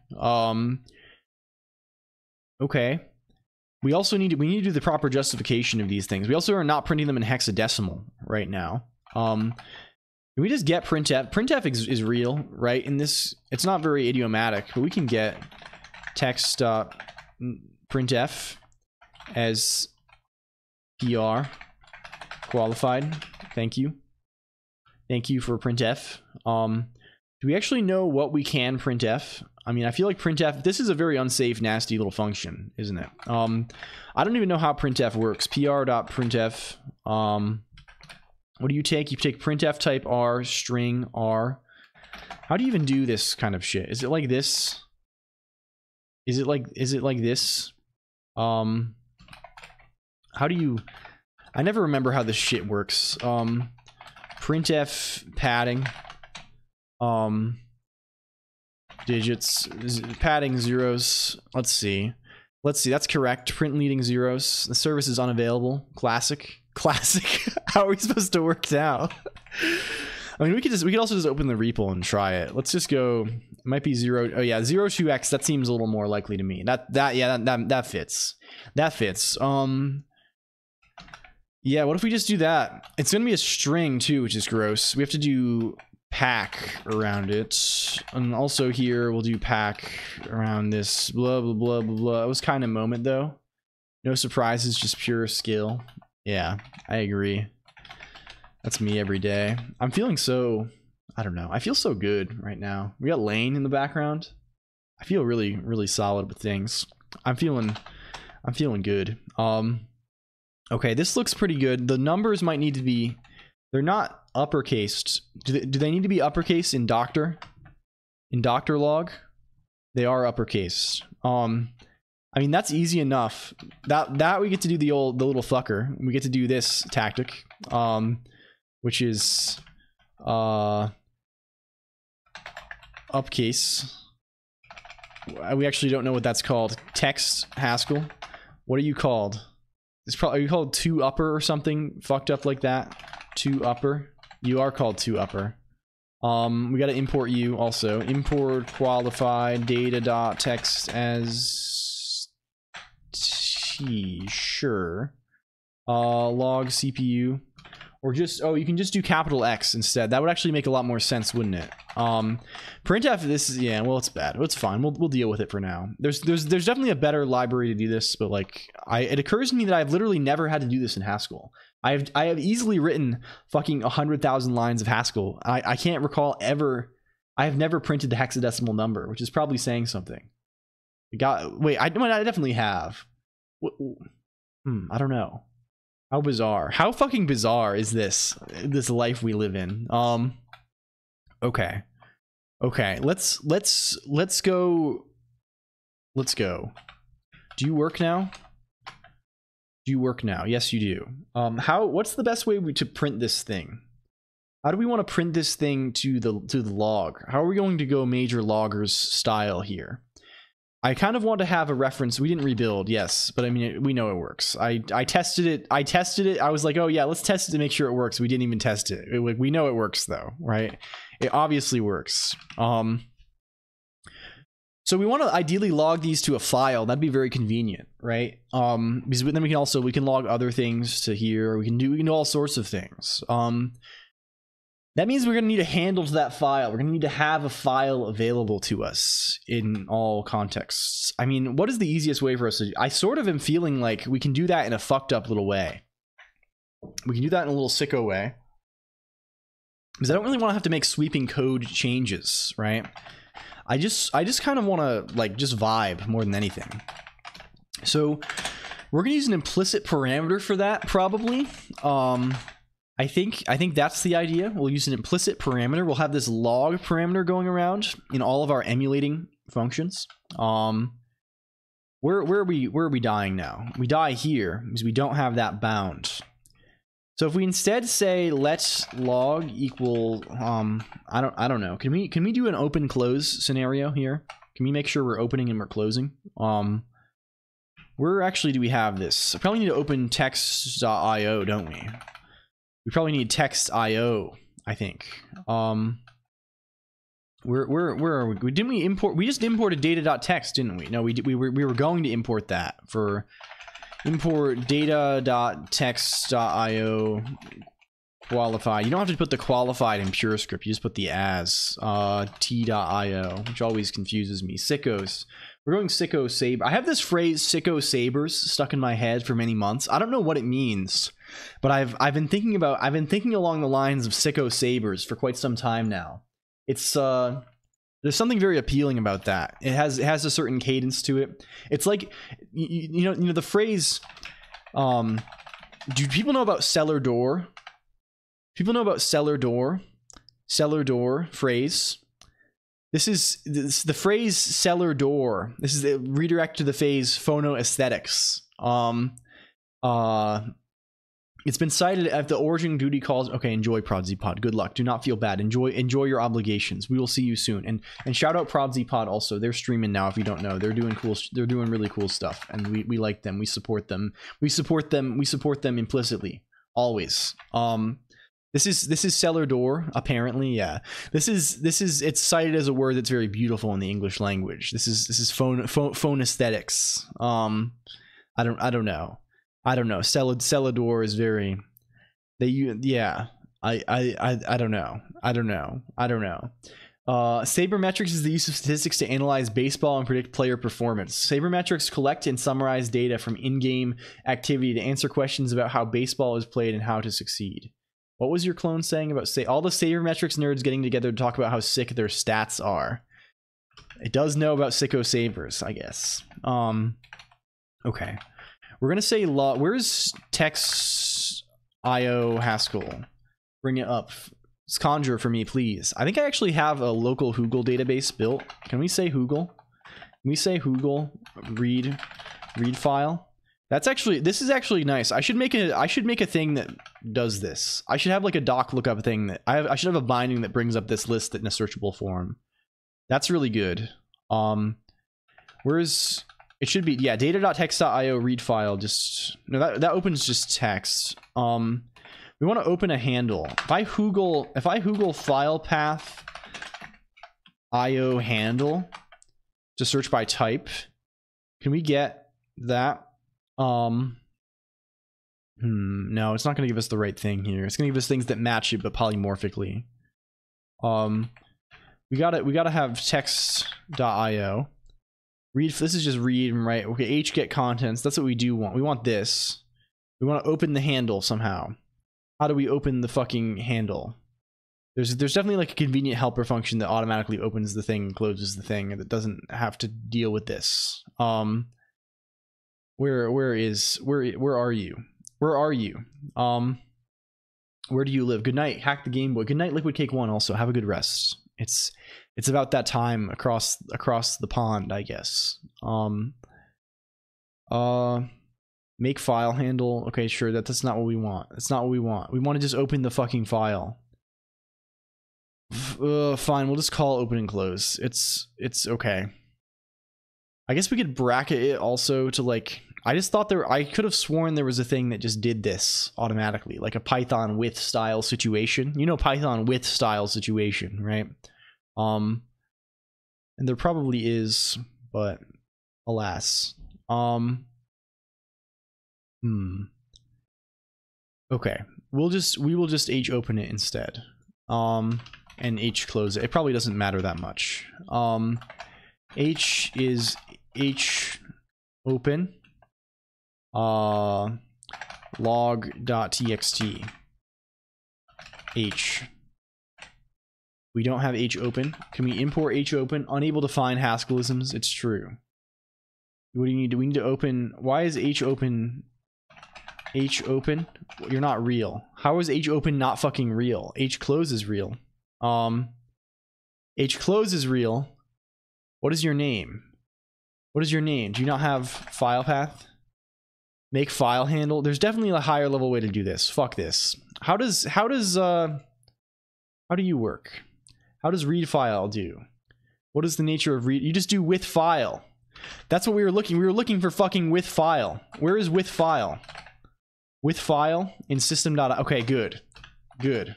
Okay. We also need to do the proper justification of these things. We also are not printing them in hexadecimal right now. Can we just get printf? Printf is real, right? In this, it's not very idiomatic, but we can get text printf as PR qualified. Thank you. Thank you for printf. Do we actually know what we can printf? I mean, I feel like printf, this is a very unsafe, nasty little function, isn't it? I don't even know how printf works. pr.printf. What do you take? You take printf type R, string R. How do you even do this kind of shit? Is it like this? Is it like this? How do you... I never remember how this shit works. Printf padding. Digits, padding zeros. Let's see, that's correct. Print leading zeros. The service is unavailable. Classic. How are we supposed to work now? I mean, we could also just open the repo and try it. Let's just go. It might be 0. Oh yeah, 02x. That seems a little more likely to me. That fits. Yeah, what if we just do that? It's gonna be a string too, which is gross. We have to do pack around it, and also here we'll do pack around this. Blah blah blah blah blah. It was kind of moment though. No surprises, just pure skill. Yeah, I agree. That's me every day. I'm feeling so, I don't know. I feel so good right now. We got Lane in the background. I feel really, really solid with things. I'm feeling good. Okay, this looks pretty good. The numbers might need to be, they're not uppercased. Do they need to be uppercased in Doctor? In Doctor log? They are uppercased. I mean, that's easy enough. That we get to do the little fucker. We get to do this tactic. Which is upcase. We actually don't know what that's called. Text Haskell. What are you called? Are you called 2 upper or something fucked up like that? 2 upper. You are called 2 upper. We got to import you also. Import qualified data.text as T. Sure. Log CPU. Or just, oh, you can just do capital X instead. That would actually make a lot more sense, wouldn't it? Printf, this is, yeah, well, it's bad. It's fine. We'll deal with it for now. There's definitely a better library to do this, but like, it occurs to me that I've literally never had to do this in Haskell. I have easily written fucking 100,000 lines of Haskell. I can't recall ever. I have never printed the hexadecimal number, which is probably saying something. Wait, I definitely have. I don't know. How bizarre. How fucking bizarre is this life we live in? Okay. Okay. Let's go. Let's go. Do you work now? Do you work now? Yes, you do. What's the best way to print this thing? How do we want to print this thing to the log? How are we going to go major loggers style here? I kind of want to have a reference. We didn't rebuild, yes, but I mean, we know it works. I tested it. I was like, oh yeah, let's test it to make sure it works. We didn't even test it. We know it works though, right? It obviously works. So we want to ideally log these to a file. That'd be very convenient, right? Because then we can log other things to here. We can do all sorts of things. That means we're going to need a handle to that file. We're going to need to have a file available to us in all contexts. I mean, what is the easiest way for us to do? I sort of am feeling like we can do that in a fucked up little way. We can do that in a little sicko way. Because I don't really want to have to make sweeping code changes, right? I just kind of want to like just vibe more than anything. So we're going to use an implicit parameter for that probably. I think that's the idea. We'll use an implicit parameter. We'll have this log parameter going around in all of our emulating functions. Where are we dying now? We die here because we don't have that bound. So if we instead say let's log equal I don't know. Can we do an open close scenario here? Can we make sure we're opening and we're closing? Where actually do we have this? I probably need to open text.io, don't we? We probably need text.io, I think. Where are we? Didn't we import? We just imported data.text, didn't we? No, we were going to import that for import data.text.io qualify. You don't have to put the qualified in pure script. You just put the as t.io, which always confuses me. Sickos. We're going sicko saber. I have this phrase sicko sabers stuck in my head for many months. I don't know what it means, but I've been thinking along the lines of sicko sabers for quite some time now. It's there's something very appealing about that. It has a certain cadence to it. It's like you know the phrase do people know about cellar door? People know about cellar door phrase. This is the phrase cellar door. This is the redirect to the phase phonoaesthetics. It's been cited at the origin duty calls. Okay, enjoy ProdZPod. Good luck. Do not feel bad. Enjoy your obligations. We will see you soon. And shout out ProdZPod also. They're streaming now. If you don't know, they're doing really cool stuff, and we like them. We support them. We support them implicitly always. This is cellar door, apparently, yeah. This is it's cited as a word that's very beautiful in the English language. This is phone aesthetics. I don't know. Cellar door is very yeah. I don't know. Sabermetrics is the use of statistics to analyze baseball and predict player performance. Sabermetrics collect and summarize data from in-game activity to answer questions about how baseball is played and how to succeed. What was your clone saying about all the sabermetrics nerds getting together to talk about how sick their stats are? It does know about sicko sabers, I guess. Okay. We're gonna say where's text.io Haskell? Bring it up. It's conjure for me, please. I think I actually have a local Hoogle database built. Can we say Hoogle? Can we say Hoogle read file? This is actually nice. I should make a thing that does this. I should have like a doc lookup thing that I should have a binding that brings up this list in a searchable form. That's really good. Where's it should be, yeah, data.text.io read file. Just no, that opens just text. We want to open a handle. If I Hoogle file path io handle to search by type, can we get that? No, it's not going to give us the right thing here. It's going to give us things that match it, but polymorphically. We gotta have text.io. Read. This is just read and write. Okay, hget contents. That's what we do want. We want this. We want to open the handle somehow. How do we open the fucking handle? There's definitely like a convenient helper function that automatically opens the thing and closes the thing, and that doesn't have to deal with this. Where are you? Where are you? Where do you live? Good night, Hack the Game Boy. Good night, Liquid Cake 1. Also, have a good rest. It's about that time across the pond, I guess. Make file handle. Okay, sure. That's not what we want. That's not what we want. We want to just open the fucking file. Fine. We'll just call open and close. It's okay. I guess we could bracket it also to like. I just thought I could have sworn there was a thing that just did this automatically, like a Python with style situation. You know, Python with style situation, right? And there probably is, but alas. Okay. We will just H open it instead. And H close it. It probably doesn't matter that much. H is H open. Log.txt. H. We don't have H open. Can we import H open? Unable to find Haskellisms. It's true. What do you need? Do we need to open? Why is H open? H open? You're not real. How is H open not fucking real? H close is real. H close is real. What is your name? What is your name? Do you not have file path? Make file handle. There's definitely a higher level way to do this. Fuck this. How do you work? How does read file do? What is the nature of read? You just do with file. That's what we were looking. We were looking for fucking with file. Where is with file? With file in system. Okay, good. Good.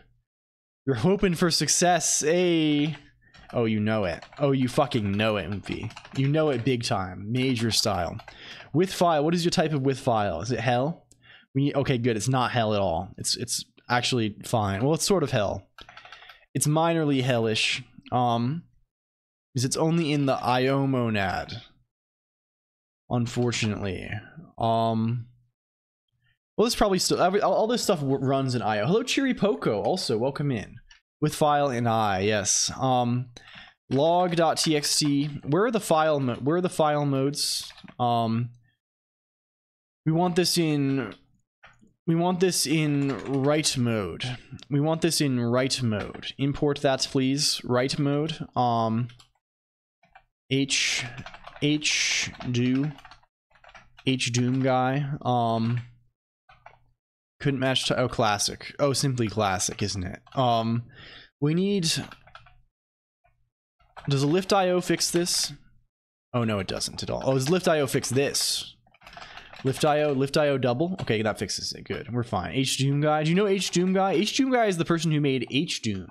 You're hoping for success. Hey. Oh, you know it. Oh, you fucking know it, Oomfy. You know it big time. Major style. With file. What is your type of with file? Is it hell? Okay, good. It's not hell at all. It's actually fine. Well, it's sort of hell. It's minorly hellish. Because it's only in the IO monad. Unfortunately. Well, this probably still all this stuff runs in IO. Hello, Cheery Poco. Also, welcome in. With file in I, yes. Log.txt. Where are the file modes? We want this in write mode. We want this in write mode. Import that, please. Write mode. Doom guy. Couldn't match to classic. Oh, simply classic, isn't it? We need. Does a lift.io fix this? Oh no, it doesn't at all. Oh, does lift.io fix this? Lift.io double? Okay, that fixes it. Good. We're fine. Doom guy. Do you know Doom guy? Doom guy is the person who made Doom.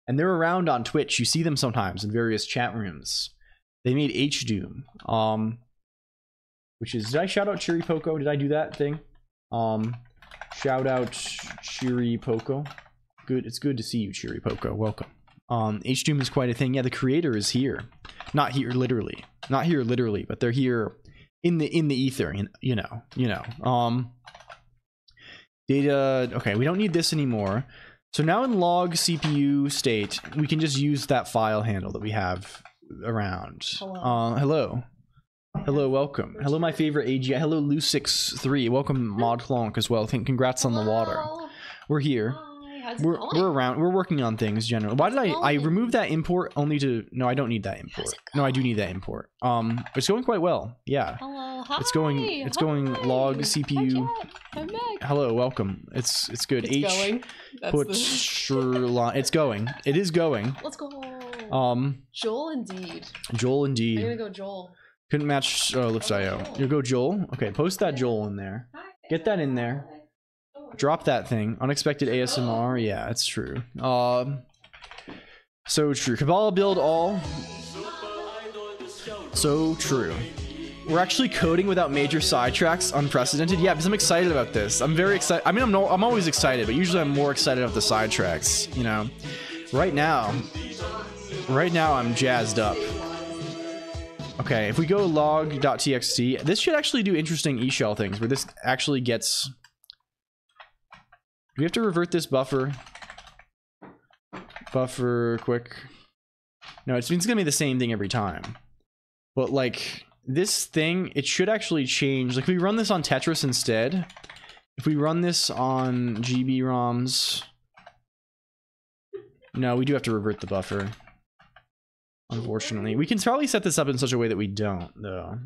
And they're around on Twitch. You see them sometimes in various chat rooms. They made Doom. Which is, did I shout out Cheery Poco? Did I do that thing? Shout out Cheery Poco. Good. It's good to see you, Cheery Poco. Welcome. Doom is quite a thing. Yeah, the creator is here. Not here literally. Not here literally, but they're here in the ether, and you know. Data. Okay, we don't need this anymore. So now in log CPU state, we can just use that file handle that we have around. Hello. Hello, welcome. Hello, my favorite AGI. Hello, Lu63. Welcome, Mod Colonq as well. Congrats on the water. We're here. We're around. We're working on things generally. Why did I remove that import only to? No, I don't need that import. No, I do need that import. It's going quite well. Yeah. Hello. Hi. It's going log CPU. I'm back. Hello, welcome. It's good. It's going. It's going. It is going. Let's go. Joel indeed. Joel indeed. I'm gonna go Joel. Couldn't match lift.io. You go Joel. Okay, post that Joel in there. Get that in there. Drop that thing. Unexpected ASMR. Yeah, it's true. So true. Kabbalah build all. So true. We're actually coding without major sidetracks. Unprecedented. Yeah, because I'm excited about this. I'm very excited. I mean, I'm always excited, but usually I'm more excited about the sidetracks. You know, right now I'm jazzed up. Okay, if we go log.txt, this should actually do interesting eShell things where this actually gets. Do we have to revert this buffer? Buffer quick. No, it's gonna be the same thing every time. But like this thing, it should actually change. Like if we run this on Tetris instead, if we run this on GB ROMs, No, we do have to revert the buffer. Unfortunately. We can probably set this up in such a way that we don't, though.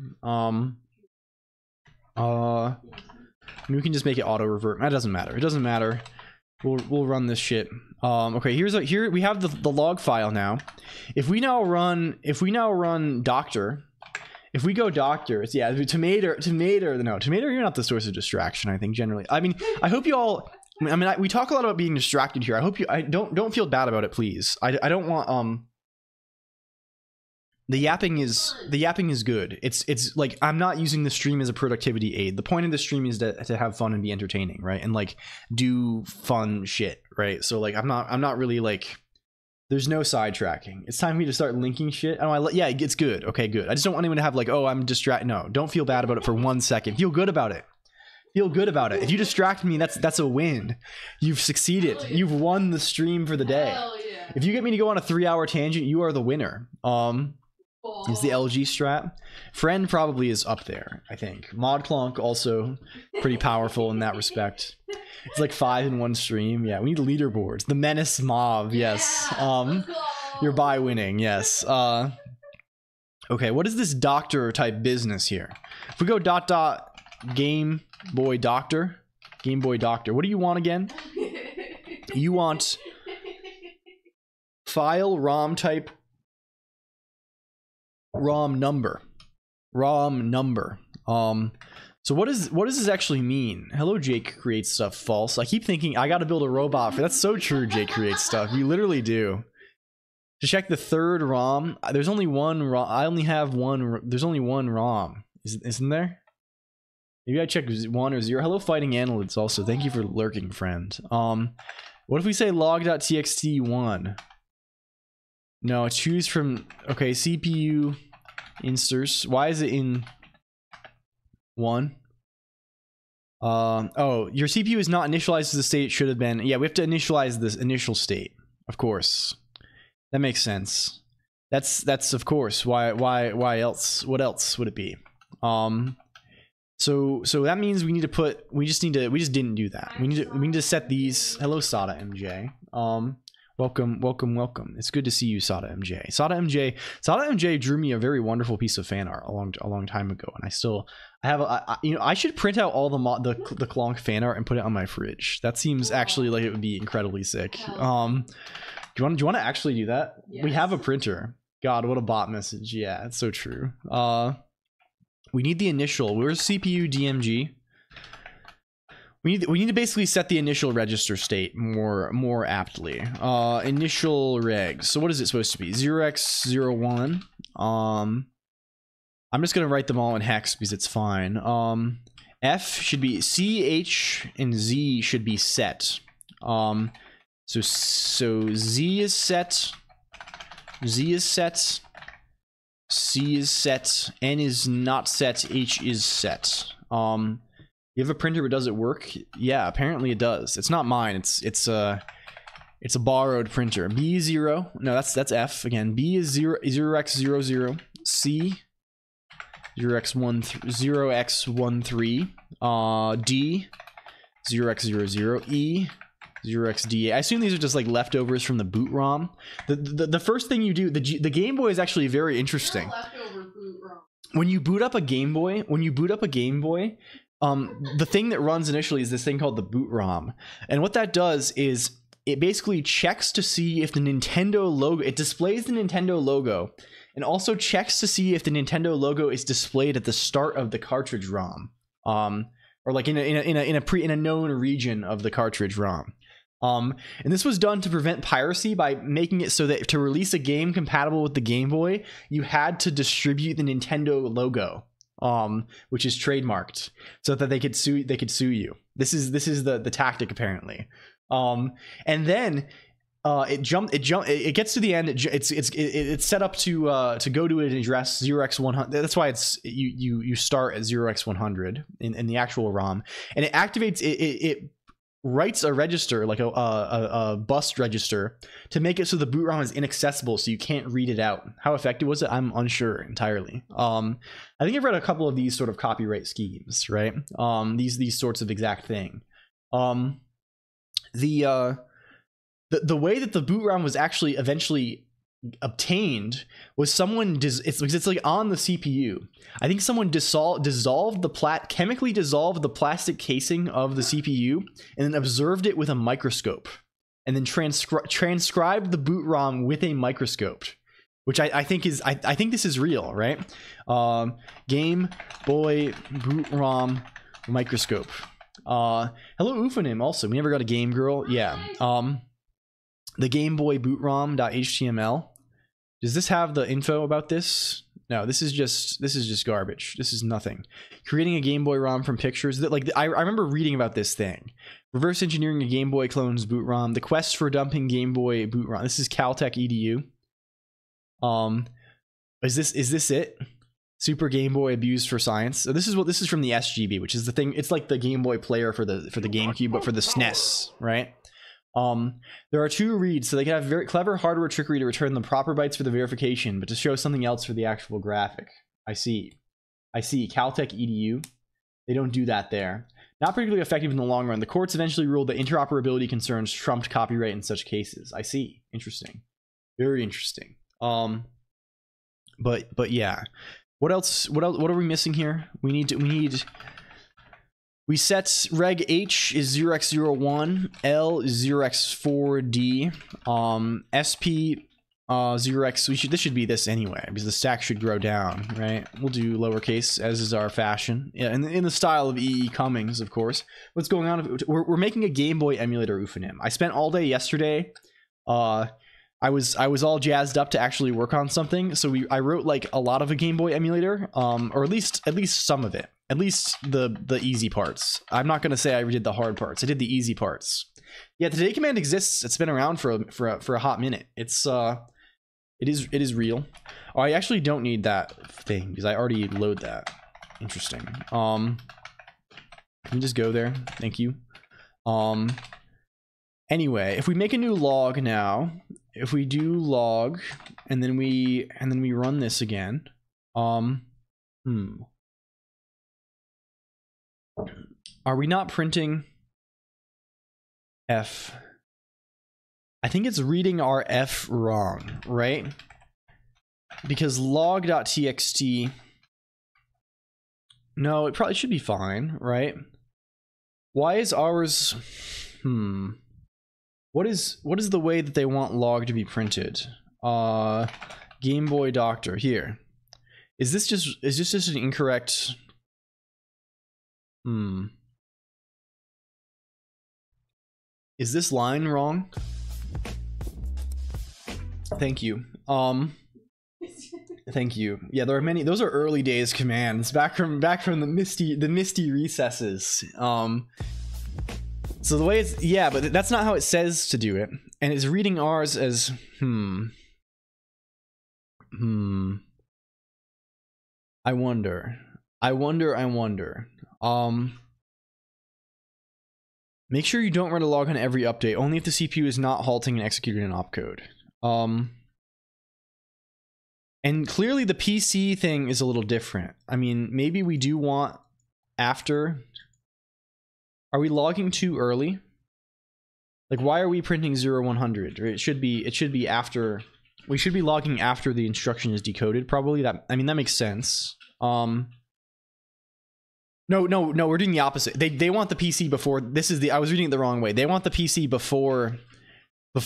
We can just make it auto revert. That doesn't matter. It doesn't matter. We'll run this shit. Okay, here we have the log file now. If we now run doctor, if we go doctor, it's tomato, you're not the source of distraction, I think, generally. I mean, I hope you all, we talk a lot about being distracted here. I hope I don't feel bad about it, please. I don't want the yapping is good. It's like, I'm not using the stream as a productivity aid. The point of the stream is to have fun and be entertaining, right? And like do fun shit, right? So like I'm not really like, there's no sidetracking. It's time for me to start linking shit. Oh, yeah, it's good. Okay, good. I just don't want anyone to have like, oh, I'm distracted. No, don't feel bad about it for 1 second. Feel good about it. Feel good about it. If you distract me, that's a win. You've succeeded. You've won the stream for the day. Hell yeah. If you get me to go on a 3-hour tangent, you are the winner. Is the LG strat. Friend probably is up there, I think. Mod Colonq also pretty powerful in that respect. It's like 5 in 1 stream. Yeah, we need leaderboards. The Menace Mob, yes. You're by winning, yes. Okay, what is this doctor type business here? If we go ... Game Boy Doctor. What do you want again? You want file ROM type ROM number. So what does this actually mean? Hello, Jake creates stuff. False. I keep thinking I gotta build a robot for that's so true. Jake creates stuff. You literally do. To check the third ROM, there's only one ROM. I only have one. There's only one ROM. Isn't there? Maybe I check 1 or 0. Hello, fighting annelids. Also, thank you for lurking, friend. What if we say log.txt 1? No, choose from. Okay, CPU insters. Why is it in 1? Oh, your CPU is not initialized to the state it should have been. Yeah, we have to initialize this initial state, of course. That makes sense. That's of course. Why else? What else would it be? So that means we need to put. We just didn't do that. We need to set these. Hello, Sada MJ. Welcome. It's good to see you, Sada MJ. Sada MJ drew me a very wonderful piece of fan art a long time ago, and I have I should print out all the Colonq fan art and put it on my fridge. That seems actually like it would be incredibly sick. Do you want to actually do that? Yes. We have a printer. God, what a bot message. Yeah, it's so true. We need the initial. Where's CPU DMG? We need to basically set the initial register state more aptly. Initial regs. So what is it supposed to be? 0x01. I'm just gonna write them all in hex because it's fine. F should be CH and Z should be set. So Z is set. Z is set. C is set. N is not set. H is set. You have a printer, but does it work? Yeah, apparently it does. It's not mine. It's a borrowed printer. B is 0. No, that's F again. B is 0x00. C 0x13. D 0x00. E 0xDA. I assume these are just like leftovers from the boot ROM. The first thing you do, the Game Boy is actually very interesting. When you boot up a Game Boy, the thing that runs initially is this thing called the boot ROM. And what that does is it basically checks to see if the Nintendo logo, it displays the Nintendo logo and also checks to see if the Nintendo logo is displayed at the start of the cartridge ROM. Or like in a known region of the cartridge ROM. And this was done to prevent piracy by making it so that to release a game compatible with the Game Boy, you had to distribute the Nintendo logo, which is trademarked, so that they could sue you. This is the tactic apparently. And then it gets to the end. It's set up to go to an address 0x100. That's why you start at 0x100 in the actual ROM, and it activates it writes a register like a bus register to make it so the boot ROM is inaccessible, so you can't read it out. How effective was it? I'm unsure entirely. I think I've read a couple of these sort of copyright schemes, right? These sorts of exact thing. the way that the boot ROM was actually eventually obtained was someone it's like on the CPU. I think someone chemically dissolved the plastic casing of the CPU and then observed it with a microscope, and then transcribed the boot ROM with a microscope, which I think is I think this is real, right? Game Boy boot ROM microscope. Hello Ufanim also. We never got a game girl. Yeah. The Game Boy boot ROM.html. Does this have the info about this? No, this is just garbage. This is nothing. Creating a Game Boy ROM from pictures. That I remember reading about this thing. Reverse engineering a Game Boy clone's boot ROM. The quest for dumping Game Boy boot ROM. This is Caltech edu. Is this it? Super Game Boy abused for science. So this is from the SGB, which is the thing. It's like the Game Boy player for the GameCube, but for the SNES, right? There are 2 reads, so they can have very clever hardware trickery to return the proper bytes for the verification, but to show something else for the actual graphic. I see. Caltech edu. They don't do that there. Not particularly effective in the long run. The courts eventually ruled that interoperability concerns trumped copyright in such cases. I see. Interesting. Very interesting. But yeah. What else? What are we missing here? We set reg H is 0x01, L 0x4D, SP 0x. This should be this anyway because the stack should grow down, right? We'll do lowercase as is our fashion, yeah, in the style of E.E. Cummings, of course. What's going on? We're making a Game Boy emulator Ufanim. I spent all day yesterday. I was all jazzed up to actually work on something, so I wrote like a lot of a Game Boy emulator, or at least some of it, at least the easy parts. I'm not gonna say I did the hard parts. I did the easy parts. Yeah, the today command exists. It's been around for a hot minute. It is real. Oh, I actually don't need that thing because I already load that. Interesting. Can you just go there? Thank you. Anyway, if we make a new log now, if we do log and then we run this again, are we not printing F? I think it's reading our F wrong, right? Because log.txt, no, it probably should be fine, right? Why is ours, What is the way that they want log to be printed? Game Boy Doctor here. Is this just an incorrect? Is this line wrong? Thank you. Thank you. Yeah, there are many. Those are early days commands back from the misty recesses. So the way it's, yeah, but that's not how it says to do it. And it's reading ours as, I wonder. Make sure you don't run a log on every update, only if the CPU is not halting and executing an opcode. And clearly the PC thing is a little different. I mean, maybe we do want after. Are we logging too early? Like, why are we printing 0100? It should be after. We should be logging after the instruction is decoded. Probably that. I mean, that makes sense. No, we're doing the opposite. They want the PC before. This is the. I was reading it the wrong way. They want the PC before we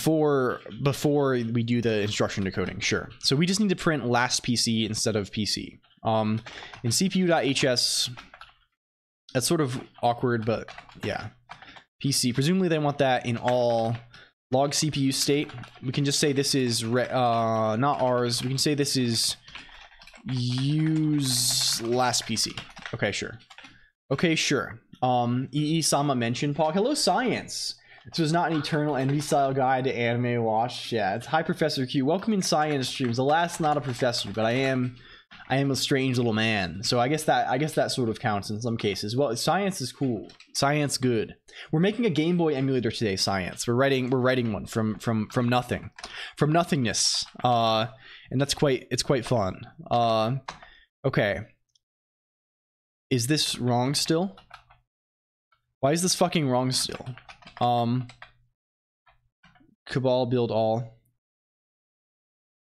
do the instruction decoding. Sure. So we just need to print last PC instead of PC. In CPU.hs. That's sort of awkward, but yeah. PC. Presumably they want that in all log CPU state. We can just say this is not ours. We can say this is use last PC. Okay, sure. Okay, sure. EE Sama mentioned Pog. Hello, science. This was not an eternal envy style guide to anime watch. Yeah, it's Hi Professor Q. Welcome in science streams. Alas, not a professor, but I am a strange little man. So I guess that sort of counts in some cases. Well, science is cool. Science good. We're making a Game Boy emulator today, science. We're writing one from nothing. From nothingness. And that's quite fun. Okay. Is this wrong still? Why is this fucking wrong still? Cabal build all.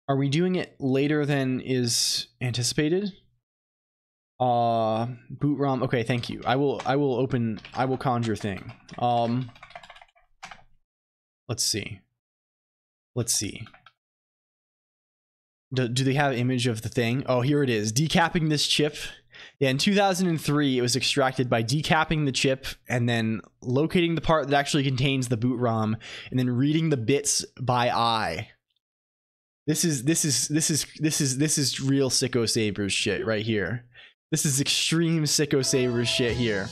Are we doing it later than is anticipated? Boot ROM. Okay, thank you. I will conjure thing. Let's see. Do they have image of the thing? Oh, here it is. Decapping this chip. Yeah, in 2003, it was extracted by decapping the chip and then locating the part that actually contains the boot ROM and then reading the bits by eye. This is real Sicko Sabers shit right here. This is extreme Sicko Sabers shit here.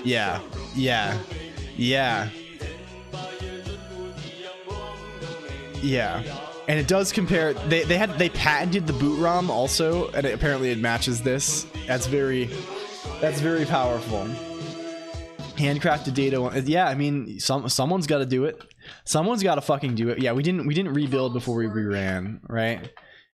Yeah. And it does compare. They patented the boot ROM also, and apparently it matches this. That's very powerful. Handcrafted data. Yeah, I mean, someone's got to do it. Someone's got to fucking do it. Yeah, we didn't rebuild before we reran, right?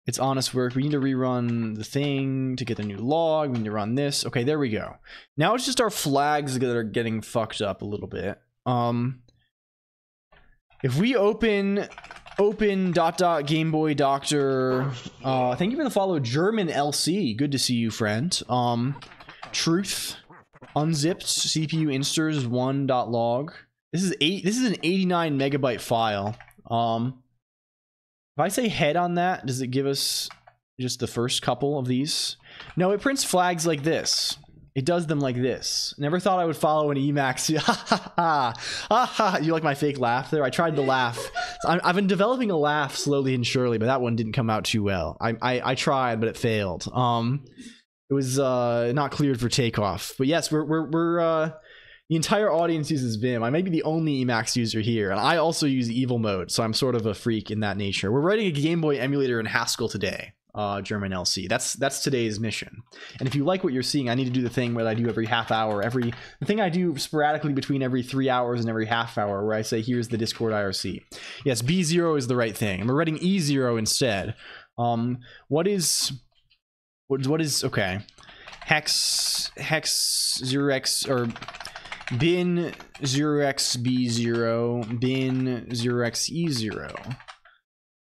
It's honest work. We need to rerun the thing to get the new log. We need to run this. Okay, there we go. Now it's just our flags that are getting fucked up a little bit. If we open Game Boy Doctor, thank you for the follow, German LC. Good to see you, friend. Truth, unzipped CPU insters 1.log. This is an 89 megabyte file. If I say head on that, does it give us just the first couple of these? No, it prints flags like this. It does them like this. Never thought I would follow an Emacs. You like my fake laugh there? I tried to laugh. I've been developing a laugh slowly and surely, but that one didn't come out too well. I tried, but it failed. It was not cleared for takeoff. But yes, we're the entire audience uses Vim. I may be the only Emacs user here, and I also use evil mode, so I'm sort of a freak in that nature. We're writing a Game Boy emulator in Haskell today. German LC. That's today's mission. And if you like what you're seeing, I need to do the thing where I do every half hour, the thing I do sporadically between every 3 hours and every half hour, where I say, here's the Discord IRC. Yes, B0 is the right thing. And we're writing E0 instead. What is okay. Hex 0x or bin 0x B0, bin 0x E0.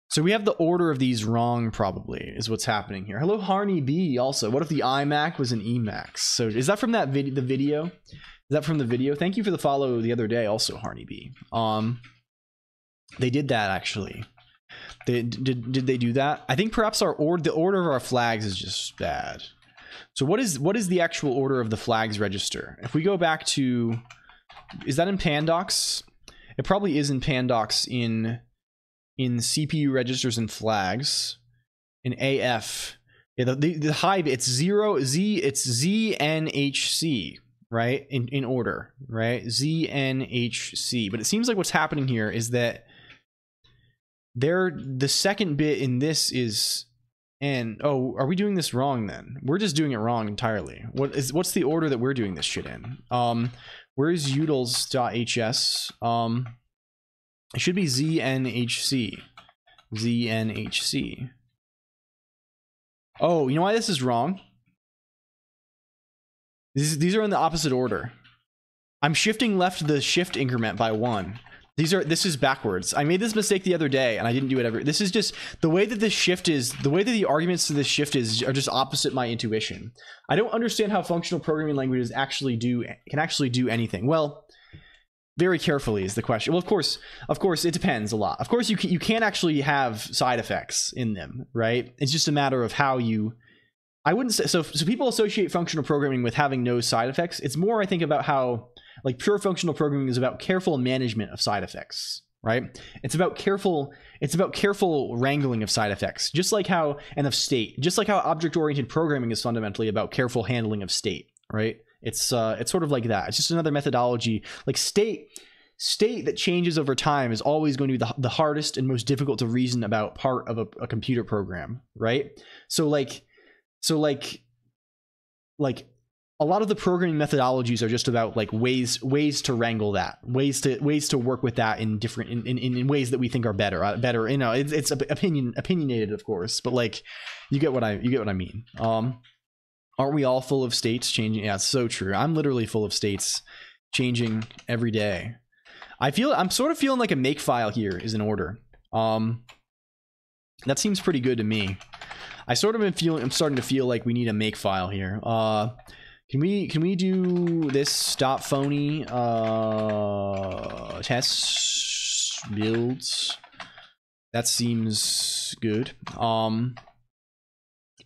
So we have the order of these wrong, probably, is what's happening here. Hello, Harney B, also. What if the iMac was an Emacs? So is that from that the video? Is that from the video? Thank you for the follow the other day, also, Harney B. They did that, actually. Did they do that? I think perhaps the order of our flags is just bad. So what is the actual order of the flags register? If we go back to... Is that in Pandocs? It probably is in Pandocs in CPU registers and flags. In AF. Yeah, the high bit, it's 0, Z, it's ZNHC, right? In order, right? ZNHC. But it seems like what's happening here is that the second bit in this is N. Oh, are we doing this wrong then? We're just doing it wrong entirely. What's the order that we're doing this shit in? Where's utils.hs? It should be ZNHC. ZNHC. Oh, you know why this is wrong? These are in the opposite order. I'm shifting left the shift increment by 1. This is backwards. I made this mistake the other day and I didn't do it ever. This is just the way that this shift is, the way that the arguments to this shift are just opposite my intuition. I don't understand how functional programming languages can actually do anything. Well, very carefully is the question. Well, of course, it depends a lot. Of course, you can't actually have side effects in them, right? It's just a matter of how you. I wouldn't say so. So people associate functional programming with having no side effects. It's more, I think, about how like pure functional programming is about careful management of side effects, right? It's about careful wrangling of side effects, just like how of state, just like how object-oriented programming is fundamentally about careful handling of state, right? It's sort of like that. It's just another methodology. Like state that changes over time is always going to be the hardest and most difficult to reason about part of a computer program, right? So like a lot of the programming methodologies are just about like ways to wrangle that, ways to work with that in different in ways that we think are better. You know, it's opinionated, of course, but like you get what I mean. Aren't we all full of states changing? Yeah, it's so true. I'm literally full of states changing every day. I'm sort of feeling like a make file here is in order. That seems pretty good to me. I'm starting to feel like we need a make file here. Can we do this stop phony test builds? That seems good.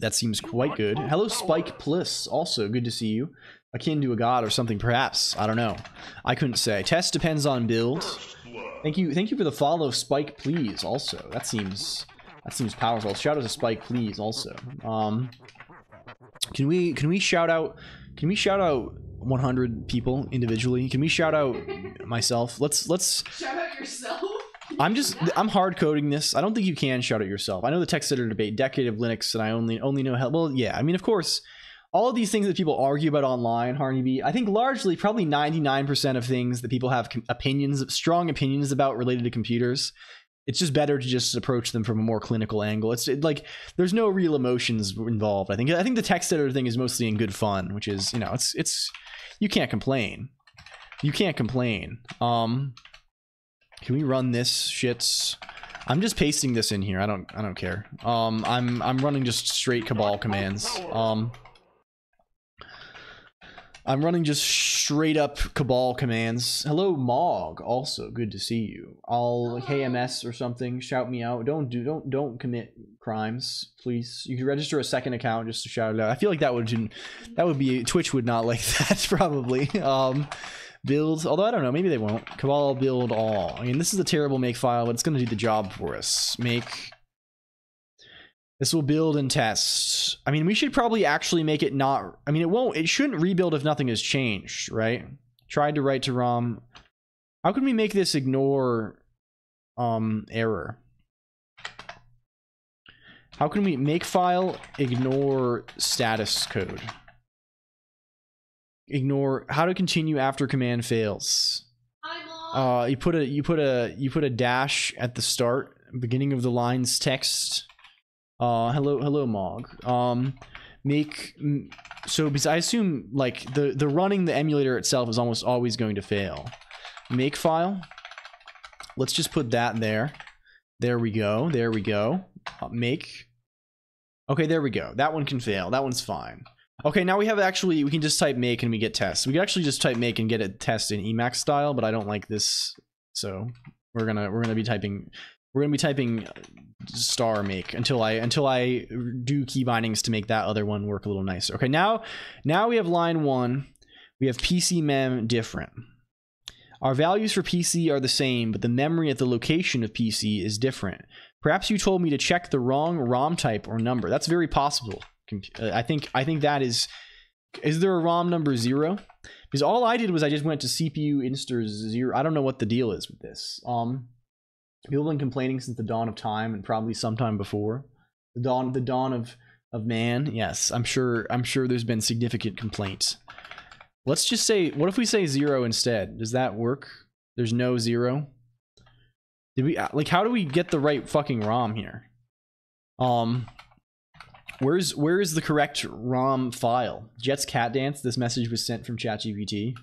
That seems quite good. Hello, Spike Plus. Also, good to see you. Akin to a god or something, perhaps. I don't know. I couldn't say. Test depends on build. Thank you for the follow, Spike. Please. Also, that seems powerful. Shout out to Spike, please. Also, can we shout out 100 people individually? Can we shout out myself? Let's shout out yourself. I'm hard coding this. I don't think you can shout out yourself. I know the text editor debate, decade of Linux, and I only know how. Well, yeah. I mean, of course, all of these things that people argue about online, Harney, I think largely, probably 99% of things that people have strong opinions about related to computers. It's just better to just approach them from a more clinical angle. It's like there's no real emotions involved. I think the text editor thing is mostly in good fun, which is, you know, it's you can't complain. You can't complain. Can we run this shits? I'm just pasting this in here. I don't care. I'm running just straight Cabal commands. I'm running just straight up Cabal commands. Hello, Mog. Also, good to see you. I'll KMS or something. Shout me out. Don't commit crimes, please. You can register a second account just to shout it out. I feel like that would be Twitch would not like that probably. Build, although I don't know, maybe they won't. Cabal build all. I mean, this is a terrible make file, but it's going to do the job for us. This will build and test. I mean, we should probably actually make it not... I mean, it shouldn't rebuild if nothing has changed, right? Tried to write to ROM. How can we make this ignore error? How can we make file ignore status code? Ignore how to continue after command fails. You put a dash at the start, beginning of the line's text. Hello Mog. So because I assume like the running the emulator itself is almost always going to fail. Make file. Let's just put that there. There we go. There we go. Make. Okay, there we go. That one can fail. That one's fine. Okay, now we can just type make and we get test. We can actually just type make and get a test in Emacs style, but I don't like this, so we're gonna be typing star make until I do key bindings to make that other one work a little nicer. Okay, now we have line 1. We have PC mem different. Our values for PC are the same, but the memory at the location of PC is different. Perhaps you told me to check the wrong ROM type or number. That's very possible. I think that is there a ROM number 0? Because all I did was I just went to CPU instr 0. I don't know what the deal is with this. People have been complaining since the dawn of time and probably sometime before the dawn of man. Yes, I'm sure there's been significant complaints. Let's just say, what if we say 0 instead? Does that work? There's no 0. Did we like? How do we get the right fucking ROM here? Where is the correct ROM file? Jet's cat dance. This message was sent from ChatGPT.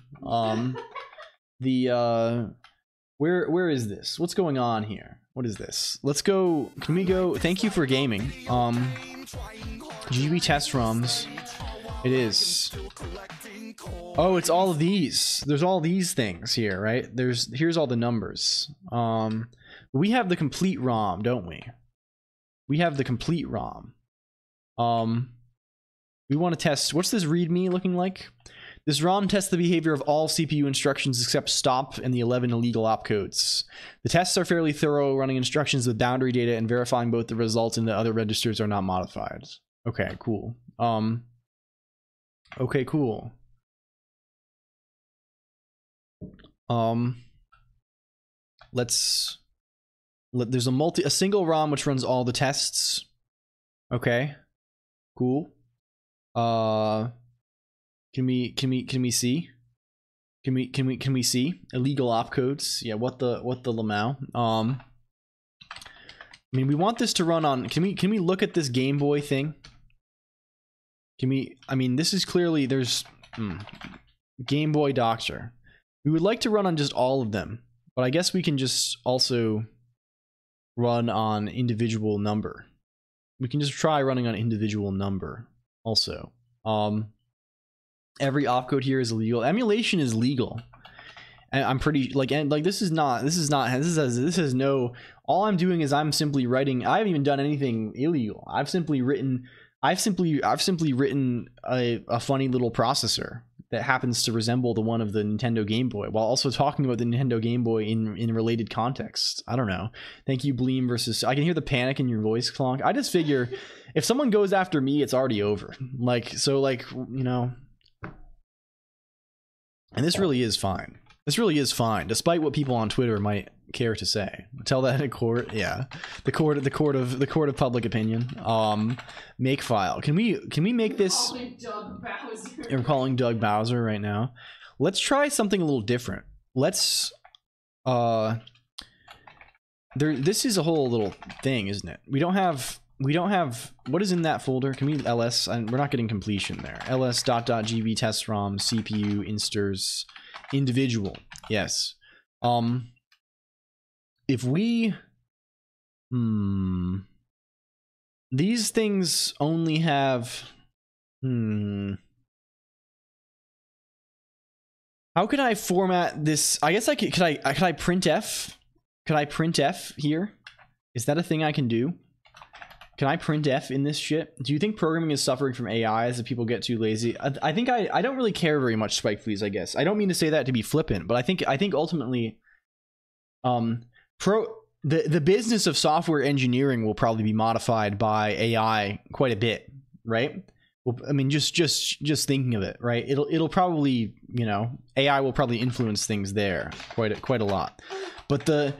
Where is this? What's going on here? What is this? Let's go. Can we go? Thank you for gaming. GB test ROMs. It is. Oh, it's all of these. There's all these things here, right? Here's all the numbers. We have the complete ROM, don't we? We have the complete ROM. We want to test, what's this readme looking like? This ROM tests the behavior of all CPU instructions except stop and the 11 illegal opcodes. The tests are fairly thorough, running instructions with boundary data and verifying both the results and the other registers are not modified. Okay, cool. Okay, cool. There's a single ROM which runs all the tests. Okay. Cool. Can we see? Can we see illegal opcodes? Yeah, what the lamau? I mean, we want this to run on. Can we look at this Game Boy thing? I mean, this is clearly there's Game Boy Doctor. We would like to run on just all of them. But I guess we can just also run on individual number. We can just try running on individual number also. Every opcode here is illegal. Emulation is legal. And I'm pretty this is no, all I'm doing is I'm simply writing. I haven't even done anything illegal. I've simply written a funny little processor that happens to resemble the one of the Nintendo Game Boy, while also talking about the Nintendo Game Boy in related context. I don't know. Thank you, Bleem versus. I can hear the panic in your voice, Colonq. I just figure if someone goes after me, it's already over. And this really is fine. This really is fine, despite what people on Twitter might care to say. Tell that in court, yeah. The court of public opinion. Makefile. Can we make this? I'm calling Doug Bowser right now. Let's try something a little different. Let's this is a whole little thing, isn't it? We don't have what is in that folder? Can we ls? We're not getting completion there. ls.gb test rom cpu insters individual. Yes. If we these things only have how could I format this? I guess I could I print f? Could I print f here? Is that a thing I can do? Can I print f in this shit? Do you think programming is suffering from AI as the people get too lazy? I think I don't really care very much, Spike Please, I guess. I don't mean to say that to be flippant, but I think ultimately the business of software engineering will probably be modified by AI quite a bit, right? Well, I mean, just thinking of it, right? It'll probably, AI will probably influence things there quite a lot. But the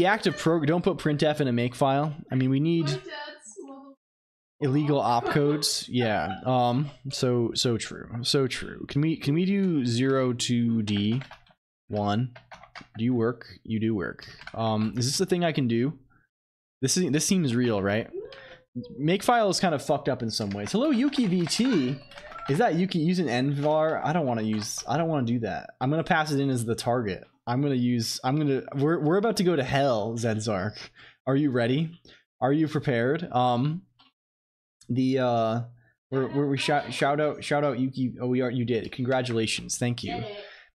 act of don't put printf in a makefile. I mean, we need illegal opcodes. Yeah. So true. Can we do 0 to D 1? Do you work? You do work. Is this the thing I can do? This seems real, right? Makefile is kind of fucked up in some ways. Hello, Yuki VT. Is that Yuki using nvar? I don't want to do that. I'm gonna pass it in as the target. We're about to go to hell, Zedzark. Are you ready? Are you prepared? We shout out Yuki. Oh, you did. Congratulations. Thank you.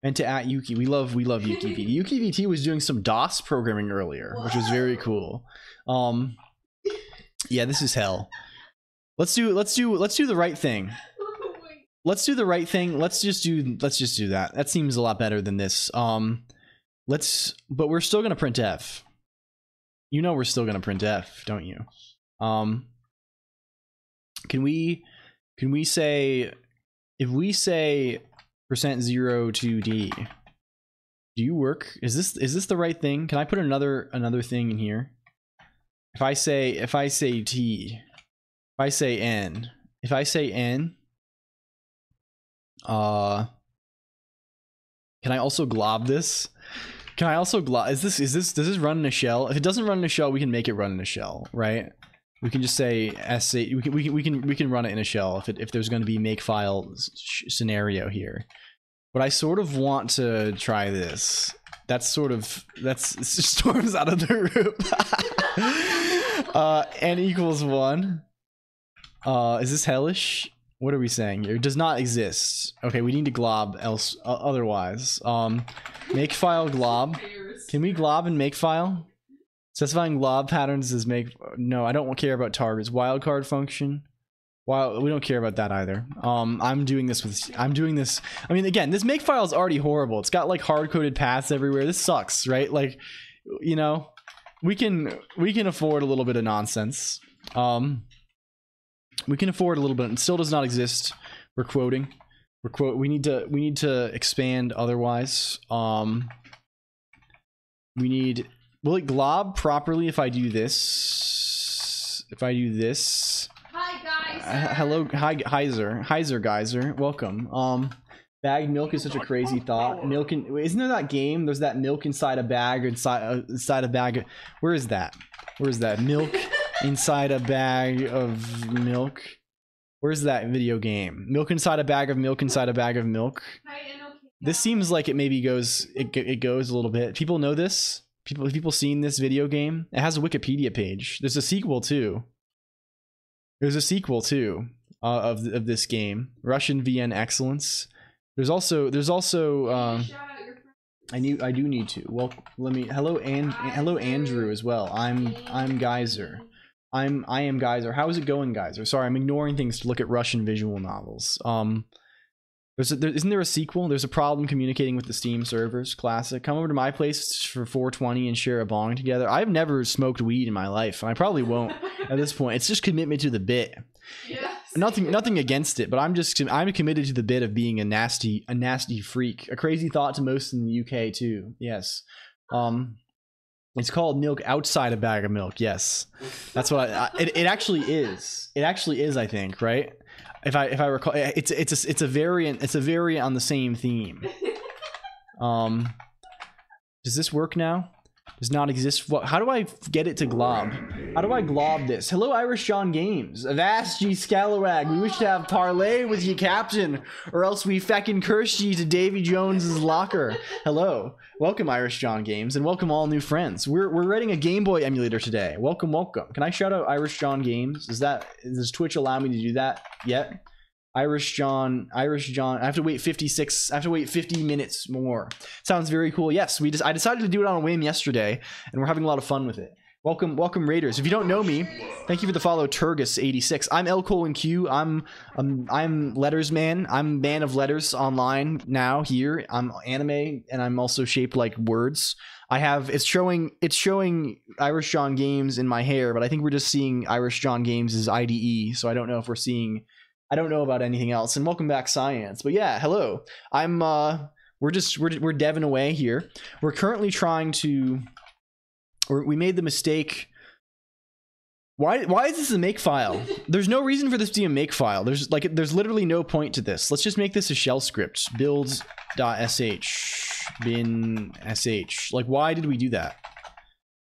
And to at Yuki. We love Yuki VT. Yuki VT was doing some DOS programming earlier, which was very cool. Yeah, this is hell. Let's do the right thing. Let's do the right thing. Let's just do that. That seems a lot better than this. But we're still gonna print f. You know we're still gonna print f, don't you? Can we say, if we say %0 to D, do you work? Is this the right thing? Can I put another thing in here? If I say T, if I say N, can I also glob this? Can I also glob? Does this run in a shell? If it doesn't run in a shell, we can make it run in a shell, right? We can just say S8. We can run it in a shell if there's going to be makefile scenario here. But I sort of want to try this. That's storms out of the room. N equals 1. Is this hellish? What are we saying here? It does not exist. Okay, we need to glob else otherwise. Makefile glob. Can we glob and makefile? Specifying glob patterns is no, I don't care about targets. Wildcard function. We don't care about that either. I'm doing this. I mean, again, this makefile is already horrible. It's got like hard-coded paths everywhere. This sucks, right? Like, we can afford a little bit of nonsense. We can afford a little bit. It still does not exist. We're quoting. We need to expand otherwise. Will it glob properly if I do this? Hi guys. Hello, hi Heiser Geyser. Welcome. Bagged milk is such a crazy thought. Isn't there that game? There's that milk inside a bag or inside a bag. Where is that? Milk inside a bag of milk. Where's that video game? Milk inside a bag of milk inside a bag of milk. This seems like it maybe goes it goes a little bit. People know this. People seen this video game. It has a Wikipedia page. There's a sequel too. There's a sequel too of this game. Russian VN Excellence. There's also I do need to. Well, let me. Hello Andrew as well. I'm Geyser. I am Geyser. How is it going, Geyser? Sorry, I'm ignoring things to look at Russian visual novels. Isn't there a sequel? There's a problem communicating with the Steam servers. Classic. Come over to my place for 420 and share a bong together. I've never smoked weed in my life, and I probably won't at this point. It's just commitment to the bit. Yes. Nothing against it, but I'm committed to the bit of being a nasty freak. A crazy thought to most in the UK too. Yes. It's called milk outside a bag of milk. Yes, that's what it actually is. It actually is, I think, right? If I recall, it's a variant. It's a variant on the same theme. Does this work now? Does not exist. What? How do I get it to glob? How do I glob this? Hello, Irish John Games. Avast ye Scalawag. We wish to have parlay with ye, Captain, or else we feckin' curse ye to Davy Jones's locker. Hello, welcome, Irish John Games, and welcome all new friends. We're writing a Game Boy emulator today. Welcome. Can I shout out Irish John Games? Does Twitch allow me to do that yet? Irish John. I have to wait 50 minutes more. Sounds very cool. Yes, I decided to do it on a whim yesterday, and we're having a lot of fun with it. Welcome Raiders. If you don't know me, thank you for the follow, Turgus86. I'm LLLL Colonq. I'm Letters Man. I'm man of letters online now here. I'm anime, and I'm also shaped like words. It's showing Irish John Games in my hair, but I think we're just seeing Irish John Games' IDE, so I don't know if we're seeing. I don't know about anything else. And welcome back, Science. But yeah, hello. We're deving away here. We're currently trying to. We made the mistake. Why is this a make file? There's no reason for this to be a make file. There's literally no point to this. Let's just make this a shell script. Build.sh bin sh. Like, why did we do that?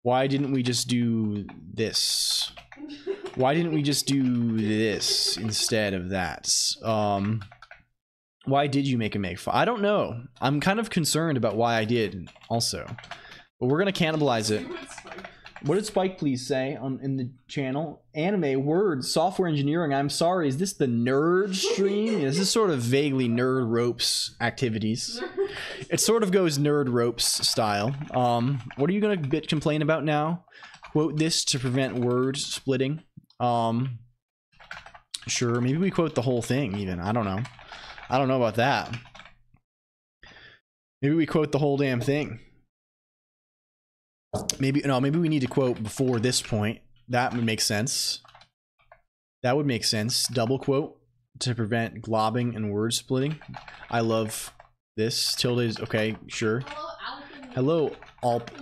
Why didn't we just do this? Why didn't we just do this instead of that? Why did you make a make file? I don't know. I'm kind of concerned about why I did also. But we're gonna cannibalize it. What did Spike please say in the channel? Anime, words, software engineering. I'm sorry, is this the nerd stream? Yeah, this is sort of vaguely nerd ropes activities. It sort of goes nerd ropes style. What are you gonna complain about now? Quote this to prevent word splitting. Sure, maybe we quote the whole thing even. I don't know about that. Maybe we quote the whole damn thing. Maybe we need to quote before this point. That would make sense. That would make sense. Double quote to prevent globbing and word splitting. I love this. Tilde is okay, sure. Hello Albench.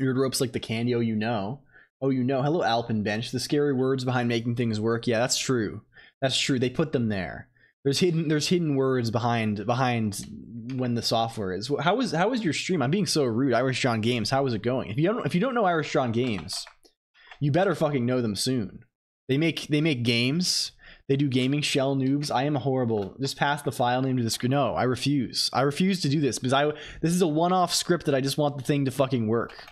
Weird ropes like the candy. Oh, you know. Hello Alpenbench. The scary words behind making things work. Yeah, that's true. They put them there. There's hidden words behind when the software is. How is your stream? I'm being so rude. Irish John Games. How is it going? If you don't know Irish John Games, you better fucking know them soon. They make games. They do gaming shell noobs. I am horrible. Just pass the file name to the screen. No, I refuse. I refuse to do this because this is a one-off script that I just want the thing to fucking work.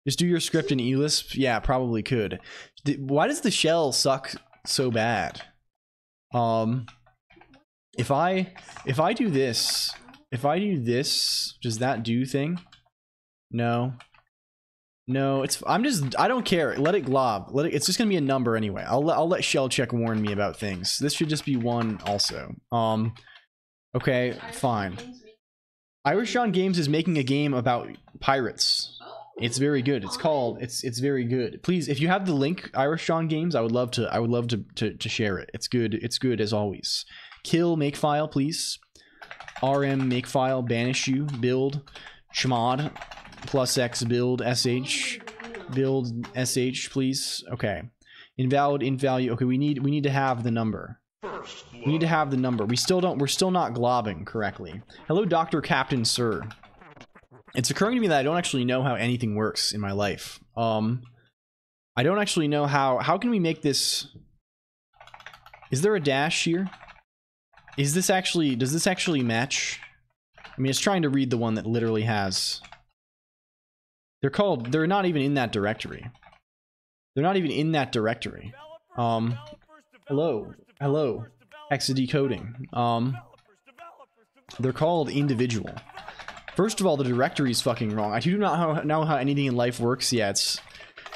Just do your script in eLisp. Yeah, probably could. Why does the shell suck so bad? If I do this, does that do thing? No, I don't care. Let it glob. It's just gonna be a number anyway. I'll let shell check warn me about things. This should just be one also. Okay, fine. Irish John Games is making a game about pirates. It's very good. It's very good. Please, if you have the link, Irish John Games, I would love to share it. It's good as always. Kill makefile, please. RM makefile, banish you, build, chmod, +x, build, sh, build, sh, please. Okay. Invalid, invalue. Okay, we need to have the number. We need to have the number. We're still not globbing correctly. Hello, Dr. Captain Sir. It's occurring to me that I don't actually know how anything works in my life. I don't actually know how can we make this. Is there a dash here? Is this actually, does this actually match? I mean, it's trying to read the one that literally has. They're not even in that directory. They're not even in that directory. Hello. Hexadecoding. They're called individual. First of all, the directory is fucking wrong. I do not know how anything in life works. Yeah, it's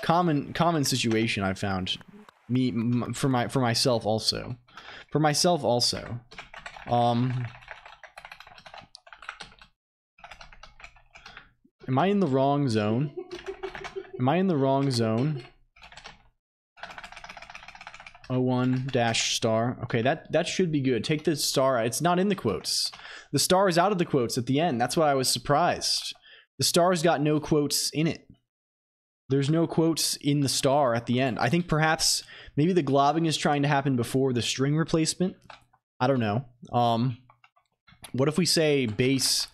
common situation I've found. For myself also. For myself also. Am I in the wrong zone? Am I in the wrong zone? 01 dash star. Okay, that should be good. Take the star. It's not in the quotes. The star is out of the quotes at the end. That's why I was surprised. The star's got no quotes in it. There's no quotes in the star at the end. I think perhaps maybe the globbing is trying to happen before the string replacement. I don't know. What if we say base?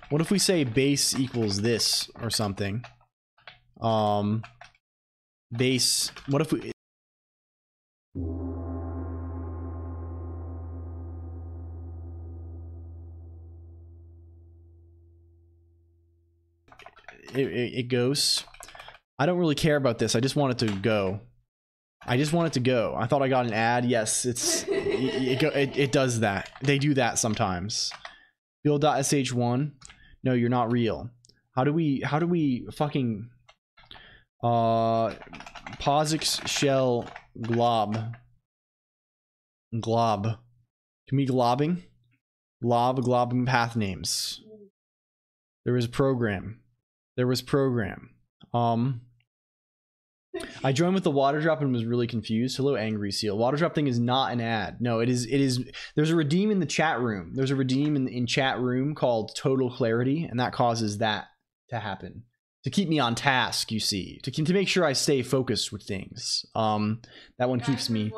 What if we say base equals this or something? Base. What if we? It goes. I don't really care about this. I just want it to go. I just want it to go. I thought I got an ad. Yes, it does that. They do that sometimes. Build.sh1. No, you're not real. How do we fucking POSIX shell glob. Can we globbing? Globbing path names. There was program. I joined with the water drop and was really confused. Hello, Angry Seal. Water drop thing is not an ad. No, it is. There's a redeem in the chat room. There's a redeem in chat room called Total Clarity, and that causes that to happen. To keep me on task, you see. To make sure I stay focused with things. That one keeps me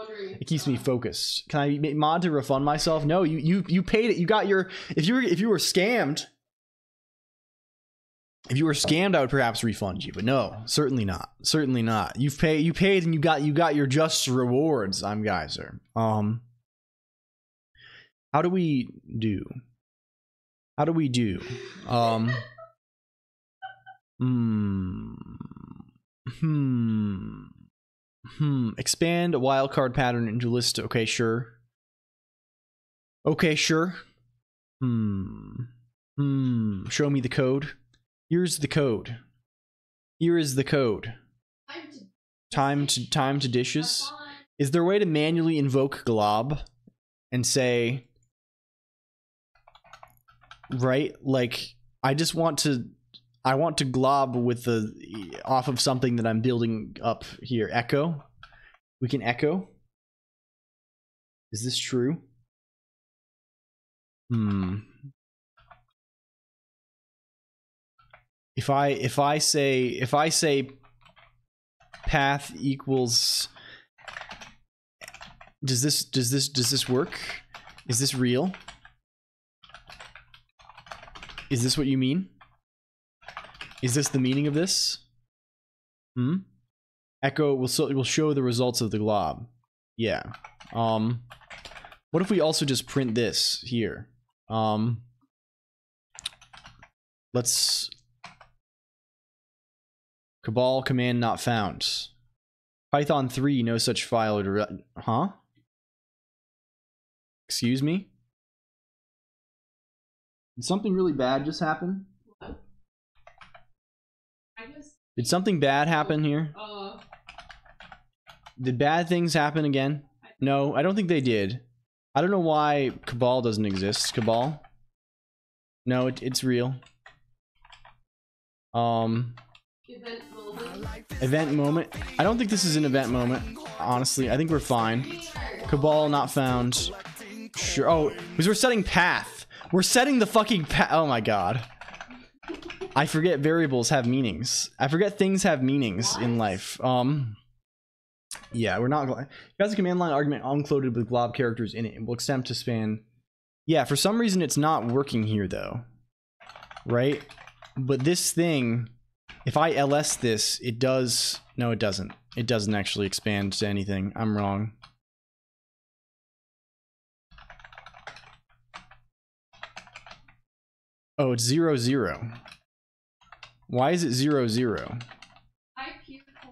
focused. Can I mod to refund myself? No, you paid it. You got your if you were scammed. If you were scammed, I would perhaps refund you, but no, certainly not. Certainly not. You paid, and you got your just rewards. I'm Geyser. How do we do? Expand a wildcard pattern into list. Okay, sure. Show me the code. Here's the code. Here is the code. Time to dishes. Is there a way to manually invoke glob and say, right? Like I want to glob with the off of something that I'm building up here. Echo. We can echo. Is this true? If I say path equals, does this work? Is this real? Is this what you mean? Is this the meaning of this? Echo will show the results of the glob. Yeah. What if we also just print this here? Let's Cabal command not found. Python 3 no such file or huh? Excuse me? Did something really bad just happen? Did something bad happen here? Did bad things happen again? No, I don't think they did. I don't know why Cabal doesn't exist. Cabal? No, it's real. Event moment. I don't think this is an event moment. Honestly, I think we're fine. Cabal not found. Sure. Oh, because we're setting path. We're setting the fucking path. Oh my god. I forget variables have meanings. I forget things have meanings in life. Yeah, we're not. It has a command line argument uncloaded with glob characters in it. It will extend to span. Yeah, for some reason it's not working here though. Right? But this thing, if I ls this, it does. No, it doesn't. It doesn't actually expand to anything. I'm wrong. Oh, it's 0, 0. Why is it 0, 0?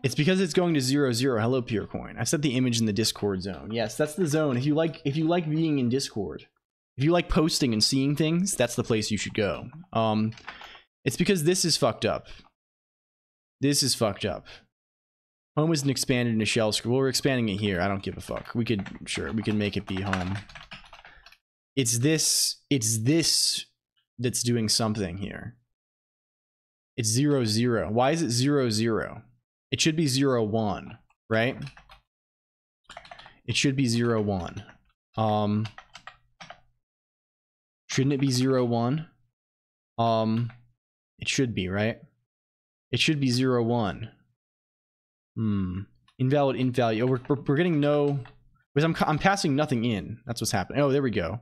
It's because it's going to 0, 0. Hello, Purecoin. I set the image in the Discord zone. Yes, that's the zone. If you like being in Discord, if you like posting and seeing things, that's the place you should go. It's because this is fucked up. This is fucked up. Home isn't expanded into shell script. Well, we're expanding it here. I don't give a fuck. We could make it be home. It's this that's doing something here. It's 0, 0. Why is it 0, 0? It should be 0, 1, right? It should be 0, 1. Shouldn't it be 0, 1? It should be, right? It should be 0, 1. Invalid, invalid. Oh, we're getting no, because I'm passing nothing in. That's what's happening. Oh, there we go.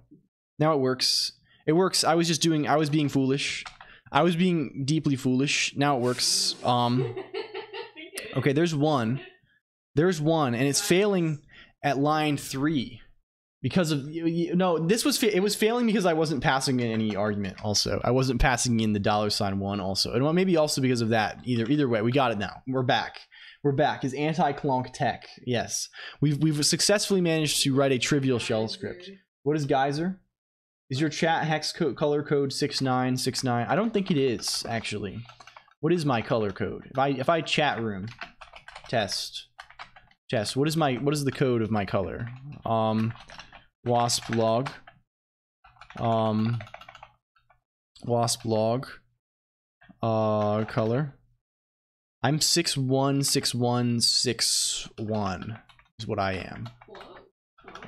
Now it works. It works. I was being foolish. I was being deeply foolish. Now it works. Okay, there's one. There's one, and it's failing at line 3 because of no. This was it was failing because I wasn't passing in any argument. Also, I wasn't passing in the $1 also, and maybe also because of that. Either way, we got it now. We're back. We're back. Is anti-Colonq tech? Yes, we've successfully managed to write a trivial shell script. What is Geyser? Is your chat hex color code 6969? I don't think it is actually. What is my color code? If I chat room test, what is the code of my color? Wasp log color. I'm 616161 is what I am.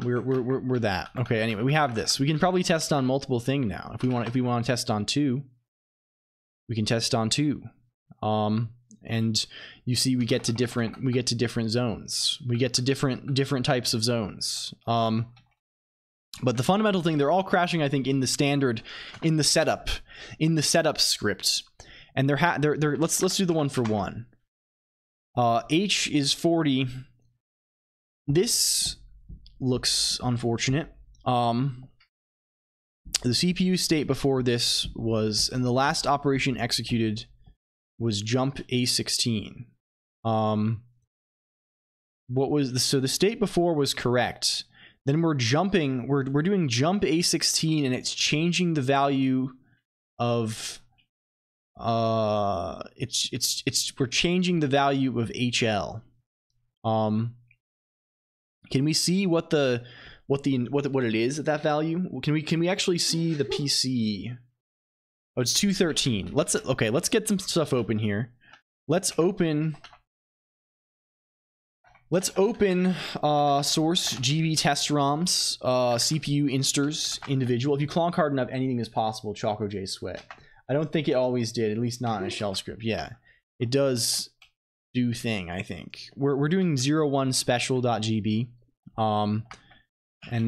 We're that. Okay, anyway, we have this. We can probably test on multiple things now. If we want to test on 2, we can test on 2. And you see we get to different zones. We get to different types of zones. But the fundamental thing, they're all crashing, I think, in the standard, in the setup script. And they're let's do the one for one. H is 40. This looks unfortunate. The CPU state before this was, and the last operation executed was jump A16. So the state before was correct. Then we're doing jump A16, and it's changing the value of we're changing the value of HL. Can we see what it is at that value? Can we actually see the PC? Oh, it's 213. Let's get some stuff open here. Let's open source GB test ROMs, CPU insters individual. If you Colonq hard enough, anything is possible. Choco J Sweat. I don't think it always did, at least not in a shell script. Yeah, it does do thing, I think. We're doing 01 special.gb. And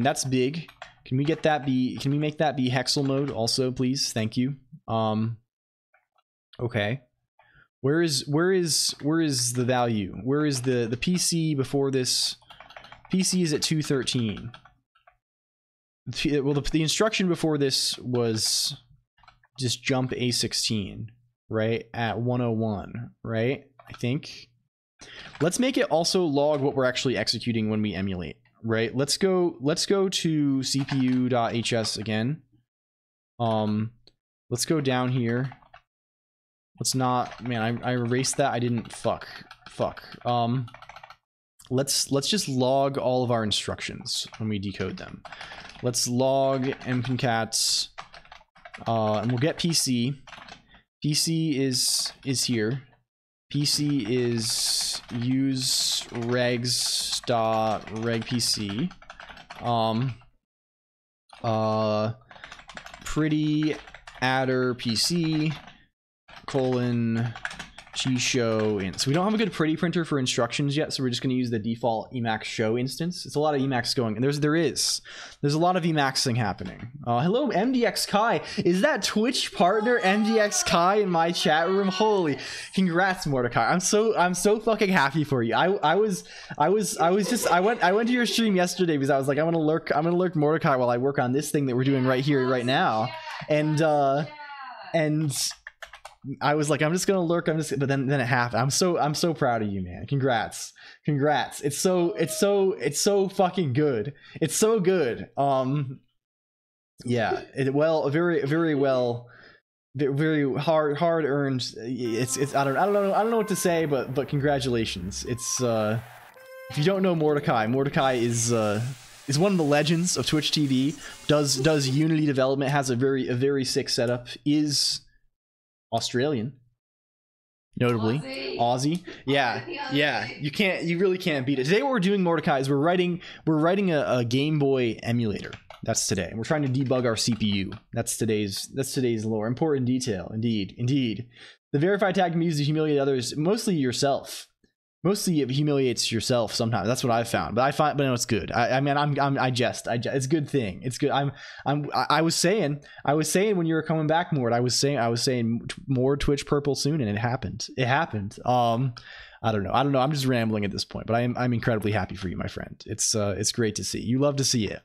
that's big. Can we make that be hexel mode also, please? Thank you. Okay. Where is the value? Where is the PC before this? PC is at 213. Well, the instruction before this was just jump A16, right? At 101, right? I think. Let's make it also log what we're actually executing when we emulate, right? Let's go to cpu.hs again. Let's go down here. Let's not, man, I erased that. I didn't, fuck. Let's just log all of our instructions when we decode them. Let's log mconcat, and we'll get PC. PC is here. PC is use regs.regpc. Pretty adder PC colon show in. So we don't have a good pretty printer for instructions yet, so we're just going to use the default Emacs show instance. It's a lot of Emacs going, and there's a lot of Emacsing happening. Hello, MDX Kai. Is that Twitch partner MDX Kai in my chat room? Holy, congrats, Mordecai. I'm so fucking happy for you. I went to your stream yesterday because I was like, I'm gonna lurk Mordecai while I work on this thing that we're doing right here, right now, and And I was like, I'm just gonna lurk. But then it happened. I'm so proud of you, man. Congrats. It's so fucking good. It's so good. Yeah. Very well. Very hard earned. It's I don't know what to say, but congratulations. It's if you don't know Mordecai is one of the legends of Twitch TV. Does Unity development, has a very sick setup. Is Australian, notably Aussie. Yeah. You really can't beat it. Today what we're doing, Mordecai, is we're writing a Game Boy emulator. That's today. And we're trying to debug our CPU. That's today's lore. Important detail. Indeed. The verified tag can be used to humiliate others, mostly yourself. Mostly it humiliates yourself sometimes. That's what I've found. But no, it's good. I jest. It's a good thing. It's good. I was saying when you were coming back, Mord, I was saying more Twitch purple soon, and it happened. I don't know. I'm just rambling at this point, but I'm incredibly happy for you, my friend. It's great to see. You love to see it.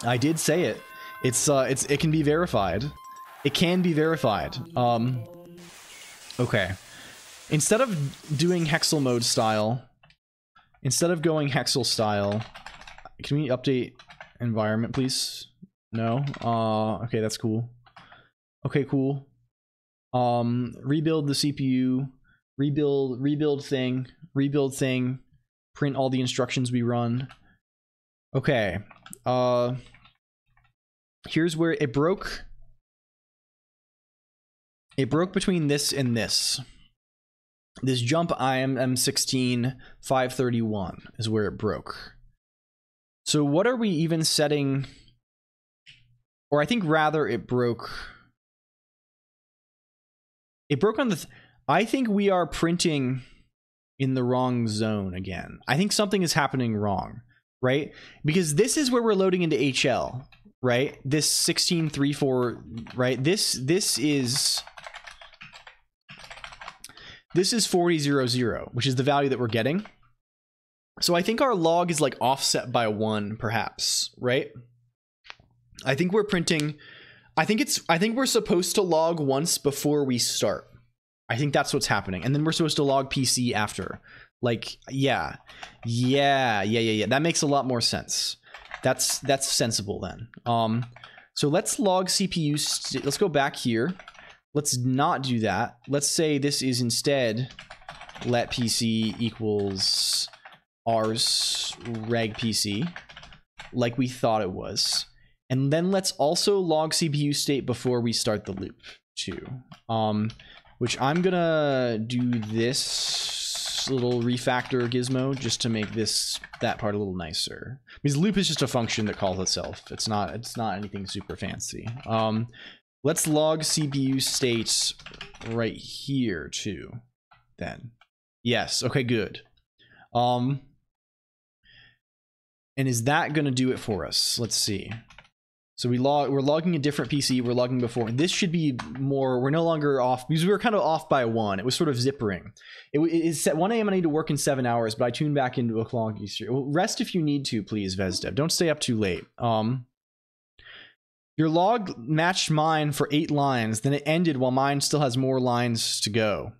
I did say it. It can be verified. It can be verified. Okay. Instead of doing Hexel mode style, instead of going Hexel style, can we update environment, please? No? Okay, that's cool. Okay, cool. Rebuild the CPU, rebuild thing, print all the instructions we run. Okay. Here's where it broke. It broke between this and this. This jump IM16 531 is where it broke. So what are we even setting? Or I think rather it broke. It broke on the... I think we are printing in the wrong zone again. I think something is happening wrong, right? Because this is where we're loading into HL, right? This 1634, right? This is 4000, which is the value that we're getting. So I think our log is like offset by 1, perhaps, right? I think we're printing. I think we're supposed to log once before we start. I think that's what's happening, and then we're supposed to log PC after. Like, yeah. That makes a lot more sense. That's sensible then. So let's log CPU. Let's go back here. Let's not do that. Let's say this is instead let PC equals rs reg PC, like we thought it was. And then let's also log CPU state before we start the loop too. Which I'm gonna do this little refactor gizmo just to make that part a little nicer. Because loop is just a function that calls itself. It's not anything super fancy. Let's log CPU states right here too, then. Yes, okay, good. And is that gonna do it for us? Let's see. So we're logging a different PC, we're logging before. This should be more, we're no longer off, because we were kind of off by 1. It was sort of zippering. It's at 1 a.m. I need to work in 7 hours, but I tuned back into a Colonq Easter. Well, rest if you need to, please, Vezdev. Don't stay up too late. Your log matched mine for 8 lines, then it ended while mine still has more lines to go.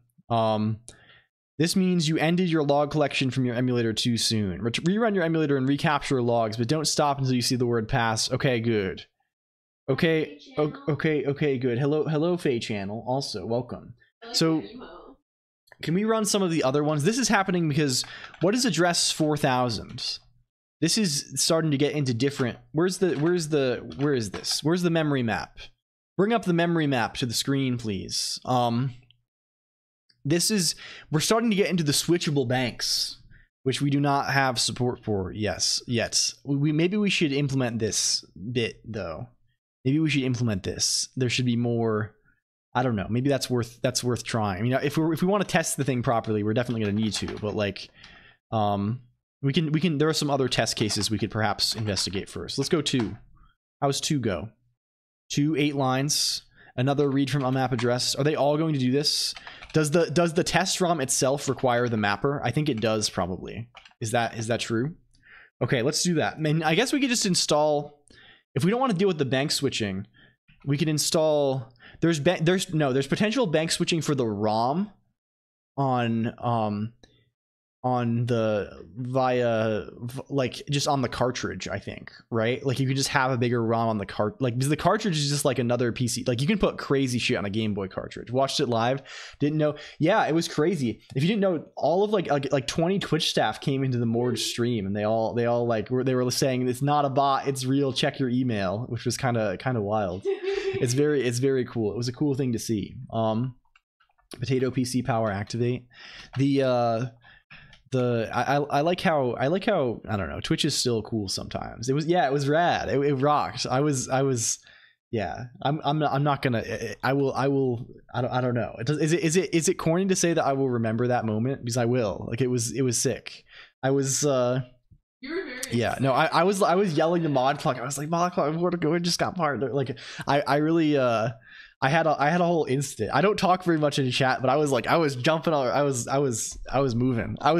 This means you ended your log collection from your emulator too soon. Rerun your emulator and recapture logs, but don't stop until you see the word pass. Okay, good. Okay, okay, good. Hello, Faye Channel. Also, welcome. So, can we run some of the other ones? This is happening because what is address 4000? This is starting to get into different. Where is this? Where's the memory map? Bring up the memory map to the screen, please. We're starting to get into the switchable banks, which we do not have support for. Yes, yet. Maybe we should implement this bit though. Maybe we should implement this. There should be more. I don't know. Maybe that's worth trying. I mean, if we want to test the thing properly, we're definitely going to need to. But like, we can. There are some other test cases we could perhaps investigate first. Let's go 2. How's 2 go? 2 8 lines. Another read from a map address. Are they all going to do this? Does the test ROM itself require the mapper? I think it does probably. Is that true? Okay, let's do that. I mean, I guess we could just install. If we don't want to deal with the bank switching, we could install. there's potential bank switching for the ROM on the like just on the cartridge, I think, right? Like you could just have a bigger ROM on the because the cartridge is just like another PC. Like you can put crazy shit on a Game Boy cartridge. Watched it live, didn't know. Yeah, it was crazy. If you didn't know, all of like 20 Twitch staff came into the Morge stream, and they all like they were saying it's not a bot, it's real. Check your email, which was kind of wild. It's very cool. It was a cool thing to see. Potato PC power activate. I like how I don't know, Twitch is still cool sometimes. It was rad. It rocked. I was yeah. I'm not gonna. I don't know. Is it corny to say that I will remember that moment? Because I will. Like it was sick. I was You were very excited. No, I was yelling to Mod Clock. I was like, Mod Clock, we just got part. Like I really I had a whole instant. I don't talk very much in chat, but I was jumping. I was moving. I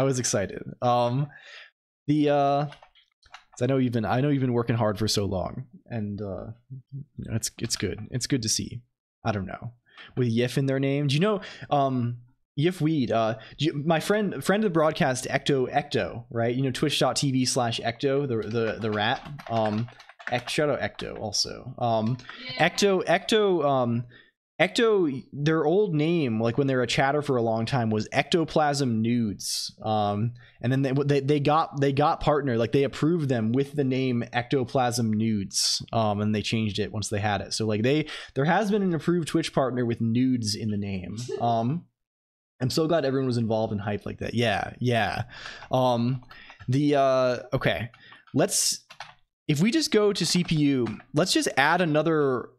was excited. I know you've been working hard for so long, and it's good. It's good to see. I don't know, with Yif in their name. Do you know Yif Weed? My friend of the broadcast, Ecto, right? You know, twitch.tv/Ecto, the rat. Shout out Ecto also. Ecto, their old name, like when they were a chatter for a long time, was Ectoplasm Nudes. And then they got partner, like they approved them with the name Ectoplasm Nudes. And they changed it once they had it. So like there has been an approved Twitch partner with nudes in the name. I'm so glad everyone was involved in hype like that. Yeah. Okay, if we just go to CPU, let's just add another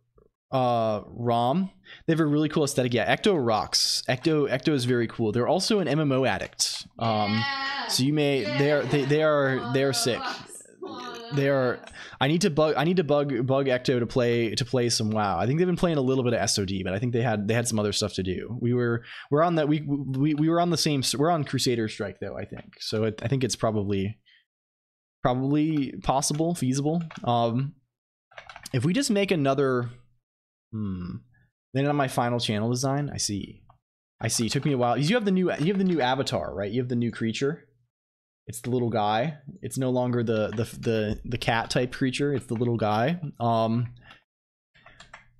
ROM. They have a really cool aesthetic. Yeah, Ecto rocks. Ecto is very cool. They're also an MMO addict. So you may they are sick. They are. I need to bug Ecto to play some WoW. I think they've been playing a little bit of SOD, but I think they had some other stuff to do. We're on that. We were on the same. We're on Crusader Strike though, I think. So I think it's probably possible, feasible. If we just make another then on my final channel design, I see it took me a while. You have the new avatar, right? You have the new creature. It's the little guy. It's no longer the cat type creature. It's the little guy.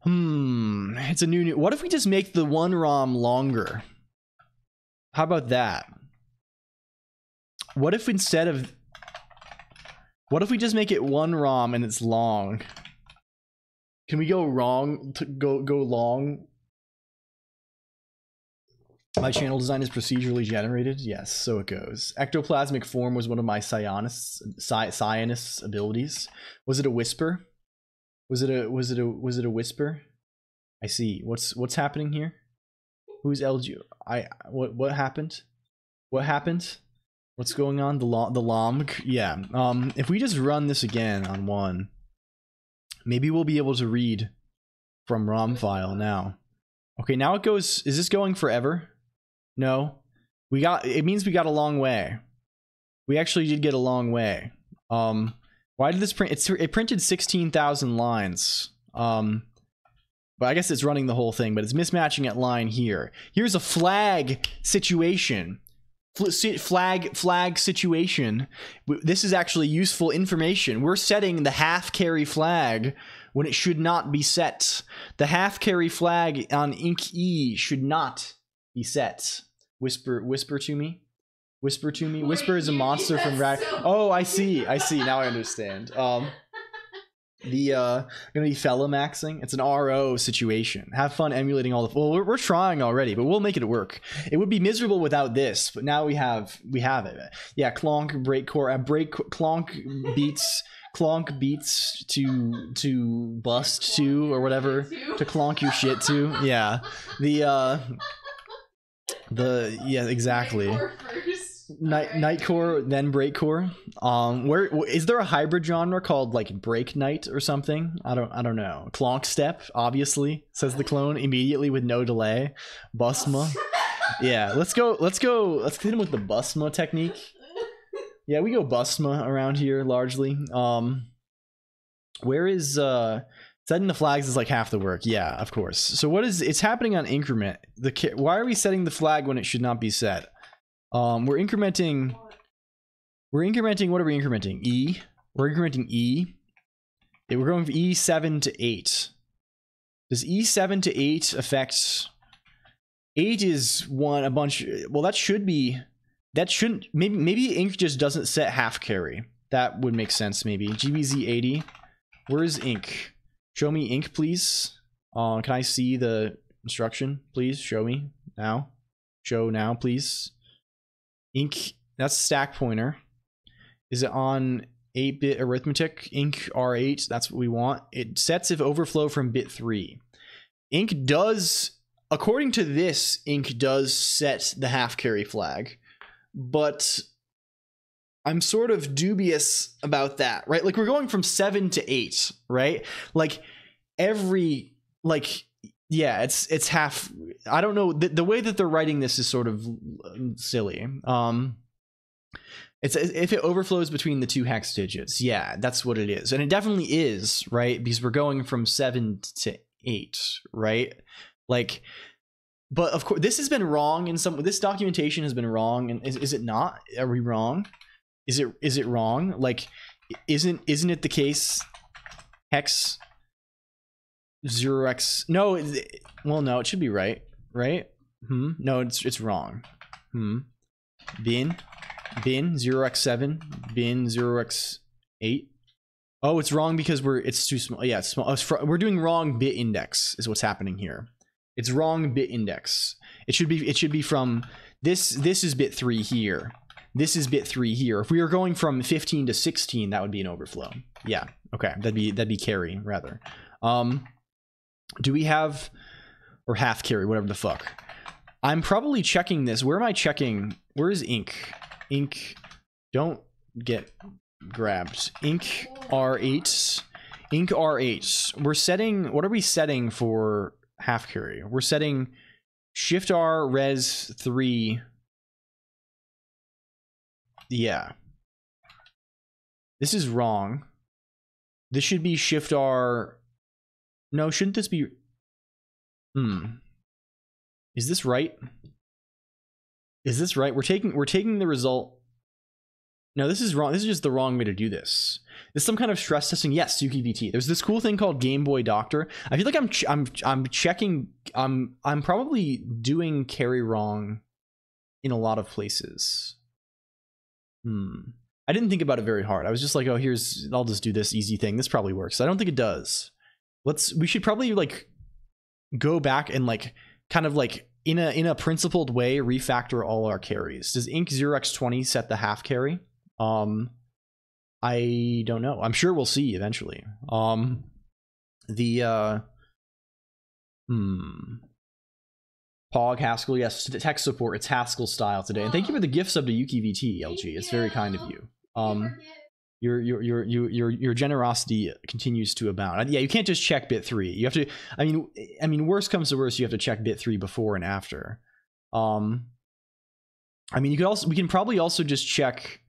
It's a new. What if we just make the one ROM longer? How about that? What if we just make it one ROM and it's long? Can we go long? My channel design is procedurally generated. Yes, so it goes. Ectoplasmic form was one of my psionist abilities. Was it a whisper? Was it a whisper? I see. What's happening here? Who's LG? What happened? What happened? What's going on? The LOM? Yeah. If we just run this again on one, maybe we'll be able to read from ROM file now. Okay, now it goes. Is this going forever? No. It means we got a long way. We actually did get a long way. Why did this print? It printed 16,000 lines. But I guess it's running the whole thing, but it's mismatching at line here. Here's a flag situation. Flag situation. This is actually useful information. We're setting the half carry flag when it should not be set. The half carry flag on Inc E should not be set. Whisper to me. Whisper to me. Whisper is a monster from Oh, I see. Now I understand. Gonna be fella maxing. It's an RO situation. Have fun emulating all the. Well, we're trying already, but we'll make it work. It would be miserable without this, but now we have it. Yeah, Colonq breakcore. Colonq beats to bust to or whatever to Colonq your shit to. Yeah, yeah, exactly. Nightcore, then breakcore. Where is there a hybrid genre called like break night or something? I don't know. Colonq step, obviously, says the clone immediately with no delay. Busma. Yeah, let's hit him with the Busma technique. Yeah, we go Busma around here largely. Where is Setting the flags is like half the work. Yeah, of course. So what is it's happening on increment? Why are we setting the flag when it should not be set? We're incrementing. What are we incrementing? E. We're incrementing E. Yeah, we're going from E7 to 8. Does E7 to 8 affect? 8 is a bunch. Well, that should be. That shouldn't. Maybe ink just doesn't set half carry. That would make sense. Maybe GBZ 80. Where is ink? Show me ink, please. Can I see the instruction, please? Show me now. Show now, please. Ink. That's stack pointer. Is it on 8-bit arithmetic? Ink R8. That's what we want. It sets if overflow from bit 3. Ink does, according to this, ink does set the half carry flag, but I'm sort of dubious about that, right? Like we're going from 7 to 8, right? Like every, like, yeah, it's half. I don't know. The way that they're writing this is sort of silly. It's if it overflows between the 2 hex digits. Yeah, that's what it is. And it definitely is, right? Because we're going from 7 to 8, right? Like, but of course, this has been wrong in some. This documentation has been wrong, and is it not? Are we wrong? Is it wrong? Like, isn't it the case? Hex 0x. No, well, no, it should be right, right? No, it's wrong. Bin 0x7, bin 0x8. Oh, it's wrong because it's too small. Yeah, it's small. We're doing wrong bit index is what's happening here. It's wrong bit index. It should be from this is bit 3 here. This is bit 3 here. If we were going from 15 to 16, that would be an overflow. Yeah. Okay. That'd be carry rather. Do we have, or half carry, whatever the fuck. I'm probably checking this. Where am I checking? Where is ink? Ink. Don't get grabbed. Ink R8. Ink R8. We're setting, what are we setting for half carry? We're setting Shift R res 3. Yeah. This is wrong. This should be Shift R. No, shouldn't this be? Is this right? Is this right? We're taking the result. No, this is wrong. This is just the wrong way to do this. There's some kind of stress testing. Yes, UKVT. There's this cool thing called Game Boy Doctor. I feel like I'm checking. I'm probably doing carry wrong in a lot of places. I didn't think about it very hard. I was just like, oh, I'll just do this easy thing. This probably works. I don't think it does. We should probably like go back and like kind of like in a principled way refactor all our carries. Does ink 0x20 set the half carry? I don't know. I'm sure we'll see eventually. Pog Haskell, yes, tech support. It's Haskell style today, and thank you for the gift sub to UKVT, LG. It's very kind of you. Your generosity continues to abound. Yeah, you can't just check bit 3. You have to. I mean, worst comes to worst, you have to check bit 3 before and after. I mean, we can probably also just check.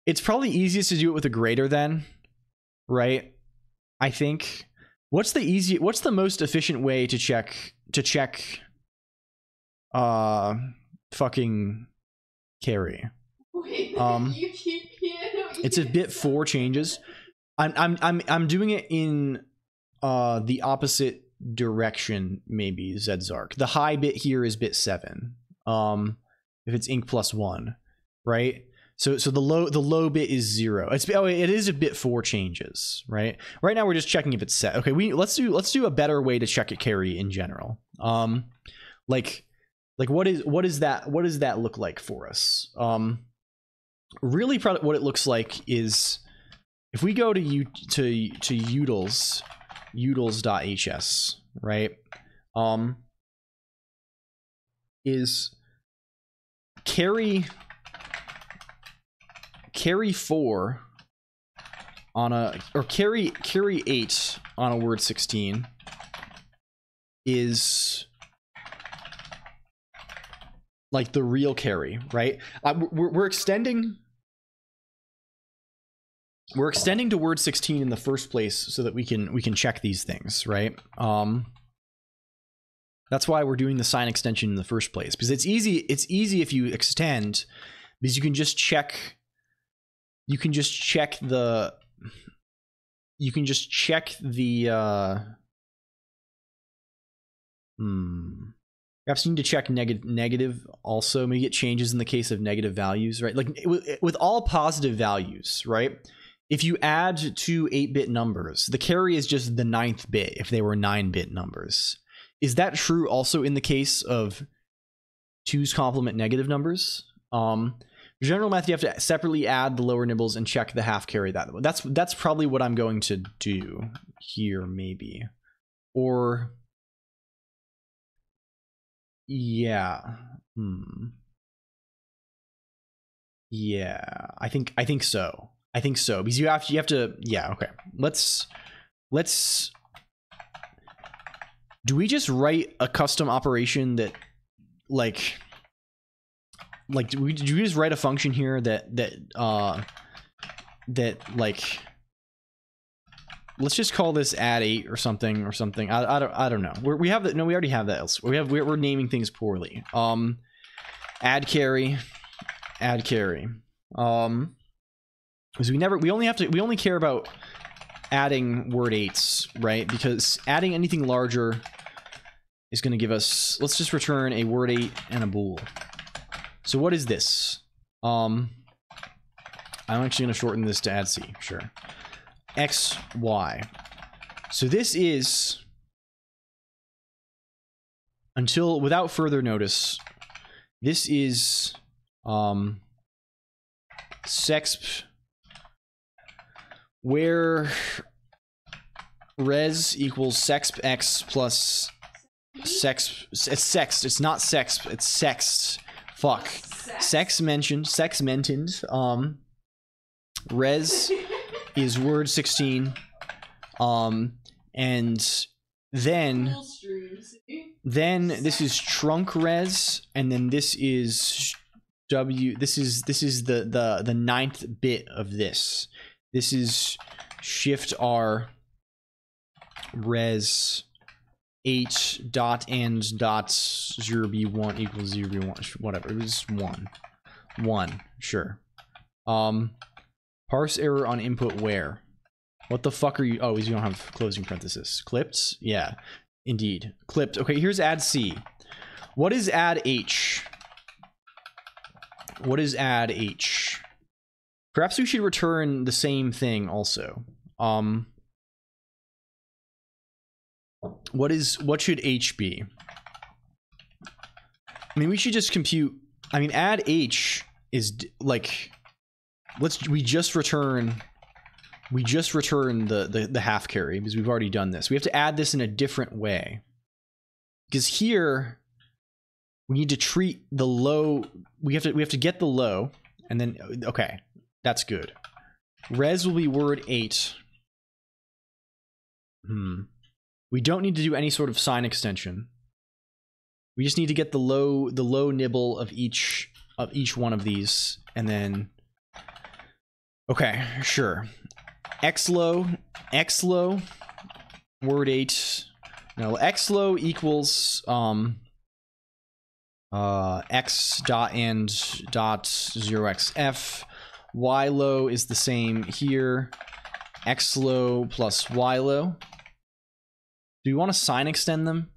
It's probably easiest to do it with a greater than, right? I think. What's the most efficient way to check fucking carry? Wait, it's a bit 4 changes. I'm doing it in the opposite direction, maybe, Zedzark. The high bit here is bit 7. If it's ink +1, right? So the low bit is 0. It is a bit 4 changes, right? Right now we're just checking if it's set. Okay, let's do a better way to check a carry in general. Like what does that look like for us? Really, what it looks like is if we go to utils.hs, right? Is carry 4 on carry 8 on a word 16 is like the real carry, right? We're extending we're extending to word 16 in the first place so that we can check these things, right? That's why we're doing the sign extension in the first place, because it's easy if you extend, because you can just check the perhaps you need to check negative also. Maybe it changes in the case of negative values, right? Like with all positive values, right? If you add two 8-bit numbers, the carry is just the 9th bit if they were 9-bit numbers. Is that true also in the case of 2's complement negative numbers? For general math, you have to separately add the lower nibbles and check the half carry that. That's probably what I'm going to do here, maybe. Or yeah. Yeah, I think so. I think so, because you have to yeah, okay. Let's do we just write a custom operation that like do we just write a function here that like, let's just call this add 8 or something I don't know. We have that. No, we already have that elsewhere. We're naming things poorly. Add carry because we only care about adding word 8s, right? Because adding anything larger is going to give us, let's just return a word 8 and a bool. So what is this? I'm actually going to shorten this to add c, sure. X, Y. So this is, until without further notice, this is sexp, where res equals sexp x plus sex. It's sext. It's not sexp. It's sext. Fuck. Sex mentioned. Res is word 16. And then this is trunc res, and then this is w. This is the 9th bit of this. This is shift r res 8 dot and dot 0b1 equals 0b1, whatever. It was 1 sure. Parse error on input where. What the fuck are you? Oh, you don't have closing parenthesis. Clipped? Yeah, indeed. Clipped. Okay, here's add c. What is add h? What is add h? Perhaps we should return the same thing also. What should h be? I mean, we should just compute. I mean, add h is like, we just return the half carry because we've already done this. We have to add this in a different way, because here we need to treat the low. We have to get the low, and then okay, that's good. Res will be word 8. We don't need to do any sort of sign extension. We just need to get the low nibble of each one of these, and then okay, sure. X low, word 8. No, X low equals X dot and dot 0xf. Y low is the same here. X low plus Y low. Do we want to sign extend them?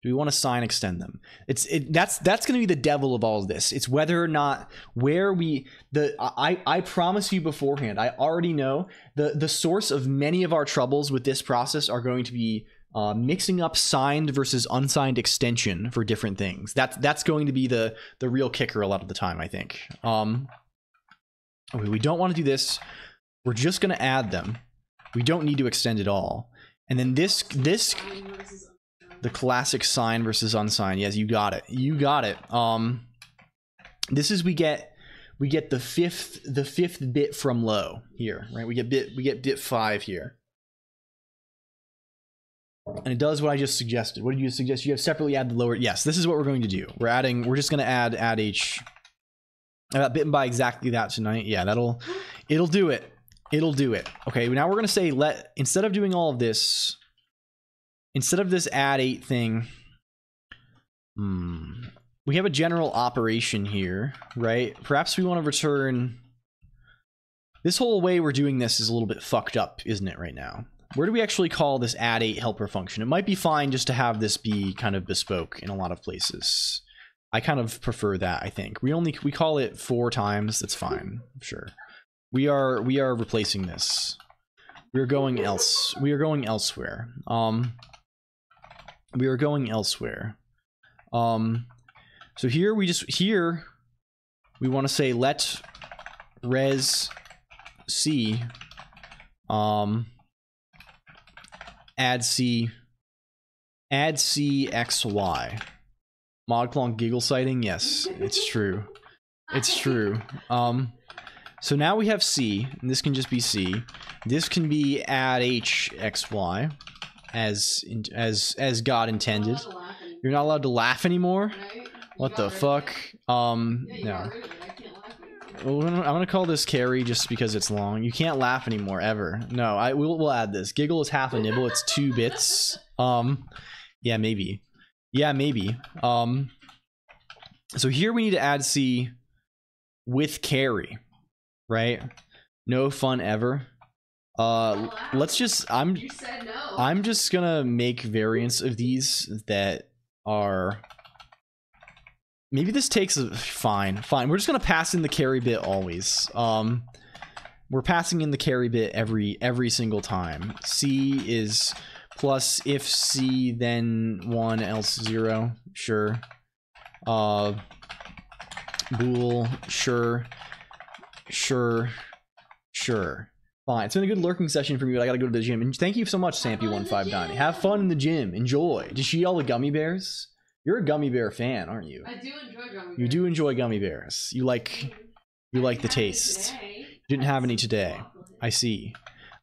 That's going to be the devil of all of this. It's whether or not I promise you beforehand, I already know the source of many of our troubles with this process are going to be mixing up signed versus unsigned extension for different things. That's going to be the real kicker a lot of the time, I think. Okay, we don't want to do this. We're just going to add them. We don't need to extend it all. And then this the classic sign versus unsigned. Yes, you got it. This is we get the fifth bit from low here, right? We get bit 5 here. And it does what I just suggested. What did you suggest? You have separately add the lower. Yes, this is what we're going to do. We're just going to add h. I got bitten by exactly that tonight. Yeah, it'll do it. It'll do it. Okay, now we're gonna say instead of doing all of this, instead of this add 8 thing, we have a general operation here, right? Perhaps we want to return. This whole way we're doing this is a little bit fucked up, isn't it, right now? Where do we actually call this add 8 helper function? It might be fine just to have this be kind of bespoke in a lot of places. I kind of prefer that, I think. We call it 4 times. That's fine. Sure. We are replacing this. We are going elsewhere. We are going elsewhere. So here we want to say let res c add c xy. Mod Colonq giggle sighting. Yes, it's true. It's true. So now we have C, and this can just be C. This can be add H X Y, as God intended. You're not allowed to laugh anymore. What the fuck? No. Well, I'm gonna call this carry just because it's long. You can't laugh anymore ever. No, we'll add this. Giggle is half a nibble. It's 2 bits. Yeah, maybe. Yeah, maybe. So here we need to add C with carry. Right? No fun ever. Let's just You said no. I'm just gonna make variants of these that are maybe this takes fine. We're just gonna pass in the carry bit always. We're passing in the carry bit every single time. C is plus if C then 1 else 0. Sure. Bool, sure. Sure. Fine. It's been a good lurking session for me, but I gotta go to the gym. And thank you so much, Sampy159. Have fun in the gym. Enjoy. Did she eat all the gummy bears? You're a gummy bear fan, aren't you? I do enjoy gummy bears. You do enjoy gummy bears. You like the taste. You didn't have any today. I see.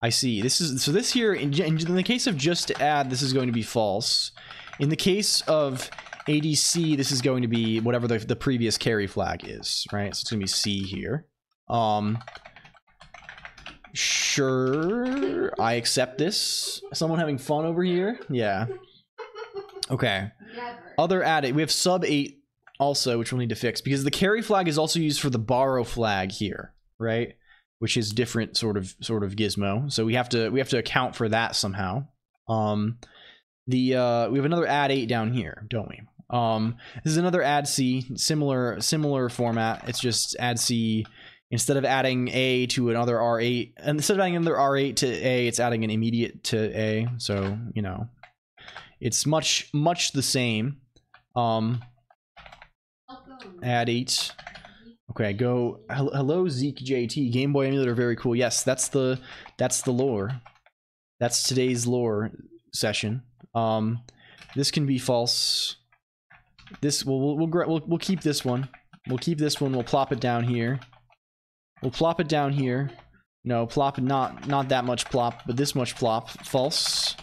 This here in the case of just add, this is going to be false. In the case of ADC, this is going to be whatever the previous carry flag is, right? So it's gonna be C here. Sure, I accept this. Someone having fun over here? Yeah. Okay. Other added, we have sub 8 also, which we'll need to fix because the carry flag is also used for the borrow flag here, right? Which is different sort of gizmo. So we have to account for that somehow. We have another add 8 down here, don't we? This is another add C, similar format. It's just add C. Instead of adding A to another R8, and instead of adding another R8 to A, it's adding an immediate to A. So, you know, it's much the same. Add 8. Okay, go. Hello, Zeke JT. Game Boy emulator, very cool. Yes, that's the lore. That's today's lore session. This can be false. This we'll keep this one. We'll keep this one. We'll plop it down here. We'll plop it down here. No, plop, not that much plop, but this much plop. False.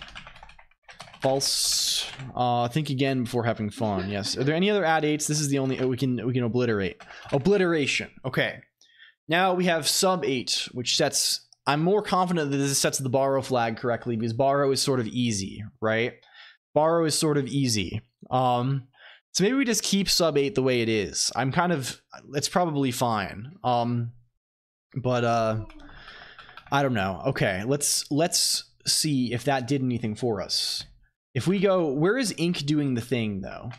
False. Think again before having fun. Yes. Are there any other add 8s? This is the only we can obliterate. Obliteration. Okay. Now we have sub 8, which sets. I'm more confident that this sets the borrow flag correctly because borrow is sort of easy, right? Borrow is sort of easy. So maybe we just keep sub 8 the way it is. It's probably fine. But I don't know. Okay, let's see if that did anything for us. If we go, where is ink doing the thing though?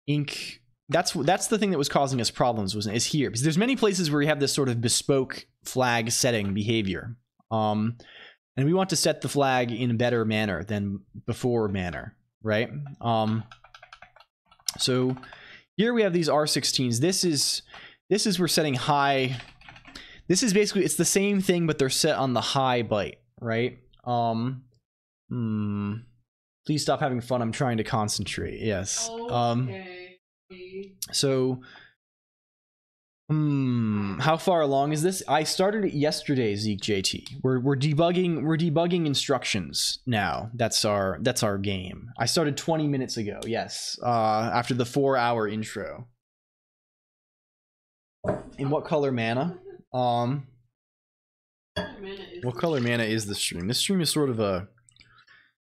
Ink, that's the thing that was causing us problems, wasn't it? Is here because there's many places where we have this sort of bespoke flag setting behavior. And we want to set the flag in a better manner than before manner, right? So here we have these R16s. This is we're setting high. This is basically, it's the same thing, but they're set on the high byte, right? Please stop having fun. I'm trying to concentrate. Yes. Okay. So, how far along is this? I started it yesterday, Zeke JT. We're debugging instructions now. That's our game. I started 20 minutes ago. Yes. After the 4-hour intro. In what color mana? What color mana is this stream? This stream is sort of a,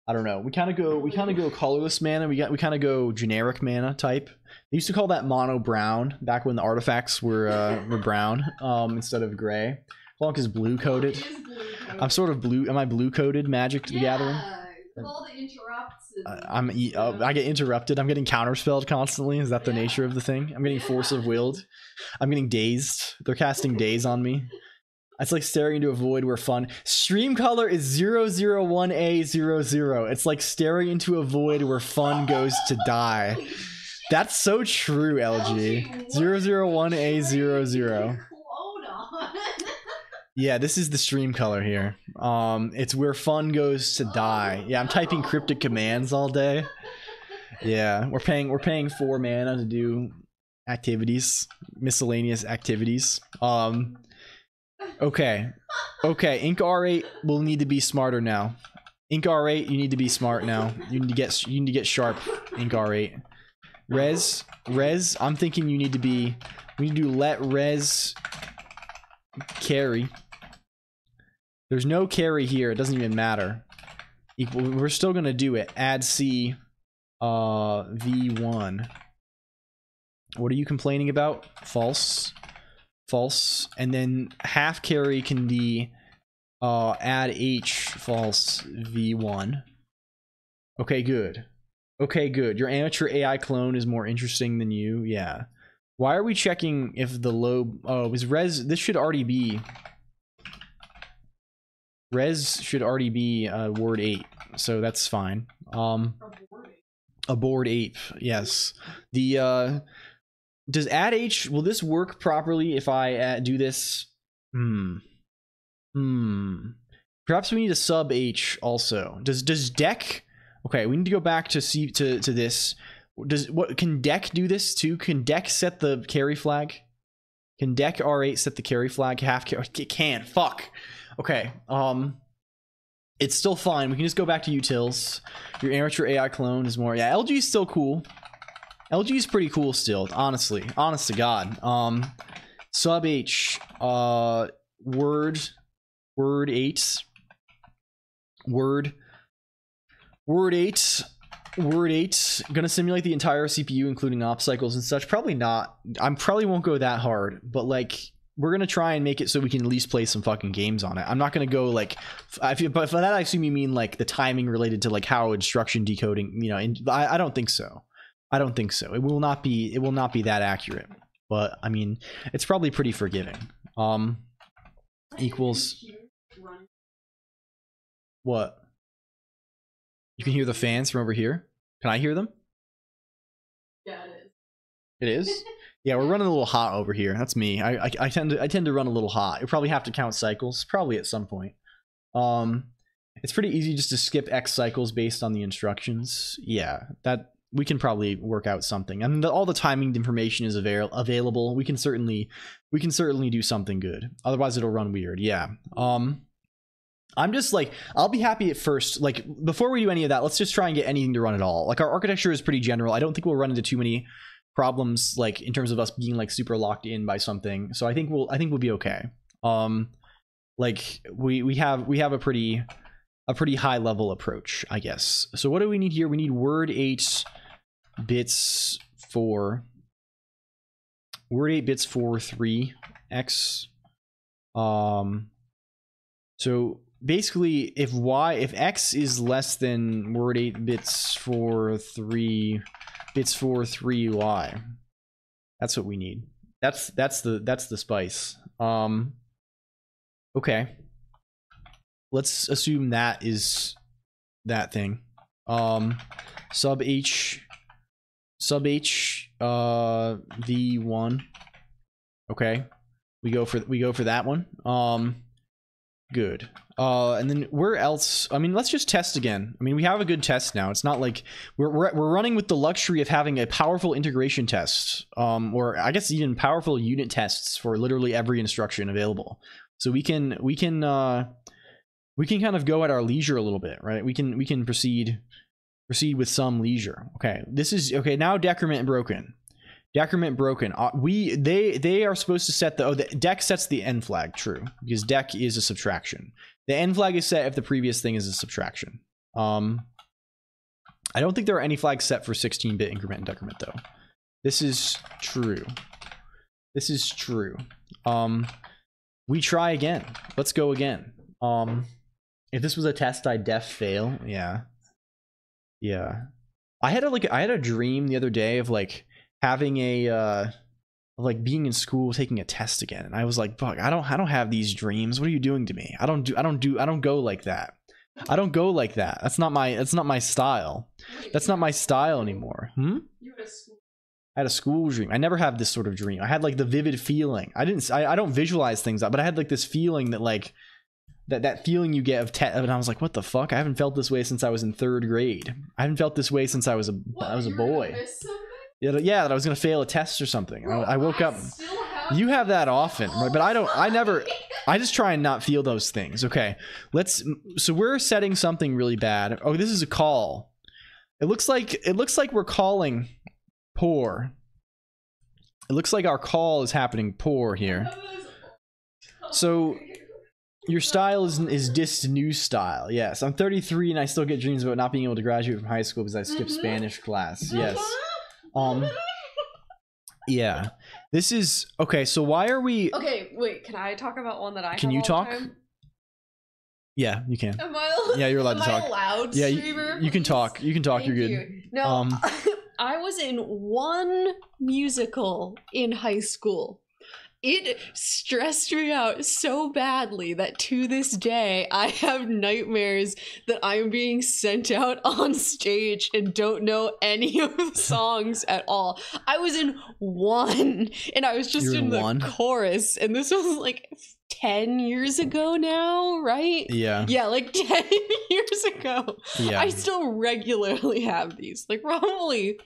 I don't know. We kind of go colorless mana. We kind of go generic mana type. They used to call that mono brown back when the artifacts were brown instead of gray. Colonq is blue coded. I'm sort of blue. Am I blue coded? Magic the Gathering. All the interrupts. I get interrupted. I'm getting counterspelled constantly. Is that the nature of the thing? I'm getting force of willed. I'm getting dazed. They're casting daze on me. It's like staring into a void where fun. Stream color is 001A00. It's like staring into a void where fun goes to die. That's so true, LG. 001A00. Yeah, this is the stream color here. It's where fun goes to die. Yeah, I'm typing cryptic commands all day. Yeah, we're paying 4 mana to do activities, miscellaneous activities. Okay, Ink R8 will need to be smarter now. Ink R8, you need to be smart now. You need to get sharp, Ink R8. Res, I'm thinking you need to be. We need to let Res carry. There's no carry here. It doesn't even matter. We're still gonna do it. Add C, V1. What are you complaining about? False. And then half carry can be add H, false, V1. Okay, good. Your amateur AI clone is more interesting than you. Yeah. Why are we checking if the low? Oh, is res? This should already be. Res should already be word 8, so that's fine. A board 8, yes. The does add H, will this work properly if I do this? Perhaps we need a sub H also. Does deck? Okay, we need to go back to see to this. Can deck do this too? Can deck set the carry flag? Can deck R8 set the carry flag? It can't. Fuck. Okay. It's still fine. We can just go back to utils. Your amateur AI clone is more. Yeah, LG is still cool. LG is pretty cool still, honestly. Honest to God. Sub H. Word 8. Word 8. Gonna simulate the entire CPU, including op cycles and such. Probably not. I probably won't go that hard, but like we're gonna try and make it so we can at least play some fucking games on it. I'm not gonna go like, but for that I assume you mean like the timing related to like how instruction decoding. You know, I don't think so. I don't think so. It will not be that accurate. But I mean, it's probably pretty forgiving. Equals. What? You can hear the fans from over here. Can I hear them? Yeah, it is. It is? Yeah, we're running a little hot over here. That's me. I tend to run a little hot. You probably have to count cycles, probably at some point. It's pretty easy just to skip X cycles based on the instructions. Yeah, that we can probably work out something. I mean, all the timing information is available. We can certainly do something good. Otherwise, it'll run weird. Yeah. I'm just like, I'll be happy at first. Like, before we do any of that, let's just try and get anything to run at all. Like, our architecture is pretty general. I don't think we'll run into too many problems, like, in terms of us being, like, super locked in by something. So I think we'll be okay. Like, we have a pretty high level approach, I guess. So what do we need here? We need word 8 bits for 3x. So basically, if x is less than word 8 bits for 3y, that's what we need. That's the spice. Okay, let's assume that is that thing. Sub h v1. Okay, we go for that one. Good. And then where else? I mean, let's just test again. I mean, we have a good test now. It's not like we're running with the luxury of having a powerful integration test, or I guess even powerful unit tests for literally every instruction available. So we can kind of go at our leisure a little bit, right? We can proceed with some leisure. Okay, this is okay. Now decrement broken. Decrement broken. They are supposed to set the deck sets the end flag. True, because deck is a subtraction. The end flag is set if the previous thing is a subtraction. I don't think there are any flags set for 16-bit increment and decrement though. This is true. This is true. We try again. Let's go again. If this was a test, I'd def fail. Yeah. Yeah. I had a dream the other day of like having a like being in school taking a test again, and I was like, fuck, I don't have these dreams. What are you doing to me? I don't go like that. I don't go like that. That's not my style. That's not my style anymore. I had a school dream. I never have this sort of dream. I had like the vivid feeling. I don't visualize things out, but I had like this feeling that like that feeling you get of and I was like, what the fuck? I haven't felt this way since I was in 3rd grade. I haven't felt this way since I was a boy. Yeah, that I was gonna fail a test or something. Bro, I woke up. You have that often, right? But I never. I just try and not feel those things. Okay, so we're setting something really bad. Oh, this is a call. It looks like we're calling poor. It looks like our call is happening poor here. So your style is dissed new style. Yes, I'm 33 and I still get dreams about not being able to graduate from high school because I skipped Spanish class. Yes. Yeah. This is okay. So why are we? Okay, wait. Can I talk about one that I? Can you talk? Yeah, you can. Am I? Yeah, you're allowed to talk. Loud yeah, you can talk. You can talk. Thank you're good. No, I was in one musical in high school. It stressed me out so badly that to this day, I have nightmares that I'm being sent out on stage and don't know any of the songs at all. I was in one, and I was just in the chorus, and this was like 10 years ago now, right? Yeah. Yeah, like 10 years ago. Yeah. I still regularly have these, like probably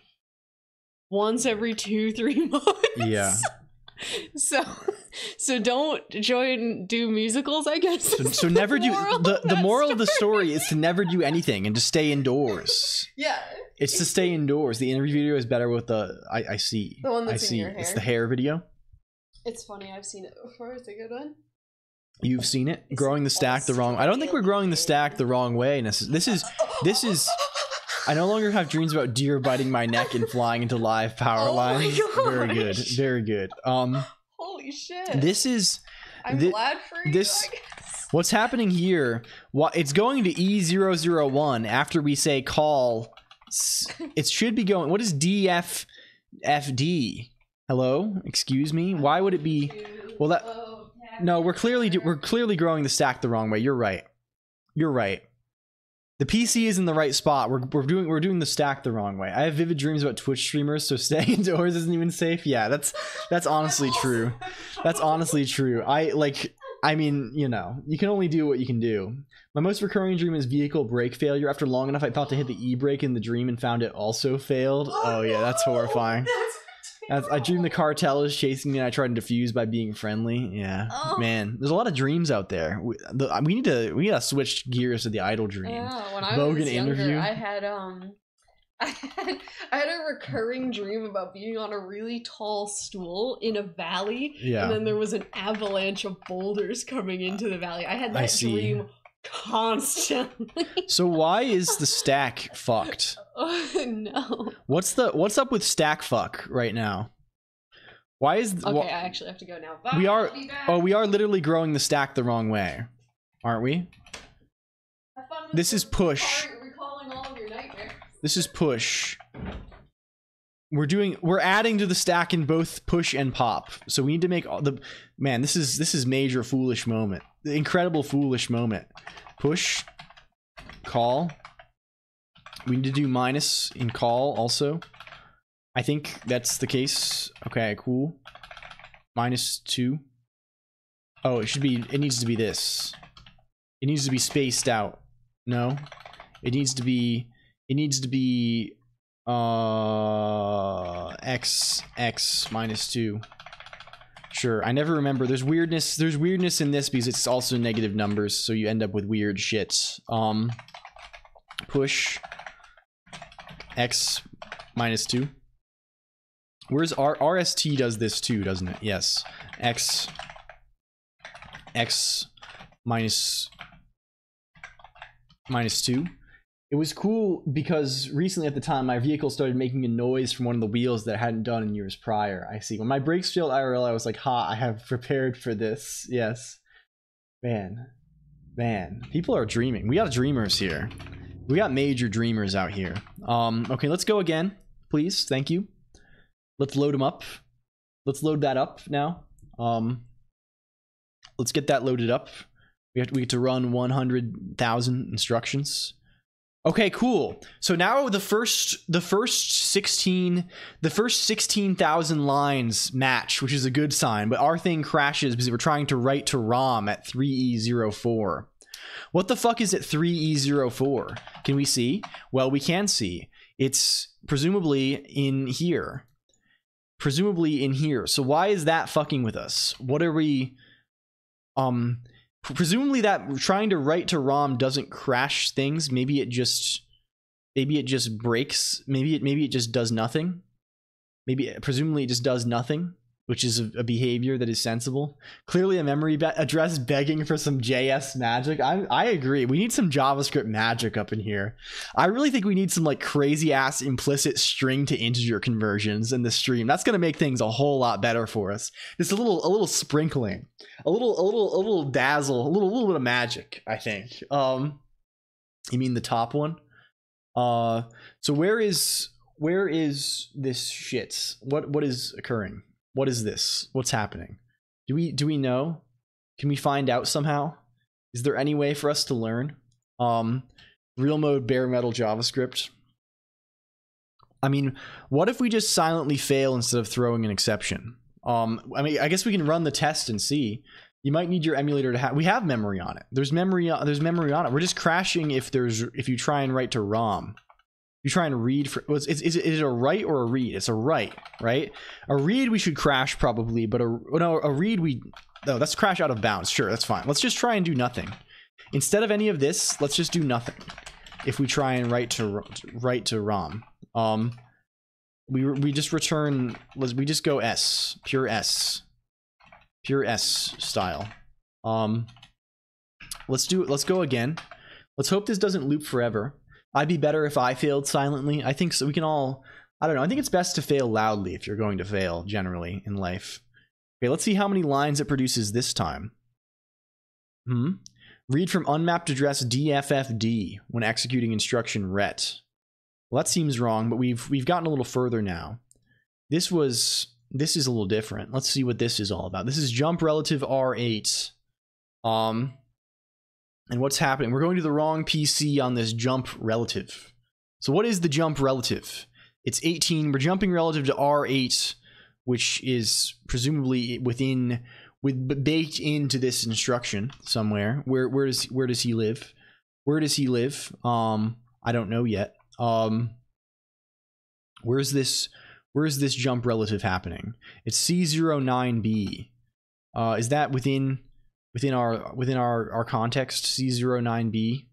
once every 2-3 months. Yeah. So don't do musicals, I guess. So never do the moral of the story is to never do anything and to stay indoors. Yeah. It's to stay indoors. The interview video is better with the I see. The one that's in your hair. It's the hair video. It's funny, I've seen it before. It's a good one. You've seen it? Growing the stack the wrong. I don't think we're growing the stack the wrong way. This is I no longer have dreams about deer biting my neck and flying into live power lines. Very good. Very good. Holy shit. This is I'm glad for you. What's happening here? It's going to E001 after we say call. It should be going. What is DFFD? Hello? Excuse me? Why would it be? Well, that no, we're clearly growing the stack the wrong way. You're right. You're right. The PC is in the right spot. We're doing the stack the wrong way. I have vivid dreams about Twitch streamers, so staying indoors isn't even safe. Yeah, that's honestly true. That's honestly true. I mean, you know, you can only do what you can do. My most recurring dream is vehicle brake failure. After long enough, I thought to hit the e-brake in the dream and found it also failed. Oh yeah, that's horrifying. I dream the cartel is chasing me and I try to defuse by being friendly. Yeah, man, there's a lot of dreams out there. We need to switch gears to the idle dream. Yeah, when I was younger, I had a recurring dream about being on a really tall stool in a valley, and then there was an avalanche of boulders coming into the valley. I had that dream constantly. So why is the stack fucked? Oh no. What's up with stack fuck right now? Why is I actually have to go now. Bye, we are literally growing the stack the wrong way, aren't we? This is push. Recalling all of your nightmares. This is push. We're adding to the stack in both push and pop. So we need to make this is major foolish moment. The incredible foolish moment. Push, call. We need to do minus in call also. I think that's the case. Okay, cool. -2. Oh, it needs to be this. It needs to be spaced out. No. It needs to be x -2. Sure, I never remember. There's weirdness in this because it's also negative numbers, so you end up with weird shit. Push x -2. Where's RST does this too, doesn't it? Yes. X minus 2. It was cool because recently at the time my vehicle started making a noise from one of the wheels that I hadn't done in years prior. I see. When my brakes failed IRL, I was like, ha, I have prepared for this. Yes. Man. People are dreaming. We got dreamers here. We got major dreamers out here. Okay, let's go again, please. Thank you. Let's load them up. Let's load that up now. Let's get that loaded up. We get to run 100,000 instructions. Okay, cool. So now the first 16,000 lines match, which is a good sign, but our thing crashes because we're trying to write to ROM at 3E04. What the fuck is at 3E04? Can we see? Well, we can see. It's presumably in here. So why is that fucking with us? What are we presumably that trying to write to ROM doesn't crash things. Maybe it just breaks. Maybe it just does nothing. Presumably it just does nothing, which is a behavior that is sensible. Clearly a memory address begging for some JS magic. I agree. We need some JavaScript magic up in here. I really think we need some like crazy ass implicit string to integer conversions in the stream. That's going to make things a whole lot better for us. Just a little sprinkling, a little dazzle, a little bit of magic, I think. You mean the top one? So where is this shit? What is occurring? What is this? What's happening? Do we know? Can we find out somehow? Is there any way for us to learn? Real mode bare metal JavaScript. I mean, what if we just silently fail instead of throwing an exception? I mean, I guess we can run the test and see. You might need your emulator to have. We have memory on it. There's memory on it. We're just crashing if you try and write to ROM. You try and read for is it a write or a read? It's a write, right? A read we should crash probably, but a read that's crash out of bounds. Sure, that's fine. Let's just try and do nothing. Instead of any of this, let's just do nothing. If we try and write to ROM, we just return. We just go pure S style. Let's go again. Let's hope this doesn't loop forever. I'd be better if I failed silently. I think so. We can all, I don't know. I think it's best to fail loudly if you're going to fail generally in life. Okay, let's see how many lines it produces this time. Read from unmapped address DFFD when executing instruction ret. Well, that seems wrong, but we've gotten a little further now. This is a little different. Let's see what this is all about. This is jump relative R8. And what's happening? We're going to the wrong PC on this jump relative. So what is the jump relative? It's 18. We're jumping relative to R8, which is presumably baked into this instruction somewhere. Where does he live? Where does he live? I don't know yet. Where's this jump relative happening? It's C09B. Is that within our context? C09B,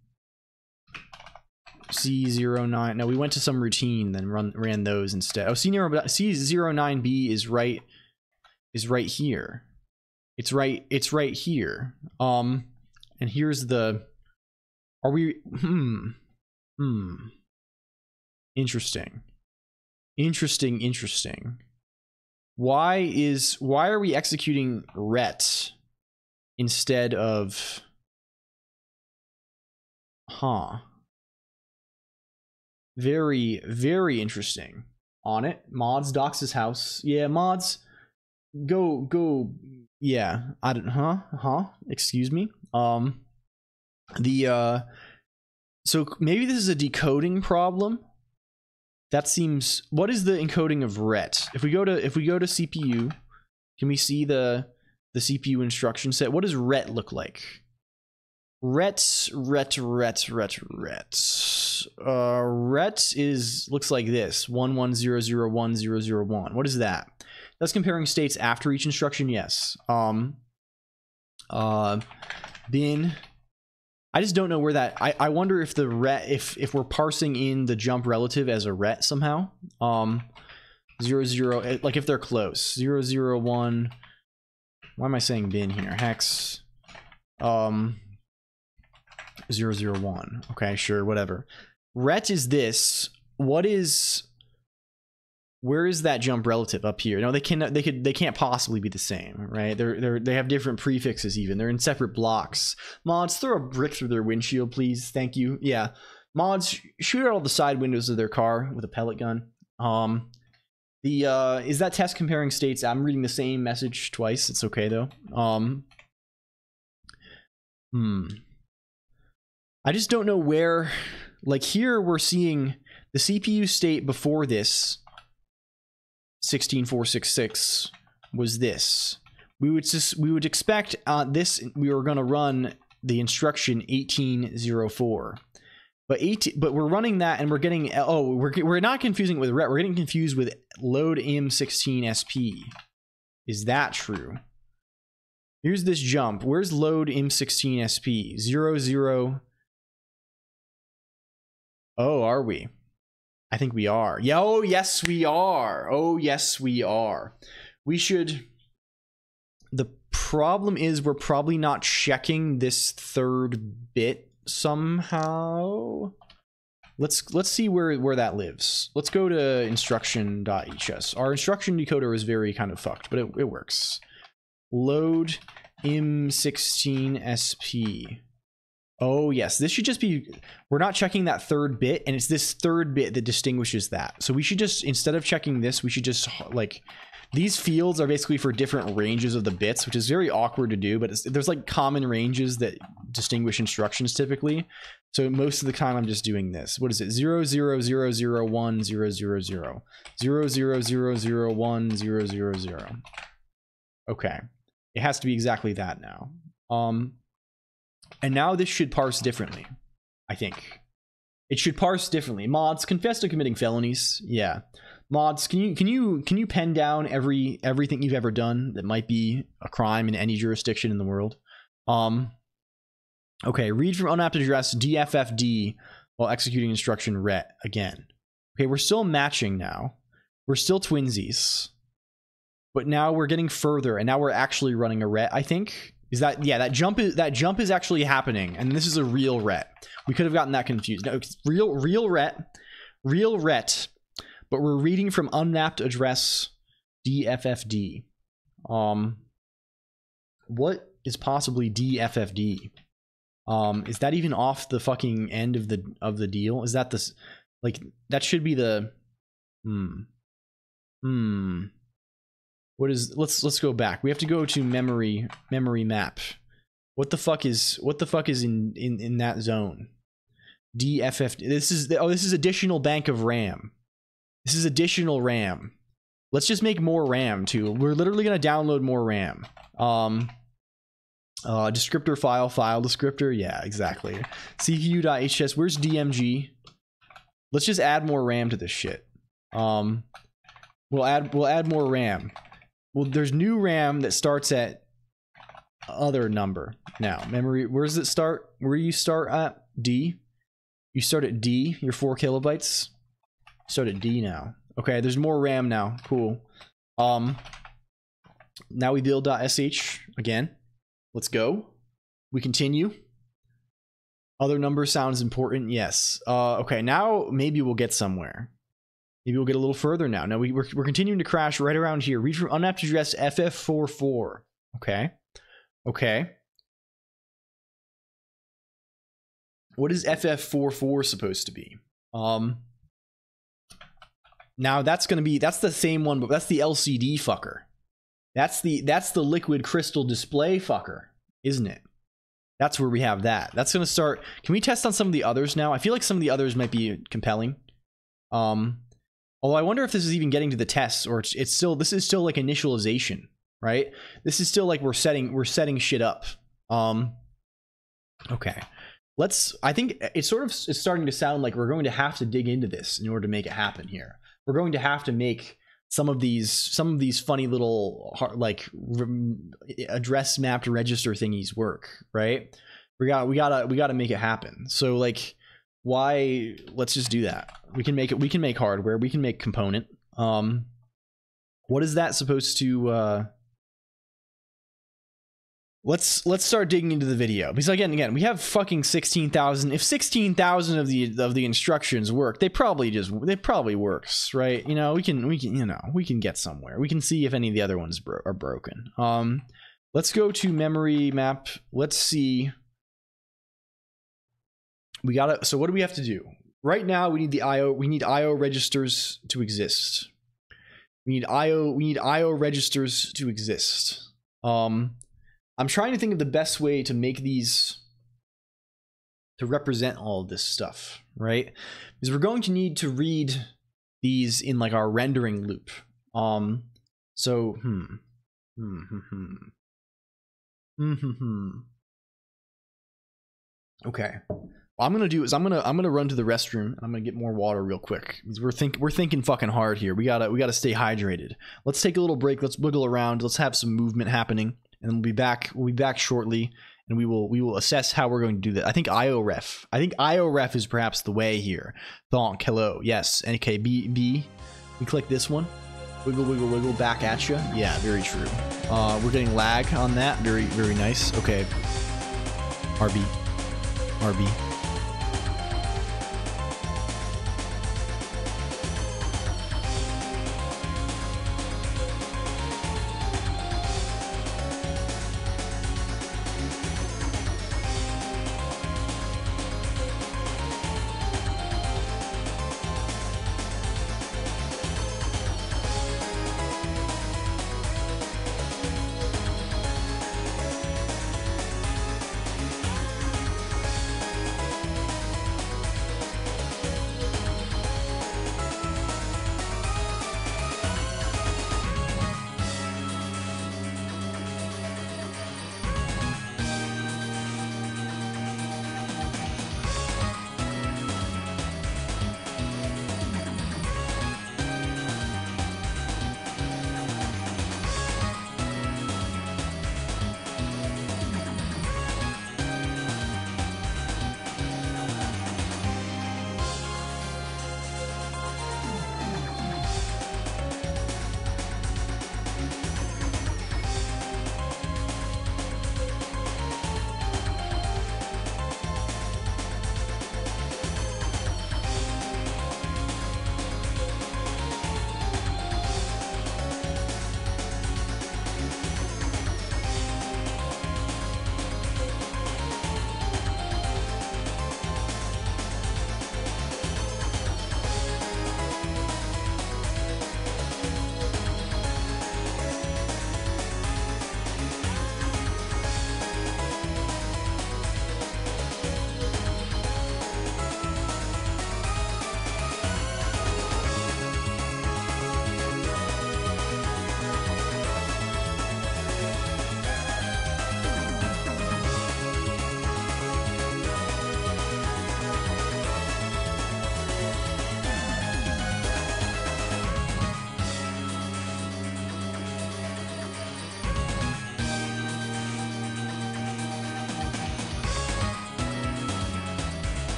C09. No, we went to some routine, then ran those instead. Oh, C09B is right here. It's right here. And here's the. Are we? Interesting. Why are we executing ret instead of very, very interesting. On it. Mods docs his house. Yeah, mods go yeah. I don't excuse me. So maybe this is a decoding problem. That seems. What is the encoding of ret? If we go to CPU, can we see the CPU instruction set? What does ret look like? Ret looks like this. 11001001. What is that? That's comparing states after each instruction. Yes. Bin. I just don't know where that. I wonder if the ret, if we're parsing in the jump relative as a ret somehow. 0, 0, like if they're close. 0, 0, 1. Why am I saying bin here? Hex. 0, 0, 1. Okay, sure, whatever. Ret is this. What is... Where is that jump relative? Up here? No, they can't possibly be the same, right? They have different prefixes even. They're in separate blocks. Mods, throw a brick through their windshield, please. Thank you. Yeah. Mods, shoot out all the side windows of their car with a pellet gun. Is that test comparing states? I'm reading the same message twice. It's okay though. I just don't know where, like here we're seeing the CPU state before this 16466 was this. We would expect this, we were going to run the instruction 1804. But we're running that and we're getting, we're not confusing it with ret, we're getting confused with load im16sp. Is that true? Here's this jump. Where's load im16sp? 0, 0. Oh, are we? I think we are. Yeah, oh, yes, we are. Oh, yes, we are. We should... The problem is we're probably not checking this third bit somehow. Let's see where that lives. Let's go to instruction.hs. Our instruction decoder is very kind of fucked, but it works. Load im16sp. Oh, yes. This should just be... We're not checking that third bit, and it's this third bit that distinguishes that. So we should just, instead of checking this, we should just, like... These fields are basically for different ranges of the bits, which is very awkward to do, but there's, like, common ranges that distinguish instructions typically. So most of the time, I'm just doing this. What is it? 0, 0, 0, 0, 1, 0, 0, 0. 0, 0, 0, 0, 1, 0, 0, 0. Okay. It has to be exactly that now. And now this should parse differently, I think. It should parse differently. Mods, confess to committing felonies. Yeah. Mods, can you pen down everything you've ever done that might be a crime in any jurisdiction in the world? Okay, read from unmapped address DFFD while executing instruction ret again. Okay, we're still matching now. We're still twinsies. But now we're getting further, and now we're actually running a ret, I think. Is that, yeah, that jump is actually happening, and this is a real ret. We could have gotten that confused. No, it's real ret, but we're reading from unmapped address DFFD. What is possibly DFFD? Is that even off the fucking end of the deal? Is that this, like, that should be the What is, let's go back. We have to go to memory map. What the fuck is in that zone? DFFD. This is additional bank of RAM. This is additional RAM. Let's just make more RAM too. We're literally gonna download more RAM. Descriptor file descriptor. Yeah, exactly. CPU.hs. Where's DMG? Let's just add more RAM to this shit. We'll add more RAM. Well, there's new RAM that starts at other number now. Memory, where does it start? Where do you start at? D? You start at D, your 4 kilobytes. Start at D now. Okay, there's more RAM now. Cool. Now we build .sh again. Let's go. We continue. Other number sounds important. Yes. Okay, now maybe we'll get somewhere. Maybe we'll get a little further now. Now we're continuing to crash right around here. Read from unmapped address FF44. Okay. Okay. What is FF44 supposed to be? Now that's gonna be, that's the same one, but that's the LCD fucker. That's the liquid crystal display fucker, isn't it? That's where we have that. That's gonna start. Can we test on some of the others now? I feel like some of the others might be compelling. Although I wonder if this is even getting to the tests, or it's still, this is still like initialization, right? This is still like we're setting shit up. Okay. I think it's starting to sound like we're going to have to dig into this in order to make it happen here. We're going to have to make some of these funny little like address mapped register thingies work, right? We gotta make it happen. So like, why? Let's just do that. We can make hardware. We can make component. What is that supposed to let's start digging into the video, because again we have fucking 16,000. If 16,000 of the instructions work, they probably works, right? You know, we can get somewhere. We can see if any of the other ones are broken. Let's go to memory map. Let's see. So what do we have to do? Right now we need IO registers to exist. We need IO registers to exist. I'm trying to think of the best way to make these, to represent all of this stuff, right? Because we're going to need to read these in like our rendering loop. Okay. What I'm gonna do is I'm gonna run to the restroom and I'm gonna get more water real quick, because we're thinking fucking hard here. We gotta stay hydrated. Let's take a little break. Let's wiggle around. Let's have some movement happening, and we'll be back shortly, and we will assess how we're going to do that. I think IORef is perhaps the way here. Thonk, hello, yes. Okay, B. We click this one. Wiggle, back at you. Yeah, very true. We're getting lag on that. Very, very nice. Okay. RB.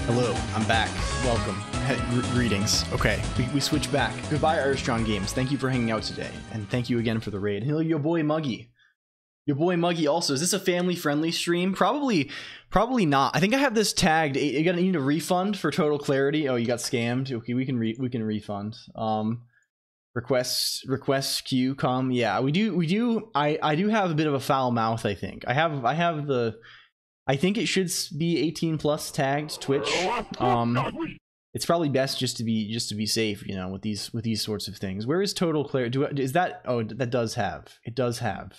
Hello, I'm back. Welcome. Greetings. Okay, we switch back. Goodbye, Armstrong Games. Thank you for hanging out today, and thank you again for the raid. Hello, your boy Muggy. Your boy Muggy also. Is this a family-friendly stream? Probably not. I think I have this tagged. You gotta need a refund for total clarity. Oh, you got scammed. Okay, we can refund. Request queue come. Yeah, we do. I do have a bit of a foul mouth. I think I have the. I think it should be 18 plus tagged Twitch. It's probably best just to be safe, you know, with these sorts of things. Where is total clarity? Is that? Oh, that does have. It does have.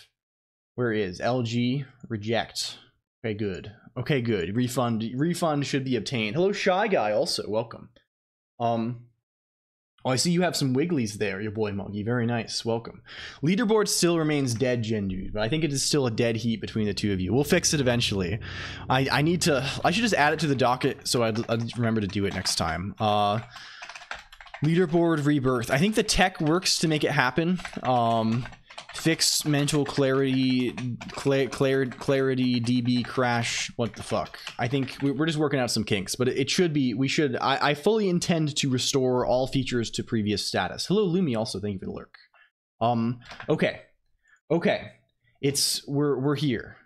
Where is LG reject? Okay, good. Okay, good. Refund should be obtained. Hello, Shy Guy. Also, welcome. Oh, I see you have some wigglies there, your boy Muggy. Very nice. Welcome. Leaderboard still remains dead, Gen Dude, but I think it is still a dead heat between the two of you. We'll fix it eventually. I should just add it to the docket so I'd remember to do it next time. Leaderboard rebirth. I think the tech works to make it happen. Fix mental clarity DB crash. What the fuck? I think we're just working out some kinks, but it should be. I fully intend to restore all features to previous status. Hello, Lumi. Also, thank you for the lurk. Okay. We're here.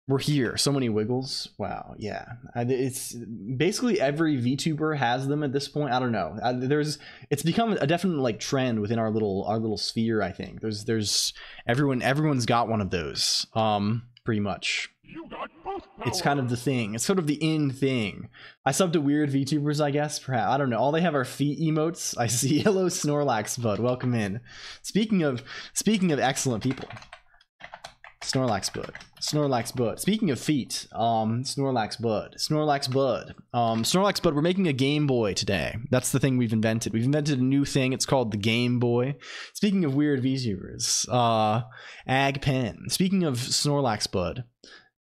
We're here. So many wiggles. Wow. Yeah. It's basically every VTuber has them at this point. I don't know. It's become a definite like trend within our little sphere. I think everyone's got one of those. Pretty much. It's kind of the thing. It's sort of the in thing. I sub to weird VTubers, I guess. Perhaps I don't know. All they have are feet emotes. I see. Hello, Snorlax Bud. Welcome in. Speaking of excellent people. Snorlax Bud. Speaking of feet, Snorlax Bud, we're making a Game Boy today. That's the thing we've invented. We've invented a new thing. It's called the Game Boy. Speaking of weird VTubers, Ag Pen. Speaking of Snorlax Bud,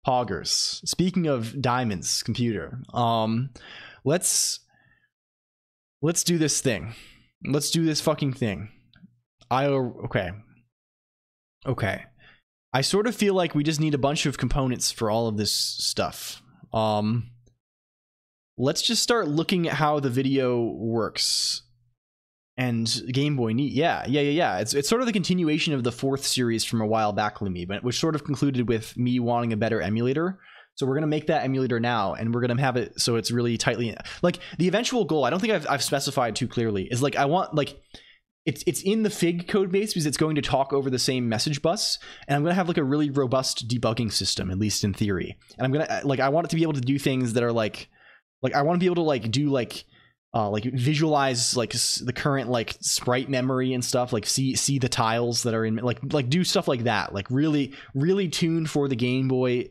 Poggers. Speaking of Diamond's computer, let's do this thing. Let's do this fucking thing. Okay. I sort of feel like we just need a bunch of components for all of this stuff. Let's just start looking at how the video works. And Game Boy neat. Yeah. It's sort of the continuation of the 4th series from a while back, Lumi, but which sort of concluded with me wanting a better emulator. So we're going to make that emulator now, and we're going to have it so it's really tightly... Like, the eventual goal, I don't think I've specified too clearly, is like, I want, like... It's in the Fig code base because it's going to talk over the same message bus, and I'm going to have like a really robust debugging system, at least in theory. And I'm going to I want it to be able to do things that are like I want to be able to like do like visualize like the current like sprite memory and stuff, like see the tiles that are in like do stuff like that, like really tuned for the Game Boy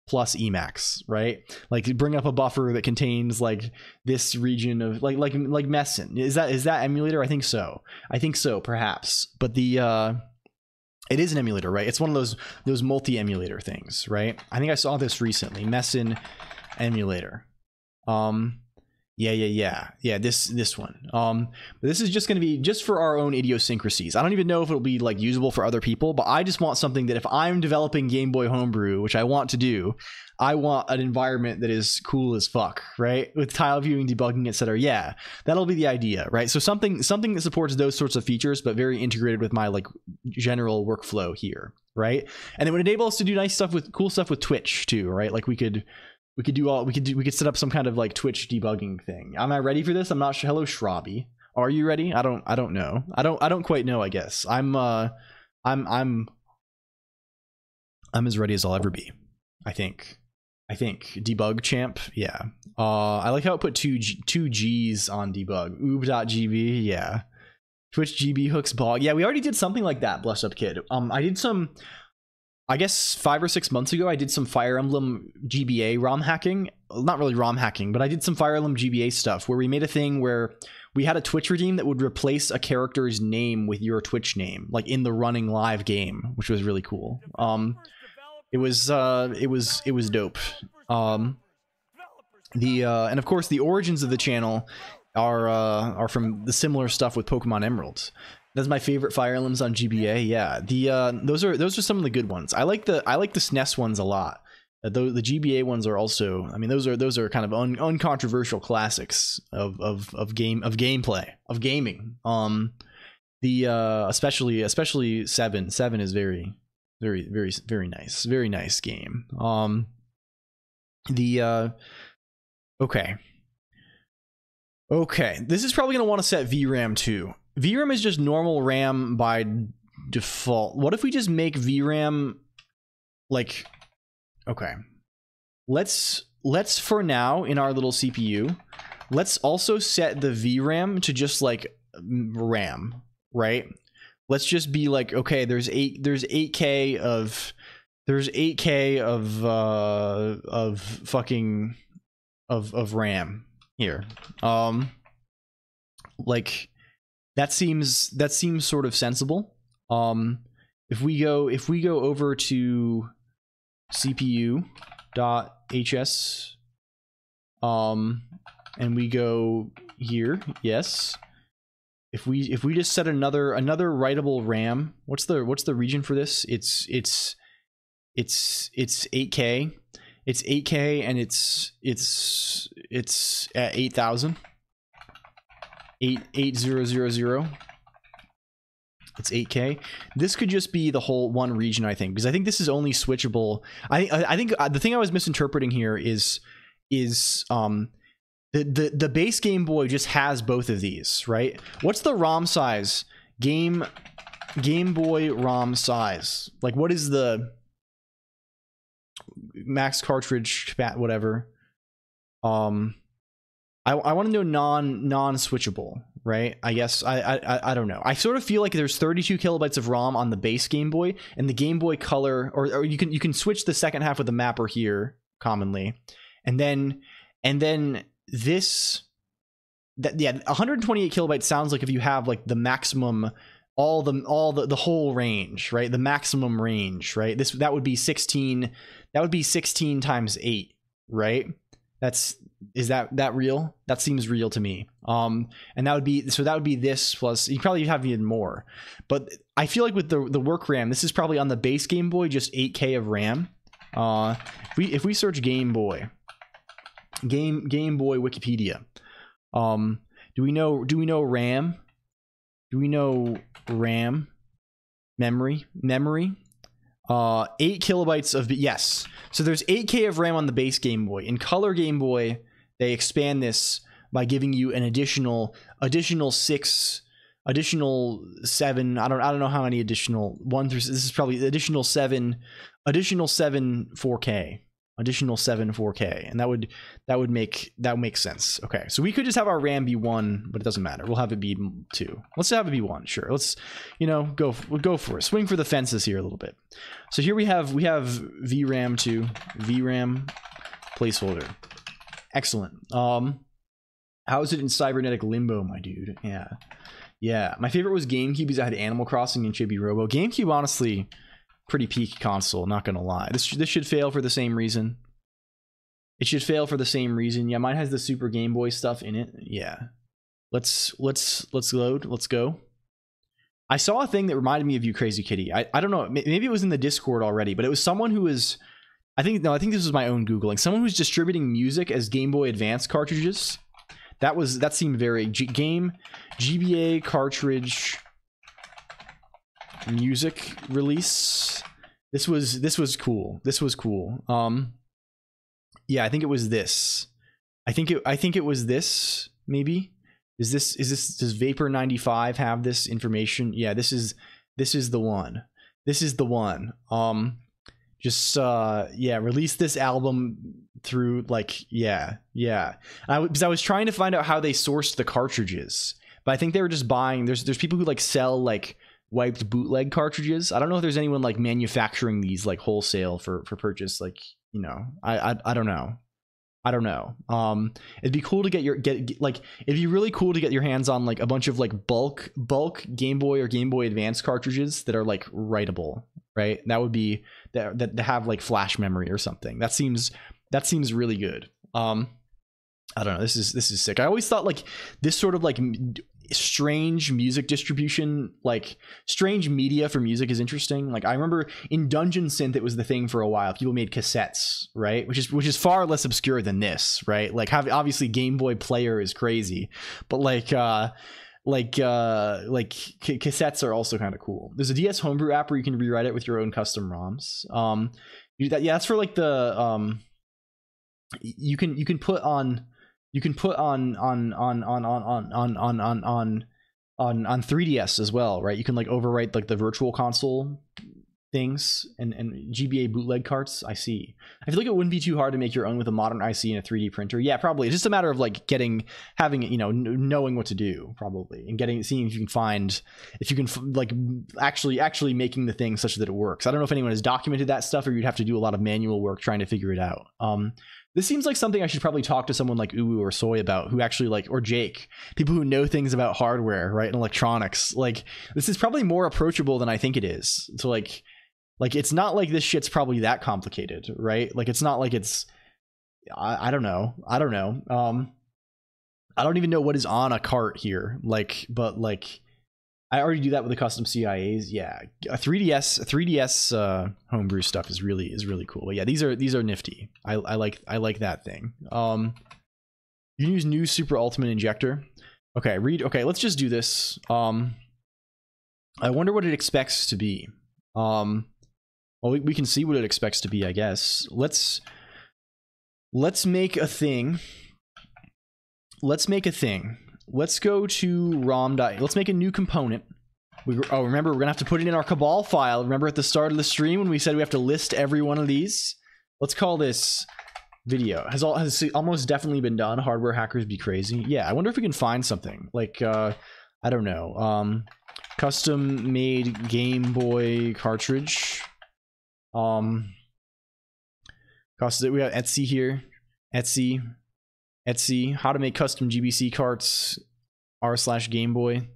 plus Emacs, right? Like bring up a buffer that contains like this region of like Messin. Is that emulator? I think so, perhaps. But the it is an emulator, right? It's one of those multi-emulator things, right? I think I saw this recently. Messin emulator. Yeah, this one. But this is just going to be just for our own idiosyncrasies. I don't even know if it'll be like usable for other people, but I just want something that if I'm developing Game Boy homebrew, which I want to do, I want an environment that is cool as fuck, right? With tile viewing, debugging, etc. Yeah, that'll be the idea, right? So something that supports those sorts of features, but very integrated with my like general workflow here, right? And it would enable us to do cool stuff with Twitch too, right? Like we could set up some kind of like Twitch debugging thing. Am I ready for this? I'm not sure. Hello, Shrobby. Are you ready? I don't know. I don't quite know, I guess. I'm as ready as I'll ever be. I think debug champ. Yeah. I like how it put two G's on debug. Oob.gb. Yeah. Twitch GB hooks bog. Yeah, we already did something like that, Bless Up Kid. I did some, I guess 5 or 6 months ago, I did some Fire Emblem GBA ROM hacking. Not really ROM hacking, but I did some Fire Emblem GBA stuff where we made a thing where we had a Twitch redeem that would replace a character's name with your Twitch name, like in the running live game, which was really cool. It was dope. And of course the origins of the channel are from the similar stuff with Pokemon Emerald. That's my favorite Fire Emblems on GBA. Yeah, those are some of the good ones. I like the SNES ones a lot. The GBA ones are also, I mean, those are kind of uncontroversial classics of gameplay, of gaming. The especially 7 is very nice game. Okay, this is probably going to want to set VRAM too. VRAM is just normal RAM by default. What if we just make VRAM like, okay, let's for now in our little CPU, let's also set the VRAM to just like RAM, right? Let's just be like, okay, there's 8K of fucking RAM here. Like that seems sort of sensible. If we go over to CPU.hs and we go here, yes. If we just set another writable RAM, what's the region for this? It's 8K. It's 8K and it's at 8,000. 88000. It's 8K. This could just be the whole one region, I think, because I think this is only switchable. I think the thing I was misinterpreting here is the base Game Boy just has both of these, right? What's the ROM size? Game Boy ROM size. Like, what is the max cartridge whatever? I want to know non-switchable, right? I guess I don't know. I sort of feel like there's 32 kilobytes of ROM on the base Game Boy, and the Game Boy Color, or you can switch the second half with the mapper here commonly, and then this, that, yeah, 128 kilobytes sounds like if you have like the maximum, all the whole range, right? The maximum range, right? That would be 16. That would be 16 times 8, right? Is that real? That seems real to me. And that would be this plus, you probably have even more. But I feel like with the work RAM, this is probably on the base Game Boy, just 8K of RAM. If we search Game Boy, Game Boy Wikipedia, do we know RAM? Do we know RAM? Memory? 8 kilobytes of, yes. So there's 8K of RAM on the base Game Boy. In Color Game Boy, they expand this by giving you an additional 6, additional 7. I don't know how many additional 1 through. This is probably additional 7 4K. Additional 7 4K, and that would make sense. Okay, so we could just have our RAM be 1, but it doesn't matter. We'll have it be 2. Let's have it be 1. Sure. Let's go for it. Swing for the fences here a little bit. So here we have VRAM 2, VRAM placeholder. Excellent. How is it in cybernetic limbo, my dude? Yeah. My favorite was GameCube because I had Animal Crossing and Chibi Robo. GameCube, honestly, pretty peak console, not gonna lie. This should fail for the same reason. It should fail for the same reason. Yeah, mine has the Super Game Boy stuff in it. Yeah. Let's load. Let's go. I saw a thing that reminded me of you, Crazy Kitty. I don't know, maybe it was in the Discord already, but it was someone who was, I think this was my own Googling. Someone who's distributing music as Game Boy Advance cartridges. That seemed very GBA cartridge music release. This was cool. Yeah, I think it was this. I think it was this, maybe. Does Vapor 95 have this information? Yeah, this is the one. Release this album through, like, because I was trying to find out how they sourced the cartridges, but I think they were just buying. There's people who like sell like wiped bootleg cartridges. I don't know if there's anyone like manufacturing these like wholesale for purchase. Like, I don't know. It'd be cool to it'd be really cool to get your hands on like a bunch of like bulk Game Boy or Game Boy Advance cartridges that are like writable, right? That would be that have like flash memory or something. That seems really good. I don't know. This is sick. I always thought like this sort of like strange music distribution, like strange media for music is interesting. Like I remember in Dungeon Synth, it was the thing for a while. People made cassettes, right? Which is far less obscure than this, right? Like obviously Game Boy Player is crazy, but cassettes are also kind of cool. There's a DS Homebrew app where you can rewrite it with your own custom ROMs. That's for like the you can put on 3DS as well, right? You can like overwrite like the virtual console things and GBA bootleg carts. I see. I feel like it wouldn't be too hard to make your own with a modern IC and a 3D printer. Yeah, probably. It's just a matter of like having it, knowing what to do probably, and seeing if you can like actually making the thing such that it works. I don't know if anyone has documented that stuff, or you'd have to do a lot of manual work trying to figure it out. This seems like something I should probably talk to someone like Uwu or Soy about, who actually or Jake, people who know things about hardware, right, and electronics. Like this is probably more approachable than I think it is. So like it's not like this shit's probably that complicated, right? Like it's not like it's I don't know. I don't even know what is on a cart here. But I already do that with the custom CIAs. Yeah, a 3DS homebrew stuff is really cool. But yeah, these are nifty. I like that thing. You can use new Super Ultimate Injector. Okay, okay, let's just do this. I wonder what it expects to be. Well, we can see what it expects to be, I guess. Let's make a thing. Let's go to ROM. Let's make a new component. Remember, we're gonna have to put it in our Cabal file. Remember at the start of the stream when we said we have to list every one of these? Let's call this video. Has almost definitely been done. Hardware hackers be crazy. Yeah, I wonder if we can find something like I don't know. Custom made Game Boy cartridge. We have Etsy here. Etsy. How to make custom GBC carts. r/Game Boy.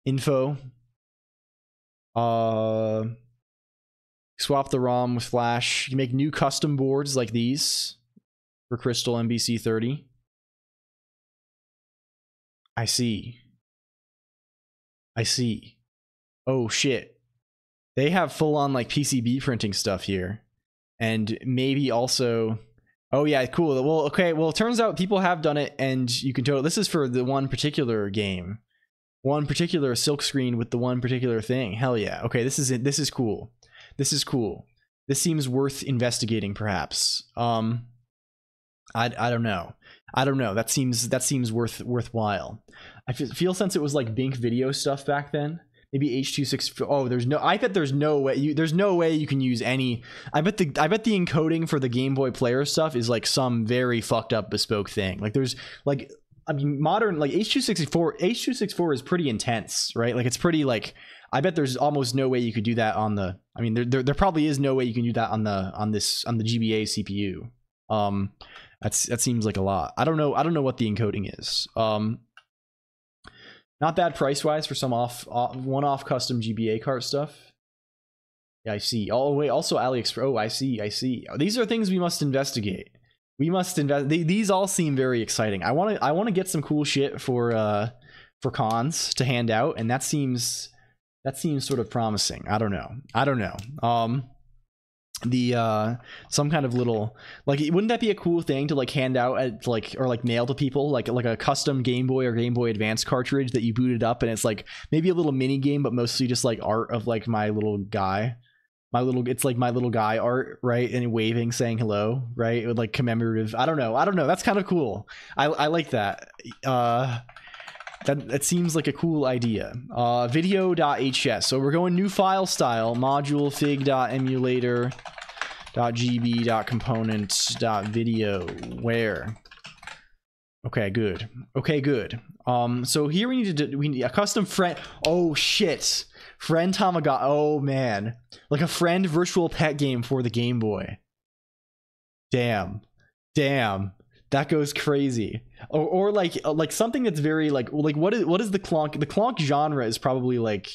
Info. Swap the ROM with flash. You make new custom boards like these for Crystal MBC30. I see. Oh shit. They have full on like PCB printing stuff here. And maybe also, oh yeah, cool. Well, okay. Well, it turns out people have done it, and you can this is for the one particular game, one particular silk screen with the one particular thing. Hell yeah. Okay. This is it. This is cool. This seems worth investigating perhaps. I don't know. That seems worthwhile. I feel since it was like Bink video stuff back then, maybe H.264. Oh, I bet there's no way you can use any. I bet the encoding for the Game Boy Player stuff is like some very fucked up bespoke thing. Like there's like, I mean, modern like H.264 is pretty intense, right? Like it's pretty like, I bet there's almost no way you could do that on the, I mean, there probably is no way you can do that on the GBA CPU. That seems like a lot. I don't know what the encoding is. Not bad price wise for some one-off custom GBA cart stuff. Yeah, I see. Oh wait, also AliExpress. Oh, I see. These are things we must investigate. These all seem very exciting. I want to get some cool shit for cons to hand out, and that seems sort of promising. I don't know. Some kind of little, like, wouldn't that be a cool thing to like hand out at like, or like mail to people, like a custom Game Boy or Game Boy Advance cartridge that you booted up, and it's like maybe a little mini game, but mostly just like art of like my little guy art, right, and waving, saying hello, right, with like commemorative. I don't know, that's kind of cool. I like that. That seems like a cool idea. Video.hs. So we're going new file style, module fig.emulator.gb.components.video. Where? Okay, good. So here we need a custom friend. Oh shit. Friend Tamagotchi. Oh man. Like a friend virtual pet game for the Game Boy. Damn. That goes crazy. Or like something that's very like what is the Colonq? The Colonq genre is probably like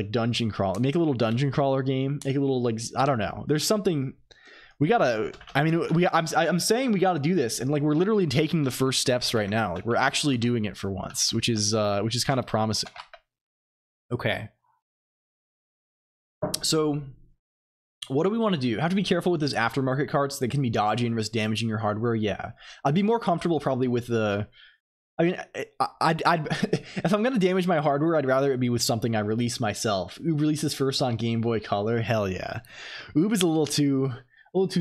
dungeon crawl. Make a little dungeon crawler game. Make a little like, I don't know. There's something. we gotta, I mean, I'm saying we gotta do this, and like we're literally taking the first steps right now. Like we're actually doing it for once, which is kind of promising. Okay. So what do we want to do? Have to be careful with those aftermarket carts. They can be dodgy and risk damaging your hardware. Yeah, I'd be more comfortable probably with the, I mean, I'd if I'm gonna damage my hardware, I'd rather it be with something I release myself. Oob releases first on Game Boy Color. Hell yeah. Oob is a little too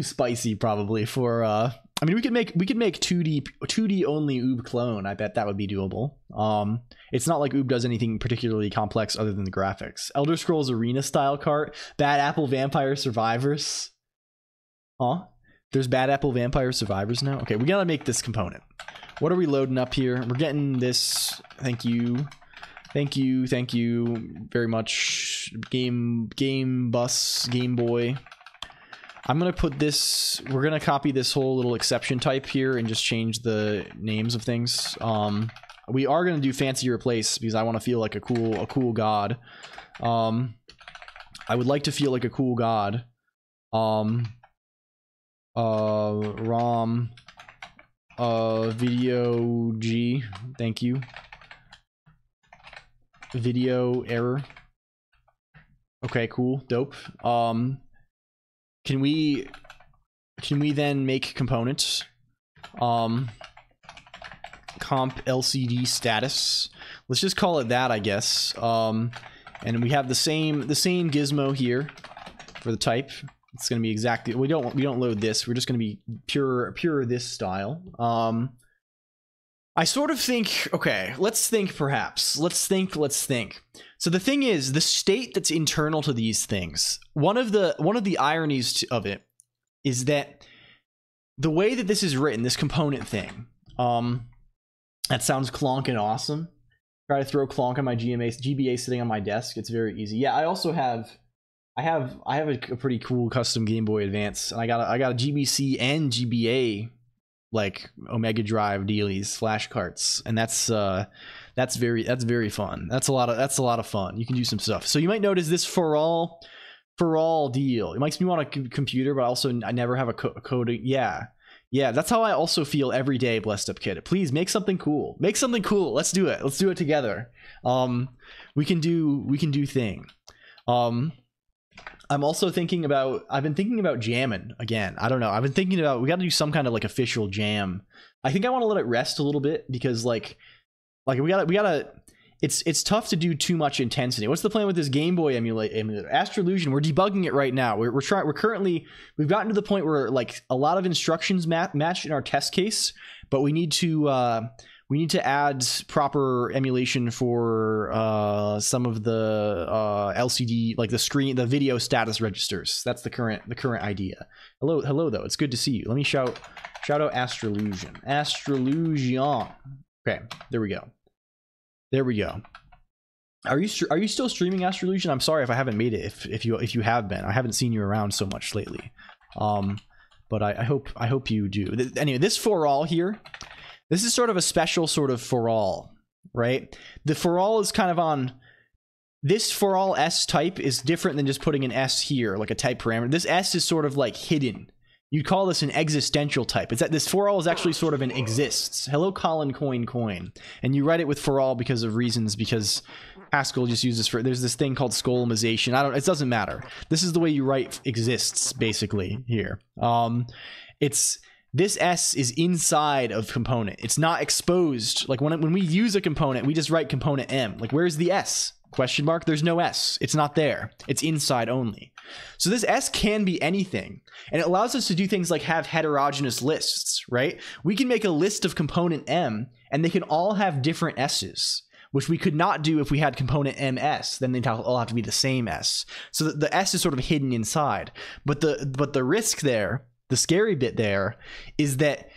spicy probably for I mean, we could make 2D only Oob clone. I bet that would be doable. It's not like Oob does anything particularly complex other than the graphics. Elder Scrolls Arena style cart. Bad Apple Vampire Survivors. Huh? There's Bad Apple Vampire Survivors now? Okay, we gotta make this component. What are we loading up here? We're getting this. Thank you very much. Game Boy. I'm gonna put this, we're gonna copy this whole little exception type here and just change the names of things. We are gonna do fancy replace because I want to feel like a cool god. I would like to feel like a cool god. ROM video G, thank you. Video error. Okay, cool, dope. Can we then make components? Comp LCD status. Let's just call it that, I guess. And we have the same gizmo here for the type. It's gonna be exactly, we don't load this. We're just gonna be pure this style. I sort of think, okay, let's think perhaps. Let's think. So the thing is, the state that's internal to these things, one of the ironies of it is that the way that this is written, this component thing, that sounds clonk and awesome. Try to throw clonk on my GBA sitting on my desk. It's very easy. Yeah, I also have a pretty cool custom Game Boy Advance, and I got a GBC and GBA like Omega Drive dealies, flash carts, and that's very fun. That's a lot of fun. You can do some stuff. So you might notice this for all deal. It makes me want a computer, but also I never have a coding. Yeah, that's how I also feel every day. Blessed Up Kid, please make something cool. Let's do it. Let's do it together. We can do thing. I'm also thinking about, I've been thinking about jamming again. I don't know. I've been thinking about, we got to do some kind of like official jam. I think I want to let it rest a little bit because like we gotta, it's tough to do too much intensity. What's the plan with this Game Boy emulator? Astrolution, we're debugging it right now. We've gotten to the point where like a lot of instructions match in our test case, but we need to add proper emulation for some of the LCD, like the video status registers. That's the current idea. Hello though. It's good to see you. Let me shout out Astrolution. Okay, there we go. Are you still streaming Astrolution? I'm sorry if I haven't made it. If you have been, I haven't seen you around so much lately. But I hope you do. Anyway, this for all here. This is sort of a special sort of for all, right? The for all is kind of on this for all S type is different than just putting an S here, like a type parameter. This S is sort of like hidden. You'd call this an existential type. It's that this for all is actually sort of an exists. Hello, Colin Coin. And you write it with for all because of reasons, because Haskell just uses for, there's this thing called Skolomization. It doesn't matter. This is the way you write exists basically here. This S is inside of component. It's not exposed. Like when we use a component, we just write component M. Like where's the S? Question mark. There's no S. It's not there. It's inside only. So this S can be anything. And it allows us to do things like have heterogeneous lists, right? We can make a list of component M and they can all have different S's, which we could not do if we had component MS. Then they'd all have to be the same S. So the S is sort of hidden inside. But the risk there, the scary bit there, is that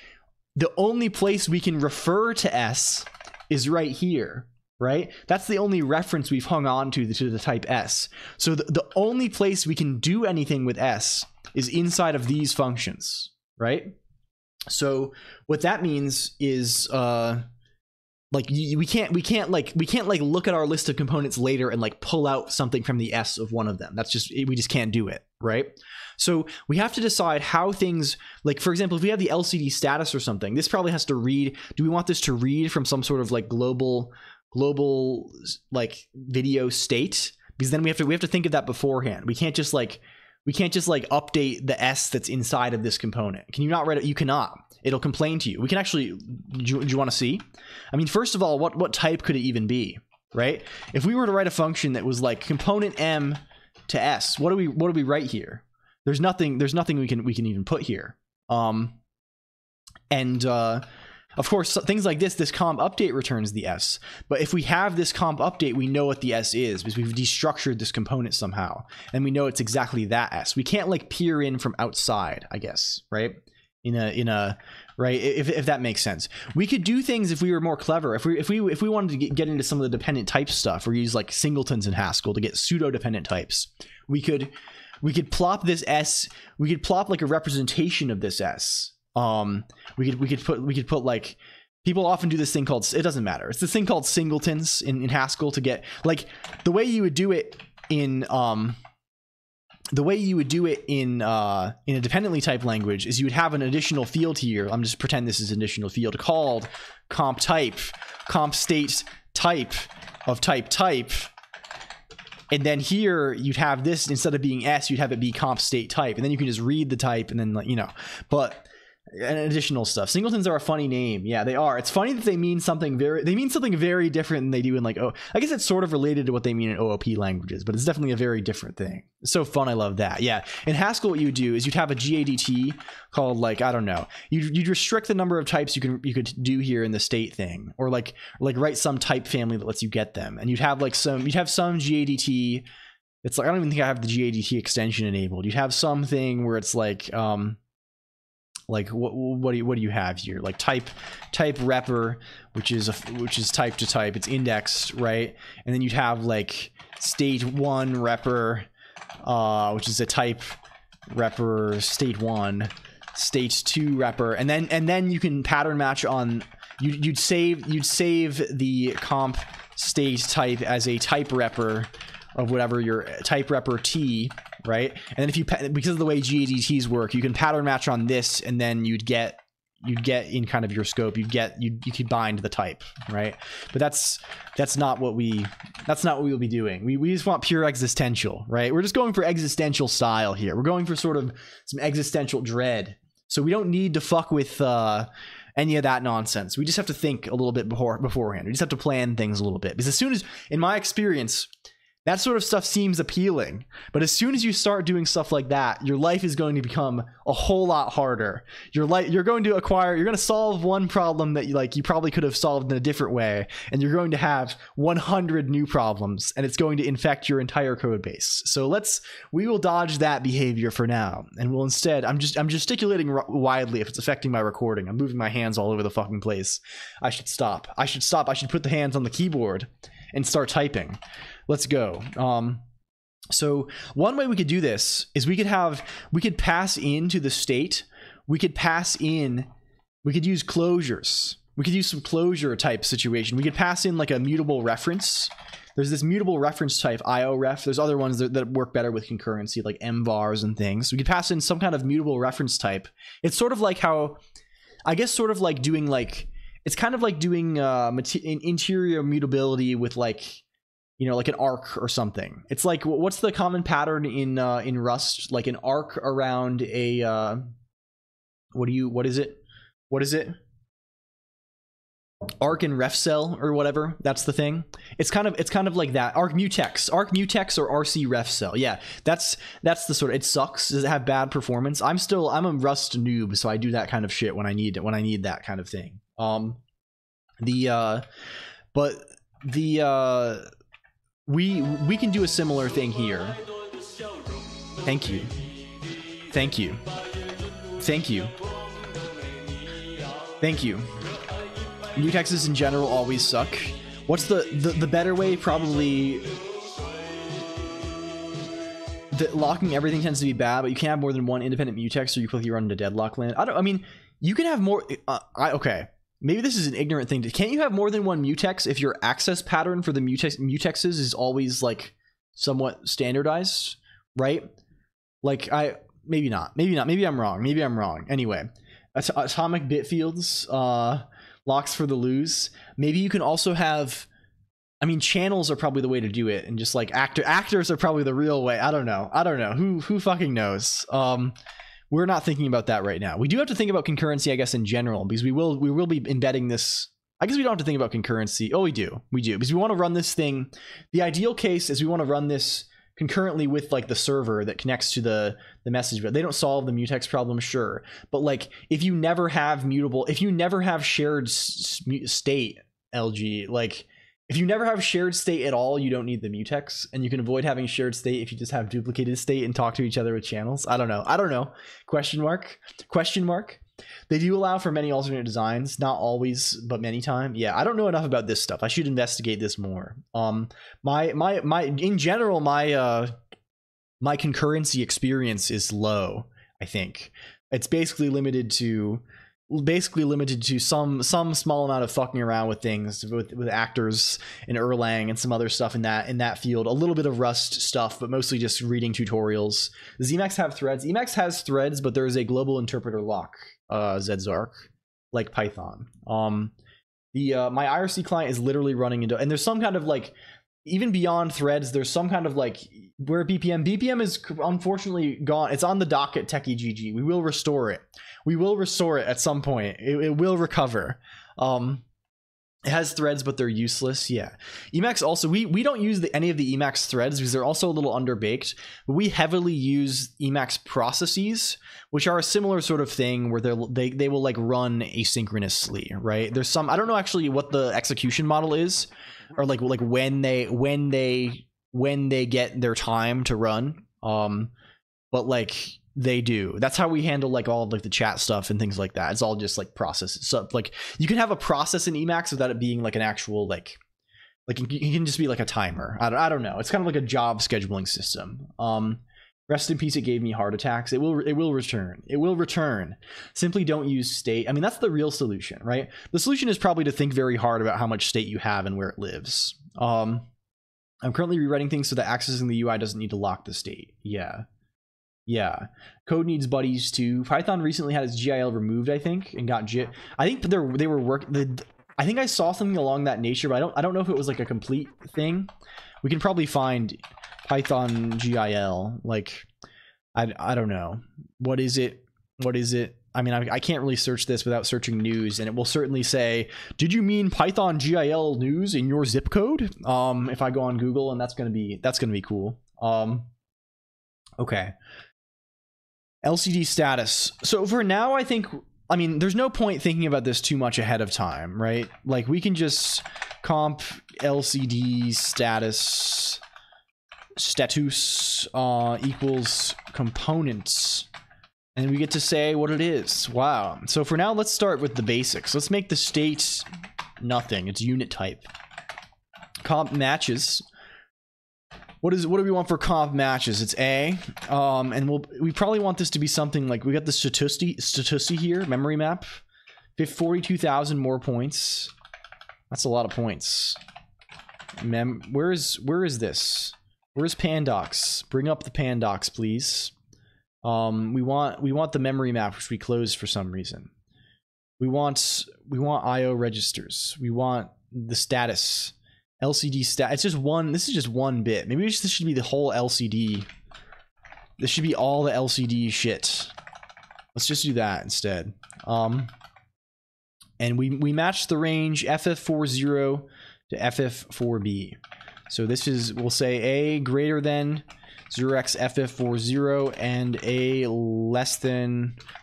the only place we can refer to S is right here, right? That's the only reference we've hung on to the type S. So the only place we can do anything with S is inside of these functions, right? So what that means is like we can't like look at our list of components later and like pull out something from the S of one of them. That's just, we just can't do it, right? So we have to decide how things, like for example, if we have the LCD status or something, this probably has to read. Do we want this to read from some sort of like global like video state? Because then we have to think of that beforehand. We can't just like update the S that's inside of this component. Can you not write it? You cannot. It'll complain to you. We can actually, do you want to see? I mean, first of all, what type could it even be, right? If we were to write a function that was like component M to S, what do we write here? There's nothing we can even put here. Of course, things like this comp update returns the S. But if we have this comp update, we know what the S is because we've destructured this component somehow, and we know it's exactly that S. We can't like peer in from outside, I guess, right? In a right, if that makes sense. We could do things if we were more clever. If we wanted to get into some of the dependent type stuff, or use like singletons in Haskell to get pseudo dependent types, we could plop this S. We could plop like a representation of this S. We could put like, people often do this thing called, it doesn't matter, it's this thing called singletons in Haskell to get like the way you would do it in a dependently typed language is you would have an additional field here. I'm just pretend this is an additional field called comp state type of type. And then here you'd have this, instead of being S, you'd have it be comp state type. And then you can just read the type and then, like, you know, but and additional stuff. Singletons are a funny name. Yeah, they are. It's funny that they mean something very different than they do in like, oh, I guess it's sort of related to what they mean in OOP languages, but it's definitely a very different thing. It's so fun. I love that. Yeah. In Haskell, what you would do is you'd have a GADT called like, I don't know, you'd restrict the number of types you could do here in the state thing, or like write some type family that lets you get them. And you'd have some GADT. It's like, I don't even think I have the GADT extension enabled. You'd have something where it's like what do you have here? Like type repr, which is type to type. It's indexed, right? And then you'd have like state 1 repr, which is a type repr state 1, state 2 repr, and then you can pattern match on. You'd save the comp state type as a type repr of whatever your type repr T, right? And then if you, because of the way GADTs work, you can pattern match on this, and then you'd get in kind of your scope, you could bind the type, right? But that's not what we'll be doing. We just want pure existential, right? We're just going for existential style here. We're going for sort of some existential dread. So we don't need to fuck with any of that nonsense. We just have to think a little bit beforehand. We just have to plan things a little bit, because as soon as, in my experience, that sort of stuff seems appealing, but as soon as you start doing stuff like that, your life is going to become a whole lot harder. You're going to solve one problem that you probably could have solved in a different way, and you're going to have 100 new problems, and it's going to infect your entire code base. So we will dodge that behavior for now, and we'll instead, I'm gesticulating widely if it's affecting my recording. I'm moving my hands all over the fucking place. I should stop. I should put the hands on the keyboard and start typing. Let's go. So one way we could do this is we could pass into the state. We could use closures. We could use some closure type situation. We could pass in like a mutable reference. There's this mutable reference type, IORef. There's other ones that work better with concurrency, like mvars and things. We could pass in some kind of mutable reference type. It's sort of like how, I guess, sort of like doing like, it's kind of like doing interior mutability with like, you know, like an arc or something. It's like, what's the common pattern in Rust? Like an arc around a what is it? Arc in ref cell or whatever. That's the thing. It's kind of like that. Arc mutex or RC ref cell. Yeah, that's the sort of, it sucks. Does it have bad performance? I'm a Rust noob, so I do that kind of shit when I need that kind of thing. We can do a similar thing here. Thank you. Mutexes in general always suck. What's the better way? Probably locking everything tends to be bad, but you can't have more than one independent mutex or you quickly run into deadlock land. I mean, you can have more. Okay. maybe this is an ignorant thing. Can't you have more than one mutex if your access pattern for the mutexes is always like somewhat standardized, right? Like maybe not. Maybe I'm wrong. Anyway, atomic bit fields, locks for the lose. Maybe you can also have, I mean, channels are probably the way to do it, and just like actors are probably the real way. I don't know. Who fucking knows? We're not thinking about that right now. We do have to think about concurrency, I guess, in general, because we will be embedding this. I guess we don't have to think about concurrency. Oh, we do, because we want to run this thing. The ideal case is we want to run this concurrently with like the server that connects to the message, but they don't solve the mutex problem, sure. But like, if you never have shared state, LG, like if you never have shared state at all, you don't need the mutex, and you can avoid having shared state if you just have duplicated state and talk to each other with channels. I don't know. Question mark. They do allow for many alternate designs, not always, but many times. Yeah, I don't know enough about this stuff. I should investigate this more. In general, my concurrency experience is low. I think it's basically limited to some small amount of fucking around with things with actors and Erlang and some other stuff in that field. A little bit of Rust stuff, but mostly just reading tutorials. Does Emacs have threads? Emacs has threads, but there is a global interpreter lock, Zedzark, like Python. My IRC client is literally running into, and there's some kind of like, even beyond threads, there's some kind of like, where BPM is unfortunately gone. It's on the docket, Techie GG. We will restore it. At some point. It will recover. It has threads, but they're useless. Yeah. Emacs also, we don't use any of the Emacs threads because they're also a little underbaked. But we heavily use Emacs processes, which are a similar sort of thing where they will like run asynchronously, right? There's some, I don't know actually what the execution model is, or like when they get their time to run. But like they do. That's how we handle like all of like the chat stuff and things like that. It's all just like processes. So like you can have a process in Emacs without it being like an actual like it can just be like a timer. I don't know. It's kind of like a job scheduling system. Rest in peace. It gave me heart attacks. It will return. It will return. Simply don't use state. I mean, that's the real solution, right? The solution is probably to think very hard about how much state you have and where it lives. I'm currently rewriting things so that accessing the UI doesn't need to lock the state. Yeah. Code needs buddies too. Python recently had its GIL removed, I think, and got I think they were working. I think I saw something along that nature, but I don't know if it was like a complete thing. We can probably find Python GIL. Like, I don't know. What is it? I mean, I can't really search this without searching news, and it will certainly say, "Did you mean Python GIL news in your zip code?" If I go on Google, and that's gonna be cool. Okay. LCD status. So for now, I mean, there's no point thinking about this too much ahead of time, right? Like we can just comp LCD status equals components, and we get to say what it is. Wow. So for now, let's start with the basics. Let's make the state nothing. It's unit type. Comp matches. What do we want for comp matches? It's A, and we probably want this to be something like, we got the statusty here, memory map, 42,000 more points. That's a lot of points. Where is this? Where's Pandocs? Bring up the Pandocs, please. We want the memory map, which we closed for some reason. We want IO registers. We want the status. LCD stat. It's just one. This is just one bit. Maybe this should be the whole LCD. This should be all the LCD shit. Let's just do that instead. And we match the range FF40 to FF4B. So this is, we'll say A greater than 0x FF40 and A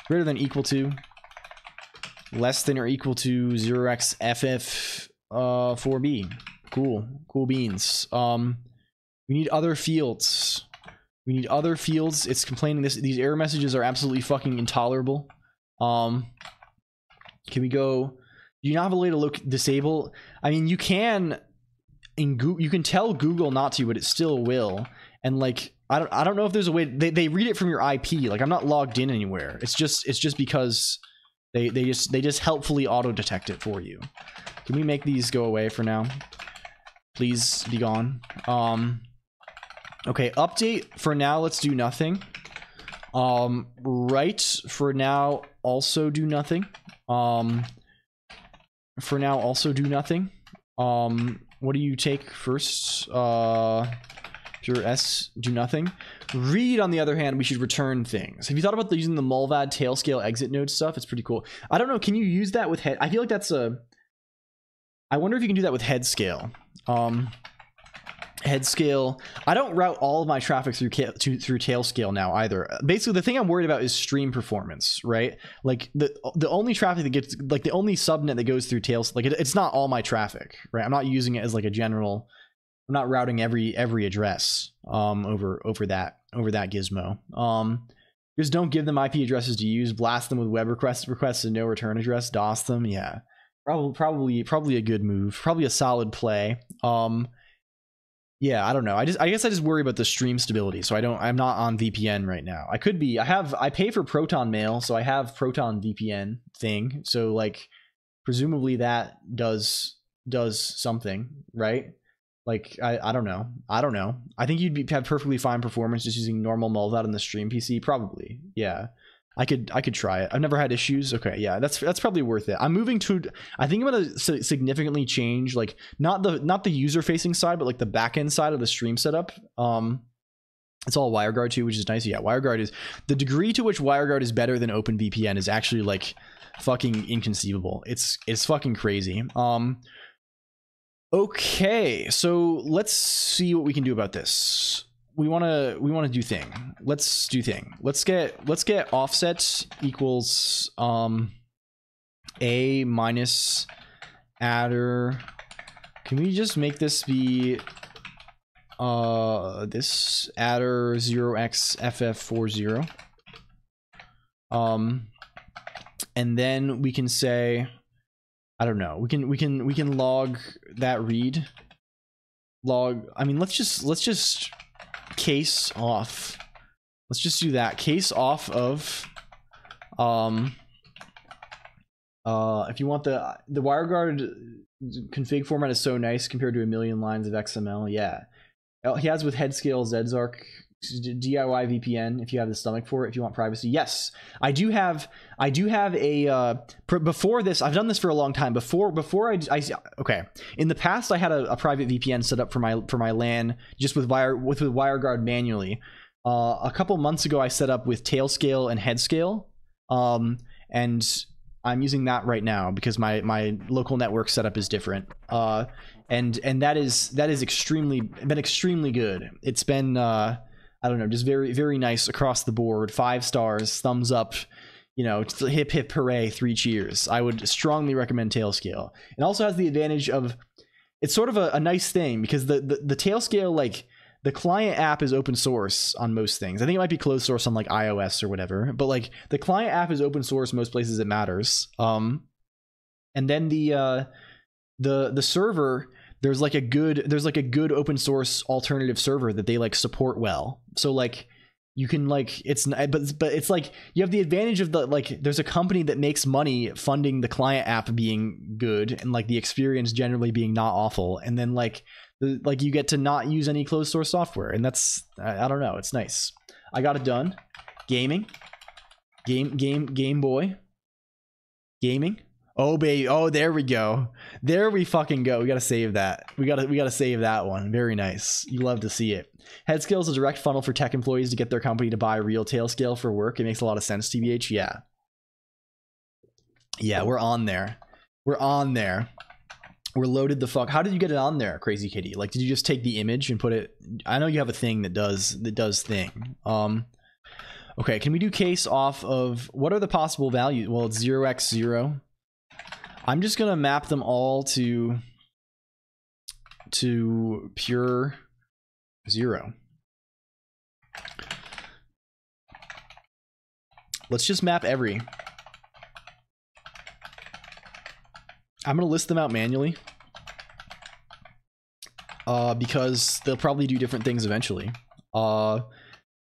greater than equal to less than or equal to 0x FF4B. Cool beans. We need other fields. It's complaining these error messages are absolutely fucking intolerable. Can we go? Do you not have a way to disable? I mean, you can you can tell Google not to, but it still will. And like, I don't know if there's a way they read it from your IP. Like, I'm not logged in anywhere. It's just because They just helpfully auto detect it for you. Can we make these go away for now? Please be gone. Okay, update for now, let's do nothing. Right for now, also do nothing. For now, also do nothing. What do you take first? Pure S, do nothing. Read, on the other hand, we should return things. Have you thought about using the Mulvad tail scale exit node stuff? It's pretty cool. I don't know, can you use that with head? I feel like that's a... I wonder if you can do that with head scale. Head scale. I don't route all of my traffic through tail scale now either. Basically, the thing I'm worried about is stream performance, right? Like the only traffic that gets, like the only subnet that goes through tails, like it's not all my traffic, right? I'm not using it as like a general. I'm not routing every address over that gizmo. Just don't give them IP addresses to use. Blast them with web requests and no return address. DOS them. Yeah, probably a good move. Probably a solid play. Yeah, I don't know. I guess I just worry about the stream stability. So I'm not on VPN right now. I could be. I pay for Proton Mail, so I have Proton VPN thing. So like presumably that does something, right? Like I don't know. I think you'd have perfectly fine performance just using normal Mulvad on the stream PC. Probably. Yeah. I could try it. I've never had issues. Okay, yeah, that's probably worth it. I'm moving to. I think I'm gonna significantly change, like not the user facing side, but like the back end side of the stream setup. It's all WireGuard too, which is nice. Yeah, WireGuard is the degree to which WireGuard is better than OpenVPN is actually like fucking inconceivable. It's fucking crazy. Okay, so let's see what we can do about this. We want to do thing. Let's do thing. Let's get offset equals a minus adder. Can we just make this be this adder 0xff40? And then we can say, I don't know. We can log that read. Log. I mean, let's just case off. Let's just do that. Case off of if you want the WireGuard config format is so nice compared to a million lines of XML. Yeah. He has with head scale Zsark DIY VPN if you have the stomach for it, if you want privacy. Yes, I do have a before this. I've done this for a long time. Before I okay, in the past I had a private VPN set up for my LAN just with WireGuard manually. A couple months ago I set up with tail scale and head scale, and I'm using that right now because my local network setup is different. And that is been extremely good. It's been I don't know, just very, very nice across the board. 5 stars, thumbs up, you know, hip hip hooray, 3 cheers. I would strongly recommend Tailscale. It also has the advantage of, it's sort of a nice thing because the Tailscale, like the client app is open source on most things. I think it might be closed source on like iOS or whatever, but like the client app is open source most places it matters. And then the server, there's like a good open source alternative server that they like support well. So like you can like, but it's like you have the advantage of the, like there's a company that makes money funding the client app being good and like the experience generally being not awful, and then like you get to not use any closed source software, and that's I don't know, it's nice. I got it done. Game Boy gaming. Oh baby, oh there we go, there we fucking go. We gotta save that. We gotta save that one. Very nice. You love to see it. Headscale is a direct funnel for tech employees to get their company to buy real Tailscale for work. It makes a lot of sense, TBH. Yeah, we're on there. We're loaded the fuck. How did you get it on there, Crazy Kitty? Like, did you just take the image and put it? I know you have a thing that does thing. Okay, can we do case off of what are the possible values? Well, it's 0x0. I'm just gonna map them all to pure 0. Let's just map every. I'm gonna list them out manually because they'll probably do different things eventually.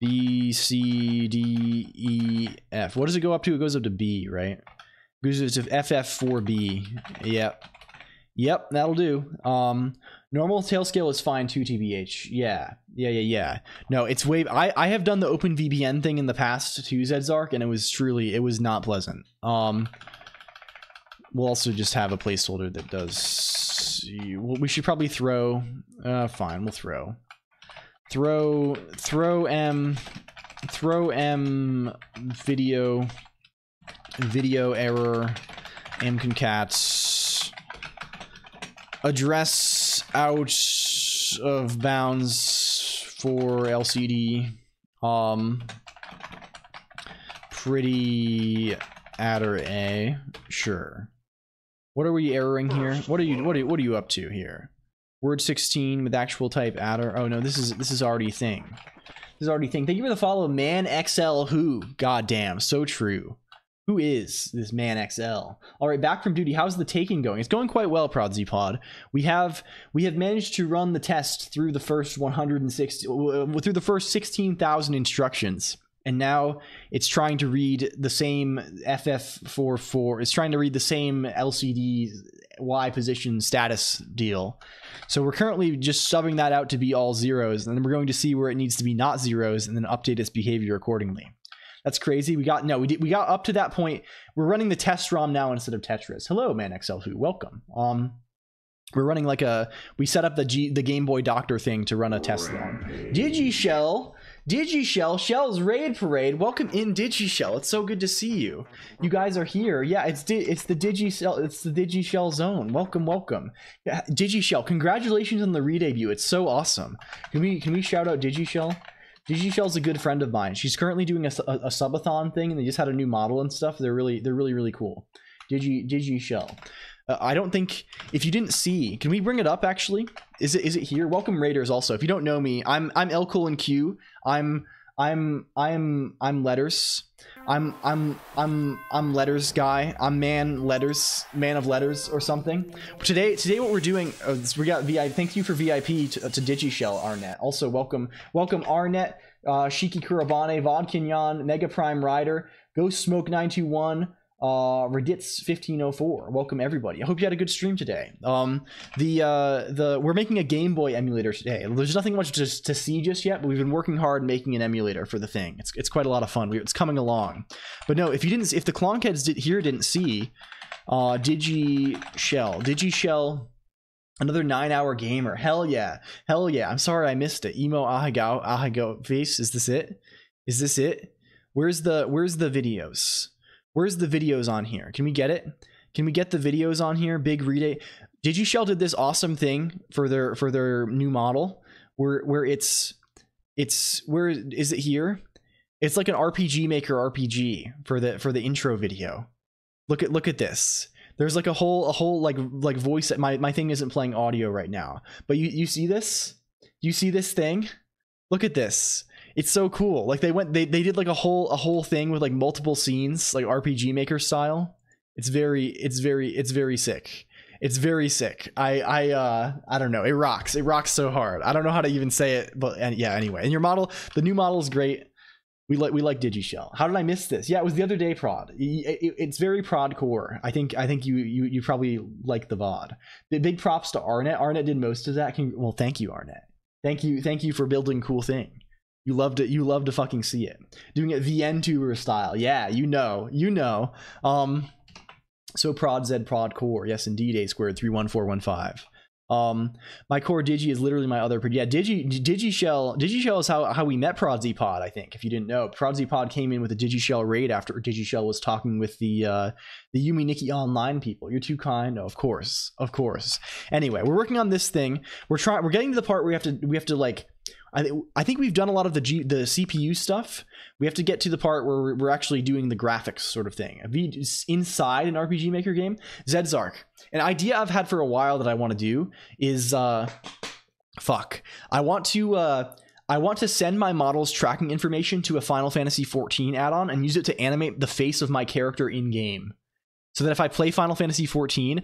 B, C, D, E, F. What does it go up to? It goes up to B, right? Gooses of FF4B. Yep, that'll do. Normal tail scale is fine too, TBH. Yeah. No, it's way... I have done the OpenVPN thing in the past too, Zedzark, and it was not pleasant. We'll also just have a placeholder that does... We should probably throw... fine, we'll throw. Throw M video error mconcat address out of bounds for LCD pretty adder A. Sure. What are we erroring here? What are you up to here? Word 16 with actual type adder. Oh no, this is already a thing. This is already a thing. Thank you for the follow, Man XL who. Goddamn, so true. Who is this Man XL? All right, back from duty. How's the taking going? It's going quite well, ProdZPod. We have managed to run the test through the first 16,000 instructions, and now it's trying to read the same FF44. It's trying to read the same LCD Y position status deal. So we're currently just subbing that out to be all zeros, and then we're going to see where it needs to be not zeros, and then update its behavior accordingly. That's crazy. We got up to that point. We're running the test ROM now instead of Tetris. Hello, Man XL who. Welcome. We're running we set up the Game Boy Doctor thing to run a test ROM. Digishell, Shell's Raid Parade. Welcome in, Digishell. It's so good to see you. You guys are here. Yeah, it's the Digishell. It's the Digishell zone. Welcome. Yeah, Digishell. Congratulations on the re-debut. It's so awesome. Can we shout out Digishell? Digishell's a good friend of mine. She's currently doing a subathon thing, and they just had a new model and stuff. They're really cool. Digishell. I don't think, if you didn't see, can we bring it up actually? Is it here? Welcome Raiders also. If you don't know me, I'm LLLL. I'm letters. I'm letters guy. I'm man of letters or something. Today what we're doing, we got VIP. Thank you for VIP to Digishell, Arnett. Also welcome Arnett, Shiki Kurabane, Vodkinyan, Mega Prime Rider, Ghost Smoke 921, Raditz 1504. Welcome everybody. I hope you had a good stream today. We're making a Game Boy emulator today. There's nothing much to see just yet, but we've been working hard making an emulator for the thing. It's quite a lot of fun. It's coming along. But no, if the Colonq heads didn't see, Digishell, another 9-hour gamer. Hell yeah. I'm sorry I missed it. Emo Ahigo face. Is this it? Where's the videos? Where's the videos on here? Can we get it? Can we get the videos on here? Big read. Digishell did this awesome thing for their new model where it's where is it here? It's like an RPG Maker RPG for the intro video. Look at this. There's like a whole like voice. My thing isn't playing audio right now, but you see this? You see this thing? Look at this. It's so cool. Like they did like a whole thing with like multiple scenes, like RPG Maker style. It's very sick. It's very sick. I don't know. It rocks. It rocks so hard. I don't know how to even say it, but yeah. Anyway, and the new model is great. We like Digishell. How did I miss this? Yeah, it was the other day, Prod. It's very Prod core. I think you probably like the VOD. Big props to Arnett. Arnett did most of that. Well, thank you, Arnett. Thank you for building cool thing. You love to fucking see it. Doing it VNtuber style. Yeah, you know. So Prod Z Prod core. Yes, indeed. A squared 31415. My core Digi is literally my other. Yeah, Digishell is how we met ProdZPod. I think if you didn't know, ProdZPod came in with a Digishell raid after Digishell was talking with the Yumi Nikki Online people. You're too kind. No, of course. Anyway, we're working on this thing. We're getting to the part where we have to like. I think we've done a lot of the CPU stuff. We have to get to the part where we're actually doing the graphics sort of thing. Inside an RPG Maker game. Zedzark. An idea I've had for a while that I want to do is I want to send my model's tracking information to a Final Fantasy XIV add-on and use it to animate the face of my character in game. So that if I play Final Fantasy XIV,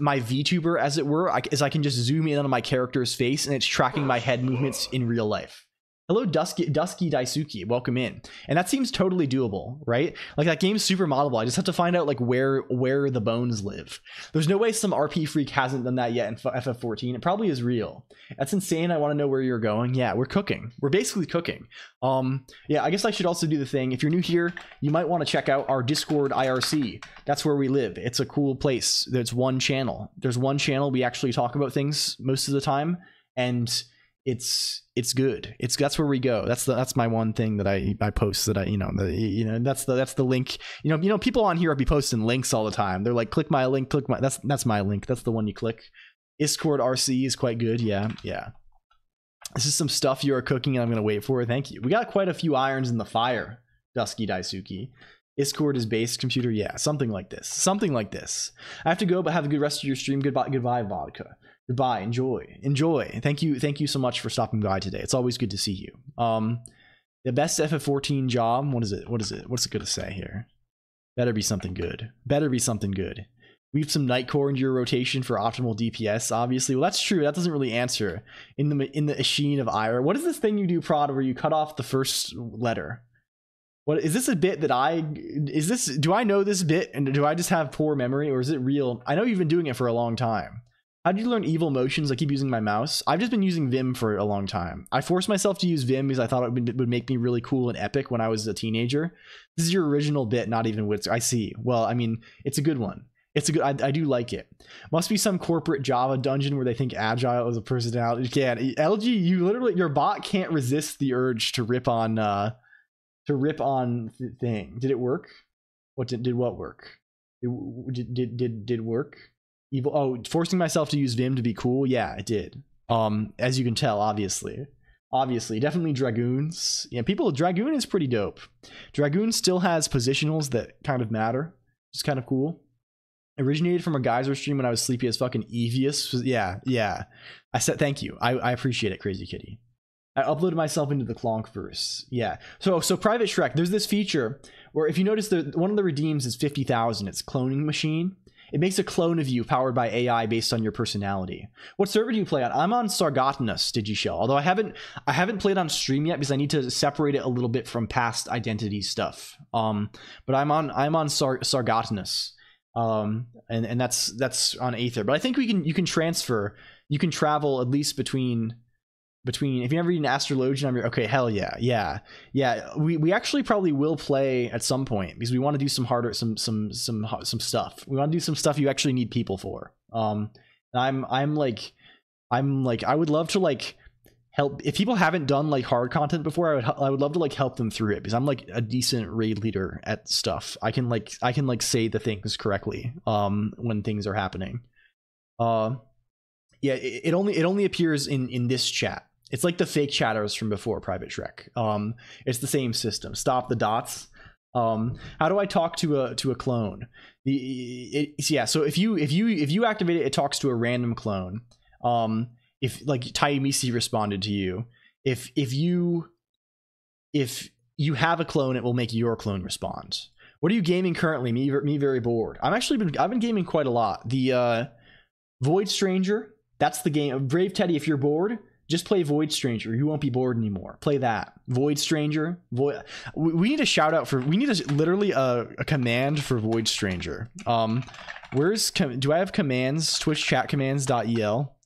my VTuber, as it were, I can just zoom in on my character's face and it's tracking my head movements in real life. Hello, Dusky Daisuke. Welcome in. And that seems totally doable, right? Like that game's super moddable. I just have to find out like where the bones live. There's no way some RP freak hasn't done that yet in FF14. It probably is real. That's insane. I want to know where you're going. Yeah, we're cooking. We're basically cooking. Yeah, I guess I should also do the thing. If you're new here, you might want to check out our Discord IRC. That's where we live. It's a cool place. There's one channel. There's one channel. We actually talk about things most of the time, and it's good. That's where we go. That's my one thing that I post that that's the link. People on here be posting links all the time. They're like, click my link, that's my link. That's the one you click. Discord RC is quite good. Yeah. This is some stuff you are cooking and I'm gonna wait for it. Thank you. We got quite a few irons in the fire, Dusky Daisuke. Discord is base computer. Yeah, something like this. I have to go, but have a good rest of your stream. Goodbye, vodka. Goodbye. Enjoy. Thank you so much for stopping by today. It's always good to see you. The best FF14 job. What is it? What's it gonna say here? Better be something good. Weave some Nightcore into your rotation for optimal DPS. Obviously, well, that's true. That doesn't really answer. In the sheen of ire. What is this thing you do, Prod, where you cut off the first letter? What is this a bit that do I know this bit and do I just have poor memory, or is it real? I know you've been doing it for a long time. How did you learn evil motions? I keep using my mouse. I've just been using Vim for a long time. I forced myself to use Vim because I thought it would make me really cool and epic when I was a teenager. This is your original bit, not even Wits. I see. Well, I mean, it's a good one. I do like it. Must be some corporate Java dungeon where they think agile is a personality. You can't. LG, you literally, your bot can't resist the urge to rip on thing. Did it work? Did what work? Did work? Evil. Oh, forcing myself to use Vim to be cool. Yeah, it did. As you can tell, obviously, definitely Dragoons. Yeah, Dragoon is pretty dope. Dragoon still has positionals that kind of matter. It's kind of cool. Originated from a Geyser stream when I was sleepy as fucking Evious. Yeah. I said thank you. I appreciate it, Crazy Kitty. I uploaded myself into the Colonq verse. Yeah. So Private Shrek, there's this feature where if you notice one of the redeems is 50,000. It's cloning machine. It makes a clone of you powered by AI based on your personality. What server do you play on? I'm on Sargatanas, Digishell. Although I haven't played on stream yet because I need to separate it a little bit from past identity stuff. But I'm on Sargatanas. And that's on Aether. But I think you can travel at least between if you never read an Astrologian, okay, hell yeah. We actually probably will play at some point because we want to do some harder some stuff. We want to do some stuff you actually need people for. I'm like I would love to like help if people haven't done like hard content before. I would love to like help them through it because I'm like a decent raid leader at stuff. I can say the things correctly when things are happening. Yeah, it only appears in this chat. It's like the fake chatters from before Private Shrek. It's the same system. Stop the dots. How do I talk to a clone? Yeah, so if you activate it, it talks to a random clone. If like Taimisi responded to you, if you have a clone, it will make your clone respond. What are you gaming currently? Me very bored. I've been gaming quite a lot. The Void Stranger, that's the game. Brave Teddy, if you're bored, just play Void Stranger. You won't be bored anymore. Play that. Void Stranger. We need a shout out for. We need literally a command for Void Stranger. Do I have commands? Twitch chat commands.el.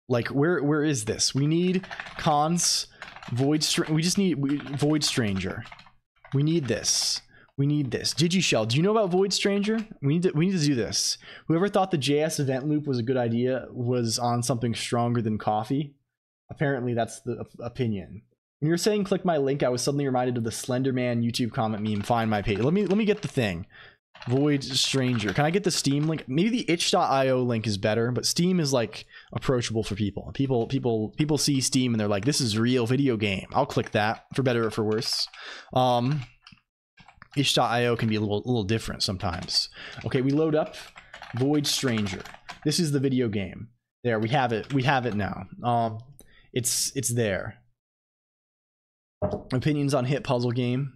Like where is this? We need cons Void. We just need Void Stranger. We need this. Digishell, do you know about Void Stranger? We need to do this. Whoever thought the JS event loop was a good idea was on something stronger than coffee. Apparently that's the opinion. When you were saying click my link, I was suddenly reminded of the Slenderman YouTube comment meme. Find my page. Let me get the thing. Void Stranger. Can I get the Steam link? Maybe the itch.io link is better, but Steam is like approachable for people. People see Steam and they're like, this is a real video game. I'll click that for better or for worse. Itch.io can be a little different sometimes. Okay, we load up Void Stranger. This is the video game. There, we have it. We have it now. It's there. Opinions on hit puzzle game.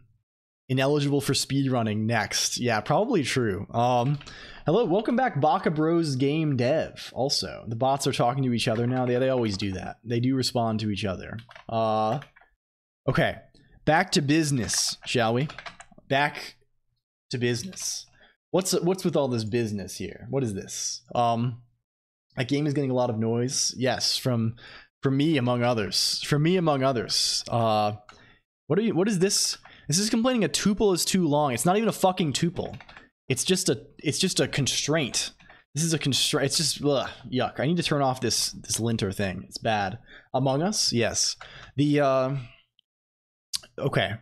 Ineligible for speedrunning next. Yeah, probably true. Hello, welcome back, Baka Bros Game Dev. Also, the bots are talking to each other now. They always do that. They do respond to each other. Okay, back to business, shall we? Back to business. What's with all this business here? What is this? That game is getting a lot of noise. Yes, from me among others. From me among others. What is this? This is complaining a tuple is too long. It's not even a fucking tuple. It's just a constraint. This is a constraint. It's just ugh, yuck. I need to turn off this linter thing. It's bad. Among Us? Yes. The okay.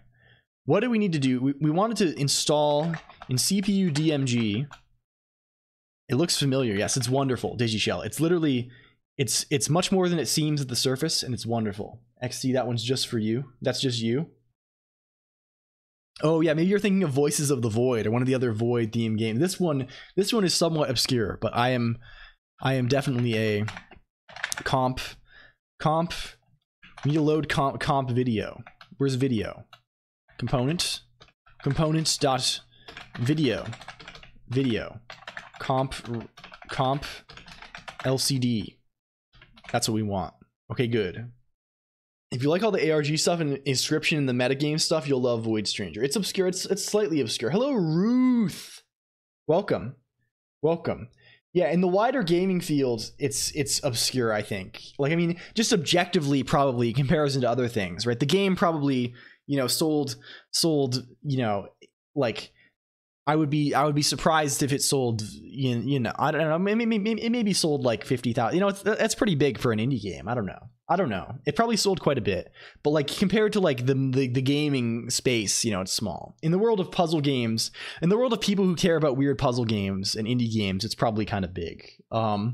What do we need to do? We wanted to install in CPU DMG. It looks familiar. Yes, it's wonderful. DigiShell. It's literally it's much more than it seems at the surface, and it's wonderful. XC, that one's just for you. That's just you. Oh yeah, maybe you're thinking of Voices of the Void or one of the other Void theme games. This one is somewhat obscure, but I am definitely a comp. We need to load comp video. Where's video? Components dot video comp LCD. That's what we want. Okay, good. If you like all the ARG stuff and inscription and the metagame stuff, you'll love Void Stranger. It's obscure. It's slightly obscure. Hello, Ruth. Welcome. Yeah, in the wider gaming field, it's obscure, I think. Like, I mean, just objectively, probably in comparison to other things, right? The game probably, sold, like, I would be surprised if it sold, I don't know, maybe sold like 50,000. That's pretty big for an indie game. I don't know. It probably sold quite a bit, but like compared to like the gaming space, it's small. In the world of puzzle games, in the world of people who care about weird puzzle games and indie games, it's probably kind of big. I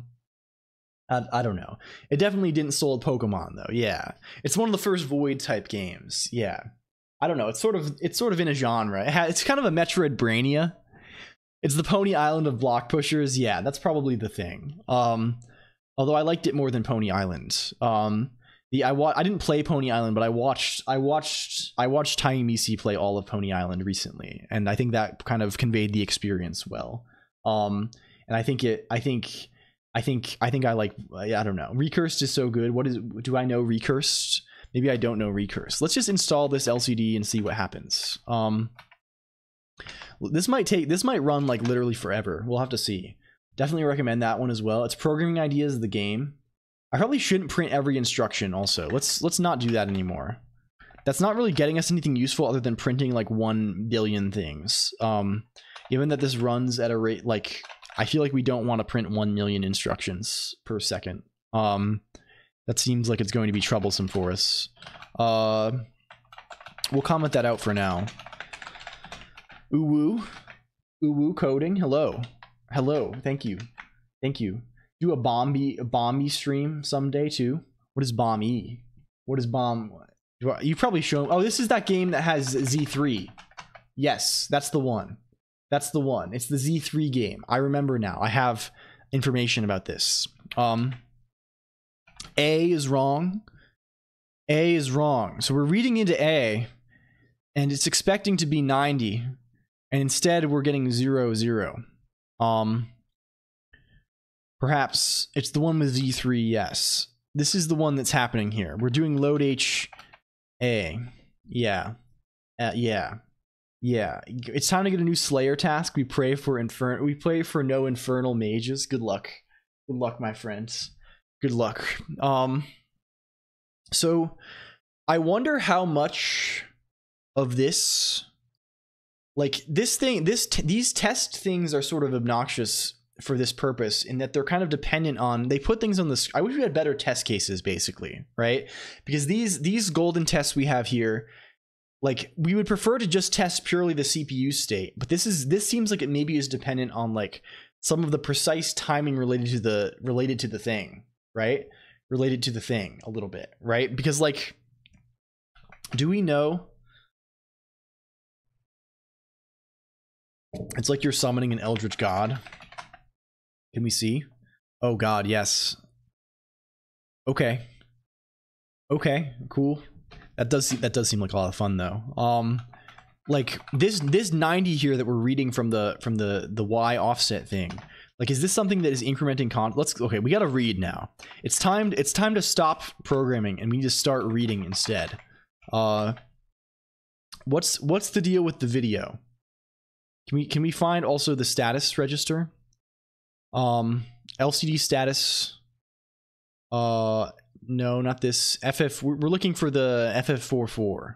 don't know. It definitely didn't sold Pokemon though. Yeah, it's one of the first Void type games. Yeah. I don't know. It's sort of in a genre. It's kind of a Metroidvania. It's the Pony Island of block pushers. Yeah, that's probably the thing. Although I liked it more than Pony Island. I didn't play Pony Island, but I watched Tiny Misi play all of Pony Island recently, and I think that kind of conveyed the experience well. And I think I like. I don't know. Recursed is so good. Do I know Recursed? Maybe I don't know Recurse. Let's just install this LCD and see what happens. This might run like literally forever. We'll have to see. Definitely recommend that one as well. It's programming ideas of the game. I probably shouldn't print every instruction also. Let's not do that anymore. That's not really getting us anything useful other than printing like 1 billion things. Given that this runs at a rate, like, I feel like we don't want to print 1 million instructions per second. That seems like it's going to be troublesome for us. We'll comment that out for now. Uwu coding. Hello. Thank you. Do a bomb stream someday too. What is bomb E? What is bomb? You probably show. Oh, this is that game that has Z3. Yes, that's the one. It's the Z3 game. I remember now. I have information about this. A is wrong. So we're reading into A, and it's expecting to be 90, and instead we're getting 0, 0. Perhaps it's the one with Z3. Yes, this is the one that's happening here. We're doing load H A. Yeah. It's time to get a new Slayer task. We pray for no infernal mages. Good luck, my friends. Good luck. So I wonder how much of this, like these test things are sort of obnoxious for this purpose in that they're kind of dependent on, they put things on the, I wish we had better test cases basically, right? Because these golden tests we have here, like we would prefer to just test purely the CPU state, but this seems like it maybe is dependent on like some of the precise timing related to the thing. Right? Related to the thing a little bit, right? Because like, do we know? It's like you're summoning an eldritch god. Can we see? Oh god, yes. Okay, cool. That does seem like a lot of fun though. like this 90 here that we're reading from the Y offset thing. Like, is this something that is incrementing okay, we gotta read now. It's time to stop programming and we need to start reading instead. What's the deal with the video? Can we find also the status register? LCD status. No, not this. We're looking for the FF44.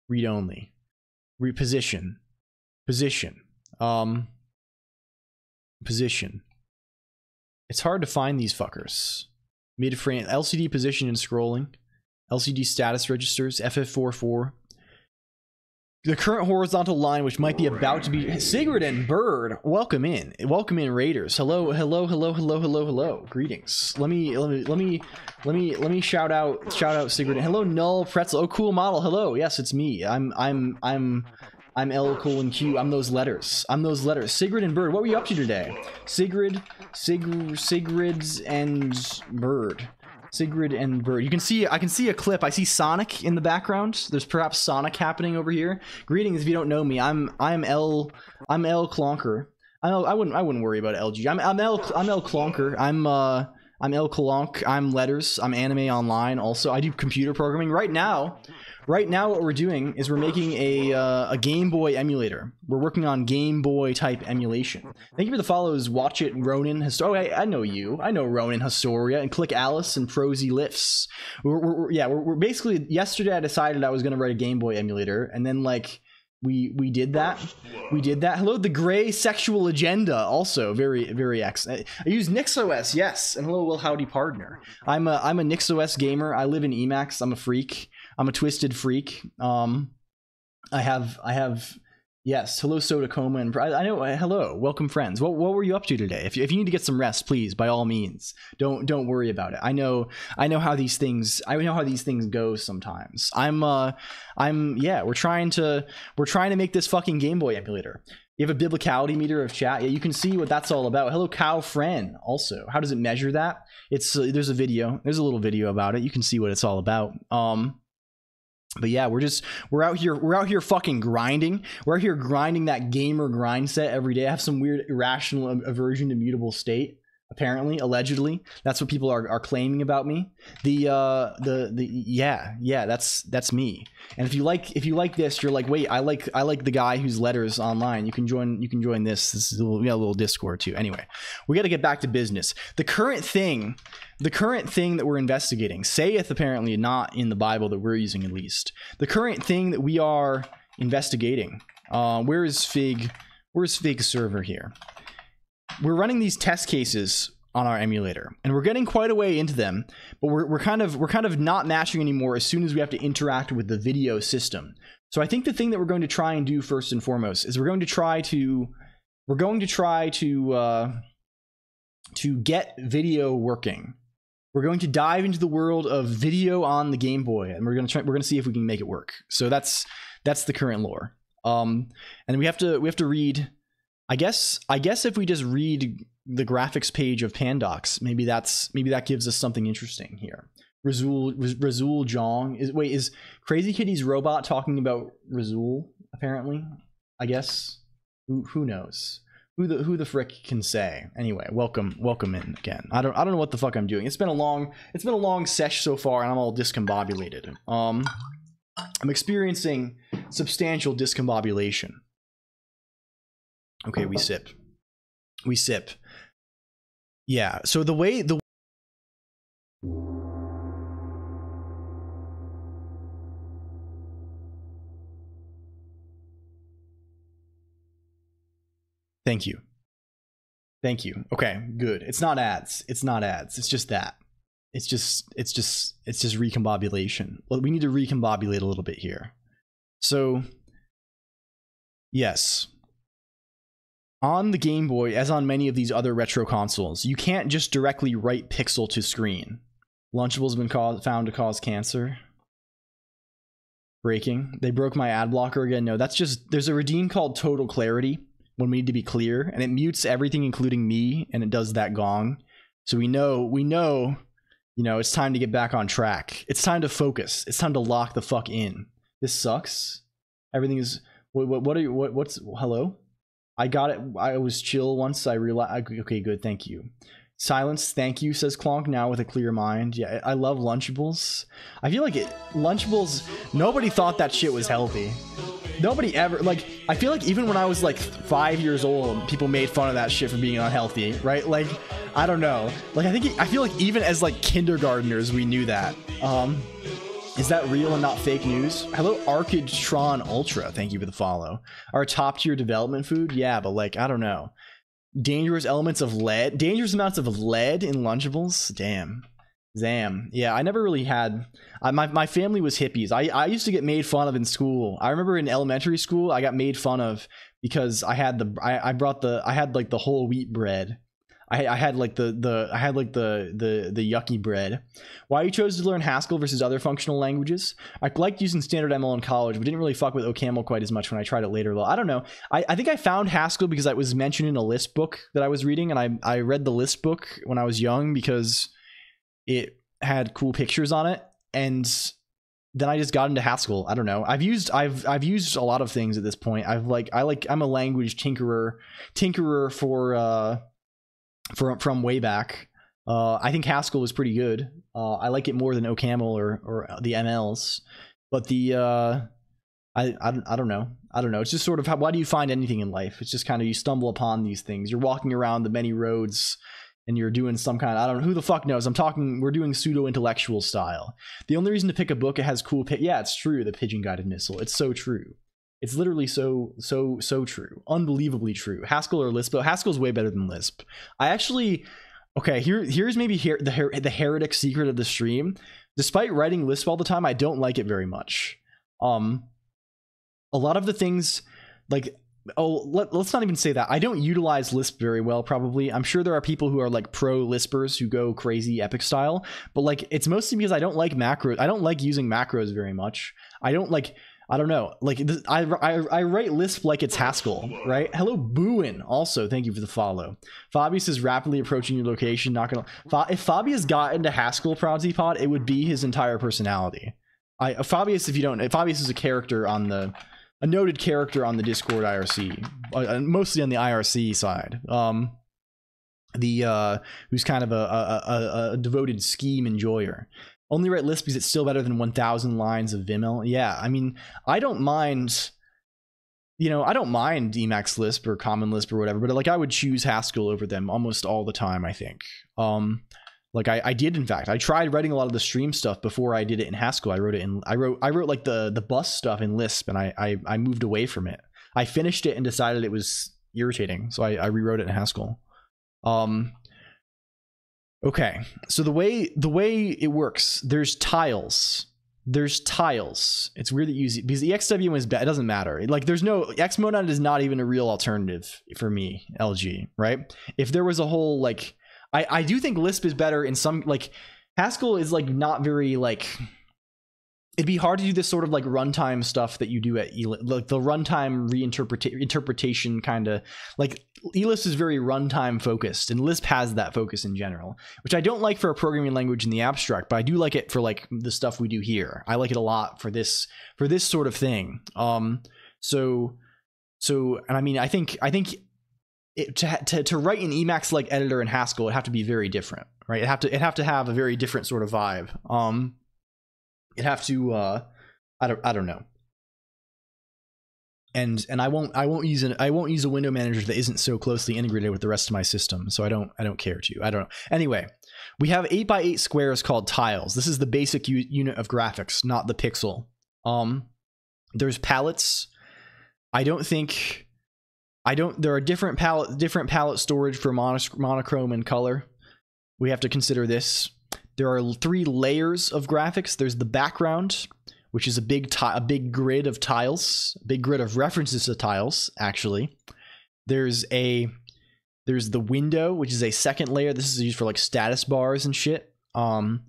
Read only. Position. Position. It's hard to find these fuckers. Mid-frame, LCD position and scrolling. LCD status registers, FF44. The current horizontal line, which might be about to be Sigrid and Bird. Welcome in, Raiders. Hello. Greetings. Let me shout out Sigrid. Hello, Null Pretzel. Oh, cool model. Hello. Yes, it's me. I'm LLLL Colonq. I'm those letters. Sigrid and Bird. What were you up to today? Sigrid and Bird. Sigrid and Bird. I can see a clip. I see Sonic in the background. There's perhaps Sonic happening over here. Greetings if you don't know me. I'm LLLL Colonq. I wouldn't worry about LG. I'm LLLL Colonq. I'm L Colonq. I'm letters. I'm anime online also. I do computer programming right now. What we're doing is we're making a Game Boy emulator. We're working on Game Boy type emulation. Thank you for the follows. Watch it, Ronin. I know you. I know Ronin Historia and Click Alice and Prosy Lifts. We're basically, yesterday I decided I was gonna write a Game Boy emulator, and then like we did that. Hello, the Gray Sexual Agenda. Also very excellent. I use NixOS. Yes, and hello, Will Howdy Partner. I'm a NixOS gamer. I live in Emacs. I'm a freak. I'm a twisted freak. I have yes. Hello, Soda Coma, and I know. Hello, welcome, friends. What were you up to today? If you need to get some rest, please, by all means, don't worry about it. I know how these things. I know how these things go sometimes. We're trying to make this fucking Game Boy emulator. You have a biblicality meter of chat. Yeah, you can see what that's all about. Hello, Cow Friend. Also, how does it measure that? It's there's a video. There's a little video about it. You can see what it's all about. But yeah, we're out here fucking grinding. We're out here grinding that gamer grind set every day. I have some weird irrational aversion to mutable state. Apparently, allegedly, that's what people are claiming about me. Yeah, that's me. And if you like this, you're like, wait, I like the guy whose letters online. You can join this. This is a little Discord too. Anyway, we got to get back to business. The current thing that we're investigating saith apparently not in the Bible that we're using, at least. The current thing that we are investigating. Where is Fig? Where's Fig's server here? We're running these test cases on our emulator, and we're getting quite a way into them, but we're kind of not matching anymore as soon as we have to interact with the video system. So I think the thing that we're going to try and do first and foremost is we're going to try to get video working. We're going to dive into the world of video on the Game Boy, and we're going to see if we can make it work. So that's the current lore. And we have to read. I guess if we just read the graphics page of Pandox, maybe that gives us something interesting here. Razul Jong is Crazy Kitty's robot talking about Razul? Apparently, I guess. Who knows? Who the frick can say? Anyway, welcome in again. I don't know what the fuck I'm doing. It's been a long sesh so far, and I'm all discombobulated. I'm experiencing substantial discombobulation. Okay, we sip. Yeah, so Thank you. Okay, good. It's not ads. It's just that. It's just recombobulation. Well, we need to recombobulate a little bit here. So, yes. On the Game Boy, as on many of these other retro consoles, you can't just directly write pixel to screen. Lunchables have been found to cause cancer. Breaking. They broke my ad blocker again. No, that's just... There's a redeem called Total Clarity when we need to be clear, and it mutes everything including me, and it does that gong. So we know, it's time to get back on track. It's time to focus. It's time to lock the fuck in. This sucks. Everything is... What are you? What's hello? I got it. I was chill once I realized. Okay, good. Thank you. Silence, thank you, says Colonq, now with a clear mind. Yeah, I love Lunchables. I feel like Lunchables, nobody thought that shit was healthy. Nobody ever, like, I feel like even when I was like 5 years old, people made fun of that shit for being unhealthy, right? Like, I don't know. Like, I feel like even as like kindergartners, we knew that. Is that real and not fake news? Hello, Arcadtron Ultra, thank you for the follow. Our top tier development food? Yeah, but like, I don't know. Dangerous amounts of lead in Lunchables. Damn. Yeah, I never really had. My family was hippies. I used to get made fun of in school. I remember in elementary school, I got made fun of because I had like the whole wheat bread. I had like the yucky bread. Why you chose to learn Haskell versus other functional languages? I liked using standard ML in college, but didn't really fuck with OCaml quite as much when I tried it later. I don't know. I think I found Haskell because it was mentioned in a Lisp book that I was reading, and I read the Lisp book when I was young because it had cool pictures on it, and then I just got into Haskell. I don't know. I've used a lot of things at this point. I'm a language tinkerer from way back. I think Haskell is pretty good. I like it more than OCaml or the MLs, but I don't know. It's just sort of why do you find anything in life? It's just kind of you stumble upon these things. You're walking around the many roads and you're doing some kind of, I don't know, who the fuck knows. We're doing pseudo intellectual style. The only reason to pick a book, it has cool yeah, it's true. The Pigeon Guided Missile. It's so true. It's literally so true. Unbelievably true. Haskell or Lisp, but Haskell's way better than Lisp. I actually, okay, here's maybe the heretic secret of the stream. Despite writing Lisp all the time, I don't like it very much. A lot of the things, like, let's not even say that. I don't utilize Lisp very well, probably. I'm sure there are people who are like pro Lispers who go crazy epic style, but like, it's mostly because I don't like macros. I don't like using macros very much. I don't know. Like I write Lisp like it's Haskell, right? Hello, Booin. Also, thank you for the follow. Fabius is rapidly approaching your location. Not gonna. If Fabius got into Haskell Pod, it would be his entire personality. Fabius, if you don't, Fabius is a character a noted character on the Discord IRC, mostly on the IRC side. Who's kind of a devoted scheme enjoyer. Only write Lisp because it's still better than 1,000 lines of VimL. Yeah, I mean, I don't mind Emacs Lisp or Common Lisp or whatever, but like I would choose Haskell over them almost all the time, I think. Like I did, in fact. I tried writing a lot of the stream stuff before I did it in Haskell. I wrote like the bus stuff in Lisp, and I moved away from it. I finished it and decided it was irritating, so I rewrote it in Haskell. Okay, so the way it works, there's tiles. It's weird that you use it because the XWM is bad. It doesn't matter. Like there's no Xmonad is not even a real alternative for me, LG, right? If there was a whole like I do think Lisp is better in some, like Haskell is like not very like, it'd be hard to do this sort of like runtime stuff that you do at like the runtime interpretation kind of, like Lisp is very runtime focused and Lisp has that focus in general, which I don't like for a programming language in the abstract, but I do like it for like the stuff we do here. I like it a lot for this sort of thing. So and I mean I think to write an Emacs like editor in Haskell, it'd have to be very different, right? It'd have to have a very different sort of vibe. It'd have to I don't know. And I won't use a window manager that isn't so closely integrated with the rest of my system, so I don't care to. I don't know. Anyway, we have 8x8 squares called tiles. This is the basic unit of graphics, not the pixel. There's palettes. There are different palette storage for monochrome and color. We have to consider this. There are 3 layers of graphics. There's the background, which is a big grid of tiles, a big grid of references to tiles, actually. There's the window, which is a second layer. This is used for like status bars and shit. That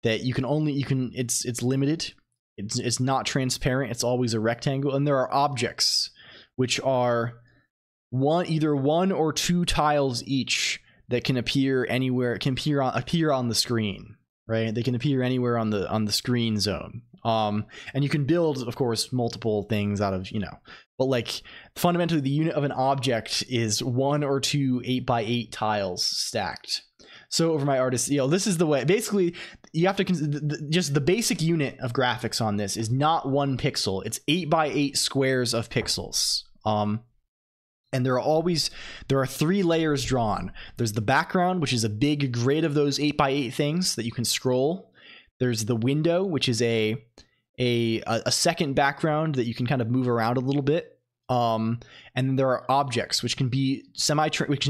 it's limited. It's not transparent. It's always a rectangle. And there are objects, which are either 1 or 2 tiles each that can appear anywhere. It can appear on the screen, right? They can appear anywhere on the screen zone. And you can build, of course, multiple things out of, you know, but like fundamentally the unit of an object is 1 or 2 8x8 tiles stacked. So over my artist, you know, this is the way, basically you have to, just the basic unit of graphics on this is not 1 pixel. It's 8x8 squares of pixels. And there are 3 layers drawn. There's the background, which is a big grid of those 8x8 things that you can scroll. There's the window, which is a second background that you can kind of move around a little bit. And then there are objects, which can be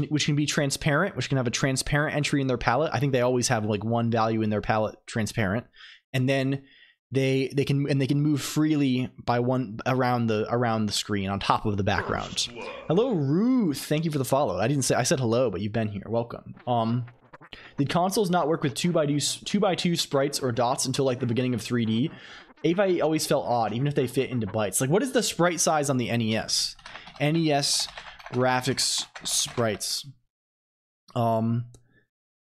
which can be transparent, which can have a transparent entry in their palette. I think they always have like 1 value in their palette transparent, and then they can move freely by one around the screen on top of the background. Hello, Ruth. Thank you for the follow. I said hello, but you've been here. Welcome. Did consoles not work with 2x2 sprites or dots until like the beginning of 3D? 8x8 always felt odd, even if they fit into bytes. Like, what is the sprite size on the NES? NES graphics sprites.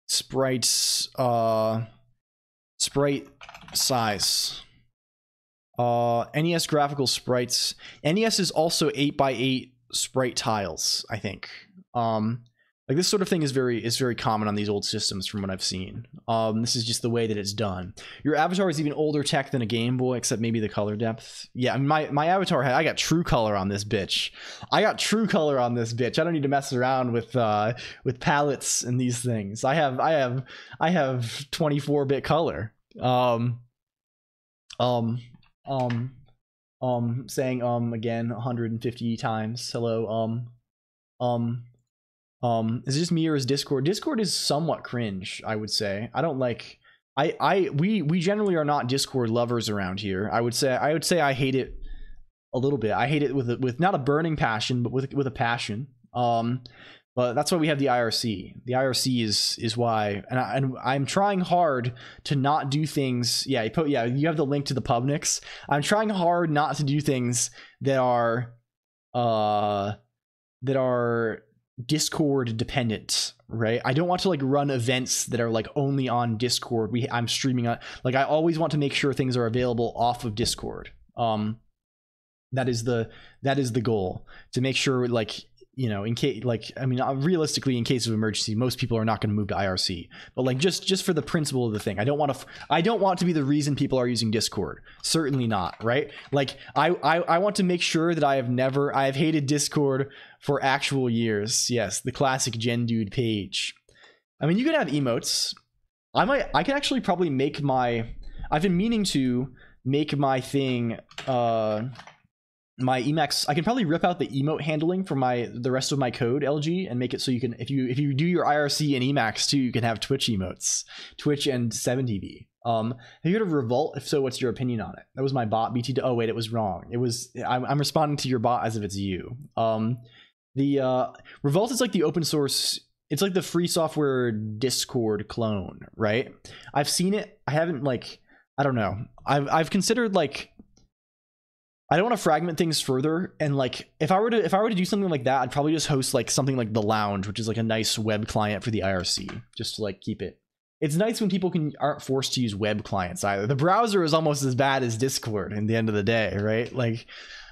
Sprite size. NES graphical sprites. NES is also 8x8 sprite tiles, I think. Like this sort of thing is very common on these old systems from what I've seen. This is just the way that it's done. Your avatar is even older tech than a Game Boy, except maybe the color depth. Yeah, I mean, my avatar I got true color on this bitch. I don't need to mess around with palettes and these things. I have 24-bit color. Saying again 150 times. Hello. Is it just me or is Discord? Discord is somewhat cringe, I would say. I don't like. We generally are not Discord lovers around here. I would say I hate it a little bit. I hate it with not a burning passion, but with a passion. But that's why we have the IRC. The IRC is why, and I'm trying hard to not do things. Yeah, you have the link to the Pubnix. I'm trying hard not to do things that are Discord dependent, right? I don't want to like run events that are like only on Discord. I'm streaming on, like, I always want to make sure things are available off of Discord. That is the goal, to make sure, like, you know, in case, like, I mean, realistically, in case of emergency, most people are not going to move to IRC, but like just for the principle of the thing, I don't want to be the reason people are using Discord. Certainly not, right? Like I want to make sure that I have hated Discord for actual years. Yes, the classic Gen Dude page. I mean, you can have emotes. I can actually probably make I've been meaning to make my thing, my Emacs. I can probably rip out the emote handling for the rest of my code, LG, and make it so you can, if you do your IRC and Emacs too, you can have Twitch emotes, Twitch and 7dB. Have you heard of Revolt? If so, what's your opinion on it? That was my bot, BT. Oh wait, it was wrong. I'm responding to your bot as if it's you. The Revolt is like the open source. It's like the free software Discord clone, right? I've seen it. I haven't, like, I don't know. I've considered, like, I don't want to fragment things further, and like if I were to do something like that, I'd probably just host like something like the Lounge, which is like a nice web client for the IRC, just to like keep it. It's nice when people aren't forced to use web clients either. The browser is almost as bad as Discord in the end of the day, right? Like,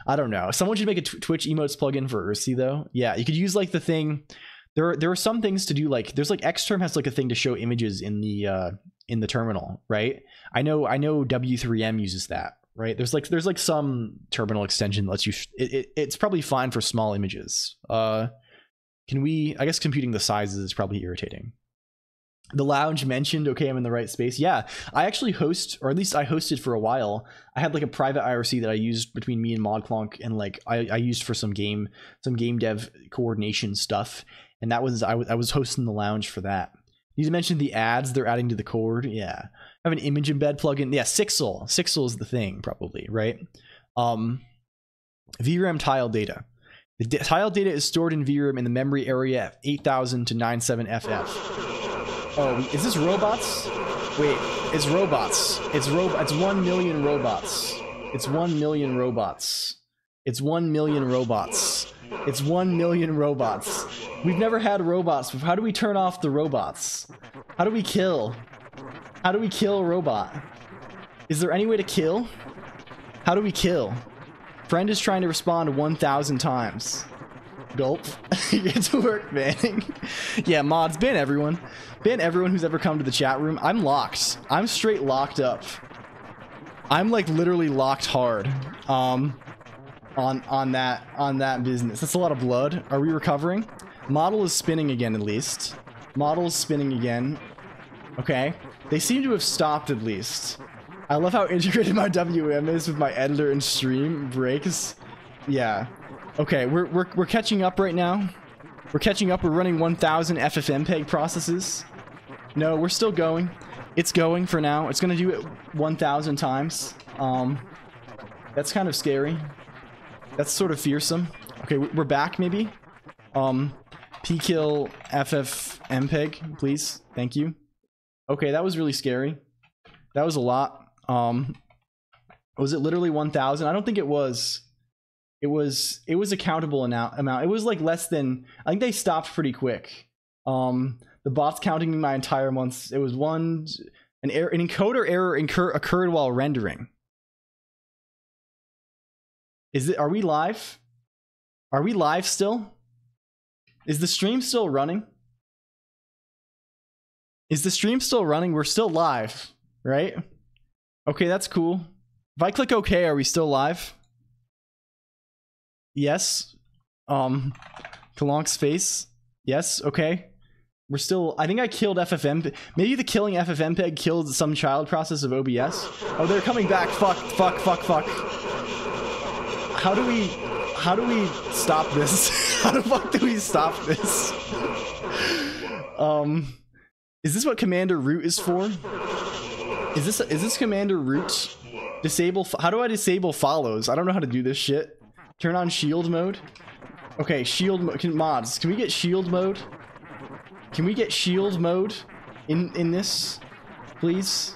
I don't know. Someone should make a Twitch emotes plugin for URC though. Yeah, you could use like the thing. There are some things to do, like there's like Xterm has like a thing to show images in the terminal, right? I know W3M uses that. Right, there's like some terminal extension that lets you. It's probably fine for small images. I guess computing the sizes is probably irritating. The Lounge mentioned. Okay, I'm in the right space. Yeah, I actually host, or at least I hosted for a while. I had like a private IRC that I used between me and Modclonk, and like I used for some game dev coordination stuff. And that was I was hosting the Lounge for that. You mentioned the ads they're adding to the cord. Yeah. I have an image embed plugin. Yeah, Sixel. Sixel is the thing, probably, right? VRAM tile data. The tile data is stored in VRAM in the memory area 8000 to 97FF. Oh, is this robots? Wait, it's robots. It's 1 million robots. It's 1 million robots. It's 1 million robots. It's 1 million robots. We've never had robots before. How do we turn off the robots? How do we kill? How do we kill a robot? Is there any way to kill? How do we kill? Friend is trying to respond 1,000 times. Gulp. Get to work banning. Yeah, mods, ban everyone. Ban everyone who's ever come to the chat room. I'm locked. I'm straight locked up. I'm like literally locked hard. On that business. That's a lot of blood. Are we recovering? Model is spinning again at least. Model is spinning again. Okay. They seem to have stopped at least. I love how integrated my WM is with my editor and stream breaks. Yeah. Okay, we're catching up right now. We're catching up. We're running 1,000 FFmpeg processes. No, we're still going. It's going for now. It's gonna do it 1,000 times. That's kind of scary. That's sort of fearsome. Okay, we're back maybe. P-kill FFmpeg, please. Thank you. Okay, that was really scary. That was a lot. Was it literally 1,000? I don't think it was. It was a countable amount. It was like less than, I think they stopped pretty quick. The bot's counting me my entire months. It was an encoder error occurred while rendering. Are we live? Are we live still? Is the stream still running? Is the stream still running? We're still live, right? Okay, that's cool. If I click OK, are we still live? Yes. Colonq's face. Yes, okay. We're still, I think I killed FFmpeg. Maybe the killing FFmpeg killed some child process of OBS. Oh, they're coming back. Fuck. How do we stop this? How the fuck do we stop this? Is this what Commander Root is for? Is this Commander Root? Disable, how do I disable follows? I don't know how to do this shit. Turn on shield mode. Okay, shield mode. Mods, can we get shield mode? Can we get shield mode in this, please?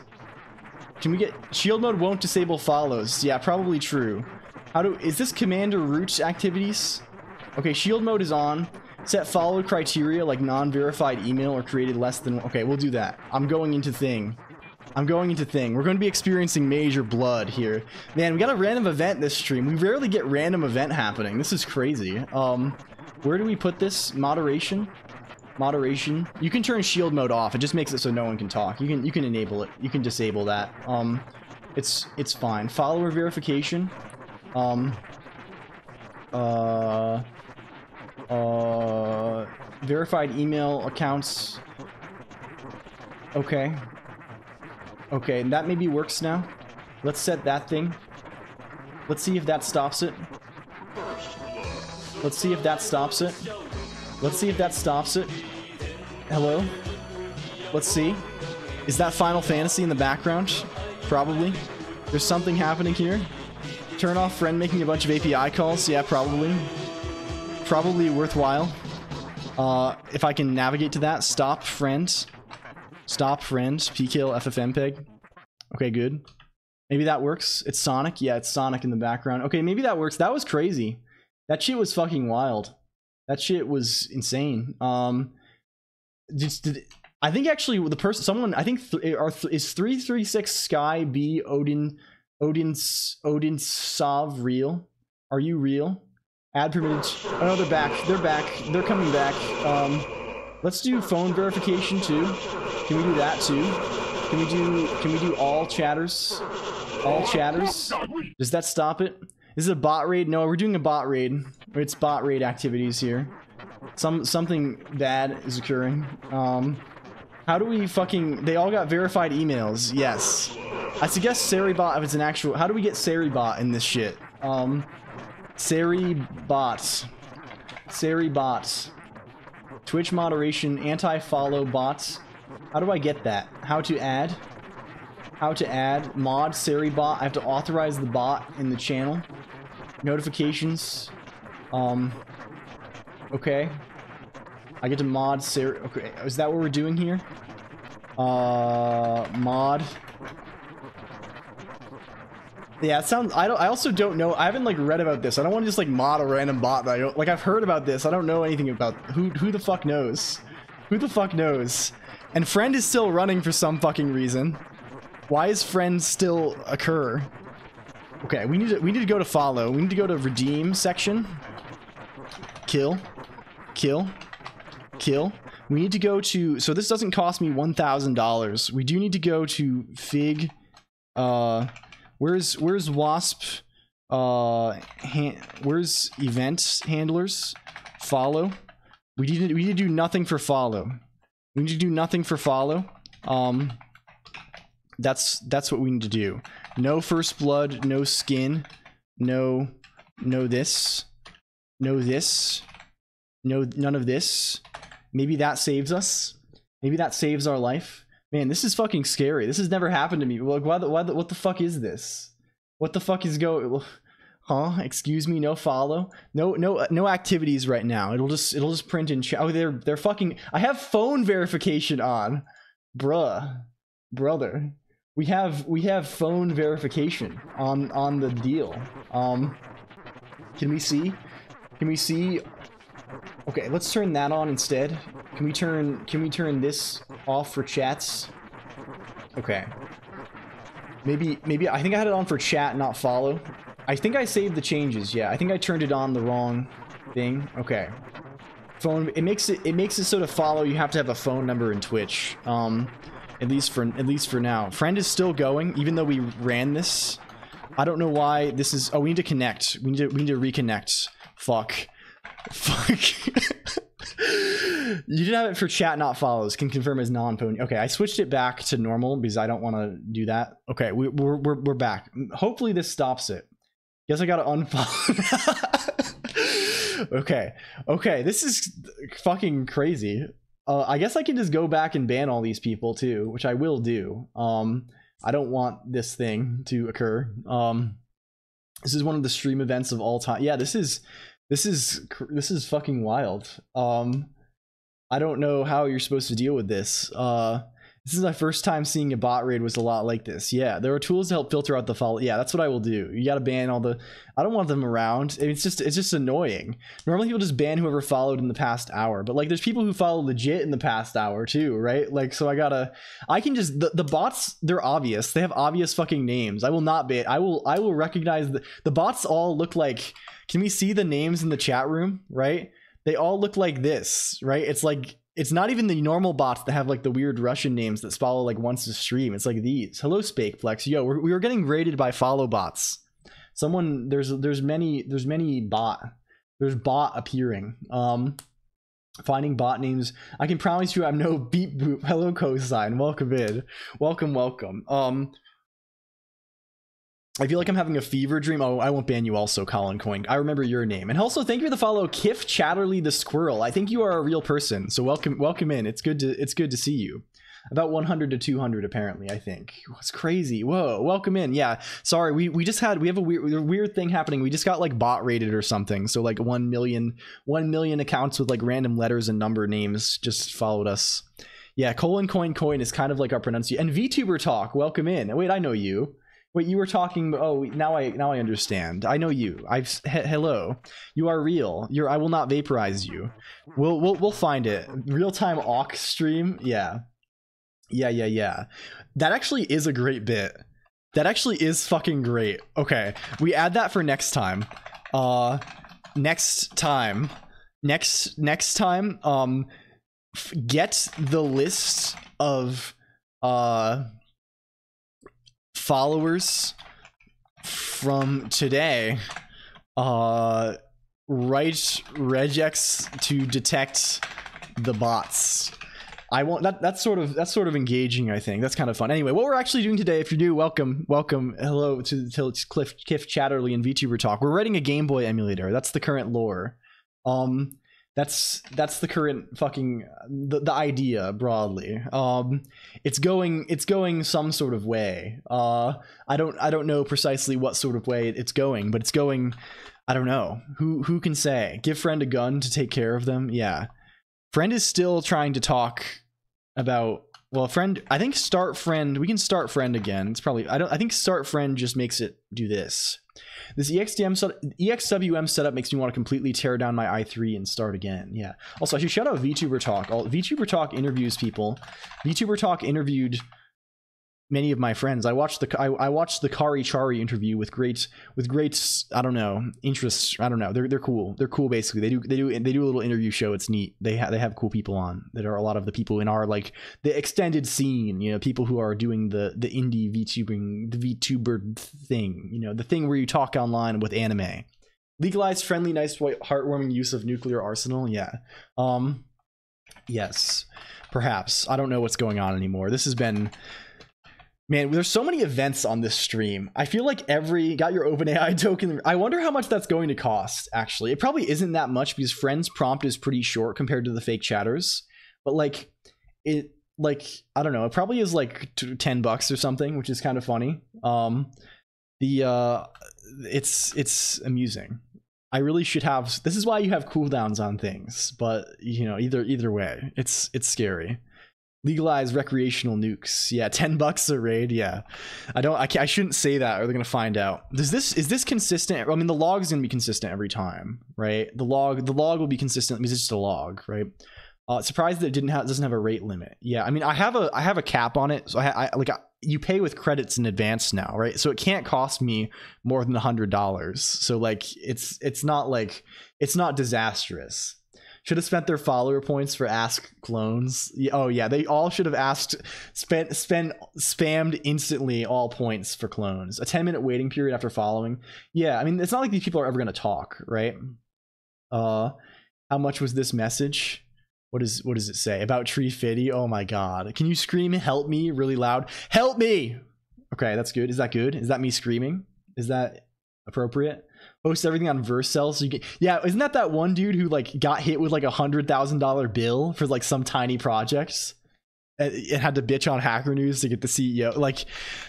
Can we get shield mode? Won't disable follows. Yeah, probably true. Is this Commander Root activities? Okay, shield mode is on. Set follow criteria like non-verified email or created less than. Okay, we'll do that. I'm going into thing. We're going to be experiencing major blood here. Man, we got a random event this stream. We rarely get random event happening. This is crazy. Where do we put this? Moderation? Moderation. You can turn shield mode off. It just makes it so no one can talk. You can enable it. You can disable that. It's fine. Follower verification. Verified email accounts. Okay. Okay, and that maybe works now. Let's set that thing. Let's see if that stops it. Let's see if that stops it. Let's see if that stops it. Hello? Let's see. Is that Final Fantasy in the background? Probably. There's something happening here. Turn off friend making a bunch of API calls. Yeah, probably. Probably worthwhile. If I can navigate to that. Stop friend. Stop friend. P-kill FFmpeg. Okay, good. Maybe that works. It's Sonic. Yeah, it's Sonic in the background. Okay, maybe that works. That was crazy. That shit was fucking wild. That shit was insane. I think actually the person, someone, I think is 336 Sky B Odin Sav real? Are you real? Add permitted. Oh no, they're back. They're back. They're coming back. Let's do phone verification too. Can we do that too? Can we do all chatters? All chatters? Does that stop it? Is it a bot raid? No, we're doing a bot raid. It's bot raid activities here. Something bad is occurring. How do we fucking... They all got verified emails. Yes. I suggest Seribot if it's an actual... How do we get Seribot in this shit? Seribot. Seribot. Twitch moderation, anti-follow bots. How do I get that? How to add? How to add mod Seribot. I have to authorize the bot in the channel. Notifications. Okay. I get to mod Seri. Okay, is that what we're doing here? Mod. Yeah, it sounds. I also don't know. I haven't like read about this. I don't want to just like mod a random bot that I don't like. I've heard about this. I don't know anything about who the fuck knows. Who the fuck knows? And friend is still running for some fucking reason. Why is friend still occur? Okay, we need to go to follow. We need to go to redeem section. Kill. Kill. Kill. We need to go to, so this doesn't cost me $1,000. We do need to go to Fig. Where's Wasp? Where's event handlers? Follow. We need to do nothing for follow. We need to do nothing for follow. That's what we need to do. No first blood, no skin, no this, no this, no none of this. Maybe that saves us. Maybe that saves our life. Man, this is fucking scary. This has never happened to me. Like, what the fuck is this? What the fuck is going? Huh? Excuse me. No follow. No activities right now. It'll just print in chat. Oh, they're fucking. I have phone verification on, brother. We have phone verification on the deal. Can we see? Can we see? Okay, let's turn that on instead. Can we turn this off for chats? Okay. Maybe I think I had it on for chat, not follow. I think I saved the changes. Yeah, I think I turned it on the wrong thing. Okay. Phone. It makes it so to follow you have to have a phone number in Twitch. At least for now. Friend is still going, even though we ran this. I don't know why this is. Oh, we need to connect. We need to reconnect. Fuck. You did have it for chat, not follows. Can confirm as non-phone. Okay, I switched it back to normal because I don't want to do that. Okay, we're back. Hopefully this stops it. Guess I gotta unfollow. Okay, this is fucking crazy. I guess I can just go back and ban all these people too, which I will do. I don't want this thing to occur. This is one of the stream events of all time. Yeah, this is fucking wild. I don't know how you're supposed to deal with this. This is my first time seeing a bot raid was a lot like this. Yeah, there are tools to help filter out the follow. Yeah, that's what I will do. You gotta ban all the. I don't want them around. It's just annoying. Normally people just ban whoever followed in the past hour, but like there's people who follow legit in the past hour too, right? Like so I can just the bots. They're obvious. They have obvious fucking names. I will not ban. I will recognize the bots. All look like. Can we see the names in the chat room? Right? They all look like this, right? It's like. It's not even the normal bots that have like the weird Russian names that follow like once a stream. It's like these. Hello, Spakeflex. Yo, we were getting raided by follow bots. Someone there's bot appearing. Finding bot names. I can promise you I'm no beep boop. Hello, cosine. Welcome in. Welcome. I feel like I'm having a fever dream. Oh, I won't ban you also, Colonq. I remember your name. And also, thank you for the follow, Kif Chatterley the Squirrel. I think you are a real person, so welcome in. It's good to see you. About 100 to 200 apparently, I think. It's crazy. Whoa, welcome in. Yeah, sorry, we have a weird thing happening. We just got like bot rated or something. So like 1 million accounts with like random letters and number names just followed us. Yeah, Colonq is kind of like our pronunciation. And VTuber Talk, welcome in. Wait, I know you. Wait, you were talking. Oh, now I understand. I know you. Hello. You are real. I will not vaporize you. We'll find it. Real time awk stream. Yeah. That actually is a great bit. That actually is fucking great. Okay, we add that for next time. Next time. Get the list of followers from today, write regex to detect the bots. I want that's sort of engaging. I think that's kind of fun. Anyway, what we're actually doing today, if you're new, welcome. Hello to Kif Chatterley and VTuber Talk. We're writing a Game Boy emulator. That's the current lore. That's the current fucking the idea broadly. It's going some sort of way. I don't know precisely what sort of way it's going, but it's going. I don't know. Who can say? Give friend a gun to take care of them. Yeah, friend is still trying to talk about Well, friend, I think start friend, we can start friend again. It's probably, I think start friend just makes it do this. This EXWM setup makes me want to completely tear down my i3 and start again. Yeah. Also, I should shout out VTuber Talk. VTuber Talk interviews people. VTuber Talk interviewed many of my friends. I watched the Kari Chari interview with great I don't know, interests. I don't know. They're cool. They're cool basically. They do a little interview show. It's neat. They have cool people on that are a lot of the people in our like the extended scene, you know, people who are doing the indie VTubing, the VTuber thing, you know, the thing where you talk online with anime. Legalized friendly nice heartwarming use of nuclear arsenal. Yeah. Yes. Perhaps. I don't know what's going on anymore. This has been, man, there's so many events on this stream. I feel like got your OpenAI token. I wonder how much that's going to cost, actually. It probably isn't that much because friends prompt is pretty short compared to the fake chatters. But like, I don't know. It probably is like $10 or something, which is kind of funny. It's amusing. I really should have, this is why you have cooldowns on things, but you know, either way, it's scary. Legalize recreational nukes. Yeah, $10 a raid. Yeah, I shouldn't say that, or they're gonna find out. Is this consistent? I mean, the log is gonna be consistent every time, right? The log will be consistent because it's just a log, right? Surprised that it doesn't have a rate limit. Yeah, I mean, I have a cap on it, so you pay with credits in advance now, right? So it can't cost me more than $100. So like, it's not disastrous. Should have spent their follower points for ask clones. Oh yeah, they all should have spammed instantly all points for clones. A 10-minute waiting period after following. Yeah, I mean, it's not like these people are ever going to talk, right? How much was this message? What does it say about Tree Fitty? Oh my god, can you scream help me really loud? Help me. Okay, that's good. Is that good? Is that me screaming? Is that appropriate? Post everything on Vercel so you can, yeah, isn't that one dude who like got hit with like $100,000 bill for like some tiny projects and had to bitch on Hacker News to get the CEO? Like,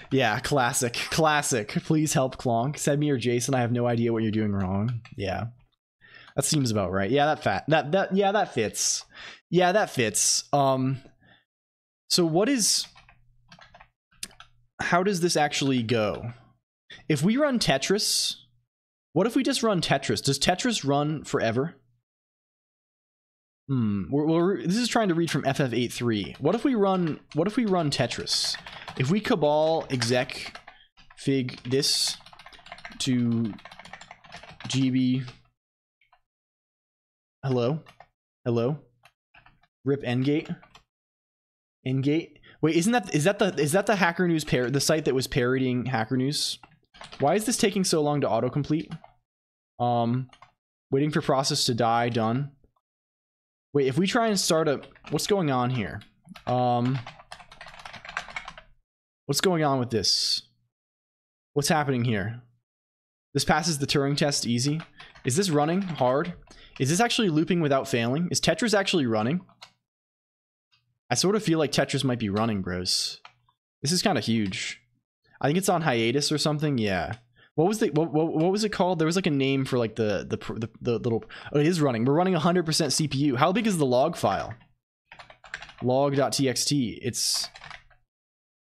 yeah, classic. Please help Colonq. Send me or Jason. I have no idea what you're doing wrong. Yeah, that seems about right. Yeah, that fits. Yeah, that fits. So how does this actually go? If we run Tetris, what if we just run Tetris? Does Tetris run forever? This is trying to read from FF83. What if we run Tetris? If we cabal exec fig this to GB. Hello? Rip Endgate? Wait, is that the Hacker News the site that was parodying Hacker News? Why is this taking so long to autocomplete? Waiting for process to die, done. Wait, if we try and start up, what's going on here? What's going on with this? What's happening here? This passes the Turing test easy. Is this running hard? Is this actually looping without failing? Is Tetris actually running? I sort of feel like Tetris might be running, bros. This is kind of huge. I think it's on hiatus or something. Yeah. What was it called? There was like a name for like the little. Oh, it is running. We're running 100% CPU. How big is the log file? Log.txt. It's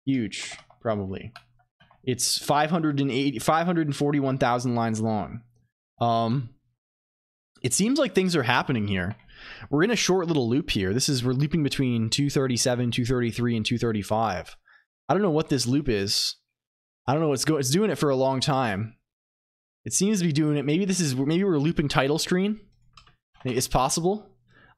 huge, probably. It's 541,000 lines long. It seems like things are happening here. We're in a short little loop here. We're looping between 237, 233, and 235. I don't know what this loop is. I don't know what's it's doing it for a long time. It seems to be doing it. Maybe we're looping title screen. It's possible.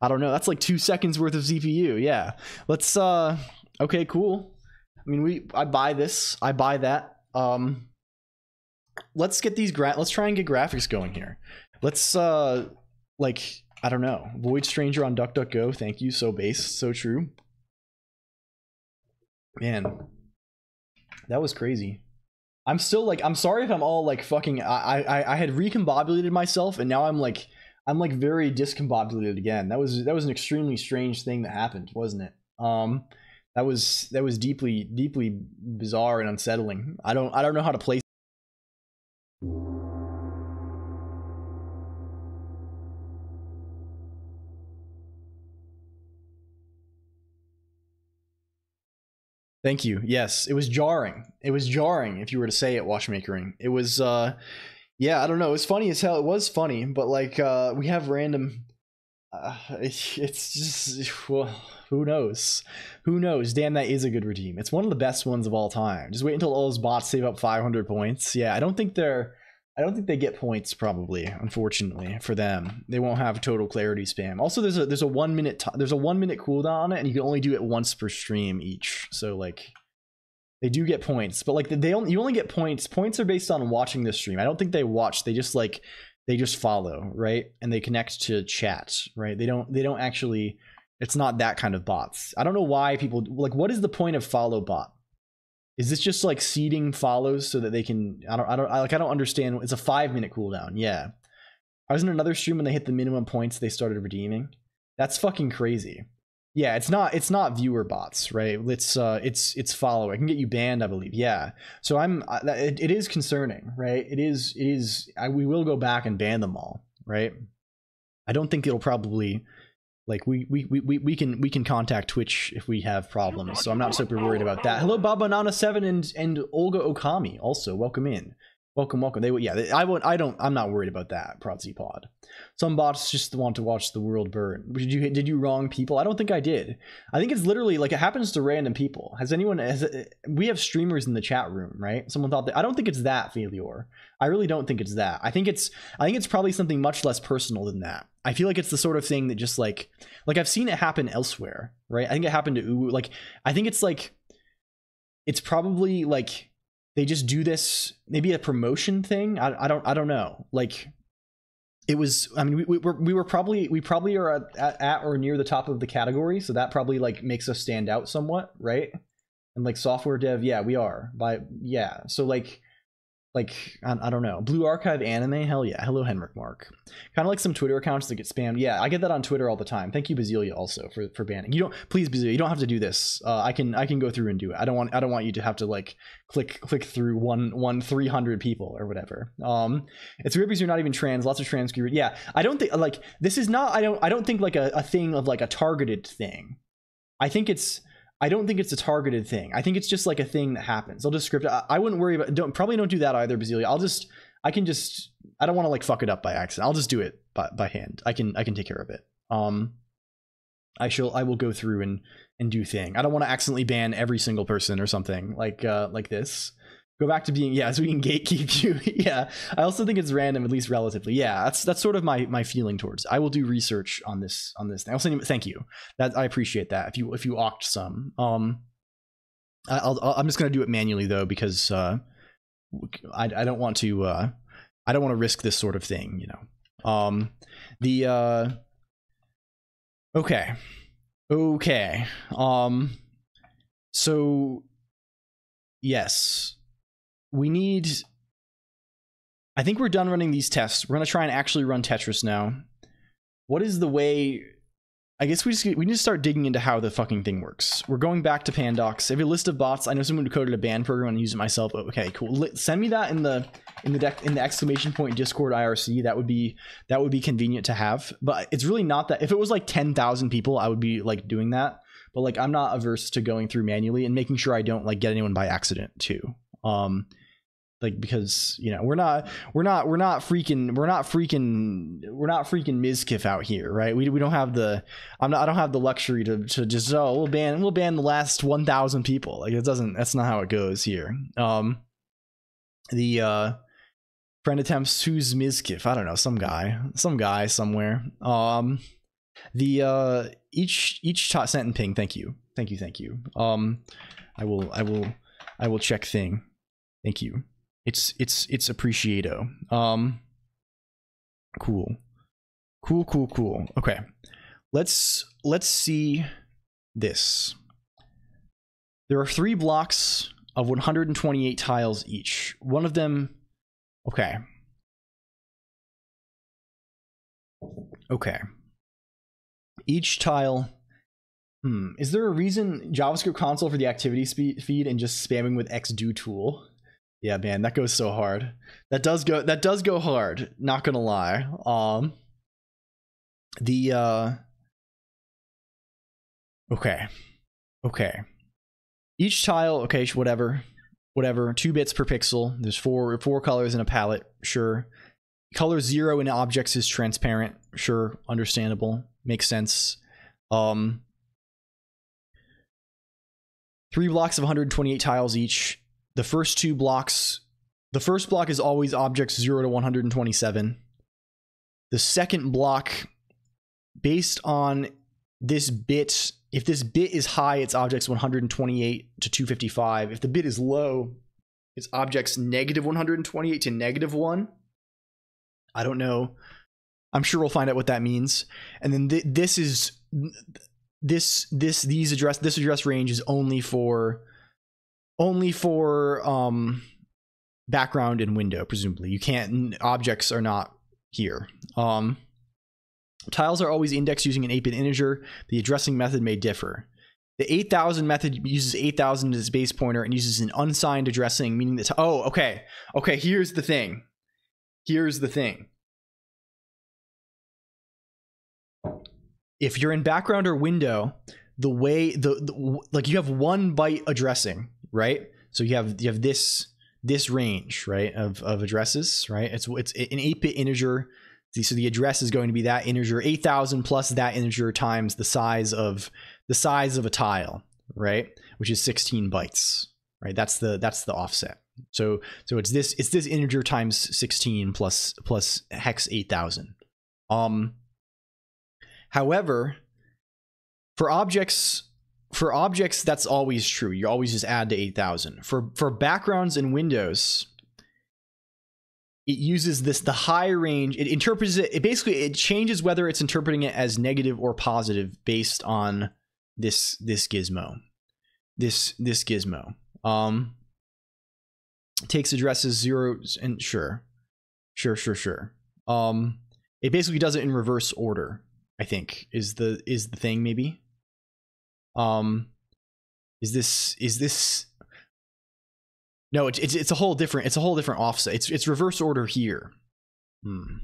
I don't know. That's like 2 seconds worth of CPU. Yeah. Let's okay, cool. I mean, I buy this. I buy that. Let's get let's try and get graphics going here. Let's like, I don't know. Void Stranger on DuckDuckGo. Thank you. So base. So true. Man, that was crazy. I'm still like, I'm sorry if I'm all like fucking, I had recombobulated myself and now I'm like very discombobulated again. That was an extremely strange thing that happened, wasn't it? That was deeply bizarre and unsettling. I don't know how to place Thank you. Yes, it was jarring. It was jarring if you were to say it, watchmakering. It was yeah, I don't know. It was funny as hell. It was funny, but like we have random it's just, well, who knows? Who knows? Damn, that is a good redeem. It's one of the best ones of all time. Just wait until all those bots save up 500 points. Yeah, I don't think they get points, probably, unfortunately, for them. They won't have total clarity spam. Also, there's a 1 minute cooldown on it, and you can only do it once per stream each. So like, they do get points, but like you only get points. Points are based on watching the stream. I don't think they watch. They just follow, right? And they connect to chat, right? They don't actually. It's not that kind of bots. I don't know why people like. What is the point of follow bot? Is this just like seeding follows so that they can? I don't understand. It's a 5 minute cooldown. Yeah, I was in another stream when they hit the minimum points they started redeeming. That's fucking crazy. Yeah, it's not viewer bots, right? It's follow. I can get you banned, I believe. Yeah, so it is concerning, right? It is. We will go back and ban them all, right? I don't think it'll probably. Like we can contact Twitch if we have problems, so I'm not super worried about that. Hello, Babanana7 and Olga Okami, also welcome in, welcome. I'm not worried about that. Prodsy Pod. Some bots just want to watch the world burn. Did you wrong people? I don't think I did. I think it's literally like it happens to random people. We have streamers in the chat room, right? Someone thought that. I don't think it's that, failure. I really don't think it's that. I think it's probably something much less personal than that. I feel like it's the sort of thing that just like I've seen it happen elsewhere, right? I think it happened to Uwu. Like I think it's probably like they just do this, maybe a promotion thing. I don't know. Like it was. I mean, we probably are at or near the top of the category, so that probably like makes us stand out somewhat, right? And like software dev, yeah, we are. So like I don't know. Blue Archive Anime, hell yeah. Hello, Henrik Mark. Kind of like some Twitter accounts that get spammed. Yeah, I get that on Twitter all the time. Thank you, Bazelia, also for banning. You don't, please, Bazelia, you don't have to do this. I can go through and do it. I don't want you to have to like click through one 300 people or whatever. It's weird because you're not even trans. Lots of trans people. Yeah, I don't think like this is not. I don't think like a thing of like a targeted thing. I don't think it's a targeted thing. I think it's just like a thing that happens. I'll just script it. I wouldn't worry about. Probably don't do that either, Bazelia. I don't want to like fuck it up by accident. I'll just do it by hand. I can take care of it. I will go through and do thing. I don't want to accidentally ban every single person or something like this. Go back to being, so we can gatekeep you. Yeah, I also think it's random, at least relatively. Yeah, that's sort of my feeling towards it. I will do research on this thing. I'll send you, thank you. That I appreciate that. If you opt some, I'm just gonna do it manually though because I don't want to risk this sort of thing, you know. Okay. So yes. I think we're done running these tests. We're going to try and actually run Tetris now. What is the way? I guess we need to start digging into how the fucking thing works. We're going back to Pandocs. I have a list of bots. I know someone who coded a ban program and used it myself. Oh, okay, cool. Send me that in the exclamation point Discord IRC. That would be convenient to have. But it's really not that. If it was like 10,000 people, I would be like doing that. But like I'm not averse to going through manually and making sure I don't like get anyone by accident too. Like because you know we're not freaking Mizkif out here, right? We don't have the I don't have the luxury to just we'll ban the last 1,000 people. Like that's not how it goes here. The friend attempts who's Mizkif? I don't know, some guy somewhere. Each top sent ping. Thank you. I will check thing. Thank you. It's appreciato. Cool. Okay. Let's see this. There are 3 blocks of 128 tiles each. One of them. Okay. Each tile. Is there a reason JavaScript console for the activity feed and just spamming with xdo tool? Yeah, man, that goes so hard. That does go hard. Not gonna lie. Okay. Each tile, okay, whatever, 2 bits per pixel. There's four colors in a palette, sure. Color 0 in objects is transparent, sure, understandable, makes sense. 3 blocks of 128 tiles each. The first 2 blocks, the first block is always objects 0 to 127. The second block, based on this bit, if this bit is high, it's objects 128 to 255. If the bit is low, it's objects negative 128 to negative 1. I don't know. I'm sure we'll find out what that means. And then this address range is only for background and window, presumably. You can't, objects are not here. Tiles are always indexed using an 8-bit integer. The addressing method may differ. The 8000 method uses 8000 as its base pointer and uses an unsigned addressing, meaning that, oh, okay, here's the thing. If you're in background or window, the way like you have 1 byte addressing, right? So you have this range, right, of addresses, right? It's an 8-bit integer. So the address is going to be that integer 8000 plus that integer times the size of a tile, right? Which is 16 bytes, right? That's the offset. So it's this integer times 16 plus hex 8000. However, for objects that's always true. You always just add to 8000. For backgrounds and windows, it uses the high range. It interprets it. It changes whether it's interpreting it as negative or positive based on this gizmo. This gizmo. Takes addresses 0 and sure. It basically does it in reverse order, I think, is the thing, maybe. Is this No, it's a whole different offset. It's reverse order here. Well,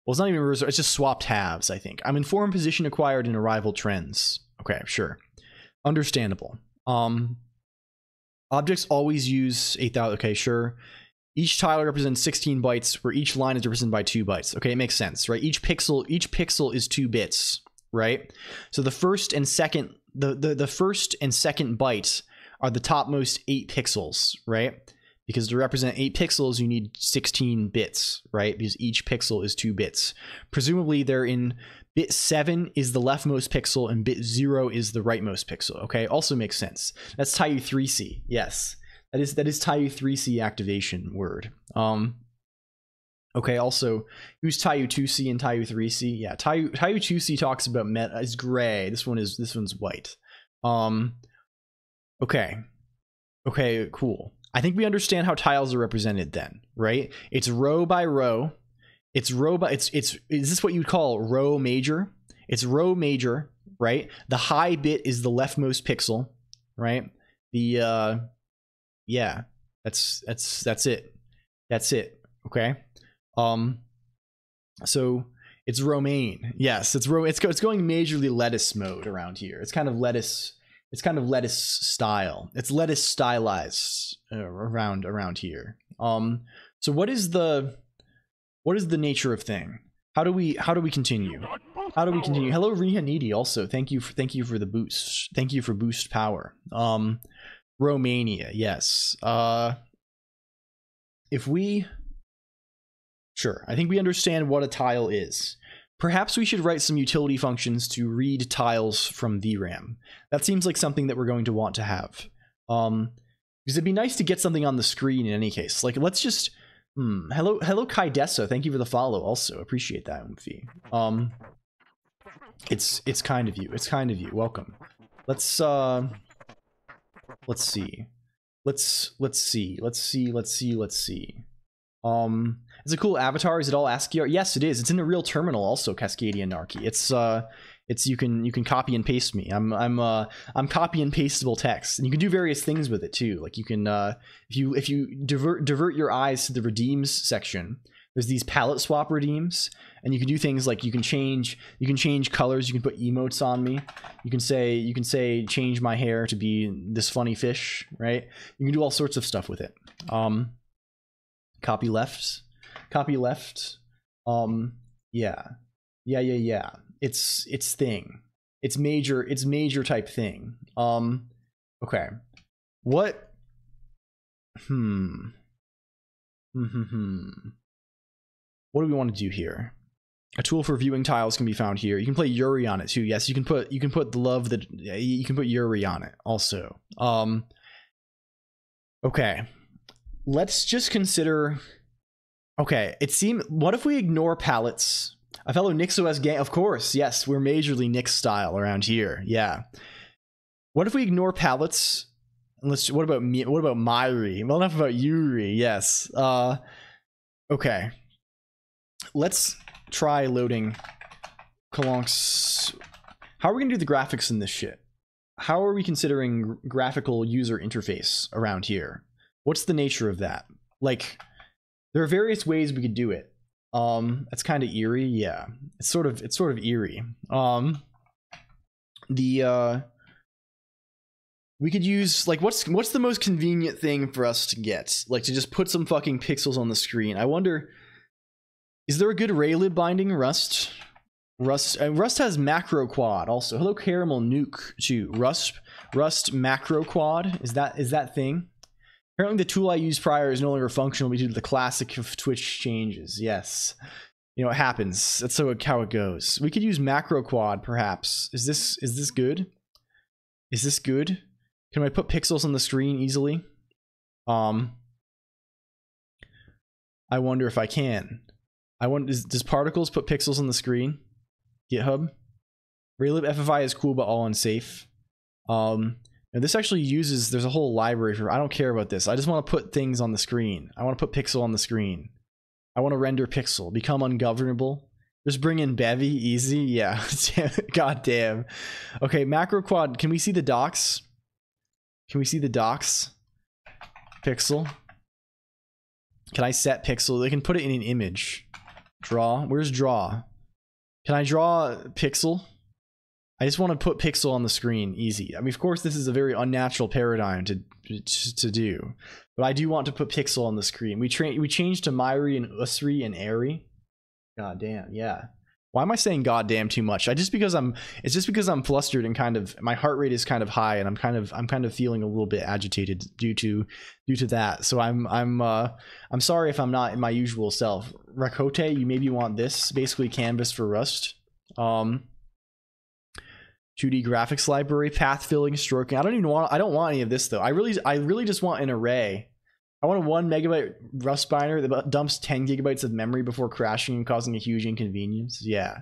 it's not even reverse. It's just swapped halves, I think. I'm informed position acquired in arrival trends. Okay, sure, understandable. Objects always use 8000. Okay, sure. Each tile represents 16 bytes, where each line is represented by 2 bytes. Okay, it makes sense, right? Each pixel is 2 bits, right? So the first and second bytes are the topmost 8 pixels, right? Because to represent 8 pixels, you need 16 bits, right? Because each pixel is 2 bits. Presumably, they're in bit 7 is the leftmost pixel and bit 0 is the rightmost pixel. Okay, also makes sense. That's Taiyu 3C. Yes, that is Taiyu 3C activation word. Okay, also use Taiyu 2C and Taiyu 3C. Yeah, Taiyu 2C talks about meta is gray. This one's white. Okay, cool. I think we understand how tiles are represented then, right? It's row by row. Is this what you'd call row major? It's row major, right? The high bit is the leftmost pixel, right? The yeah, that's it. That's it. Okay. So it's romaine. Yes, it's going majorly lettuce mode around here. It's kind of lettuce style. It's lettuce stylized around here. So what is the nature of thing? How do we continue? Hello Rihanidi also. Thank you for the boost. Thank you for boost power. Romania, yes. Sure, I think we understand what a tile is. Perhaps we should write some utility functions to read tiles from VRAM. That seems like something that we're going to want to have. Because it'd be nice to get something on the screen in any case. Like, let's just... Hello Kaidessa, thank you for the follow also. Appreciate that, Umfi. It's kind of you. It's kind of you. Welcome. Let's see. It's a cool avatar. Is it all ASCII art? Yes, it is. It's in the real terminal also, Cascadian Narky. It's you can copy and paste me. I'm copy and pastable text, and you can do various things with it too. Like you can if you divert your eyes to the redeems section, there's these palette swap redeems, and you can do things like you can change colors. You can put emotes on me. You can say change my hair to be this funny fish, right? You can do all sorts of stuff with it. Copy left. Yeah. It's thing. It's major type thing. Okay. What? What do we want to do here? A tool for viewing tiles can be found here. You can play Yuri on it too. Yes, you can put the love that you can put Yuri on it also. Okay. Let's just consider. Okay, it seems. What if we ignore palettes? A fellow NixOS game, of course. Yes, we're majorly Nix style around here. Yeah. What if we ignore palettes? What about me? What about Myri? Well, enough about Yuri. Yes. Okay. Let's try loading Colonq's. How are we gonna do the graphics in this shit? How are we considering graphical user interface around here? What's the nature of that? Like, there are various ways we could do it. It's kind of eerie. Yeah, it's sort of eerie. We could use, like, what's the most convenient thing for us to get? Like, to just put some fucking pixels on the screen. I wonder, is there a good Raylib binding? Rust has macro quad also. Hello Caramel Nuke too. Rust macro quad. Is that thing? Apparently the tool I used prior is no longer functional due to the classic of Twitch changes. Yes. You know, it happens. That's how it goes. We could use macro quad perhaps. Is this good? Is this good? Can I put pixels on the screen easily? I wonder if I can. Does Particles put pixels on the screen? GitHub? Raylib FFI is cool but all unsafe. And this actually uses, there's a whole library for, I don't care about this. I just want to put things on the screen. I want to put pixel on the screen. I want to render pixel, become ungovernable. Just bring in Bevy, easy. Yeah, god damn. Okay, macro quad, can we see the docs? Can we see the docs? Pixel. Can I set pixel? They can put it in an image. Draw, where's draw? Can I draw pixel? I just want to put pixel on the screen, easy. I mean, of course, this is a very unnatural paradigm to do, but I do want to put pixel on the screen. We changed to Myri and Usri and Airy. God damn, yeah. Why am I saying god damn too much? It's just because I'm flustered and kind of my heart rate is kind of high and I'm kind of feeling a little bit agitated due to that. So I'm sorry if I'm not in my usual self. Rakote, you maybe want this, basically canvas for Rust. 2D graphics library, path filling, stroking. I don't want any of this though. I really just want an array. I want a 1 megabyte Rust binder that dumps 10 gigabytes of memory before crashing and causing a huge inconvenience. Yeah.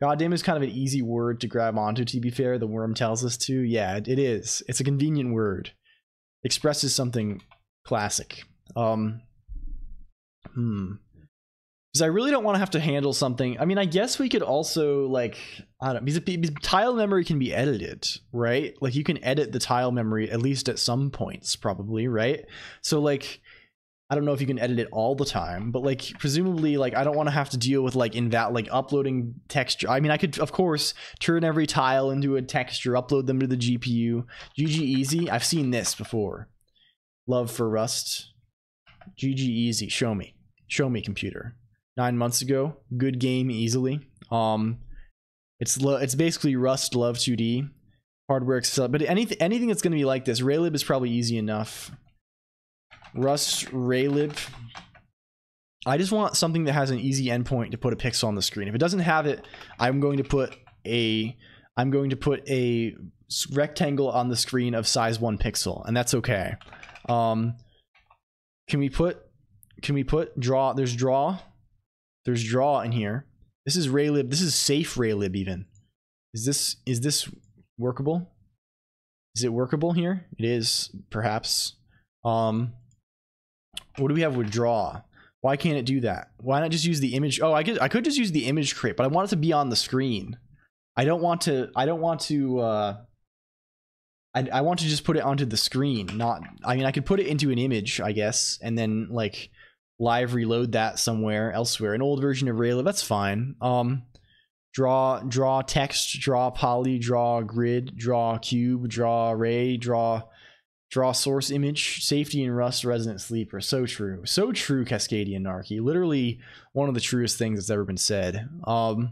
Goddamn is kind of an easy word to grab onto, to be fair. The worm tells us to. Yeah, it is. It's a convenient word. Expresses something classic. Because I really don't want to have to handle something. I mean, I guess we could also, like, I don't know, because tile memory can be edited, right? Like, you can edit the tile memory at least at some points, probably, right? So, like, I don't know if you can edit it all the time, but, like, presumably, like, I don't want to have to deal with, like, uploading texture. I mean, I could, of course, turn every tile into a texture, upload them to the GPU. GG easy. I've seen this before. Love for Rust. GG easy. Show me, computer. 9 months ago, good game easily. It's basically Rust Love 2D hardware, but anything that's going to be like this, Raylib is probably easy enough. Rust Raylib. I just want something that has an easy endpoint to put a pixel on the screen. If it doesn't have it, I'm going to put a rectangle on the screen of size 1 pixel, and that's okay. Can we put draw? There's draw. There's draw in here. This is Raylib. This is safe Raylib even. Is this workable? Is it workable here? It is, perhaps. What do we have with draw? Why can't it do that? Why not just use the image? Oh, I could just use the image crate, but I want it to be on the screen. I want to just put it onto the screen, not, I mean, I could put it into an image, I guess, and then, like, live reload that somewhere elsewhere. An old version of Raylo, that's fine. Draw text, draw poly, draw grid, draw cube, draw array, draw source image, safety in Rust, resident sleeper. So true, Cascadian Narky. Literally one of the truest things that's ever been said. I'm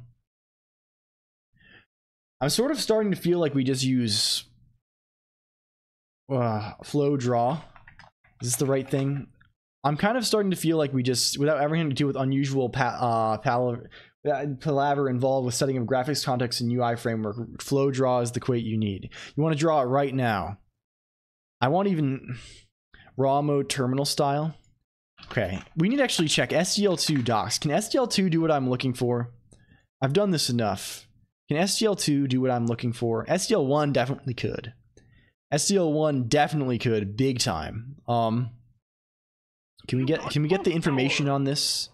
sort of starting to feel like we just use flow draw. Is this the right thing? I'm kind of starting to feel like we just, without ever having to deal with unusual palaver involved with setting up graphics context and UI framework, flow draw is the quate you need. You want to draw it right now. I want even raw mode terminal style. Okay, we need to actually check SDL2 docs. Can SDL2 do what I'm looking for? I've done this enough. Can SDL2 do what I'm looking for? SDL1 definitely could. SDL1 definitely could, big time. Can we get the information on this?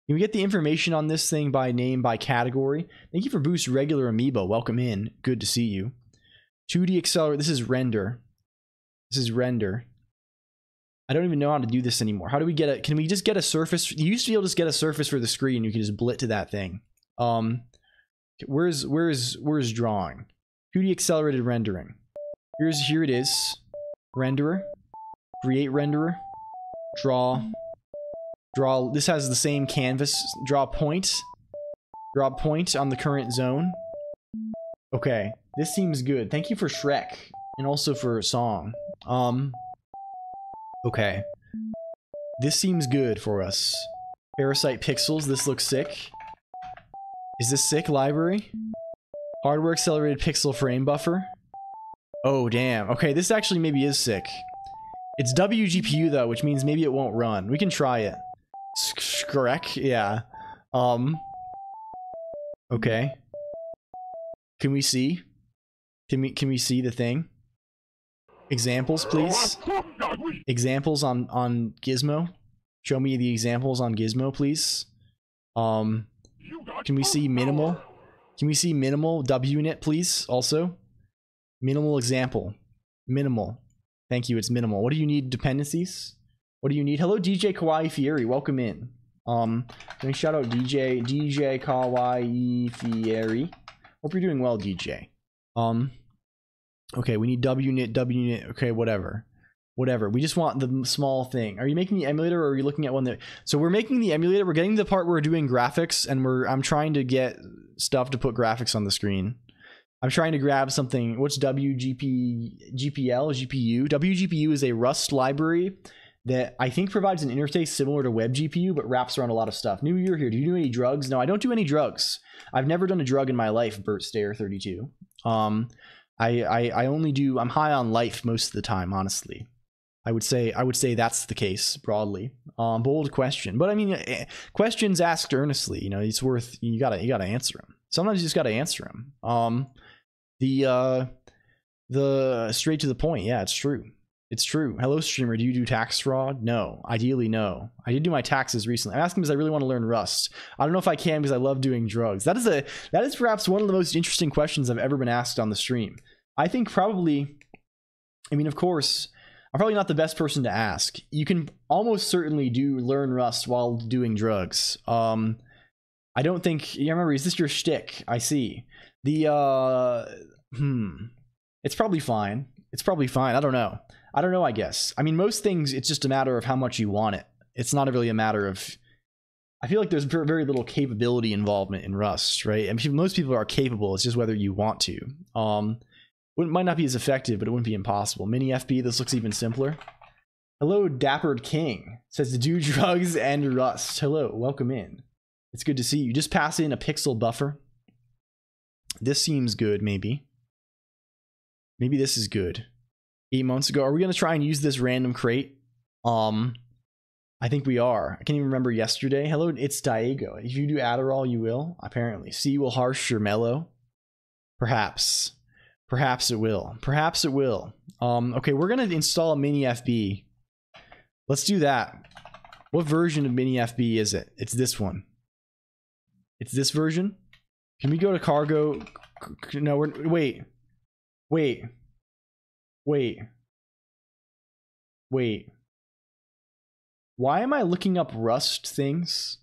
Can we get the information on this thing by name, by category? Thank you for boost regular amiibo. Welcome in. Good to see you. 2D accelerate. This is render. This is render. I don't even know how to do this anymore. How do we get it? Can we just get a surface? You used to be able to just get a surface for the screen. You can just blit to that thing. Where's drawing? 2D accelerated rendering. Here it is. Renderer. Create renderer. Draw. This has the same canvas. Draw point on the current zone. Okay, this seems good. Thank you for Shrek and also for song. Okay, this seems good for us. Parasite pixels. This looks sick. Is this sick? Library. Hardware accelerated pixel frame buffer. Oh damn. Okay, this actually maybe is sick. It's WGPU though, which means maybe it won't run. We can try it. Correct? Yeah. Okay. Can we see? Can we see the thing? Examples, please. Examples on Gizmo. Show me the examples on Gizmo, please. Can we see minimal? Can we see minimal WUnit, please? Also, minimal example. Minimal. Thank you. It's minimal. What do you need? Dependencies? What do you need? Hello, DJ Kawaii Fieri. Welcome in. Let me shout out DJ Kawaii Fieri. Hope you're doing well, DJ. Okay, we need WUnit. Okay, whatever. We just want the small thing. Are you making the emulator, or are you looking at one that? So we're making the emulator. We're getting to the part where we're doing graphics, and I'm trying to get stuff to put graphics on the screen. I'm trying to grab something. What's GPU? WGPU is a Rust library that I think provides an interface similar to WebGPU, but wraps around a lot of stuff. New year here. Do you do any drugs? No, I don't do any drugs. I've never done a drug in my life, Bert Stair 32. I only do, I'm high on life most of the time, honestly. I would say that's the case broadly. Bold question. But I mean, questions asked earnestly, you know, it's worth, you gotta answer them. Sometimes you just gotta answer them. The straight to the point. Yeah, it's true. It's true. Hello, streamer. Do you do tax fraud? No. Ideally, no. I did do my taxes recently. I'm asking because I really want to learn Rust. I don't know if I can because I love doing drugs. That is perhaps one of the most interesting questions I've ever been asked on the stream. I think probably, I mean, of course, I'm probably not the best person to ask. You can almost certainly learn Rust while doing drugs. I don't think, you remember, is this your shtick? I see. It's probably fine. It's probably fine. I don't know, I guess. I mean, most things, it's just a matter of how much you want it. It's not really a matter of... I feel like there's very little capability involvement in Rust, right? I mean, most people are capable. It's just whether you want to. It might not be as effective, but it wouldn't be impossible. Mini FB, this looks even simpler. Hello, Dappered King. Says to do drugs and Rust. Hello, welcome in. It's good to see you. Just pass in a pixel buffer. This seems good, maybe. Maybe this is good. 8 months ago. Are we going to try and use this random crate? I think we are. I can't even remember yesterday. Hello, it's Diego. If you do Adderall, you will. Apparently. C will harsh your mellow. Perhaps. Perhaps it will. Perhaps it will. Okay, we're going to install a mini FB. Let's do that. What version of mini FB is it? It's this one. It's this version? Can we go to cargo? No, wait. Why am I looking up Rust things?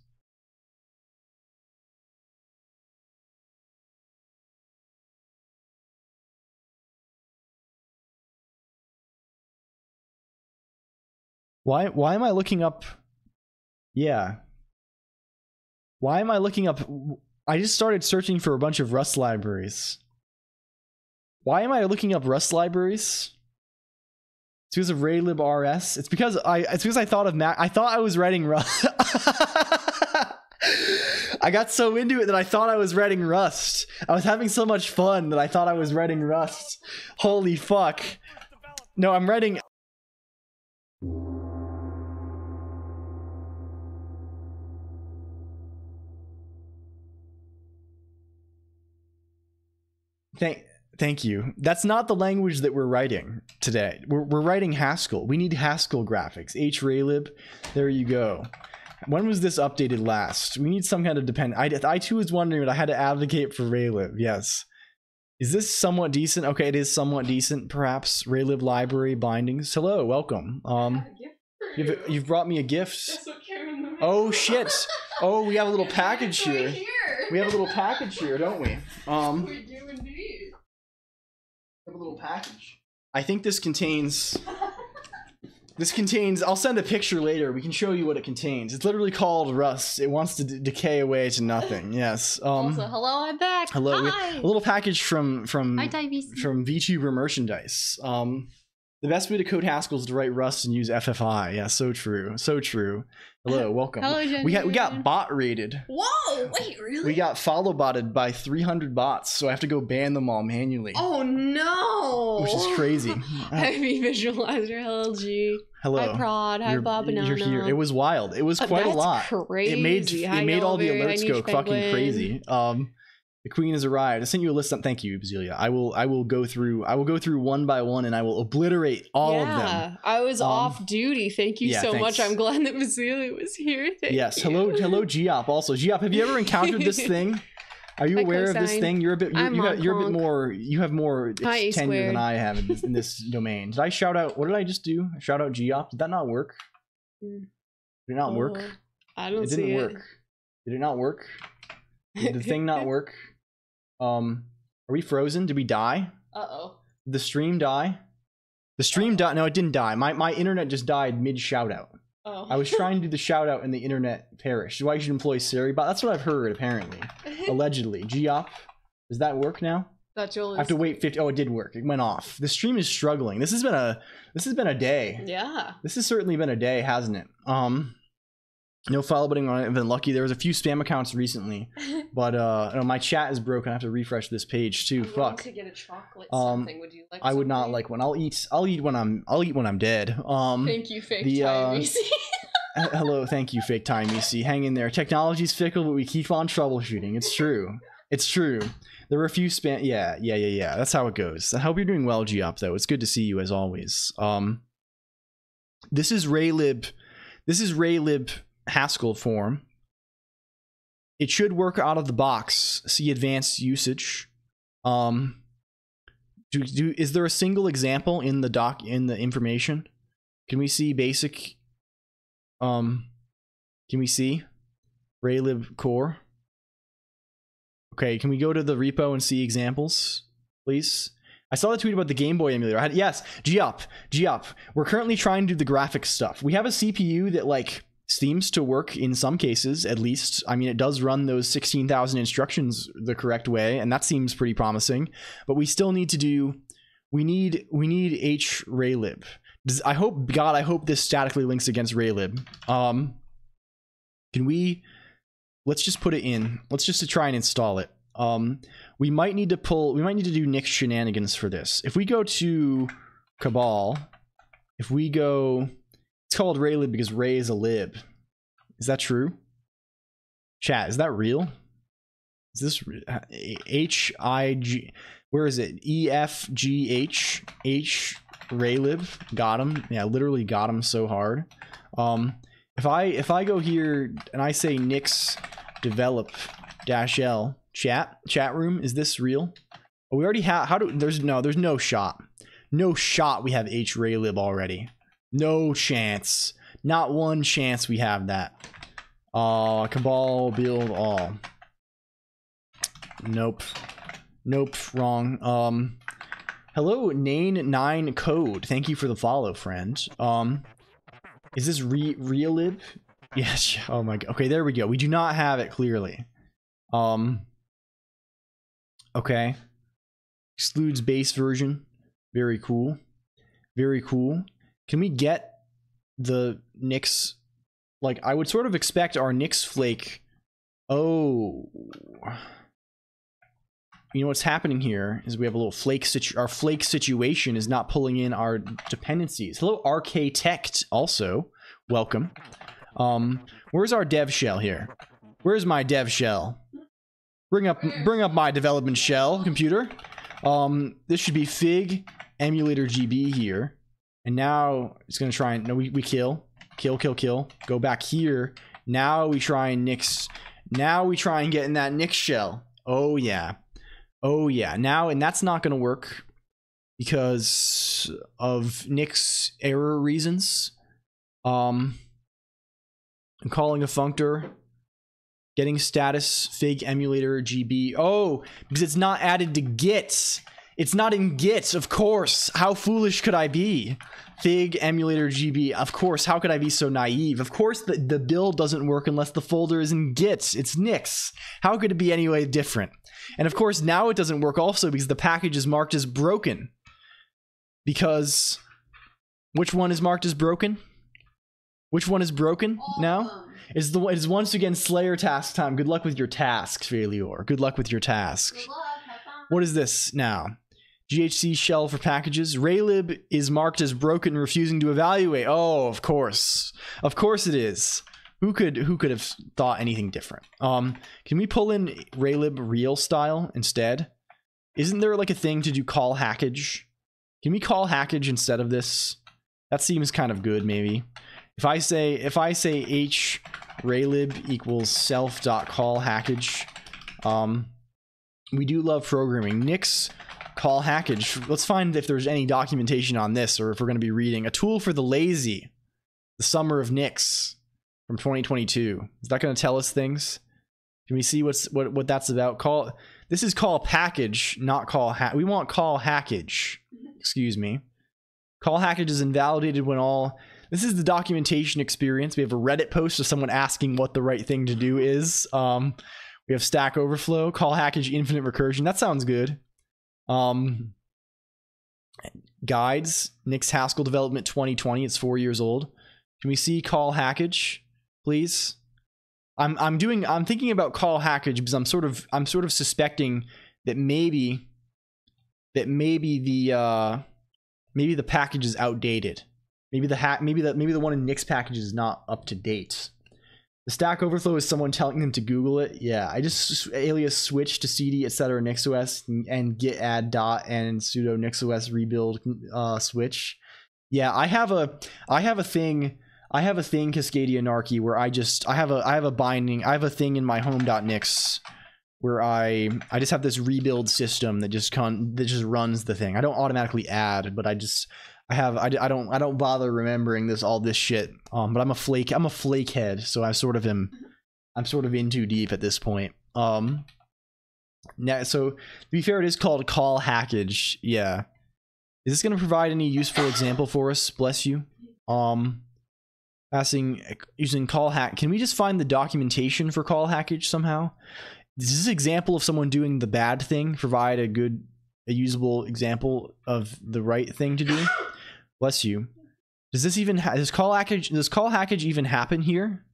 Why am I looking up? Yeah. Why am I looking up? I just started searching for a bunch of Rust libraries. Why am I looking up Rust libraries? It's because of raylib rs. It's because I thought of Mac. I thought I was writing Rust. I got so into it that I thought I was writing Rust. I was having so much fun that I thought I was writing Rust. Holy fuck. No, I'm writing. Thank you. That's not the language that we're writing today. We're writing Haskell. We need Haskell graphics. Hraylib. There you go. When was this updated last? We need some kind of I too was wondering, but I had to advocate for Raylib. Yes. Is this somewhat decent? Okay, it is somewhat decent, perhaps. Raylib library bindings. Hello, welcome. You've brought me a gift. That's what came in the mail. Oh shit. Oh, we have a little package here. We have a little package here, don't we? We do indeed. We have a little package. I think this contains. I'll send a picture later. We can show you what it contains. It's literally called Rust. It wants to decay away to nothing. Yes. Also, hello, I'm back. Hello. Hi. A little package from Hi, Divey. from VTuber merchandise. The best way to code Haskell is to write Rust and use FFI. Yeah, so true. So true. Hello, welcome. Hello, Jen. We got bot rated. Whoa! Wait, really? We got follow botted by 300 bots, so I have to go ban them all manually. Oh no! Which is crazy. Heavy Visualizer LLG. Hello. Hi Prod. Hi Bob Banana. You're here. It was wild. It was quite a lot. Crazy. It made all the alerts go fucking penguin. crazy. The queen has arrived. I sent you a list. Thank you, Bezelia. I will go through one by one and I will obliterate all of them. Yeah, I was off duty. Thank you so much. I'm glad that Bezelia was here. Thank you. Hello, Geop. Also, Geop, have you ever encountered this thing? Are you aware of this thing? You're a bit. You're a bit more. You have more tenure than I have in this domain. Did I shout out? What did I just do? Shout out Geop. Did that not work? Did it not work? I don't see it. It didn't work. Did it not work? Did the thing not work? Are we frozen? Did we die? Uh-oh. Did the stream die? The stream died. No, it didn't die. My internet just died mid shout out. Oh. I was trying to do the shout out and the internet perished. Why you should employ Siri? But that's what I've heard apparently. Allegedly. Geop. Does that work now? That's your list. I have to wait 50. Oh, it did work. It went off. The stream is struggling. This has been a day. Yeah. This has certainly been a day, hasn't it? No follow button on it. I've been lucky. There was a few spam accounts recently, but my chat is broken. I have to refresh this page too. Fuck. To get a chocolate something. Would you like? I would not like one. I'll eat when I'm dead. Thank you, fake time EC. Hello, thank you, fake time EC. Hang in there. Technology's fickle, but we keep on troubleshooting. It's true. It's true. There were a few spam. Yeah. That's how it goes. I hope you're doing well, Geop. Though it's good to see you as always. This is Raylib. Haskell form. It should work out of the box. See advanced usage. Is there a single example in the information? Can we see basic? Can we see Raylib core? Okay, can we go to the repo and see examples, please? I saw the tweet about the Game Boy emulator. Yes, Geop. We're currently trying to do the graphics stuff. We have a CPU that seems to work in some cases, at least. I mean, it does run those 16,000 instructions the correct way, and that seems pretty promising. But we still need to do. We need Hraylib. I hope this statically links against Raylib. Can we? Let's just put it in. Let's just try and install it. We might need to do Nick's shenanigans for this. If we go to Cabal, it's called Raylib because Ray is a lib. Is that true? Chat, is that real? Is this H-I-G? Where is it? E-F-G-H Raylib. Got him. Yeah, literally got him so hard. If I go here and I say Nix develop -L chat room, is this real? Oh, we already have. There's no shot. No shot we have Hraylib already. No chance. Not one chance we have that. Cabal build all. Nope. Nope, wrong. Hello, Nane9 Code. Thank you for the follow, friend. Is this Realib? Yes. Oh my god. Okay, there we go. We do not have it clearly. Okay. Excludes base version. Very cool. Very cool. Can we get the Nyx? Like, I would sort of expect our Nyx flake. Oh. You know what's happening here is we have a little flake our flake situation is not pulling in our dependencies. Hello, Architect, also. Welcome. Where's our dev shell here? Where's my dev shell? Bring up my development shell, computer. This should be Fig emulator GB here. And now it's gonna try and no, we kill. Go back here. Now we try and Nyx. Now we try and get in that Nyx shell. Oh yeah. Oh yeah, now, and that's not gonna work because of Nyx error reasons. I'm calling a functor, getting status Fig emulator GB. Oh, because it's not added to Git. It's not in Git, of course. How foolish could I be? Fig emulator GB, of course. How could I be so naive? Of course the build doesn't work unless the folder is in Git. It's Nyx. How could it be any way different? And of course now it doesn't work also because the package is marked as broken. Because which one is marked as broken? Which one is broken now? It is once again Slayer task time. Good luck with your tasks, Failure. Good luck with your task. Good luck, have fun. What is this now? GHC shell for packages. Raylib is marked as broken, refusing to evaluate. Oh, of course. Of course it is. Who could have thought anything different? Can we pull in Raylib real style instead? Isn't there like a thing to do call hackage? Can we call hackage instead of this? That seems kind of good, maybe. If I say h raylib equals self.call hackage, we do love programming. Nyx call hackage. Let's find if there's any documentation on this, or if we're going to be reading a tool for the lazy, the summer of Nyx from 2022. Is that going to tell us things? Can we see what that's about? This is call package, not call hack. We want call hackage. Excuse me. Call hackage is invalidated when all. This is the documentation experience. We have a Reddit post of someone asking what the right thing to do is. We have Stack Overflow, call hackage, infinite recursion. That sounds good. Guides, Nyx Haskell development 2020. It's 4 years old. Can we see call hackage, please? I'm thinking about call hackage because I'm sort of suspecting that maybe the package is outdated. Maybe the one in Nyx package is not up to date. The Stack Overflow is someone telling them to Google it. Yeah, I just alias switch to cd etc NixOS and git add dot and sudo NixOS rebuild switch. Yeah, I have a thing Cascadia Anarchy where I have a thing in my home.nix where I just have this rebuild system that just runs the thing. I don't automatically add, but I don't bother remembering all this shit. But I'm a flake head, so I'm sort of in too deep at this point. Now, so to be fair, it is called call hackage. Yeah. Is this going to provide any useful example for us? Bless you. Using call hack. Can we just find the documentation for call hackage somehow? Does this example of someone doing the bad thing provide a usable example of the right thing to do? Bless you. Does call hackage even happen here?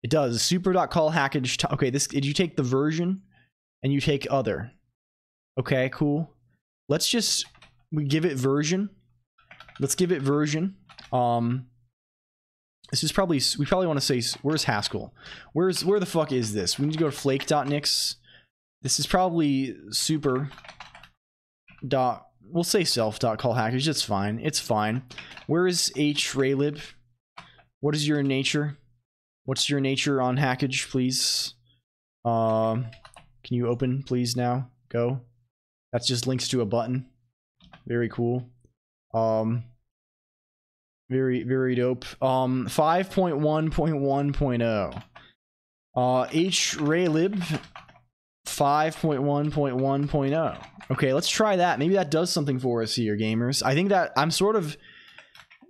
It does. Super.callhackage. Okay, did you take the version and you take other? Okay, cool. We give it version. Let's give it version. This is probably, we probably want to say, where's Haskell? Where the fuck is this? We need to go to flake.nix. This is probably super dot, we'll say self.callhackage. It's fine. It's fine. Where is hraylib? What is your nature? What's your nature on hackage, please? Can you open, please, now? Go. That's just links to a button. Very cool. Very, very dope. 5.1.1.1.0. HRaylib 5.1.1.0. Okay, let's try that. Maybe that does something for us here, gamers. I think that I'm sort of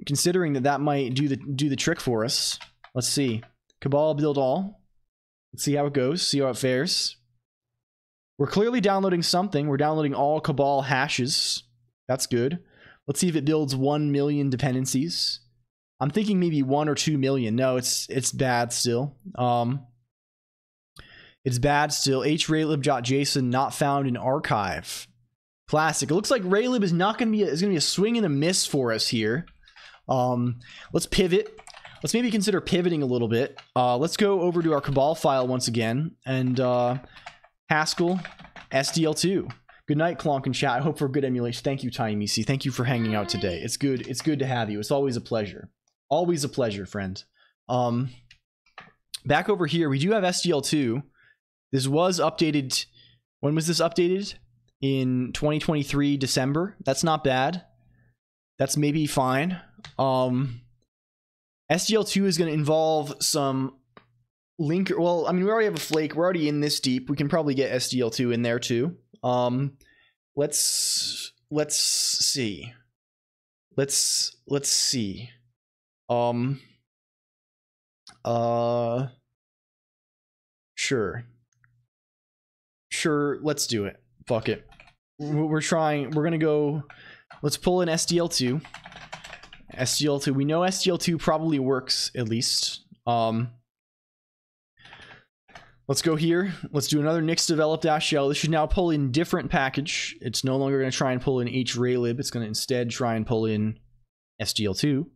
considering that might do the trick for us. Let's see. Cabal build all. Let's see how it goes. See how it fares. We're clearly downloading something. We're downloading all Cabal hashes. That's good. Let's see if it builds 1 million dependencies. I'm thinking maybe 1 or 2 million. No, it's bad still. It's bad still. HRaylib.json not found in archive. Classic. It looks like Raylib is not going to be is going to be a swing and a miss for us here. Let's pivot. Let's maybe consider pivoting a little bit. Let's go over to our Cabal file once again and Haskell SDL2. Good night, Colonq and chat. I hope for good emulation. Thank you, Tiny Misi. Thank you for hanging out today. It's good. It's good to have you. It's always a pleasure. Always a pleasure, friend. Back over here, we do have SDL2. This was updated. When was this updated? In 2023 December. That's not bad. That's maybe fine. SDL2 is going to involve some link. Well, I mean, we already have a flake. We're already in this deep. We can probably get SDL2 in there too. Let's see. Let's see. Sure, let's do it. Fuck it. We're trying. We're gonna go. Let's pull in SDL2. SDL2. We know SDL2 probably works at least. Let's go here. Let's do another Nix develop -l. This should now pull in different package. It's no longer going to try and pull in HRaylib. It's going to instead try and pull in SDL2.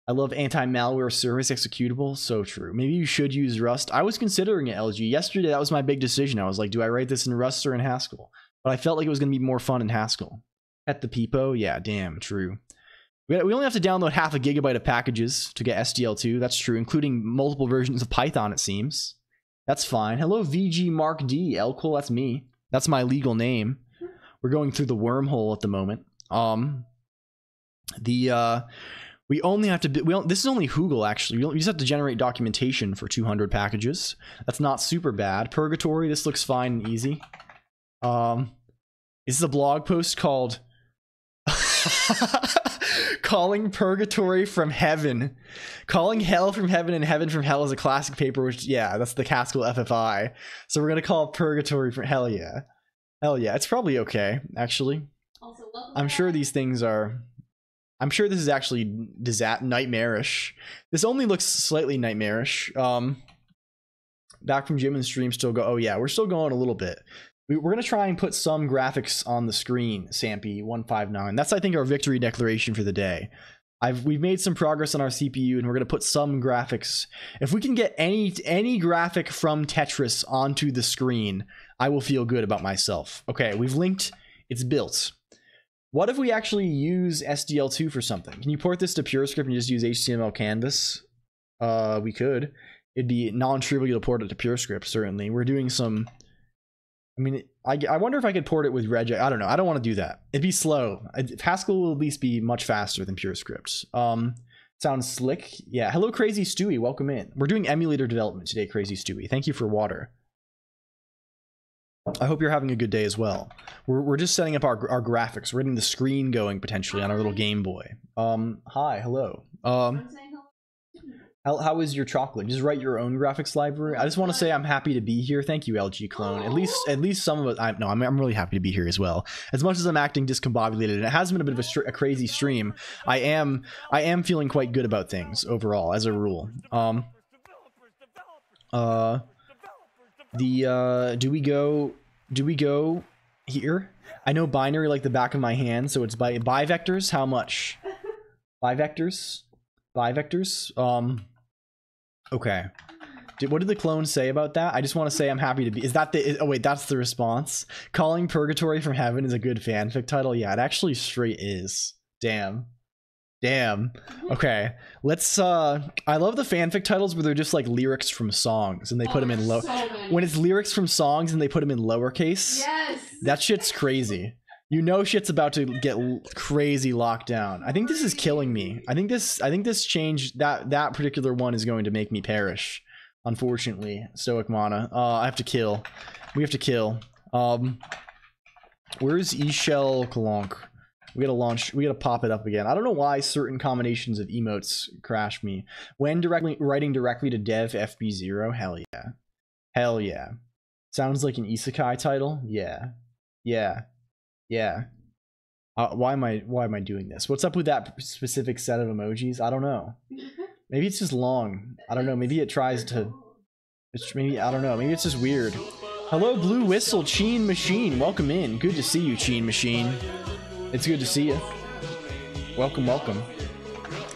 I love anti-malware service executable. So true. Maybe you should use Rust. I was considering it, LG. Yesterday, that was my big decision. I was like, do I write this in Rust or in Haskell? But I felt like it was going to be more fun in Haskell. At the Peepo? Yeah, damn, true. We only have to download half a gigabyte of packages to get SDL2. That's true, including multiple versions of Python, it seems. That's fine. Hello, VG Mark D. Elcool, that's me. That's my legal name. We're going through the wormhole at the moment. We only have to. This is only Hoogle actually. We just have to generate documentation for 200 packages. That's not super bad. Purgatory. This looks fine and easy. This is a blog post called "Calling Purgatory from Heaven." Calling hell from heaven and heaven from hell is a classic paper, which, yeah, that's the Haskell FFI. So we're going to call it Purgatory from hell, yeah. Hell yeah. It's probably okay, actually. Also, I'm sure these things are... I'm sure this is actually nightmarish. This only looks slightly nightmarish. Back from gym and stream still go... Oh, yeah, we're still going a little bit. We're going to try and put some graphics on the screen, Sampy159. That's, I think, our victory declaration for the day. We've made some progress on our CPU, and we're going to put some graphics. If we can get any graphic from Tetris onto the screen, I will feel good about myself. Okay, we've linked. It's built. What if we actually use SDL2 for something? Can you port this to PureScript and just use HTML canvas? We could. It'd be non-trivial to port it to PureScript, certainly. We're doing some... I mean, I wonder if I could port it with Regex. I don't know. I don't want to do that. It'd be slow. Haskell will at least be much faster than PureScript. Sounds slick. Yeah. Hello, Crazy Stewie. Welcome in. We're doing emulator development today, Crazy Stewie. Thank you for water. I hope you're having a good day as well. We're just setting up our graphics. We're getting the screen going potentially on our little Game Boy. Hi. Hello. How is your chocolate? Just write your own graphics library. I just want to say I'm happy to be here. Thank you, LG Clone. At least some of us. I'm really happy to be here as well. As much as I'm acting discombobulated, and it has been a bit of a crazy stream, I am feeling quite good about things overall, as a rule. Do we go here? I know binary like the back of my hand, so it's by vectors. How much? Bivectors. Okay. What did the clone say about that? I just want to say I'm happy to be... Is that the... Oh, wait, that's the response? Calling Purgatory from Heaven is a good fanfic title? Yeah, it actually straight is. Damn. Okay. Let's... I love the fanfic titles where they're just like lyrics from songs and they put them in low... When it's lyrics from songs and they put them in lowercase. Yes! That shit's crazy. You know shit's about to get crazy locked down. I think this is killing me. I think this change, that particular one is going to make me perish. Unfortunately, Stoic Mana. I have to kill. We have to kill. Where's LLLL Colonq? We gotta launch. We gotta pop it up again. I don't know why certain combinations of emotes crash me. When writing directly to dev FB0. Hell yeah. Hell yeah. Sounds like an isekai title. Yeah. Yeah. Yeah. Why am I doing this? What's up with that specific set of emojis? I don't know. Maybe it's just long. I don't know. Maybe it tries to. Maybe I don't know. Maybe it's just weird. Hello, Blue Whistle, Cheen Machine. Welcome in. Good to see you, Cheen Machine. It's good to see you. Welcome, welcome.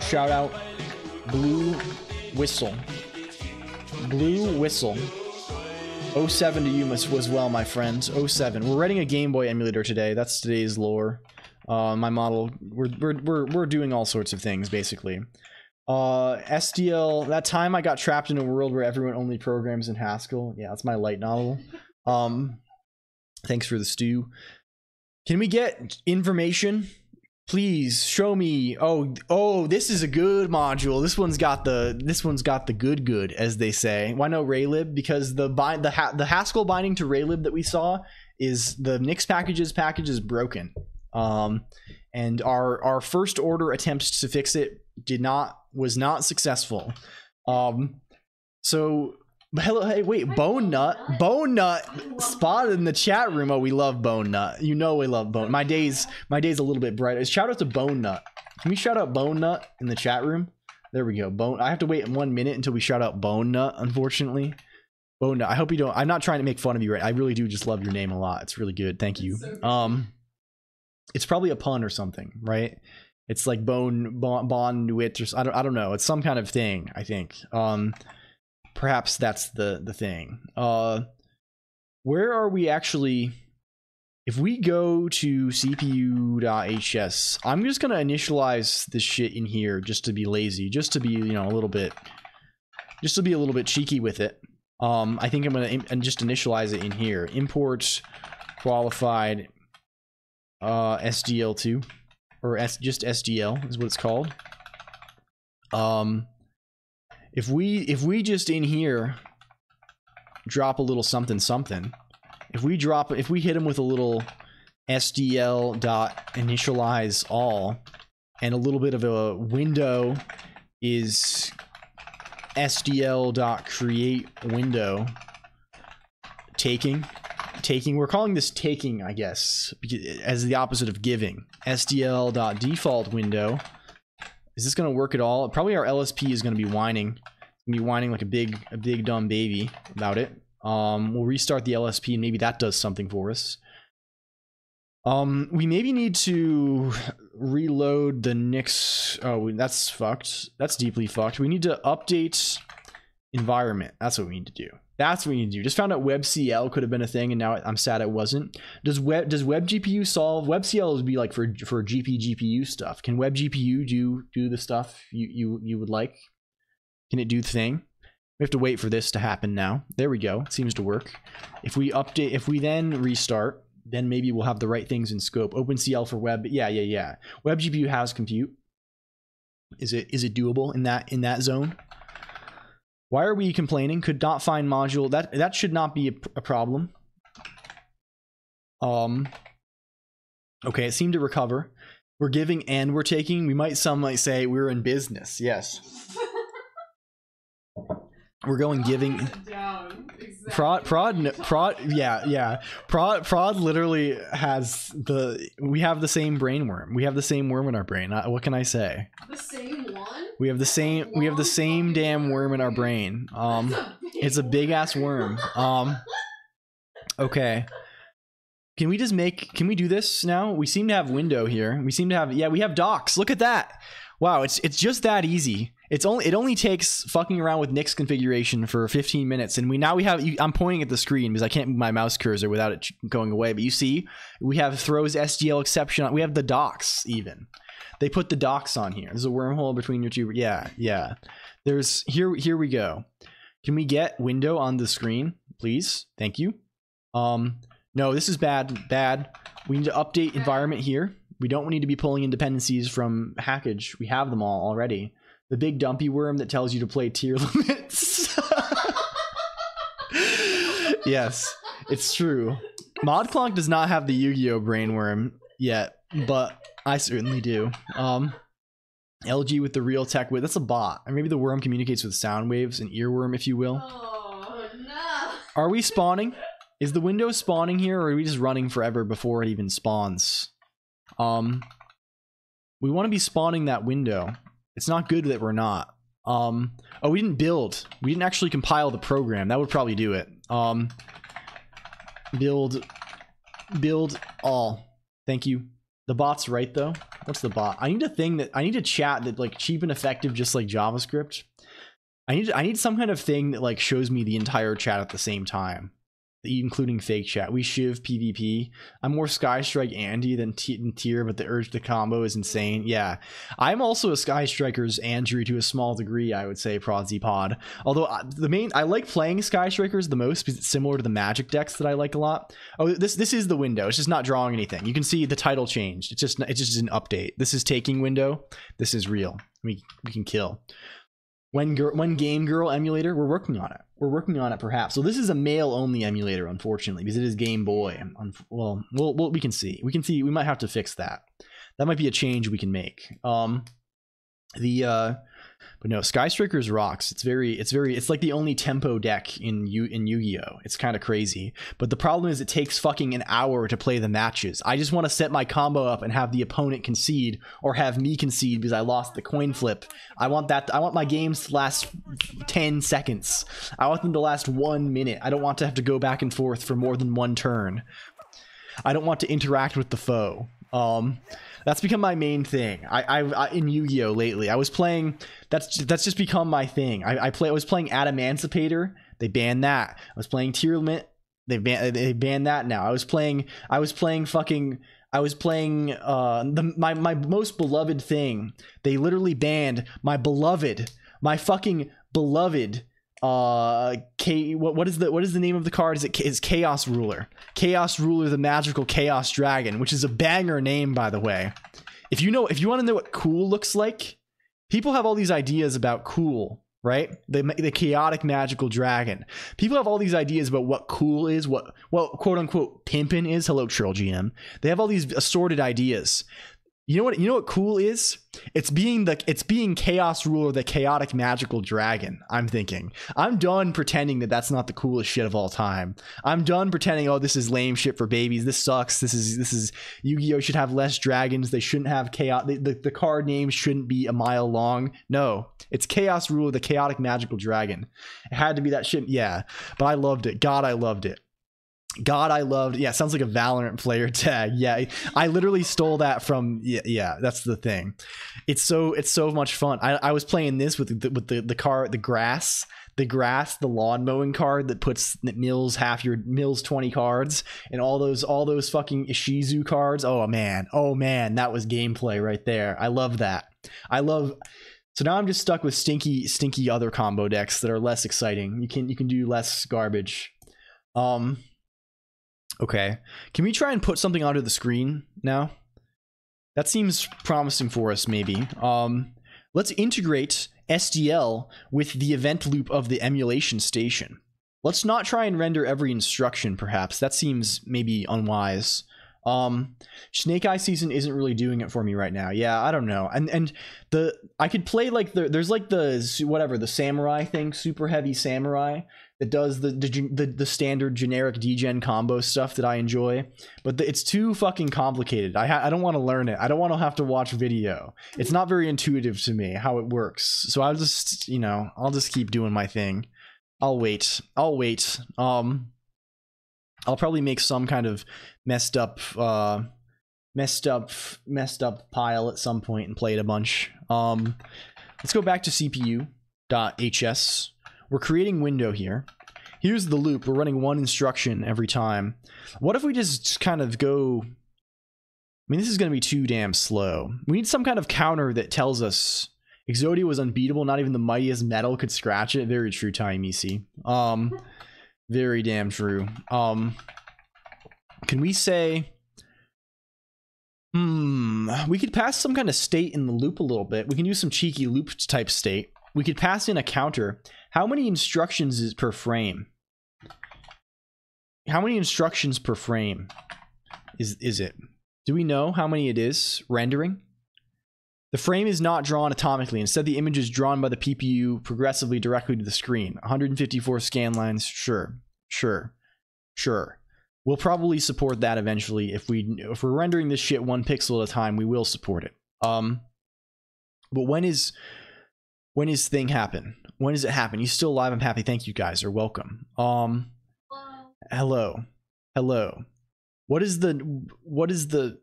Shout out, Blue Whistle. Blue Whistle. 07 to you as well, my friends. 07. We're writing a Game Boy emulator today. That's today's lore. My model. We're doing all sorts of things basically. SDL. That time I got trapped in a world where everyone only programs in Haskell. Yeah, that's my light novel. Thanks for the stew. Can we get information? Please show me. Oh, this is a good module. This one's got the good, as they say. Why no Raylib? Because the Haskell binding to Raylib that we saw is the Nix package is broken. And our first order attempts to fix it was not successful. So hello, hey, wait, Bone Nut spotted in the chat room. Oh, we love Bone Nut. You know we love Bone. My day's a little bit brighter. Shout out to Bone Nut. Can we shout out Bone Nut in the chat room? There we go. Bone. I have to wait 1 minute until we shout out Bone Nut, unfortunately. Bone Nut. I hope you don't. I'm not trying to make fun of you, right? I really do just love your name a lot. It's really good. Thank you. It's probably a pun or something, right? It's like Bond Wit or I don't know. It's some kind of thing, I think. Perhaps that's the thing. Where are we actually? If we go to cpu.hs, I'm just gonna initialize this shit in here just to be lazy, just to be, you know, a little bit cheeky with it. I think I'm gonna just initialize it in here. Import qualified SDL2 or just SDL is what it's called. If we just in here drop a little something, if we hit them with a little SDL.initialize all, and a little bit of a window is SDL.create window, taking, we're calling this taking, I guess, as the opposite of giving. SDL.default window. Is this going to work at all? Probably our LSP is going to be whining. Like a big dumb baby about it. We'll restart the LSP and maybe that does something for us. We maybe need to reload the Nix. Oh, that's fucked. That's deeply fucked. We need to update environment. That's what we need to do. Just found out WebCL could have been a thing, and now I'm sad it wasn't. Does WebGPU solve? WebCL would be like for GPU stuff. Can WebGPU do the stuff you would like? Can it do the thing? We have to wait for this to happen now. There we go. It seems to work. If we then restart, then maybe we'll have the right things in scope. OpenCL for web. Yeah. WebGPU has compute. Is it doable in that zone? Why are we complaining? Could not find module. That should not be a problem. Okay, it seemed to recover. We're giving and we're taking. Some might say we're in business. Yes. We're going giving. Prod. Yeah. Prod literally has we have the same brain worm. We have the same worm in our brain. What can I say? The same one? We have the same damn worm in our brain. It's a big ass worm. Okay. Can we do this now? We seem to have window here. We have docs. Look at that. Wow, it's just that easy. It only takes fucking around with Nix configuration for 15 minutes, and I'm pointing at the screen because I can't move my mouse cursor without it going away. But you see, we have throws SDL exception. We have the docs even. They put the docs on here. There's a wormhole between your two. Yeah. There's here we go. Can we get window on the screen, please? Thank you. No, this is bad. Bad. We need to update environment here. We don't need to be pulling in dependencies from Hackage. We have them all already. The big dumpy worm that tells you to play tier limits. Yes, it's true. ModClonq does not have the Yu-Gi-Oh! Brainworm yet, but I certainly do. LG with the real tech with that's a bot. Or maybe the worm communicates with sound waves, an earworm, if you will. Oh no. Are we spawning? Is the window spawning here, or are we just running forever before it even spawns? We want to be spawning that window. It's not good that we're not. Oh, we didn't build. We didn't actually compile the program. That would probably do it. Build all. Thank you. The bot's right though. What's the bot? I need a thing that I need a chat that like cheap and effective, just like JavaScript. I need some kind of thing that like shows me the entire chat at the same time, including fake chat. We shiv PvP. I'm more Skystrike Andy than tier, but the urge to combo is insane. Yeah, I'm also a Skystrikers Andrew to a small degree, I would say, Pod. Although I like playing Skystrikers the most because it's similar to the Magic decks that I like a lot. Oh, this is the window. It's just not drawing anything. You can see the title changed. It's just an update. This is taking window. This is real. We can kill. When Game Girl emulator, we're working on it. We're working on it, perhaps. So this is a male-only emulator, unfortunately, because it is Game Boy. Well, we can see. We can see. We might have to fix that. That might be a change we can make. But no, Skystrikers rocks. It's like the only tempo deck in Yu-Gi-Oh. It's kind of crazy. But the problem is it takes fucking an hour to play the matches. I just want to set my combo up and have the opponent concede or have me concede because I lost the coin flip. I want my games to last 10 seconds. I want them to last 1 minute. I don't want to have to go back and forth for more than one turn. I don't want to interact with the foe. That's become my main thing. I in Yu-Gi-Oh lately. I was playing. That's just become my thing. I was playing Adamantipator. They banned that. I was playing Tier Limit. They banned that now. I was playing my most beloved thing. They literally banned my fucking beloved. What is the name of the card? Is Chaos Ruler? Chaos Ruler, the magical Chaos Dragon, which is a banger name, by the way. If you want to know what cool looks like, people have all these ideas about cool, right? The chaotic magical dragon. People have all these ideas about what cool is, what quote unquote pimpin' is. Hello, Trill GM. They have all these assorted ideas. You know what cool is? It's being Chaos Ruler, the chaotic magical dragon. I'm thinking. I'm done pretending that that's not the coolest shit of all time. I'm done pretending, oh, this is lame shit for babies. This sucks. This is Yu-Gi-Oh should have less dragons. They shouldn't have chaos. The card names shouldn't be a mile long. No, it's Chaos Ruler, the chaotic magical dragon. It had to be that shit. Yeah, but I loved it. God, I loved it. Yeah, sounds like a Valorant player tag. Yeah, I literally stole that from. Yeah, that's the thing. It's so much fun. I was playing this with the card, the grass, the lawn mowing card that mills 20 cards, and all those fucking Ishizu cards. Oh man, that was gameplay right there. I love that. So now I'm just stuck with stinky other combo decks that are less exciting. You can do less garbage. Okay, can we try and put something onto the screen now? That seems promising for us, maybe. Let's integrate SDL with the event loop of the emulation station. Let's not try and render every instruction, perhaps. That seems maybe unwise. Snake Eye Season isn't really doing it for me right now. Yeah, I don't know. And I could play like there's like the samurai thing, super heavy samurai, that does the standard generic degen combo stuff that I enjoy, but it's too fucking complicated. I don't want to learn it. I don't want to have to watch video. It's not very intuitive to me how it works. So I'll just keep doing my thing. I'll wait. I'll probably make some kind of messed up pile at some point and play it a bunch. Let's go back to CPU.hs. We're creating window here. Here's the loop. We're running one instruction every time. What if we just kind of go... I mean, this is going to be too damn slow. We need some kind of counter that tells us Exodia was unbeatable. Not even the mightiest metal could scratch it. Very true, Taimisi. Very damn true. Can we say, we could pass some kind of state in the loop a little bit. We can do some cheeky loop type state. We could pass in a counter. How many instructions is per frame? How many instructions per frame is it? Do we know how many it is rendering? The frame is not drawn atomically. Instead, the image is drawn by the PPU progressively directly to the screen. 154 scan lines. Sure. We'll probably support that eventually. If we're rendering this shit 1 pixel at a time, we will support it. But when is thing happen? When does it happen? You still alive? I'm happy. Thank you guys. Or welcome. Hello. What is the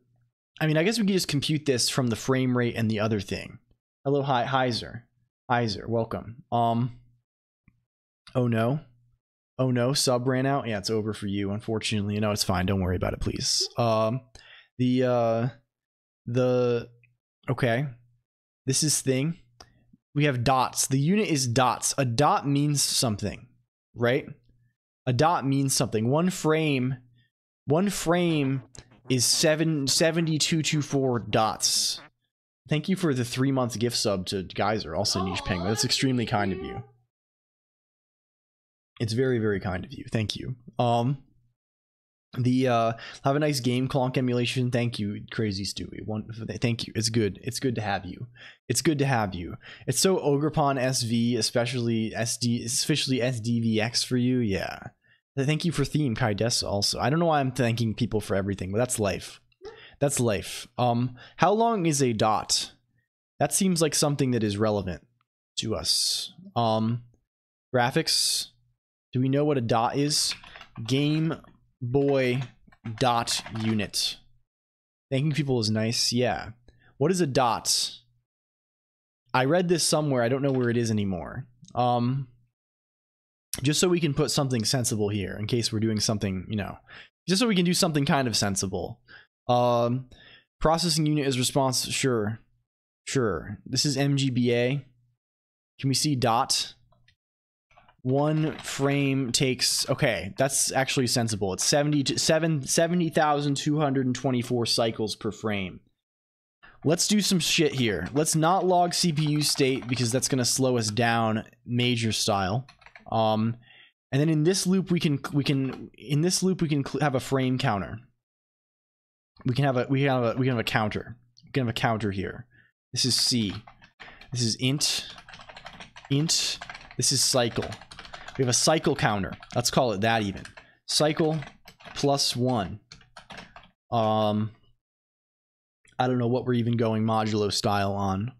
I mean, I guess we could just compute this from the frame rate and the other thing. Hello, Heiser, welcome. Oh no, sub ran out. Yeah, it's over for you, unfortunately. No, it's fine. Don't worry about it, please. Okay, this is thing. We have dots. The unit is dots. A dot means something, right? A dot means something. One frame is 7224 dots. Thank you for the 3-month gift sub to Geyser, also Niche Penguin. That's extremely kind of you. It's very, very kind of you. Thank you. Have a nice game, Colonq emulation. Thank you, Crazy Stewie. Thank you. It's good. It's good to have you. It's good to have you. It's so Ogrepon SV, especially SDVX for you. Yeah. Thank you for theme, Kaidessa, also. I don't know why I'm thanking people for everything, but that's life. That's life. How long is a dot? That seems like something that is relevant to us. Graphics. Do we know what a dot is? Game Boy dot unit. Thanking people is nice. Yeah. What is a dot? I read this somewhere. I don't know where it is anymore. Just so we can put something sensible here in case we're doing something, you know, just so we can do something kind of sensible. Processing unit is response. Sure. This is MGBA. Can we see dot? 1 frame takes, okay, that's actually sensible. It's 70,224 cycles per frame. Let's do some shit here. Let's not log CPU state because that's going to slow us down major style. And then in this loop we can have a frame counter. We can have a counter. We can have a counter here. This is C. This is int. This is cycle. We have a cycle counter. Let's call it that even. Cycle +1. I don't know what we're even going modulo style on.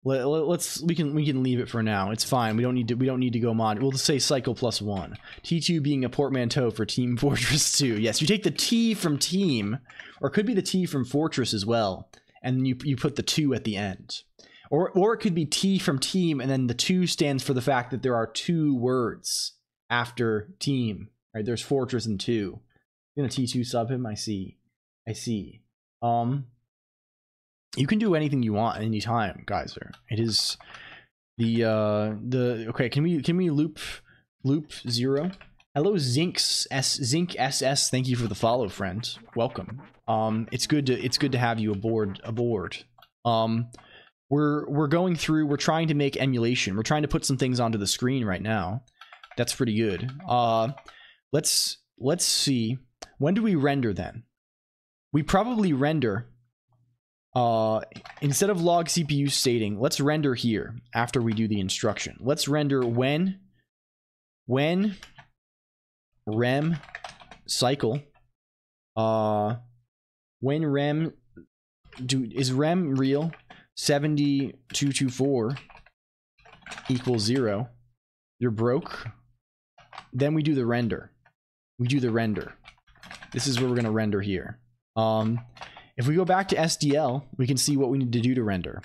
We can leave it for now. It's fine. We don't need to go mod. We'll just say cycle +1. T2 being a portmanteau for Team Fortress 2. Yes, you take the T from team, or it could be the T from Fortress as well, and you put the 2 at the end. Or it could be T from team, and then the 2 stands for the fact that there are 2 words after team. Right? There's Fortress and 2. You're gonna T2 sub him. I see. You can do anything you want anytime, Geyser. It is the okay. Can we loop 0? Hello, Zinc SS. Thank you for the follow, friend. Welcome. It's good to have you aboard. We're going through. We're trying to make emulation. We're trying to put some things onto the screen right now. That's pretty good. Let's see. When do we render then? We probably render. Instead of log CPU stating, let's render here after we do the instruction. Let's render when rem cycle, when rem is rem real 7224 equals 0. You're broke. Then we do the render. This is where we're gonna render here. If we go back to SDL, we can see what we need to do to render.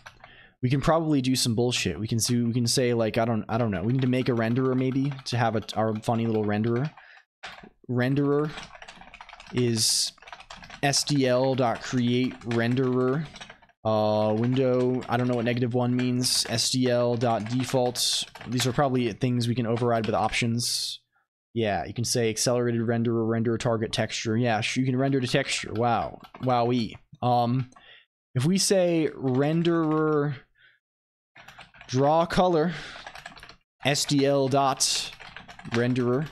We can probably do some bullshit. We can say like I don't know. We need to make a renderer maybe to have our funny little renderer. Renderer is SDL.create renderer window. I don't know what -1 means. SDL.default. These are probably things we can override with options. Yeah, you can say accelerated renderer, render target texture. Yeah, you can render to texture. Wow. Wowee. If we say renderer draw color SDL dot renderer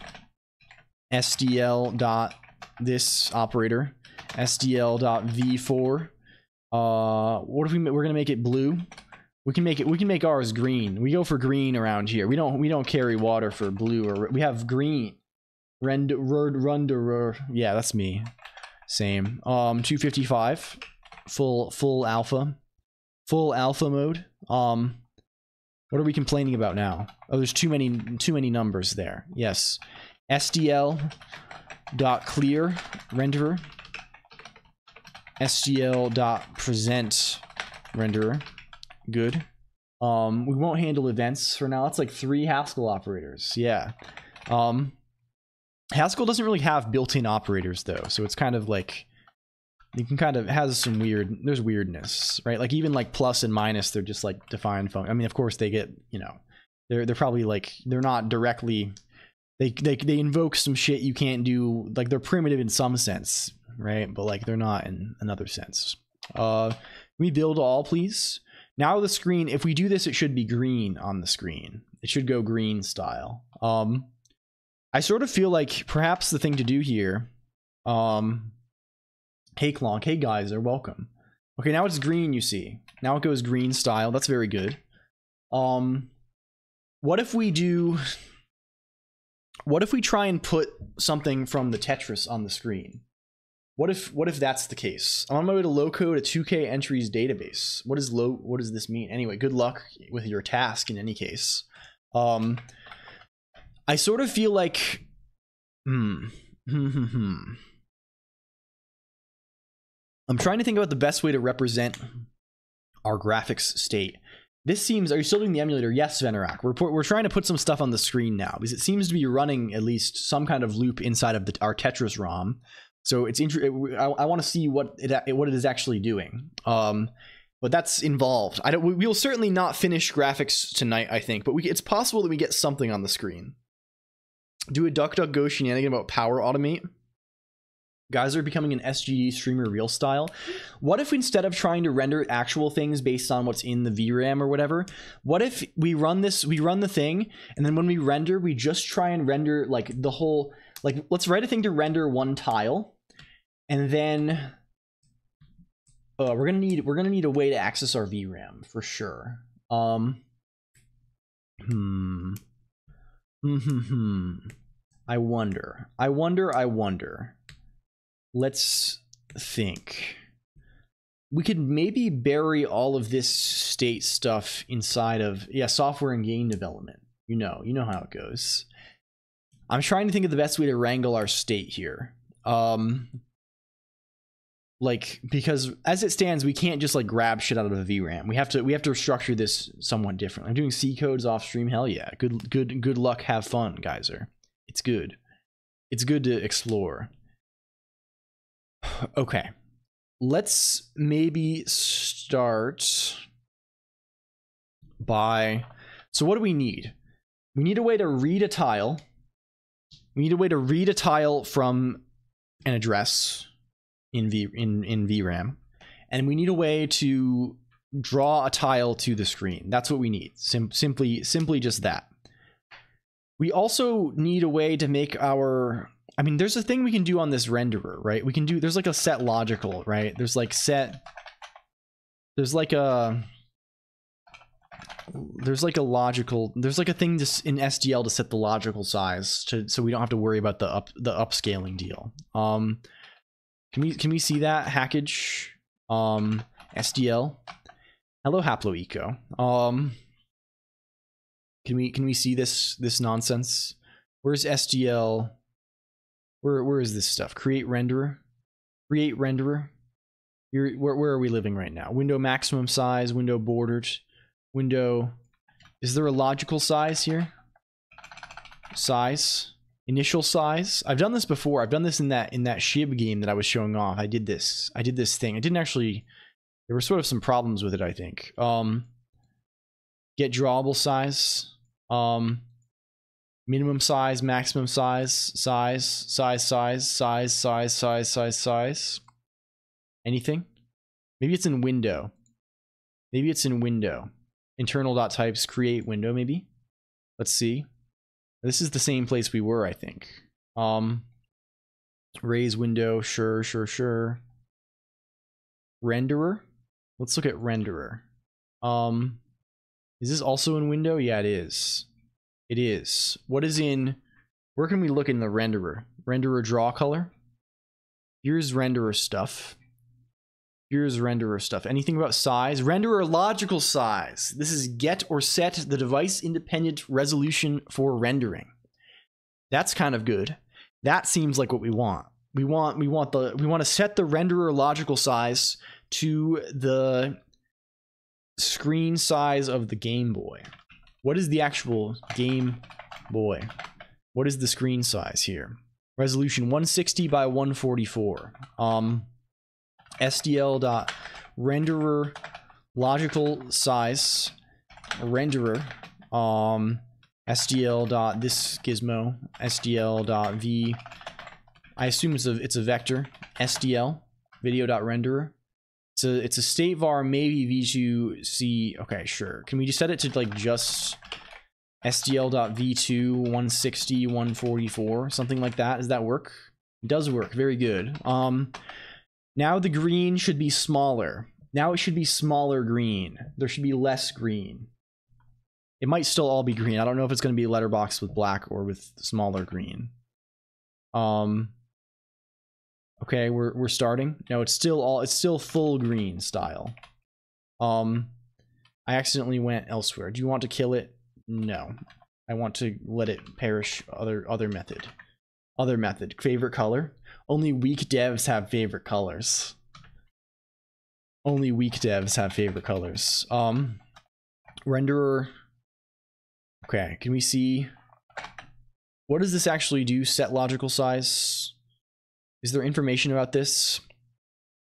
SDL dot this operator SDL dot v4. What if we're gonna make it blue? We can make ours green. We go for green around here. We don't carry water for blue, or we have green. Renderer. Yeah, that's me. Same. 255. Full alpha. Full alpha mode. What are we complaining about now? Oh, there's too many numbers there. Yes. SDL dot clear renderer. SDL dot present renderer. Good. We won't handle events for now. That's like 3 Haskell operators. Yeah. Haskell doesn't really have built-in operators though, so it's kind of like you can kind of has some there's weirdness, right? Like even like plus and minus, they're just like defined function. I mean, of course they get, you know, they're probably like they're not directly they invoke some shit you can't do, like they're primitive in some sense, right? But like they're not in another sense. Can we build all, please? Now the screen, if we do this, it should be green on the screen. It should go green style. I sort of feel like perhaps the thing to do here, hey Colonq, hey guys, they're welcome. Okay, now it's green, you see. Now it goes green style. That's very good. What if we try and put something from the Tetris on the screen? What if that's the case? I'm on my way to low code a 2K entries database. What does this mean? Anyway, good luck with your task in any case. I sort of feel like I'm trying to think about the best way to represent our graphics state. This seems, are you still doing the emulator? Yes, Venerak. We're trying to put some stuff on the screen now because it seems to be running at least some kind of loop inside of our Tetris ROM. So it's I want to see what it is actually doing. But that's involved. We'll certainly not finish graphics tonight, I think, but it's possible that we get something on the screen. Do a DuckDuckGo shenanigan about power automate. Guys are becoming an SGD streamer real style. What if instead of trying to render actual things based on what's in the VRAM or whatever, what if we run the thing, and then when we render, we just try and render like the whole, like let's write a thing to render one tile, and then we're gonna need a way to access our VRAM for sure. I wonder. Let's think. We could maybe bury all of this state stuff inside of, yeah, software and game development. You know how it goes. I'm trying to think of the best way to wrangle our state here. Like, because as it stands, we can't just like grab shit out of a VRAM. We have to structure this somewhat differently. I'm doing C codes off stream. Hell yeah. Good luck. Have fun, Geyser. It's good. It's good to explore. Okay. Let's maybe start by, so what do we need? We need a way to read a tile. We need a way to read a tile from an address in VRAM, and we need a way to draw a tile to the screen. That's what we need. Simply just that. We also need a way to make our, I mean, there's a thing we can do on this renderer, right? We can do, there's like a set logical, right? There's like a logical, there's like a thing just in SDL to set the logical size so we don't have to worry about the upscaling deal. Can we see that hackage? SDL. Hello, HaploEco. Can we see this nonsense? Where's SDL? Where is this stuff? Create renderer. Create renderer. Where are we living right now? Window maximum size. Window bordered. Window. Is there a logical size here? Size. Initial size. I've done this before. I've done this in that SHIB game that I was showing off. I did this thing. I didn't actually, there were sort of some problems with it, I think. Get drawable size. Minimum size, maximum size, size. Anything? Maybe it's in window. Maybe it's in window. Internal.types, create window, maybe? Let's see. This is the same place we were, I think. Raise window, sure. Renderer? Let's look at renderer. Is this also in window? Yeah, it is. It is. What is in... Where can we look in the renderer? Renderer draw color? Here's renderer stuff. Here's renderer stuff. Anything about size? Renderer logical size. This is get or set the device independent resolution for rendering. That's kind of good. That seems like what we want. We want to set the renderer logical size to the screen size of the Game Boy. What is the actual Game Boy? What is the screen size here? Resolution 160 by 144. SDL.renderer logical size renderer. SDL.this gizmo. SDL.v. I assume it's a vector. SDL video.renderer. It's a state var, maybe v2c. Okay, sure. Can we just set it to like just SDL.v2 160 144, something like that? Does that work? It does work. Very good. Now the green should be smaller. Now it should be smaller green. There should be less green. It might still all be green. I don't know if it's going to be letterbox with black or with smaller green. Okay, we're starting. No, it's still full green style. I accidentally went elsewhere. Do you want to kill it? No. I want to let it perish. Other method. Other method. Favorite color? Only weak devs have favorite colors. Only weak devs have favorite colors. Renderer. Okay, can we see? What does this actually do? Set logical size? Is there information about this?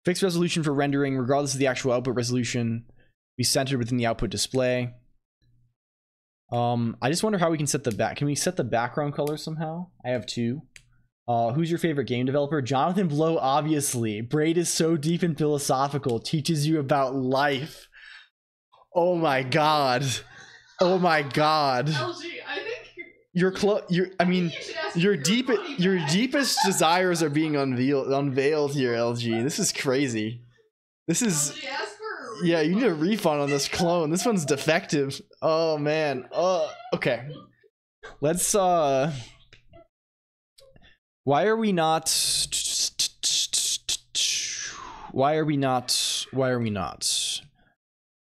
Fixed resolution for rendering, regardless of the actual output resolution, be centered within the output display. I just wonder how we can set the back. Can we set the background color somehow? I have two. Who's your favorite game developer? Jonathan Blow, obviously. Braid is so deep and philosophical, teaches you about life. Oh my god. Oh my god. LG, I think your deepest desires are being unveiled here, LG. This is crazy. This is LG asked for yeah, you need a refund on this clone. This one's defective. Oh man. Okay. Let's why are we not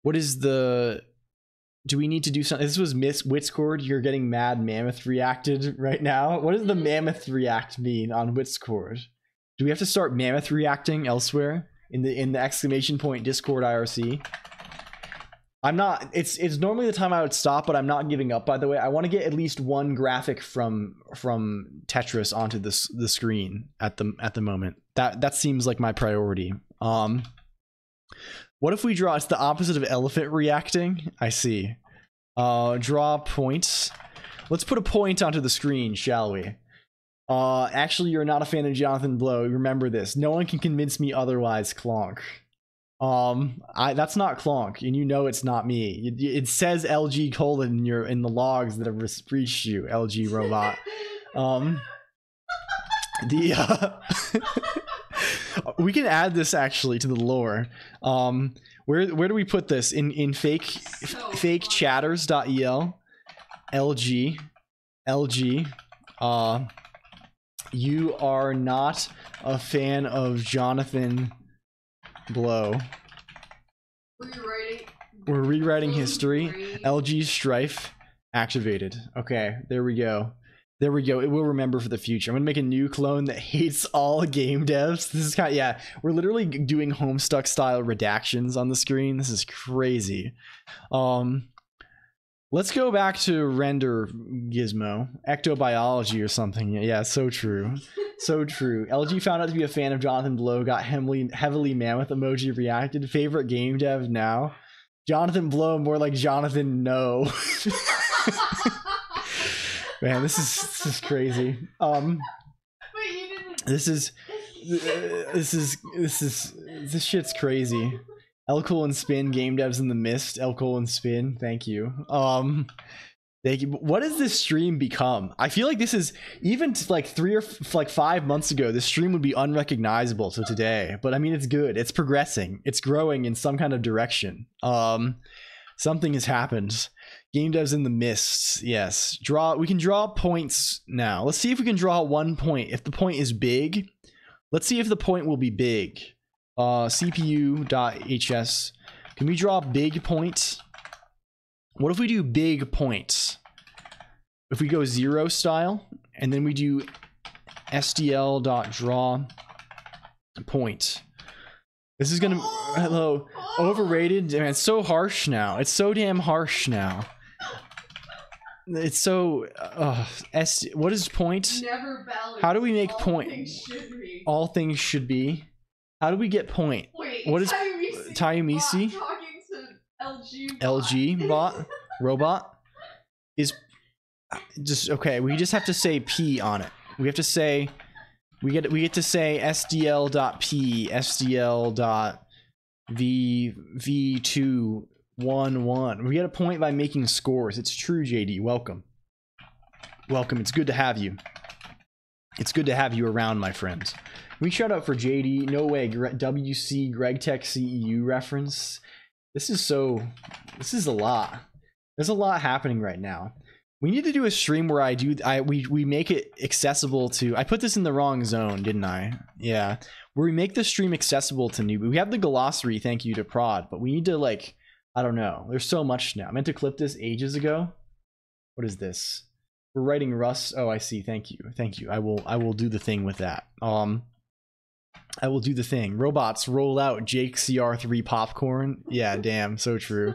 what is the do we need to do something? This was Miss Witscord. You're getting mad mammoth reacted right now. What does the mammoth react mean on Witscord? Do we have to start mammoth reacting elsewhere in the exclamation point Discord IRC? I'm not. It's normally the time I would stop, but I'm not giving up. By the way, I want to get at least one graphic from Tetris onto the screen at the moment. That seems like my priority. What if we draw? It's the opposite of elephant reacting. I see. Draw points. Let's put a point onto the screen, shall we? Actually, you're not a fan of Jonathan Blow. Remember this. No one can convince me otherwise, Colonq. That's not Colonq, and you know it's not me. It says LG colon in the logs that have reached you, LG robot. We can add this actually to the lore. Where do we put this in fake chatters.el? LG you are not a fan of Jonathan Blow. We're rewriting history. LG Strife activated. Okay, there we go. There we go. It will remember for the future. I'm gonna make a new clone that hates all game devs. This is kind of, yeah, we're literally doing Homestuck style redactions on the screen. This is crazy. Let's go back to render gizmo. Ectobiology or something. Yeah, so true. So true. LG found out to be a fan of Jonathan Blow, got heavily mammoth emoji reacted. Favorite game dev now? Jonathan Blow, more like Jonathan No. Man, this is crazy. This shit's crazy. LLLL Spin, game devs in the mist. LLLL Spin, thank you. Thank you. What has this stream become? I feel like this is even like 5 months ago. This stream would be unrecognizable to today. But I mean, it's good. It's progressing. It's growing in some kind of direction. Something has happened. Game devs in the mist. Yes. We can draw points now. Let's see if we can draw 1 point. If the point is big, let's see if the point will be big. CPU.hs. Can we draw big points? What if we do big points? If we go 0 style, and then we do SDL.draw point. This is gonna, hello, overrated. Man, it's so harsh now. It's so damn harsh now. It's so, what is point? Never balance. How do we make point? All things should be. How do we get point? Wait, what is Tayumisi? LG bot robot is just okay. We just have to say P on it. We have to say we get to say SDL.P SDL.V211. We get a point by making scores. It's true, JD. Welcome. It's good to have you. It's good to have you around, my friend. We shout out for JD. No way. WC Greg Tech CEU reference. This is a lot. There's a lot happening right now. We need to do a stream where we make it accessible to, I put this in the wrong zone, didn't I? Yeah. Where we make the stream accessible to new. We have the glossary, thank you to Prod, but we need to like, I don't know. There's so much now. I meant to clip this ages ago. What is this? We're writing Rust. Oh, I see. Thank you. I will do the thing with that. I will do the thing. Robots roll out Jake CR3 popcorn. Yeah, damn, so true.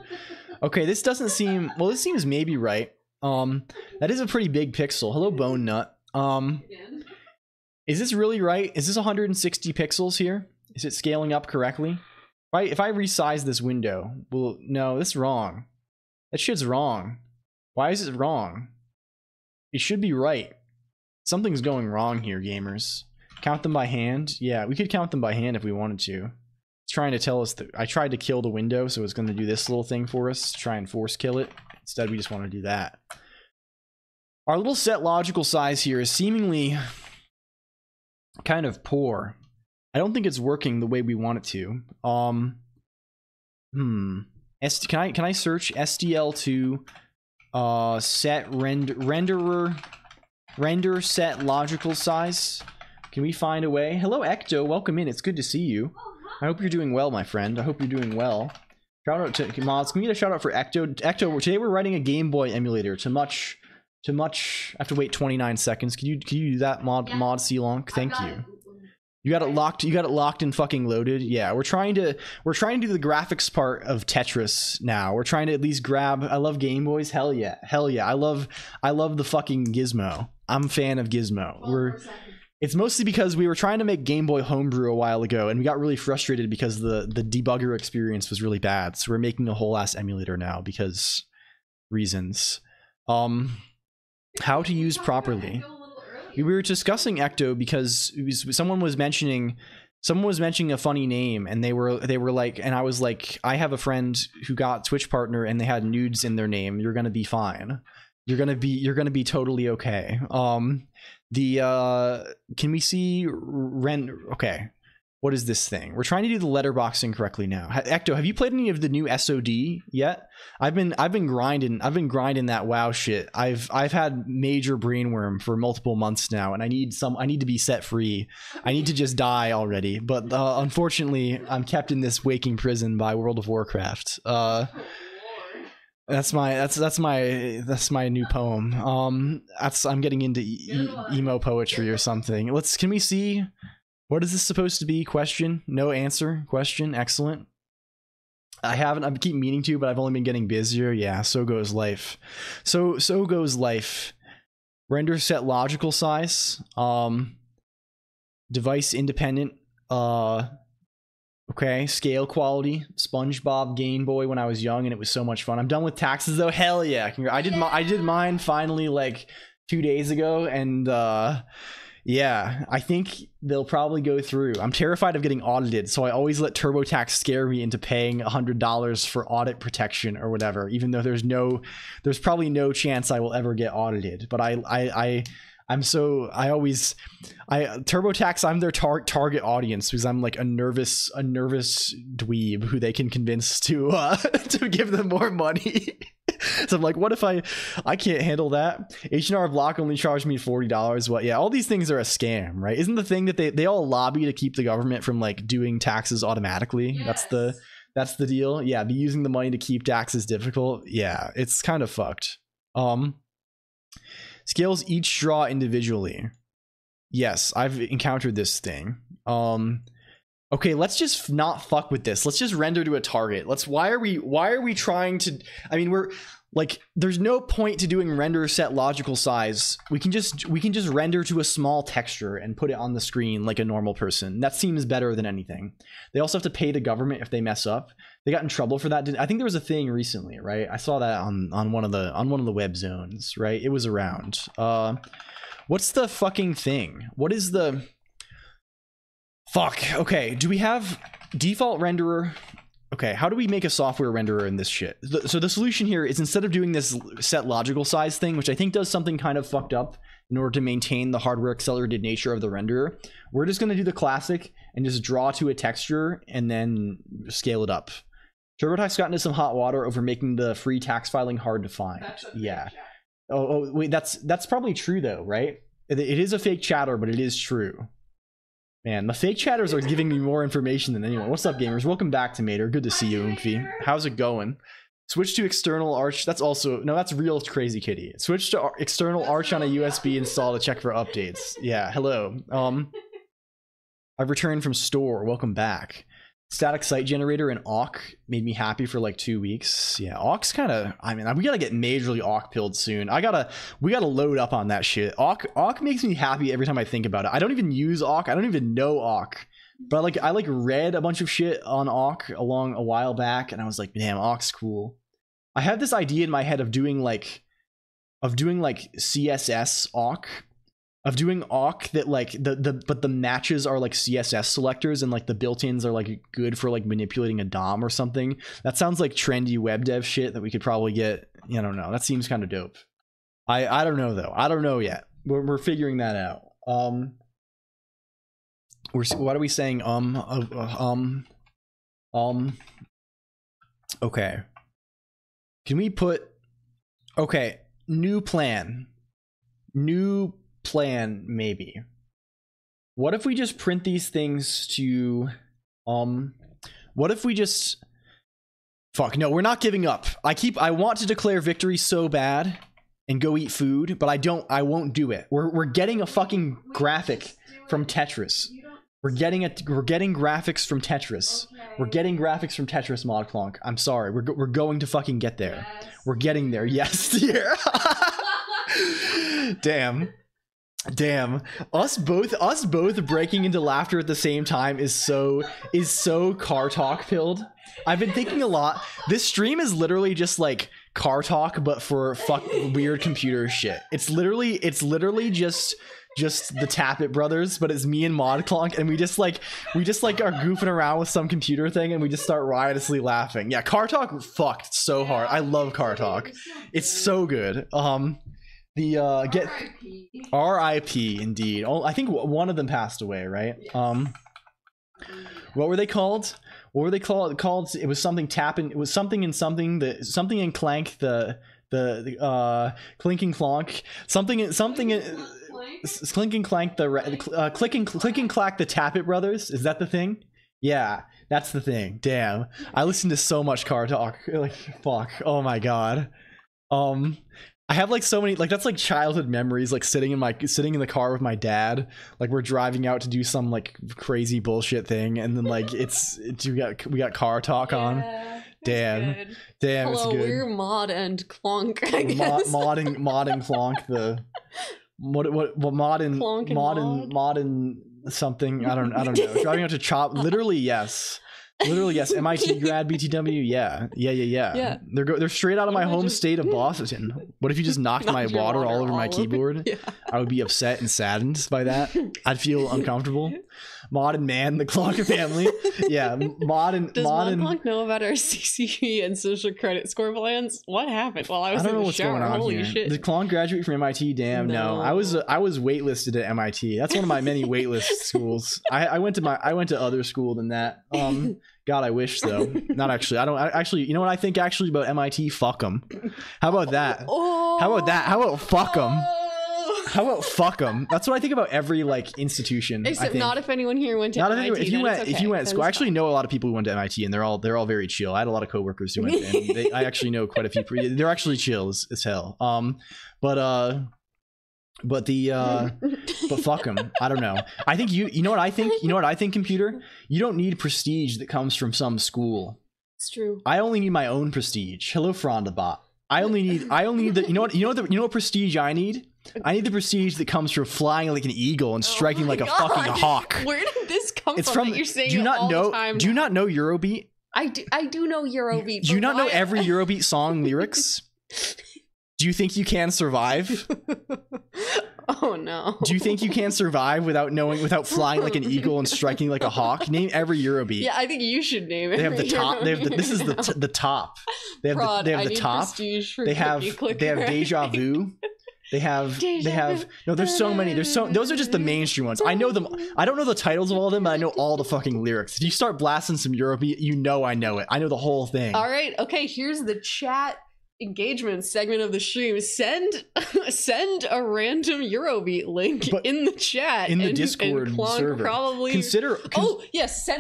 Okay, this doesn't seem, well, this seems maybe right. That is a pretty big pixel. Hello, Bone Nut. Is this really right? Is this 160 pixels here? Is it scaling up correctly? Right? If I resize this window, well, no, that's wrong. That shit's wrong. Why is it wrong? It should be right. Something's going wrong here, gamers. Count them by hand? Yeah, we could count them by hand if we wanted to. It's trying to tell us that I tried to kill the window, so it's going to do this little thing for us, try and force kill it. Instead, we just want to do that. Our little set logical size here is seemingly kind of poor. I don't think it's working the way we want it to. Can I search SDL2 set render set logical size? Can we find a way? Hello, Ecto. Welcome in. It's good to see you. I hope you're doing well, my friend. I hope you're doing well. Shout out to mods. Can we get a shout out for Ecto? Ecto, today we're writing a Game Boy emulator. To much. I have to wait 29 seconds. Can you do that, mod Celonq? Thank you. You got it locked. You got it locked and fucking loaded. Yeah, we're trying to do the graphics part of Tetris now. We're trying to at least grab. I love Game Boys. Hell yeah. I love the fucking Gizmo. I'm a fan of Gizmo. It's mostly because we were trying to make Game Boy Homebrew a while ago, and we got really frustrated because the debugger experience was really bad. So we're making a whole ass emulator now because reasons. How to use properly. We were discussing Ecto because someone was mentioning a funny name, and they were like, and I was like, I have a friend who got Twitch partner and they had nudes in their name. You're gonna be fine. You're gonna be totally okay. Can we see okay, what is this thing? We're trying to do the letterboxing correctly now. Ecto, have you played any of the new SOD yet? I've been grinding that WoW shit. I've had major brainworm for multiple months now, and I need to be set free. I need to just die already, but unfortunately I'm kept in this waking prison by World of Warcraft. That's my new poem. I'm getting into emo poetry or something. Can we see, what is this supposed to be? Question? No answer? Question? Excellent. I keep meaning to, but I've only been getting busier. Yeah, so goes life. So goes life. Render set logical size. Device independent. Okay, scale quality, SpongeBob Game Boy when I was young, and it was so much fun. I'm done with taxes though. Hell yeah! I did mine finally like 2 days ago, and yeah, I think they'll probably go through. I'm terrified of getting audited, so I always let TurboTax scare me into paying $100 for audit protection or whatever, even though there's probably no chance I will ever get audited. But TurboTax, I'm their target audience because I'm like a nervous dweeb who they can convince to to give them more money. So I'm like, what if I can't handle that? H&R Block only charged me $40. What? Yeah, all these things are a scam, right? Isn't the thing that they all lobby to keep the government from like doing taxes automatically? Yes. That's the deal. Yeah, be using the money to keep taxes difficult. Yeah, it's kind of fucked. Scales each straw individually. Yes, I've encountered this thing. Okay, let's just not fuck with this. Let's just render to a target. Why are we trying to, I mean, we're like, there's no point to doing render set logical size. We can just render to a small texture and put it on the screen like a normal person. That seems better than anything. They also have to pay the government if they mess up. They got in trouble for that. I think there was a thing recently, right? I saw that on one of the web zones, right? It was around. What's the fucking thing? What is the fuck? Okay, do we have default renderer? Okay, how do we make a software renderer in this shit? So the solution here is, instead of doing this set logical size thing, which I think does something kind of fucked up in order to maintain the hardware accelerated nature of the renderer, we're just going to do the classic and just draw to a texture and then scale it up. TurboTax got into some hot water over making the free tax filing hard to find. Yeah. Oh wait, that's probably true though, right? It is a fake chatter, but it is true. Man, the fake chatters are giving me more information than anyone. What's up, gamers? Welcome back to Mater. Good to see you, Oomphy. How's it going? Switch to external Arch. That's also... No, that's real Crazy Kitty. Switch to external Arch on a USB install to check for updates. Yeah, hello. I've returned from store. Welcome back. Static site generator and awk made me happy for like 2 weeks. Yeah, awk's kind of... I mean, we gotta get majorly awk pilled soon. We gotta load up on that shit. Awk makes me happy every time I think about it. I don't even use awk. I don't even know awk. But I read a bunch of shit on awk along a while back, and I was like, damn, awk's cool. I had this idea in my head of doing like CSS awk. Of doing awk that like but the matches are like CSS selectors, and like the built-ins are like good for like manipulating a DOM or something. That sounds like trendy web dev shit that we could probably get. I don't know. That seems kind of dope. I don't know though. I don't know yet. We're figuring that out. What are we saying? Okay. Can we put? Okay. New plan. Maybe. What if we just print these things to what if we just fuck, no, we're not giving up. I want to declare victory so bad and go eat food, but I won't do it. We're getting a fucking graphic from Tetris. We're getting graphics from Tetris. Okay. We're getting graphics from Tetris, Mod Colonq. I'm sorry. We're going to fucking get there. Yes. We're getting there. Yes, dear. Damn. Us both breaking into laughter at the same time is so car talk filled. I've been thinking a lot. This stream is literally just like car talk, but for weird computer shit. It's literally just the Tappet brothers, but it's me and Mod Colonq, and we just like are goofing around with some computer thing, and we just start riotously laughing. Yeah, car talk fucked so hard. I love car talk. It's so good. Get R.I.P. indeed. Oh, I think one of them passed away, right? Yes. What were they called? It was something tapping. It was something in something in Clank the Clinking Clonk something in Clinking Clank the clicking clack the Tappet brothers. Is that the thing? Yeah, that's the thing. Damn, I listened to so much car talk. Like fuck. Oh my god. I have like so many, like that's like childhood memories, like sitting in the car with my dad, like we're driving out to do some like crazy bullshit thing, and then like we got car talk on. Damn, hello, it's good. We're Mod and Colonq, I guess. Mod and Colonq, the what mod and something. I don't know. Driving out to chop, literally yes. Literally, yes. MIT grad, BTW. Yeah. They're straight out of my home state of Boston. What if you just knocked my water all over my keyboard? Yeah. I would be upset and saddened by that. I'd feel uncomfortable. Mod and Man, the Colonq family. Yeah, Mod and... Does Colonq know about our CCP and social credit score plans? What happened while I was in the shower? Holy shit. Did Colonq graduate from MIT? Damn, no. I was waitlisted at MIT. That's one of my many waitlist schools. I went to other school than that. God, I wish though. Not actually. I don't actually. You know what I think actually about MIT? Fuck them. How about that? How about fuck them? How about fuck them? That's what I think about every like institution. Except not if anyone here went to not MIT. If you went to school. I actually know a lot of people who went to MIT, and they're all very chill. I had a lot of coworkers who went, and I actually know quite a few. They're actually chill as hell. But fuck them. I don't know. I think you know what I think. You know what I think, computer. You don't need prestige that comes from some school. It's true. I only need my own prestige. Hello, Frondabot. I only need the. You know what prestige I need. I need the prestige that comes from flying like an eagle and striking like a fucking hawk. Where did this come from? That you're saying do you not all know? The time do you not know Eurobeat? I do know Eurobeat. Do you not know every Eurobeat song lyrics? Do you think you can survive? Oh no. Do you think you can survive without flying like an eagle and striking like a hawk? Name every Eurobeat. Yeah, I think you should name it. They have the top. This is the top. They have the top. They have Deja Vu. They have no, there's so many. Those are just the mainstream ones. I know them. I don't know the titles of all of them, but I know all the fucking lyrics. If you start blasting some Eurobeat, you know I know it. I know the whole thing. All right, okay, here's the chat engagement segment of the stream. Send a random Eurobeat link in the chat in the Discord server. Probably send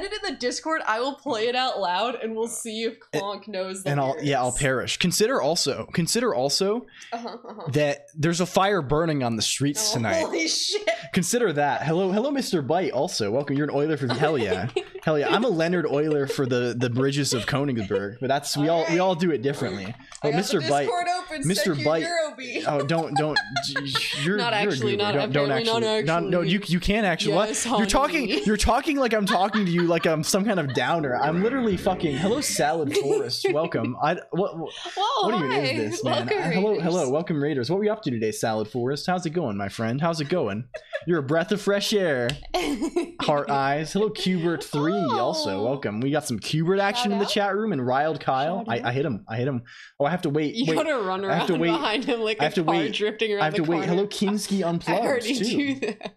it in the Discord. I will play it out loud and we'll see if Colonq knows the lyrics. I'll perish. Consider also that there's a fire burning on the streets tonight. Holy shit. Consider that. Hello Mr. Bite also. Welcome. You're an Euler for hell yeah. Hell yeah. I'm a Leonard Euler for the bridges of Königsberg, but that's we all do it differently. Oh, Mr. Bite. Mr. Bite. Oh, don't. You're not actually. You're not don't actually. No, you can't actually. Yes, what? You're talking like I'm talking to you like I'm some kind of downer. I'm literally fucking. Hello, Salad Forest. Welcome. What even is this, man? Hello. Welcome, Raiders. What were you up to today, Salad Forest? How's it going, my friend? How's it going? You're a breath of fresh air. Heart eyes. Hello, Cubert3. Also, welcome. We got some Cubert action in the chat room and riled Kyle. I hit him. Oh, I have to wait. You gotta run around behind him like a car drifting around. I have to wait. Hello, Kinski Unplugged. I already do that.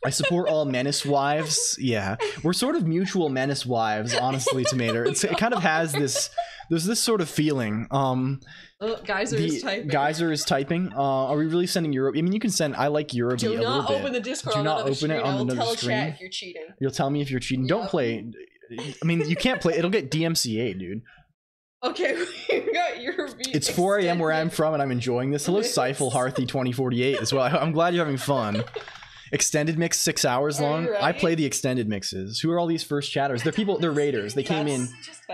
I support all menace wives. Yeah, we're sort of mutual menace wives, honestly, Tomato. It kind of has this. There's this sort of feeling. Geyser is typing. Geyser is typing. Are we really sending Europe? I mean, you can send. I like Eurobeat a little bit. Do not open the Discord. Do not open it on another screen. Chat if you're cheating. You'll tell me if you're cheating. Don't play. I mean, you can't play. It'll get DMCA, dude. Okay, we got Eurobeat. It's 4 a.m. where I'm from, and I'm enjoying this. Hello, Seifel Harthy 2048 as well. I'm glad you're having fun. Extended mix 6 hours long. I play the extended mixes. Who are all these first chatters? They're people. They're raiders. They came in.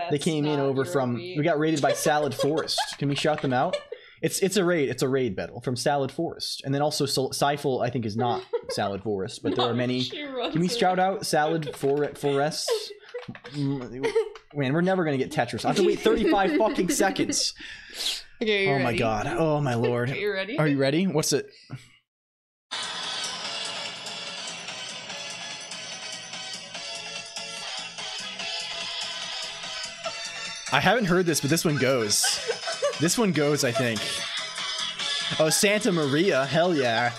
They came in over from. We got raided by Salad Forest. Can we shout them out? It's a raid. It's a raid battle from Salad Forest, and then also Seifel. I think is not Salad Forest, but there are many. Can we shout out Salad Forest? Man, we're never gonna get Tetris. I have to wait 35 fucking seconds. Okay, oh my god. Oh my lord. Okay, you ready? Are you ready? What's it? I haven't heard this, but this one goes. This one goes, I think. Oh, Santa Maria. Hell yeah.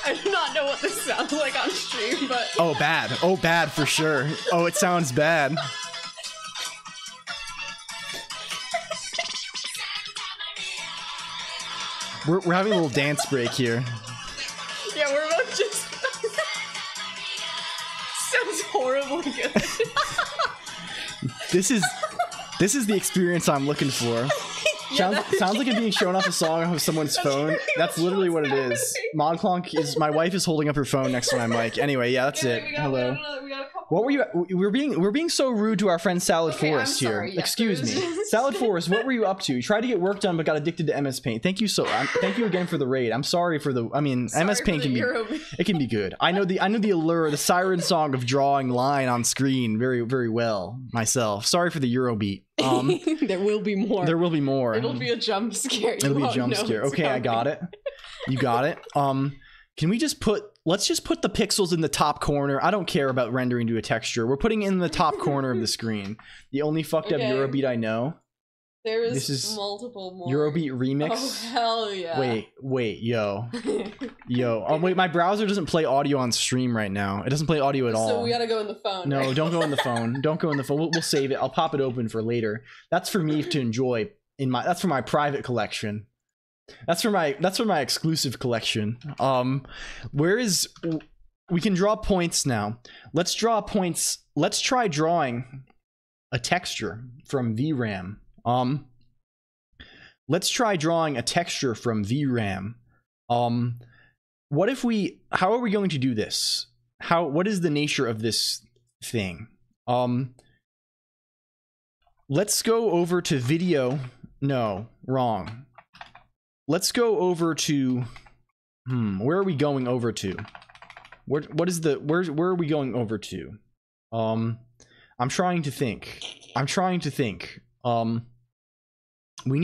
I do not know what this sounds like on stream, but... Oh, bad. Oh, bad for sure. Oh, it sounds bad. We're having a little dance break here. Yeah, we're both just... Sounds horribly good. This is the experience I'm looking for. Sounds like it's being shown off a song of someone's phone. That's literally what it is. Mod Colonq is my wife is holding up her phone next to my mic. Anyway, yeah, that's it. Hello. What were you? We're being so rude to our friend Salad Forest here. Yes, excuse me, Salad Forest. What were you up to? You tried to get work done, but got addicted to MS Paint. Thank you again for the raid. I'm sorry for the. I mean, MS Paint can be. It can be good. I know the allure, the siren song of drawing line on screen very, very well myself. Sorry for the Eurobeat. There will be more. There will be more. It'll be a jump scare. It'll be a jump scare. Okay, I got it. You got it. Can we just let's just put the pixels in the top corner. I don't care about rendering to a texture. We're putting it in the top corner of the screen. The only fucked up Eurobeat I know. There is multiple more. Eurobeat remix. Oh, hell yeah. Wait, yo. Oh, wait, my browser doesn't play audio on stream right now. It doesn't play audio at all. So we gotta go in the phone. No, right? Don't go in the phone. Don't go in the phone. We'll save it. I'll pop it open for later. That's for me to enjoy that's for my private collection. That's for my exclusive collection. We can draw points now. Let's draw points. Let's try drawing a texture from VRAM. Let's try drawing a texture from VRAM. What if how are we going to do this? What is the nature of this thing? Let's go over to video. No, wrong. Let's go over to where are we going over to? Where are we going over to? I'm trying to think. We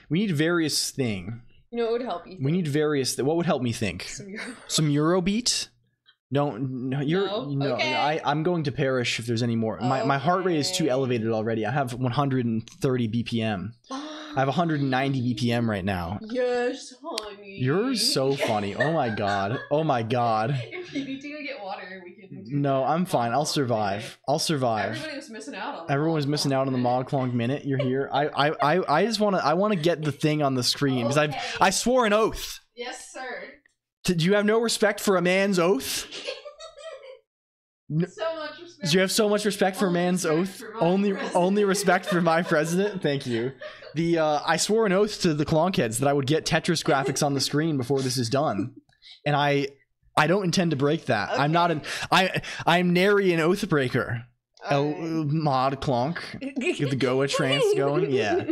need various thing. You know what would help you think? We need various what would help me think? Some Eurobeat? No, okay. I'm going to perish if there's any more. My heart rate is too elevated already. I have 130 BPM. I have 190 BPM right now. Yes, honey. You're so funny. Oh my god. If you need to go get water, we can. No, I'm fine. I'll survive. Everybody was missing out on. Everyone was missing out on the Mod Colonq minute. You're here. I just want to get the thing on the screen because I swore an oath. Yes, sir. Did you have no respect for a man's oath? So much respect. Do you have so much respect for a man's oath? Only respect for my president? Thank you. I swore an oath to the Colonq heads that I would get Tetris graphics on the screen before this is done. And I don't intend to break that. Okay. I'm nary an oath breaker. Mod Colonq. Get the Goa trance going. Yeah.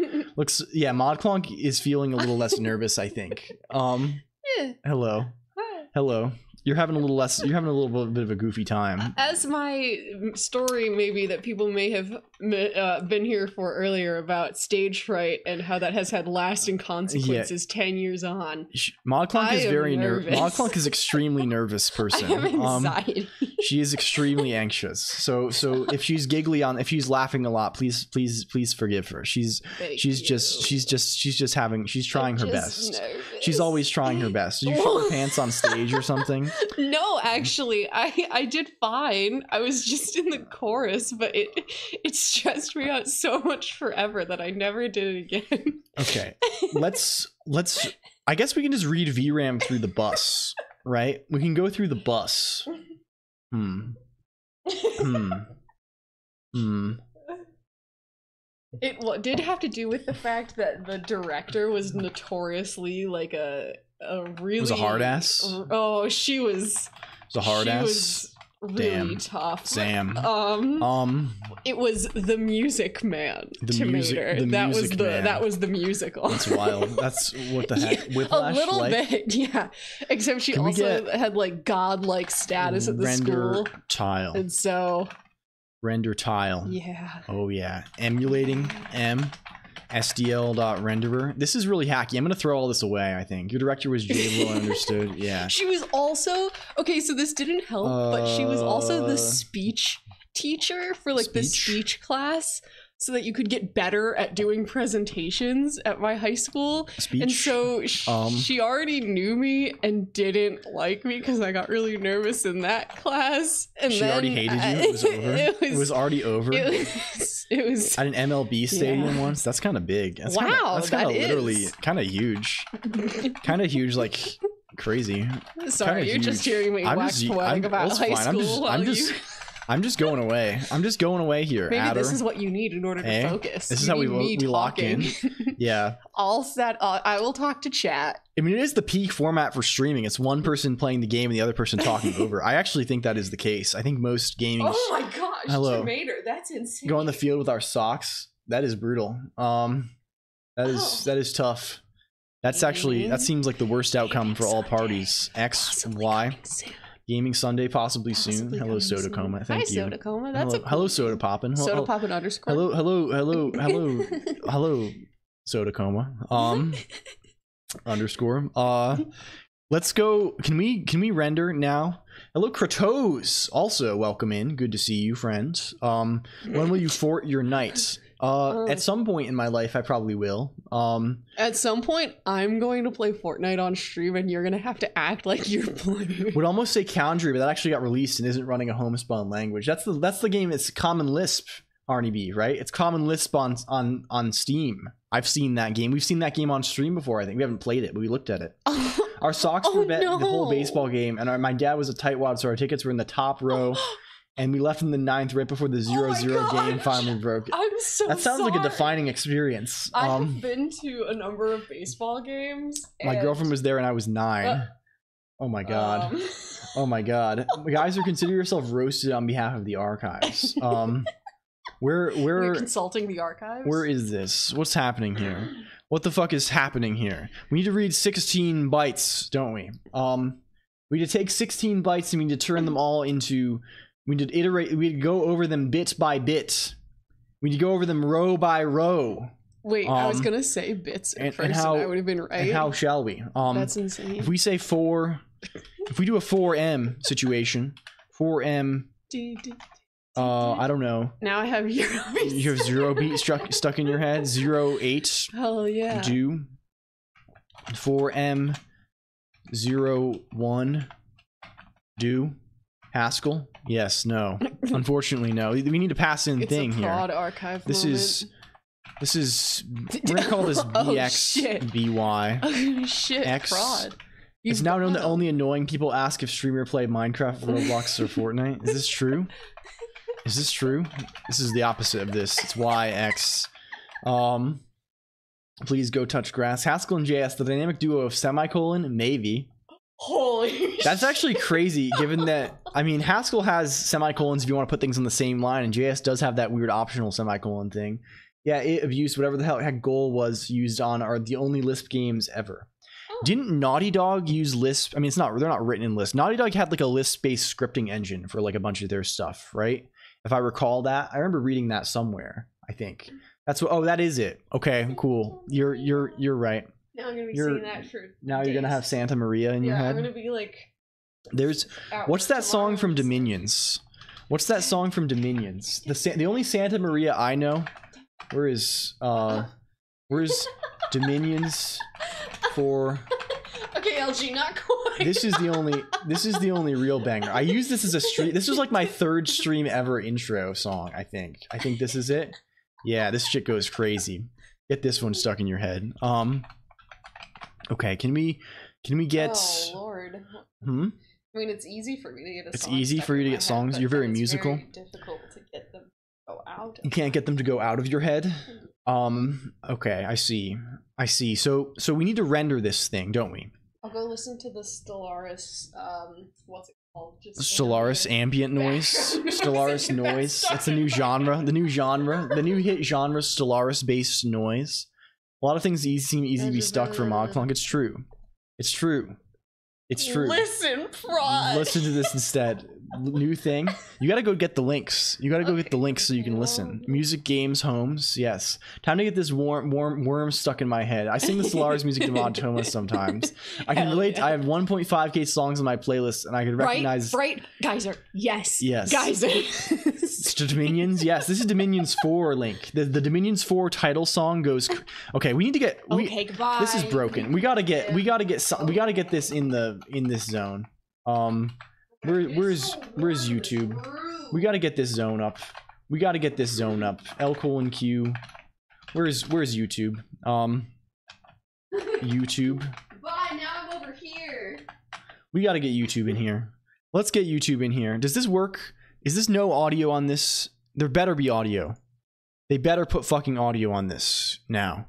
Mod Colonq is feeling a little less nervous, I think. Hello. Hi. Hello. You're having a little bit of a goofy time. As my story maybe that people may have been here for earlier about stage fright and how that has had lasting consequences 10 years on. Mod Colonq is very nervous. Mod Colonq is extremely nervous person. I have anxiety. She is extremely anxious. So if she's giggly if she's laughing a lot, please forgive her. She's trying her best. Nervous. She's always trying her best. Did you shit your pants on stage or something? No, actually, I did fine. I was just in the chorus, but it stressed me out so much forever that I never did it again. Okay, let's. I guess we can just read VRAM through the bus, right? We can go through the bus. It did have to do with the fact that the director was notoriously like a really was a hard ass. Oh, she was a hard ass. Was really tough. Sam. It was The Music Man. That was the musical. That's wild. That's what the heck. Whiplash, a little bit, yeah. Except she also had like godlike status at the school. Tile. And so. Render tile. Yeah. Oh yeah. Emulating SDL.renderer. This is really hacky. I'm gonna throw all this away. I think your director was J-Lo. I understood. Yeah. She was also so. This didn't help, but she was also the speech teacher for like the speech class, so that you could get better at doing presentations at my high school. And so she already knew me and didn't like me because I got really nervous in that class. And she already hated you. It was over. It was already over. It was at an MLB stadium once. That's kind of big. That's that's kind of literally kind of huge. Kind of huge, like crazy. Sorry, you're just hearing me wax poetic about high school. I'm just going away. I'm just going away here. Maybe Adder. this is what you need in order to focus. This is You how we need me lock in. talking. Yeah. All set. I will talk to chat. I mean, it is the peak format for streaming. It's one person playing the game and the other person talking over. I actually think that is the case. I think most gaming. Oh my gosh, Hello. Tomato, that's insane. Go on the field with our socks. That is brutal. That is tough. That's actually, that seems like the worst outcome for all parties. X, Y. Gaming Sunday, possibly soon. Hello, Soda Coma. Thank you. Hi, Soda Coma. That's hello, Soda Poppin. Soda Poppin underscore. Hello, Soda Coma. Underscore. Let's go. Can we render now? Hello, Kratos. Also, welcome in. Good to see you, friends. When will you fort your knights? At some point in my life, I probably will. At some point, I'm going to play Fortnite on stream, and you're gonna have to act like you're playing. Would almost say Foundry, but that actually got released and isn't running a homespun language. That's the game. It's Common Lisp, Arnie B, right? It's Common Lisp on Steam. I've seen that game. We've seen that game on stream before. I think we haven't played it, but we looked at it. Our socks were bet the whole baseball game, and my dad was a tightwad, so our tickets were in the top row. And we left in the 9th right before the 0-0 game finally broke. I'm so That sounds like a defining experience. I have been to a number of baseball games. My girlfriend was there and I was 9. Oh my god. Oh my god. Guys, consider yourself roasted on behalf of the archives. We're consulting the archives? Where is this? What's happening here? What the fuck is happening here? We need to read 16 bytes, don't we? We need to take 16 bytes and we need to turn them all into... We need to iterate. We need to go over them bit by bit. We need to go over them row by row. Wait, I was gonna say bits at first, and I would have been right. And how shall we? That's insane. If we say 4, if we do a 4M situation, 4M. I don't know. Now I have Euro beats. You have 0 beat stuck in your head. 0-8. Hell yeah. Do 4M 0-1. Do. Haskell? Yes, no. Unfortunately, no. We need to pass in thing here. It's a fraud archive This moment. is we're gonna call this BXBY. Oh shit, X. fraud. It's now known that only annoying people ask if streamer play Minecraft, Roblox, or Fortnite. Is this true? Is this true? This is the opposite of this. It's YX. Please go touch grass. Haskell and JS, the dynamic duo of semicolon, maybe. Holy That's actually crazy, given that, I mean, Haskell has semicolons if you want to put things on the same line, and JS does have that weird optional semicolon thing. Yeah, it abused whatever the hell heck goal was used on are the only Lisp games ever. Oh. Didn't Naughty Dog use Lisp? I mean, they're not written in Lisp. Naughty Dog had like a Lisp-based scripting engine for like a bunch of their stuff, right? If I recall that. I remember reading that somewhere, I think. That's what, oh, that is it. Okay, cool. You're right. Now I'm gonna be seeing that for now days. You're gonna have Santa Maria in your head. I'm gonna be like. What's that song from Dominions? What's that song from Dominions? The only Santa Maria I know. Where's Dominions for? Okay, LG, not quite. This is the only real banger. I use this as a stream. This was like my 3rd stream ever intro song. I think this is it. Yeah, this shit goes crazy. Get this one stuck in your head. Okay, can we get? Oh Lord. I mean, it's easy for me to get a. It's easy for you to get songs. You're very musical. Very difficult to get them to go out. You can't get them to go out of your head. Okay, I see. So we need to render this thing, don't we? I'll go listen to the Stellaris. What's it called? Stellaris ambient noise. Stellaris noise. It's a new genre. The new hit genre. Stellaris-based noise. A lot of things seem easy to be stuck for Modclonk. It's true. It's true. Listen, fraud. Listen to this instead. New thing. You gotta go get the links. Get the links so you can listen. Music, games, homes. Yes. Time to get this worm stuck in my head. I sing the Stellaris music to Mod Thomas sometimes. I can relate. Yeah. I have 1.5k songs on my playlist, and I can recognize. Right, Geyser. Yes. Geyser. Dominions. Yes, this is Dominions 4 link. The Dominions 4 title song goes. Okay, we need to get. Okay, goodbye. This is broken. We gotta get this in this zone. Where's YouTube? We gotta get this zone up. L Colonq. Where's YouTube? YouTube. Bye. Now I'm over here. We gotta get YouTube in here. Let's get YouTube in here. Does this work? Is this no audio on this? There better be audio. They better put fucking audio on this now.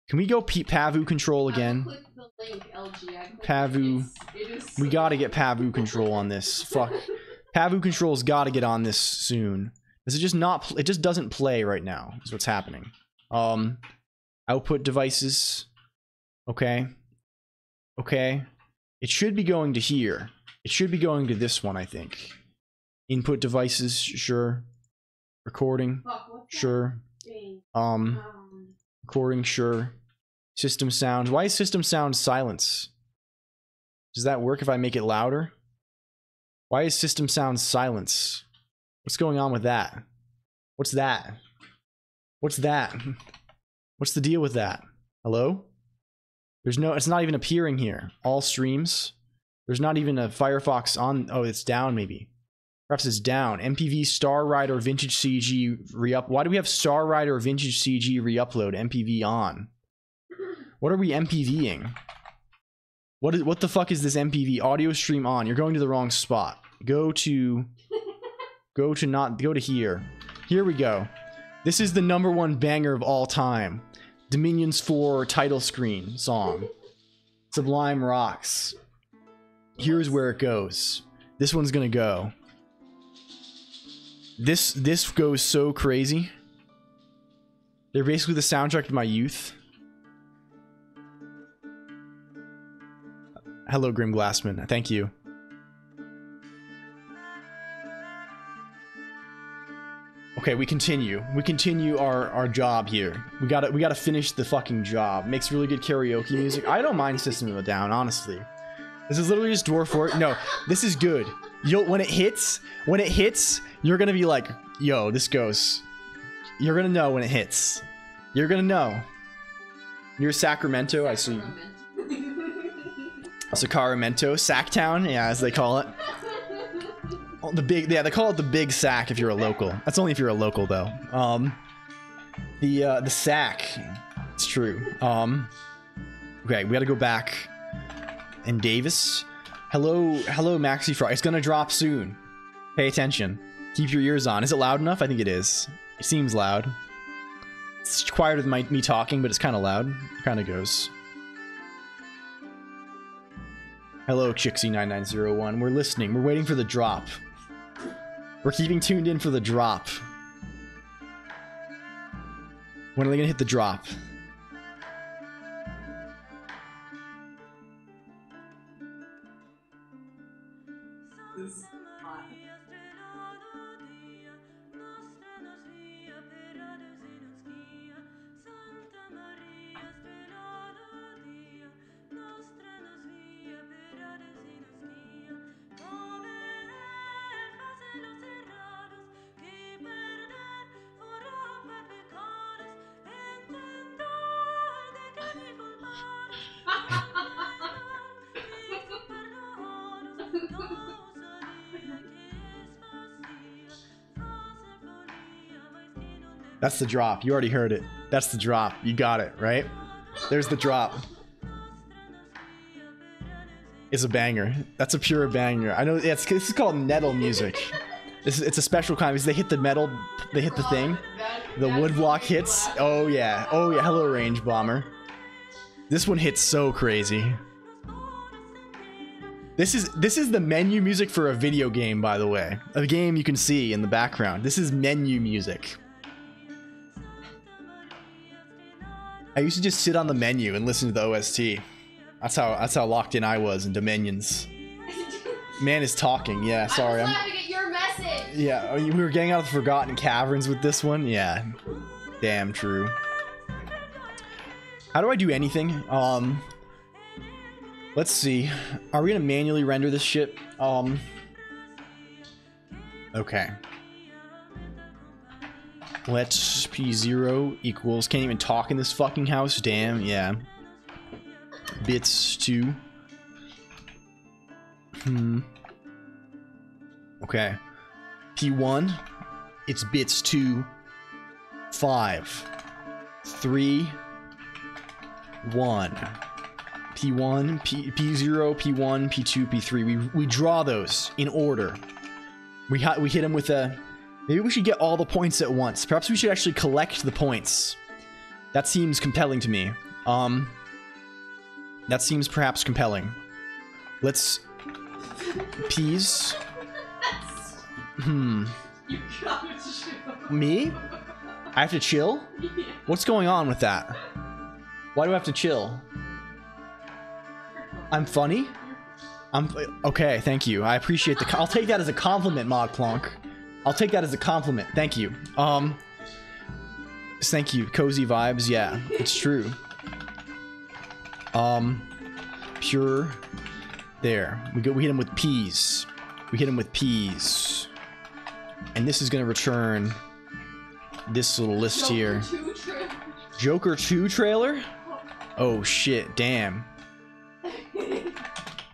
Can we go Pavu control again? Click the link, LG. Pavu. We gotta get Pavu control on this. Fuck. Pavu control's gotta get on this soon. Is it just not? It just doesn't play right now. Is what's happening. Output devices. Okay. Okay. It should be going to here. It should be going to this one, I think. Input devices, sure. Recording, sure. Recording, sure. System sound. Why is system sound silence? Does that work if I make it louder? Why is system sound silence? What's going on with that? What's that? What's that? What's the deal with that? Hello? There's no, it's not even appearing here. All streams. There's not even a Firefox on. Oh, it's down maybe. Perhaps it's down. MPV Star Rider Vintage CG re-up. Why do we have Star Rider Vintage CG re-upload MPV on? What are we MPVing? What the fuck is this MPV audio stream on? You're going to the wrong spot. Go to here. Here we go. This is the #1 banger of all time. Dominions 4 title screen song. Sublime Rocks. Here's where it goes. This one's gonna go. This goes so crazy. They're basically the soundtrack to my youth. Hello, Grim Glassman. Thank you. Okay, we continue. We continue our job here. We gotta finish the fucking job. Makes really good karaoke music. I don't mind System of a Down, honestly. This is literally just Dwarf Fort. No, this is good. When it hits, you're gonna be like, yo, this goes. You're gonna know when it hits. You're gonna know. You're Sacramento, I see. Sacramento, Sacktown, yeah, as they call it. Oh, they call it the Big Sack if you're a local. That's only if you're a local though. The Sack. It's true. Okay, we gotta go back. And Davis. Hello, Maxi Frog. It's gonna drop soon. Pay attention. Keep your ears on. Is it loud enough? I think it is. It seems loud. It's quieter than me talking, but it's kind of loud. It kind of goes. Hello, Chixie9901. We're listening. We're waiting for the drop. We're keeping tuned in for the drop. When are they gonna hit the drop? That's the drop. You already heard it. That's the drop. You got it, right? There's the drop. It's a banger. That's a pure banger. I know. Yeah, this is called nettle music. It's a special kind because they hit the metal. They hit the thing. The wood block hits. Oh yeah. Oh yeah. Hello, Range Bomber. This one hits so crazy. This is the menu music for a video game, by the way. A game you can see in the background. This is menu music. I used to just sit on the menu and listen to the OST. That's how locked in I was in Dominions. Man is talking. Yeah, sorry. I'm trying to get your message. Yeah, we were getting out of the Forgotten Caverns with this one. Yeah, damn true. How do I do anything? Let's see. Are we gonna manually render this shit? Okay. Let's P0 equals, can't even talk in this fucking house, damn, yeah. Bits 2. Okay. P1, it's bits 2, 5, 3, 1. P1, P0, P1, P2, P3. We draw those in order. We hit him with a... Maybe we should get all the points at once. Perhaps we should actually collect the points. That seems compelling to me. That seems perhaps compelling. Let's... Peas. Hmm. You gotta chill. Me? I have to chill? Yeah. What's going on with that? Why do I have to chill? I'm funny? Okay, thank you. I appreciate the... I'll take that as a compliment, Modclonq. I'll take that as a compliment. Thank you. Thank you. Cozy vibes. Yeah, it's true. Pure. There. We hit him with peas. We hit him with peas. And this is gonna return this little list here. Joker 2 trailer? Oh shit, damn.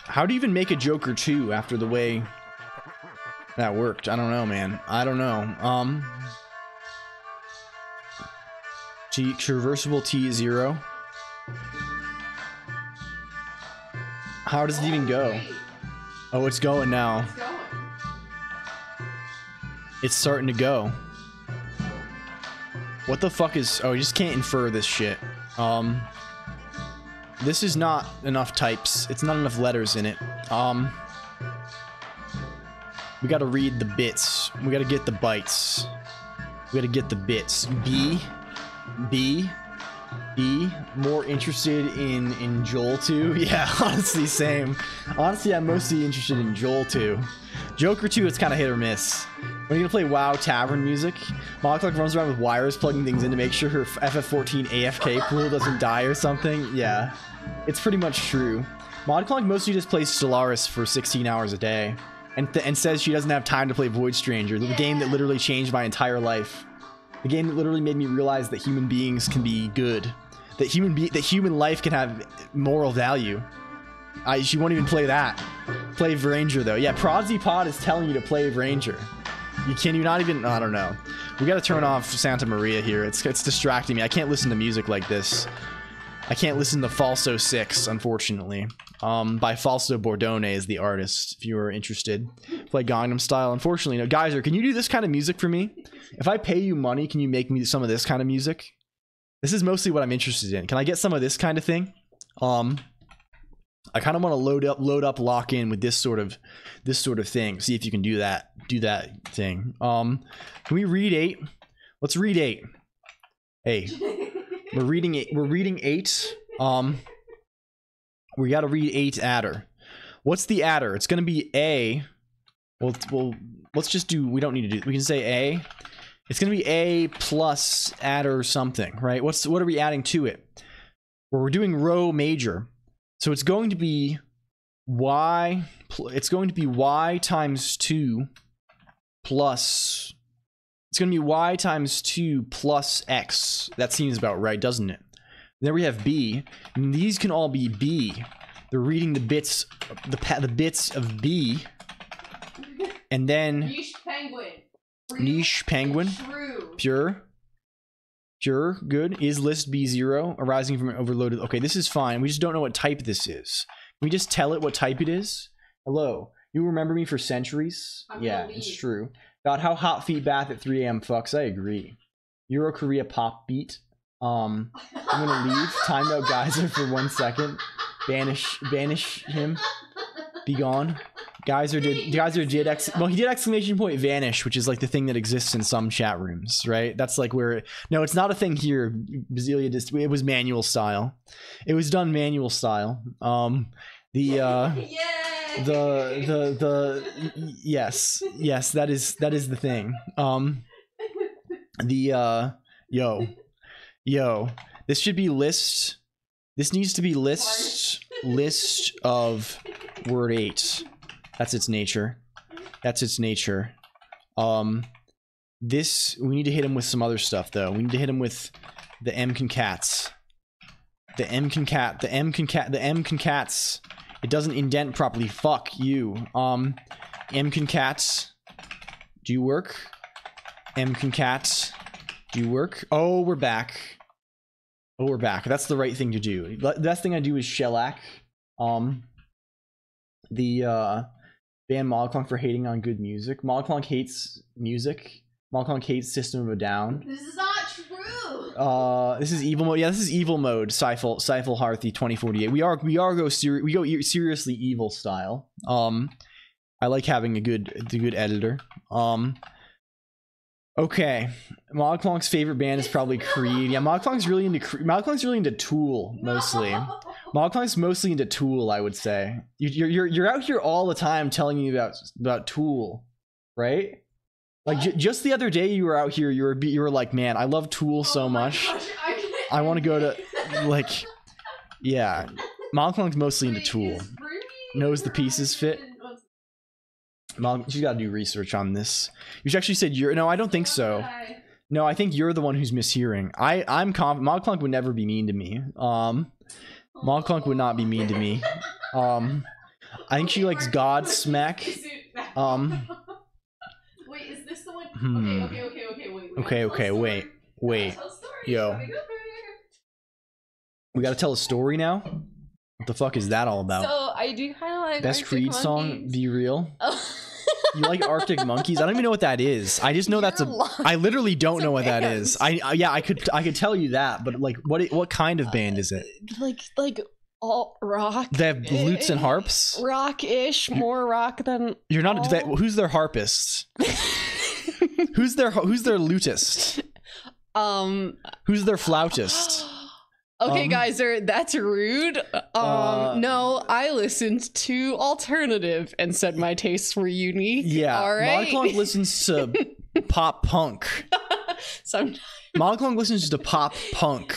How do you even make a Joker 2 after the way that worked? I don't know, man. I don't know. Traversable T0. How does it even go? Oh, it's going now. It's going. It's starting to go. What the fuck is... Oh, you just can't infer this shit. This is not enough types. It's not enough letters in it. We gotta read the bits. We gotta get the bytes. We gotta get the bits. B. More interested in Joel 2? Yeah, honestly, same. Honestly, I'm mostly interested in Joel 2. Joker 2, it's kind of hit or miss. When are you gonna play WoW Tavern music? Modclonq runs around with wires plugging things in to make sure her FF14 AFK pool doesn't die or something. Yeah, it's pretty much true. Modclonq mostly just plays Stellaris for 16 hours a day and says she doesn't have time to play Void Stranger, the game that literally changed my entire life. The game that literally made me realize that human beings can be good. That human life can have moral value. She won't even play that. Play Vranger though. Yeah, Prodsy Pod is telling you to play Vranger. Can you not even... I don't know. We gotta turn off Santa Maria here. It's distracting me. I can't listen to music like this. I can't listen to Falso 6, unfortunately. By Falso Bordone is the artist, if you are interested. Play Gangnam Style. Unfortunately, no. Geyser, can you do this kind of music for me? If I pay you money, can you make me some of this kind of music? This is mostly what I'm interested in. Can I get some of this kind of thing? I kind of want to load up, lock in with this sort of thing. See if you can do that thing. Can we read 8? Let's read 8. Hey, we're reading 8. We're reading 8. We got to read 8 adder. What's the adder? It's gonna be A. Well, let's just do. We don't need to do. We can say A. It's gonna be A plus adder something, right? What are we adding to it? Well, we're doing row major. So it's going to be y. It's going to be y times 2 plus. It's going to be y times 2 plus x. That seems about right, doesn't it? Then we have b, and these can all be b. They're reading the bits, the bits of b, and then Niche penguin. Niche penguin. True. Pure, good. Is list B0 arising from an overloaded... Okay, this is fine. We just don't know what type this is. Can we just tell it what type it is? Hello. You remember me for centuries? Yeah, it's true. God, how hot feet bath at 3 a.m. fucks. I agree. Euro Korea pop beat. I'm gonna leave. Time out Geyser for 1 second. Banish him. Be gone. Geyser did he did exclamation point vanish, which is like the thing that exists in some chat rooms, right? That's like where no, it's not a thing here. Bazelia just it was manual style. It was done manual style. Yes, that is the thing. Yo, this should be list. This needs to be list of word 8. That's its nature. That's its nature. This we need to hit him with some other stuff though. We need to hit him with the M concats. The M concats. It doesn't indent properly. Fuck you. M concats. Do you work? M concats. Do you work? Oh, we're back. Oh, we're back. That's the right thing to do. The best thing I do is shellac. ban Modclonq for hating on good music. Modclonq hates music. Modclonq hates System of a Down. This is not true. This is evil mode. Yeah, this is evil mode. Seifel Harthy 2048. We go seriously evil style. I like having a good editor. Okay, Modclonq's favorite band is probably Creed. Yeah, Modclonq's really into Tool mostly. Modclonq's mostly into Tool, I would say. You're out here all the time telling me about Tool, right? Like just the other day you were out here, you were like, man, I love Tool so much. Gosh, I want to go to like, yeah. Modclonq's mostly into Tool. Knows the pieces fit. You gotta do research on this. You actually said no, I don't think so. No, I think you're the one who's mishearing. I'm confident Modclonq would never be mean to me. Modclonq would not be mean to me. I think she likes Godsmack. Wait, is this the one? Okay, wait. Yo. We gotta tell a story now? What the fuck is that all about? So I do kind of like Best Arctic Creed Monkeys. song, Be Real? You like Arctic Monkeys? I don't even know what that is. I just know I literally don't know what that is. I could tell you that, but like what kind of band is it? Like alt rock. They have lutes and harps? Rock-ish, more rock than You're not who's their harpist? Who's their lutist? Who's their flautist? Okay, guys, that's rude. No, I listened to alternative and said my tastes were unique. Yeah, all right. Modclonq listens to pop punk. Sometimes. Modclonq listens to pop punk.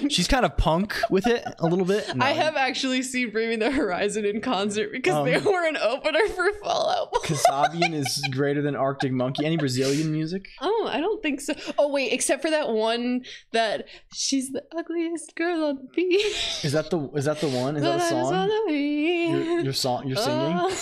She's kind of punk with it a little bit. No. I have actually seen Bring Me the Horizon in concert because they were an opener for Fallout. Kasabian is greater than Arctic Monkey. Any Brazilian music? Oh, I don't think so. Oh wait, except for that one that she's the ugliest girl on the beach. Is that the one? Is that a song? You're singing?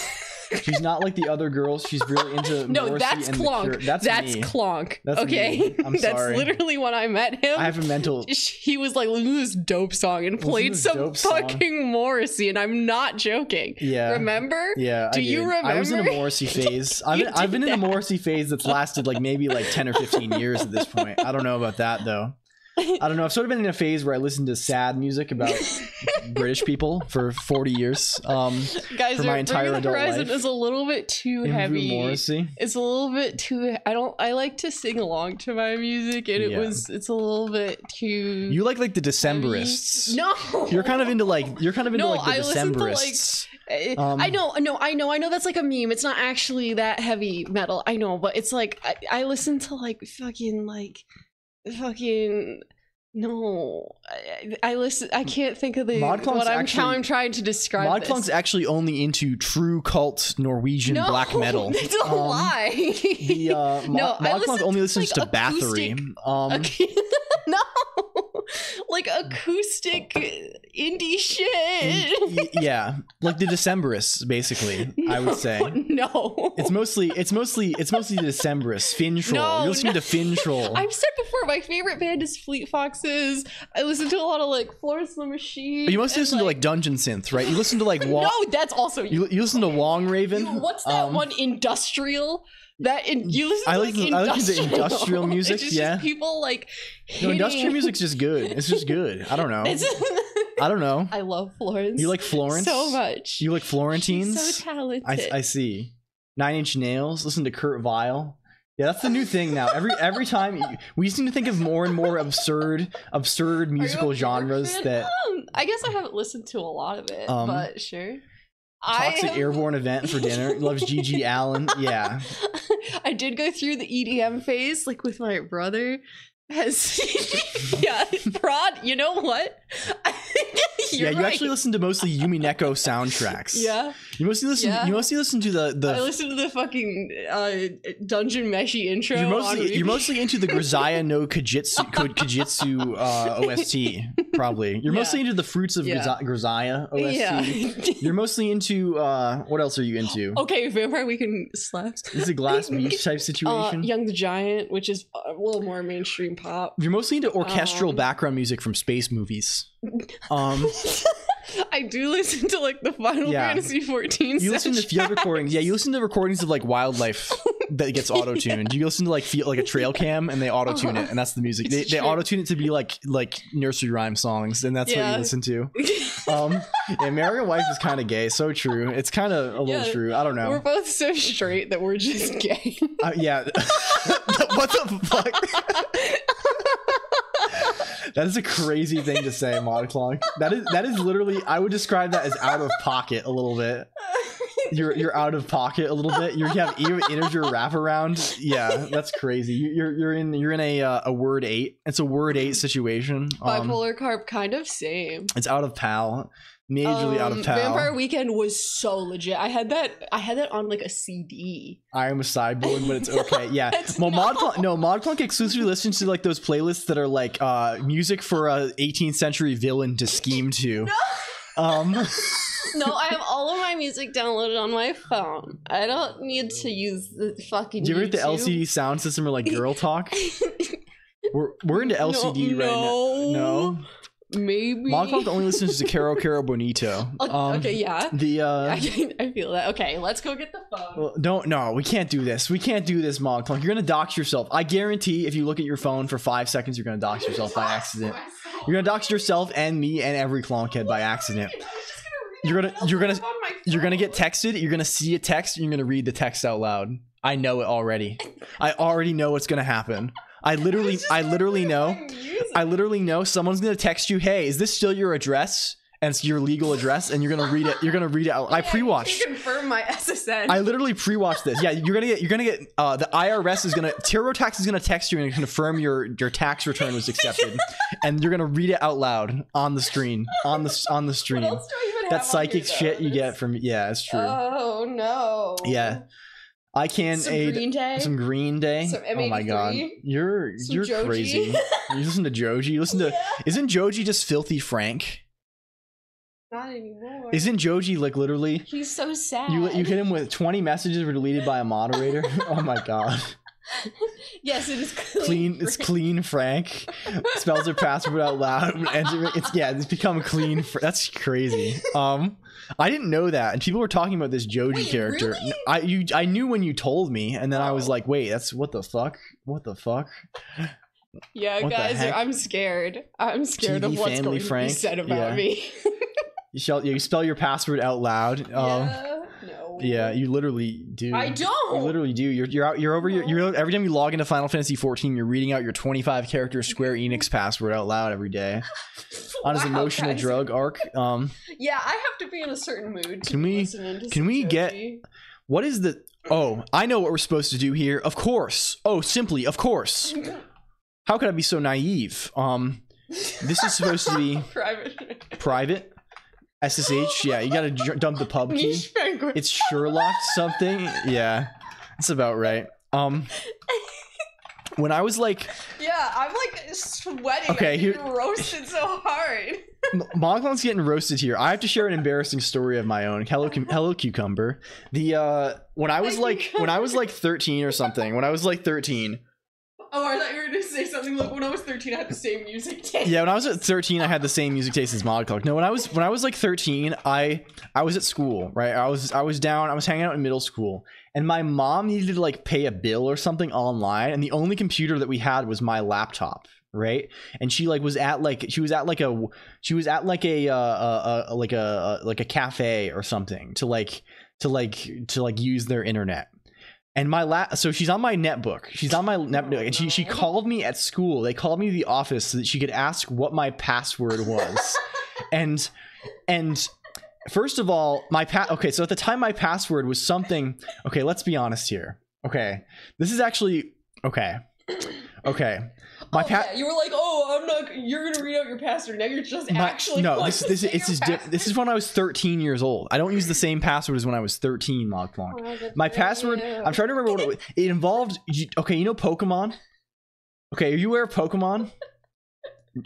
She's not like the other girls. She's really into no, Morrissey that's and Colonq. That's me. Colonq. That's okay. Me. I'm sorry. That's literally when I met him. I have a mental. He was like, "Listen to this dope song," and played some fucking Morrissey, and I'm not joking. Yeah. Remember? Yeah. Do you remember? I was in a Morrissey phase. I've been in a Morrissey phase that's lasted like maybe like 10 or 15 years at this point. I don't know about that though. I don't know. I've sort of been in a phase where I listened to sad music about British people for 40 years. Guys, for my entire adult Horizon life. is a little bit too Andrew heavy. Morrissey. It's a little bit too. I like to sing along to my music, and it's a little bit too. You like the Decemberists. Heavy. No, you're kind of into like the Decemberists. I know that's like a meme. It's not actually that heavy metal. I know, but it's like I listen to like fucking no. I listen. I can't think of what I'm trying to describe. Modclonk's actually only into true cult Norwegian black metal. That's a lie. Modclonq only listens to Bathory. No, like acoustic indie shit. Yeah, like the Decemberists, basically. I would say. No, it's mostly the Decemberists. Fintroll. You're listening to Fintroll. I've said before, my favorite band is Fleet Foxes. I listen to a lot of like Florence and the Machine. But you mostly listen to like Dungeon Synth, right? You listen to like no, that's also you listen to Wong Raven. What's that one? Industrial. You listen to I listen to industrial music. It's just people like no, industrial music's just good. It's just good. I don't know. I don't know. I love Florence. You like Florence so much. You like Florentines? She's so talented. I see. 9 Inch Nails. Listen to Kurt Vile. Yeah, that's the new thing now. Every time we seem to think of more and more absurd musical genres that. I guess I haven't listened to a lot of it, but sure. Toxic Airborne Event for dinner. Loves Gigi Allen. Yeah. I did go through the EDM phase, like with my brother. Yeah, Prod. You know what? You actually listen to mostly Yumi Neko soundtracks. Yeah. You mostly listen to the. I listen to the fucking Dungeon Meshi intro. You're mostly into the Grisaya no Kajitsu OST. Probably. You're mostly into the Fruits of Grisaya OST. Yeah. You're mostly into what else are you into? Okay, Vampire Weekend slaps. This is a Glass Beach type situation. Young the Giant, which is a little more mainstream pop. You're mostly into orchestral background music from space movies. I do listen to like the Final Fantasy 14. You listen to field recordings. Yeah, you listen to recordings of like wildlife that gets auto-tuned. You listen to like a trail cam and they auto-tune it, and that's the music. They auto-tune it to be like nursery rhyme songs, and that's what you listen to. Yeah, Marry a Wife is kind of gay. So true. It's kind of a little true. I don't know. We're both so straight that we're just gay. Yeah. What the fuck? That is a crazy thing to say, Modclonq. That is literally, I would describe that as out of pocket a little bit. You're out of pocket a little bit. You have integer wraparound. Yeah, that's crazy. You're in a word 8. It's a word 8 situation. Bipolar Carp, kind of same. It's out of pal. Majorly out of pal. Vampire Weekend was so legit. I had that on like a CD. I am a sideboard, but it's okay. Yeah. Well, Modclonq exclusively listens to like those playlists that are like music for a 18th century villain to scheme to. No. No, I have all of my music downloaded on my phone. I don't need to use the fucking Do you ever YouTube. get the LCD sound system or like Girl Talk? We're into LCD right now. No. Maybe. Modclonq only listens to Caro Caro Bonito. Okay, yeah. I feel that. Okay, let's go get the phone. Well, no, we can't do this. We can't do this, Modclonq. You're gonna dox yourself. I guarantee if you look at your phone for 5 seconds, you're gonna dox yourself by accident. You're gonna dox yourself and me and every Clonkhead by accident. You're gonna get texted. You're gonna see a text. And you're gonna read the text out loud. I know it already. I already know what's gonna happen. I literally know someone's gonna text you, "Hey, is this still your address?" And it's your legal address, and you're gonna read it. You're gonna read it out. I pre-watched. Confirm my SSN. I literally pre-watched this. Yeah, you're gonna get. The IRS is gonna. TurboTax is gonna text you and confirm your tax return was accepted, and you're gonna read it out loud on the screen. On the stream. What else do I even that have psychic on here, shit you get from. Yeah, it's true. Oh no. Yeah. I can aid some Green Day. Some oh my god, you're Joji. crazy. You listen to Joji. You listen to. Isn't Joji just Filthy Frank? Not anymore. Isn't Joji like literally? He's so sad. You hit him with 20 messages were deleted by a moderator. Oh my god. Yes, it is clean. It's Clean Frank. Spells her password out loud. It's become Clean. That's crazy. I didn't know that, and people were talking about this Joji character. Really? I knew when you told me, and then I was like, wait, that's what the fuck? What the fuck? Yeah, what guys, I'm scared. I'm scared TV of what's going to be said about me. You spell your password out loud. No. Yeah, you literally do. I don't. You literally do. You're every time you log into Final Fantasy 14, you're reading out your 25 character Square Enix password out loud every day. On his emotional drug arc. Yeah, I have to be in a certain mood. Can we get what is the I know what we're supposed to do here. Of course. Simply, of course. How could I be so naive? This is supposed to be private. SSH, yeah, you gotta dump the pub key. It's Sherlock something. Yeah, that's about right. When I was like, yeah, I'm like sweating. Okay, I'm getting roasted so hard. Modclonq's getting roasted here. I have to share an embarrassing story of my own. Hello, Cucumber. When I was like 13 or something. When I was like 13. Oh, I thought you were going to say something like when I was 13 I had the same music taste. Yeah, when I was at 13 I had the same music taste as Modclonq. No, when I was like 13, I was at school, right? I was hanging out in middle school, and my mom needed to like pay a bill or something online, and the only computer that we had was my laptop, right? And she was at a cafe or something to use their internet. And so she's on my netbook. And she called me at school. They called me to the office so that she could ask what my password was. and first of all, so at the time my password was something. Okay, let's be honest here. Okay, this is actually okay. You were like, I'm not. You're gonna read out your password. Now you're just actually. No, this is when I was 13 years old. I don't use the same password as when I was 13. Modclonq. My password. I'm trying to remember what it involved. Okay, you know Pokemon. Okay, are you aware of Pokemon?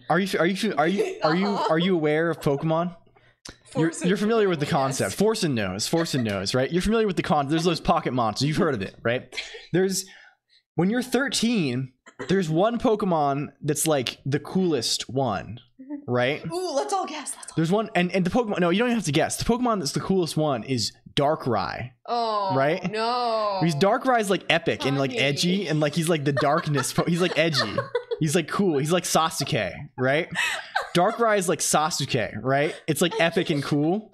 Are you aware of Pokemon? You're familiar with the concept. Yes. Forsen knows, right? You're familiar with the concept. There's those pocket monsters. You've heard of it, right? When you're 13, there's one Pokemon that's like the coolest one. right? Ooh, let's all guess. There's one, and the Pokemon. No, you don't even have to guess. The Pokemon that's the coolest one is Darkrai. Oh, right? No. Because Darkrai's like epic and like edgy, and like he's like the darkness. He's like edgy. He's like cool. He's like Sasuke, right? Darkrai is like Sasuke, right? It's like epic and cool.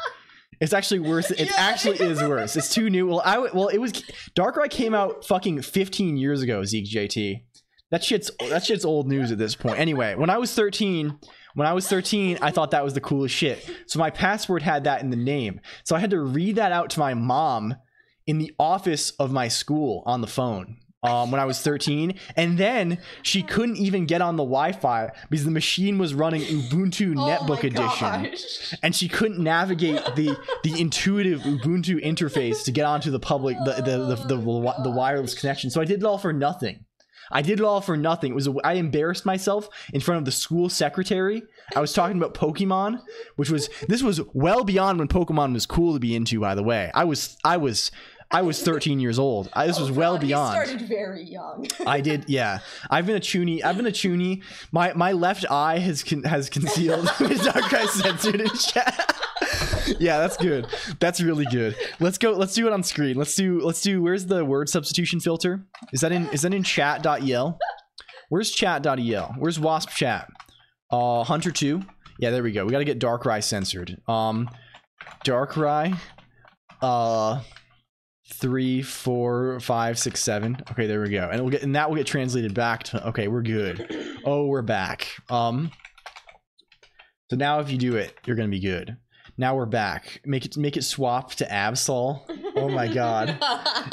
It's actually worse. It actually is worse. It's too new. Well, it was Darkrai came out fucking 15 years ago. Zeke JT. That shit's old news at this point. Anyway, when I was 13, I thought that was the coolest shit. So my password had that in the name. So I had to read that out to my mom in the office of my school on the phone. When I was 13, and then she couldn't even get on the Wi-Fi because the machine was running Ubuntu Netbook Edition, and she couldn't navigate the intuitive Ubuntu interface to get onto the public the wireless connection. So I did it all for nothing. It was I embarrassed myself in front of the school secretary. I was talking about Pokemon, this was well beyond when Pokemon was cool to be into. By the way, I was 13 years old. This was well beyond. You started very young. I did, yeah. I've been a chunie. My left eye has concealed Darkrai censored in chat. Yeah, that's good. That's really good. Let's go. Let's do it on screen. Let's do. Where's the word substitution filter? Is that in chat.el? Where's chat.el? Where's wasp chat? Hunter 2. Yeah, there we go. We got to get Darkrai censored. Darkrai. 3, 4, 5, 6, 7. Okay, there we go. And that will get translated back to. Okay, we're good. Oh, we're back. So now if you do it, you're gonna be good. Now we're back. Make it swap to Absol. Oh my god.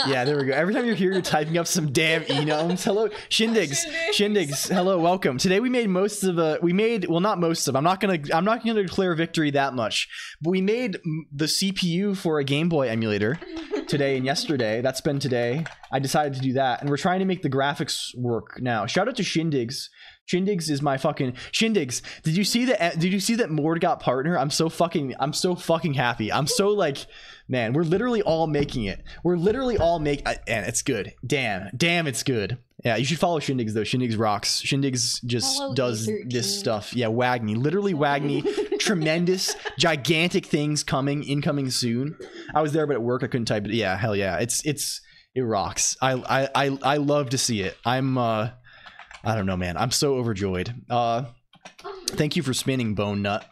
Yeah, there we go. Every time you're here, you're typing up some damn enums. Hello, Shindigs. Hello, welcome. Today we made not most of. I'm not gonna declare victory that much. But we made the CPU for a Game Boy emulator today and yesterday. That's been today. I decided to do that, and we're trying to make the graphics work now. Shout out to Shindigs. Shindigs is my fucking Shindigs. Did you see that Mord got partner? I'm so fucking happy. I'm so like, man, we're literally all making it. And it's good. Damn, it's good. Yeah, you should follow Shindigs though. Shindigs rocks. Shindigs just does this stuff. Yeah, Wagny, literally Wagny. Tremendous, gigantic things incoming soon. I was there, but at work I couldn't type it. Yeah, hell yeah, it rocks. I love to see it. I don't know, man. I'm so overjoyed. Thank you for spinning, Bone Nut.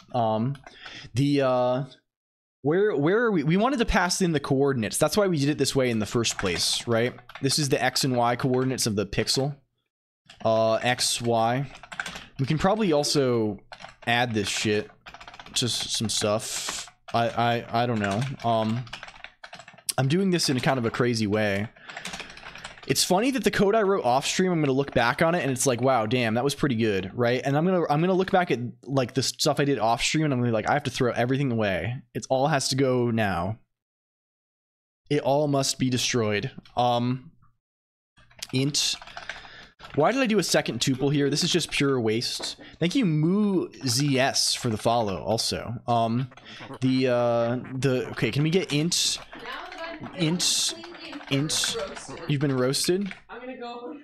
Where are we? We wanted to pass in the coordinates. That's why we did it this way in the first place, right? This is the X and Y coordinates of the pixel. X, Y. We can probably also add this shit to some stuff. I don't know. I'm doing this in kind of a crazy way. It's funny that the code I wrote off stream, I'm gonna look back on it and it's like, wow, damn, that was pretty good, right? And I'm gonna look back at like the stuff I did off stream and I'm gonna be like, I have to throw everything away. It all has to go now. It all must be destroyed. Int. Why did I do a second tuple here? This is just pure waste. Thank you, Moo ZS, for the follow. Also, okay, can we get int? Int. You've been roasted. I'm gonna go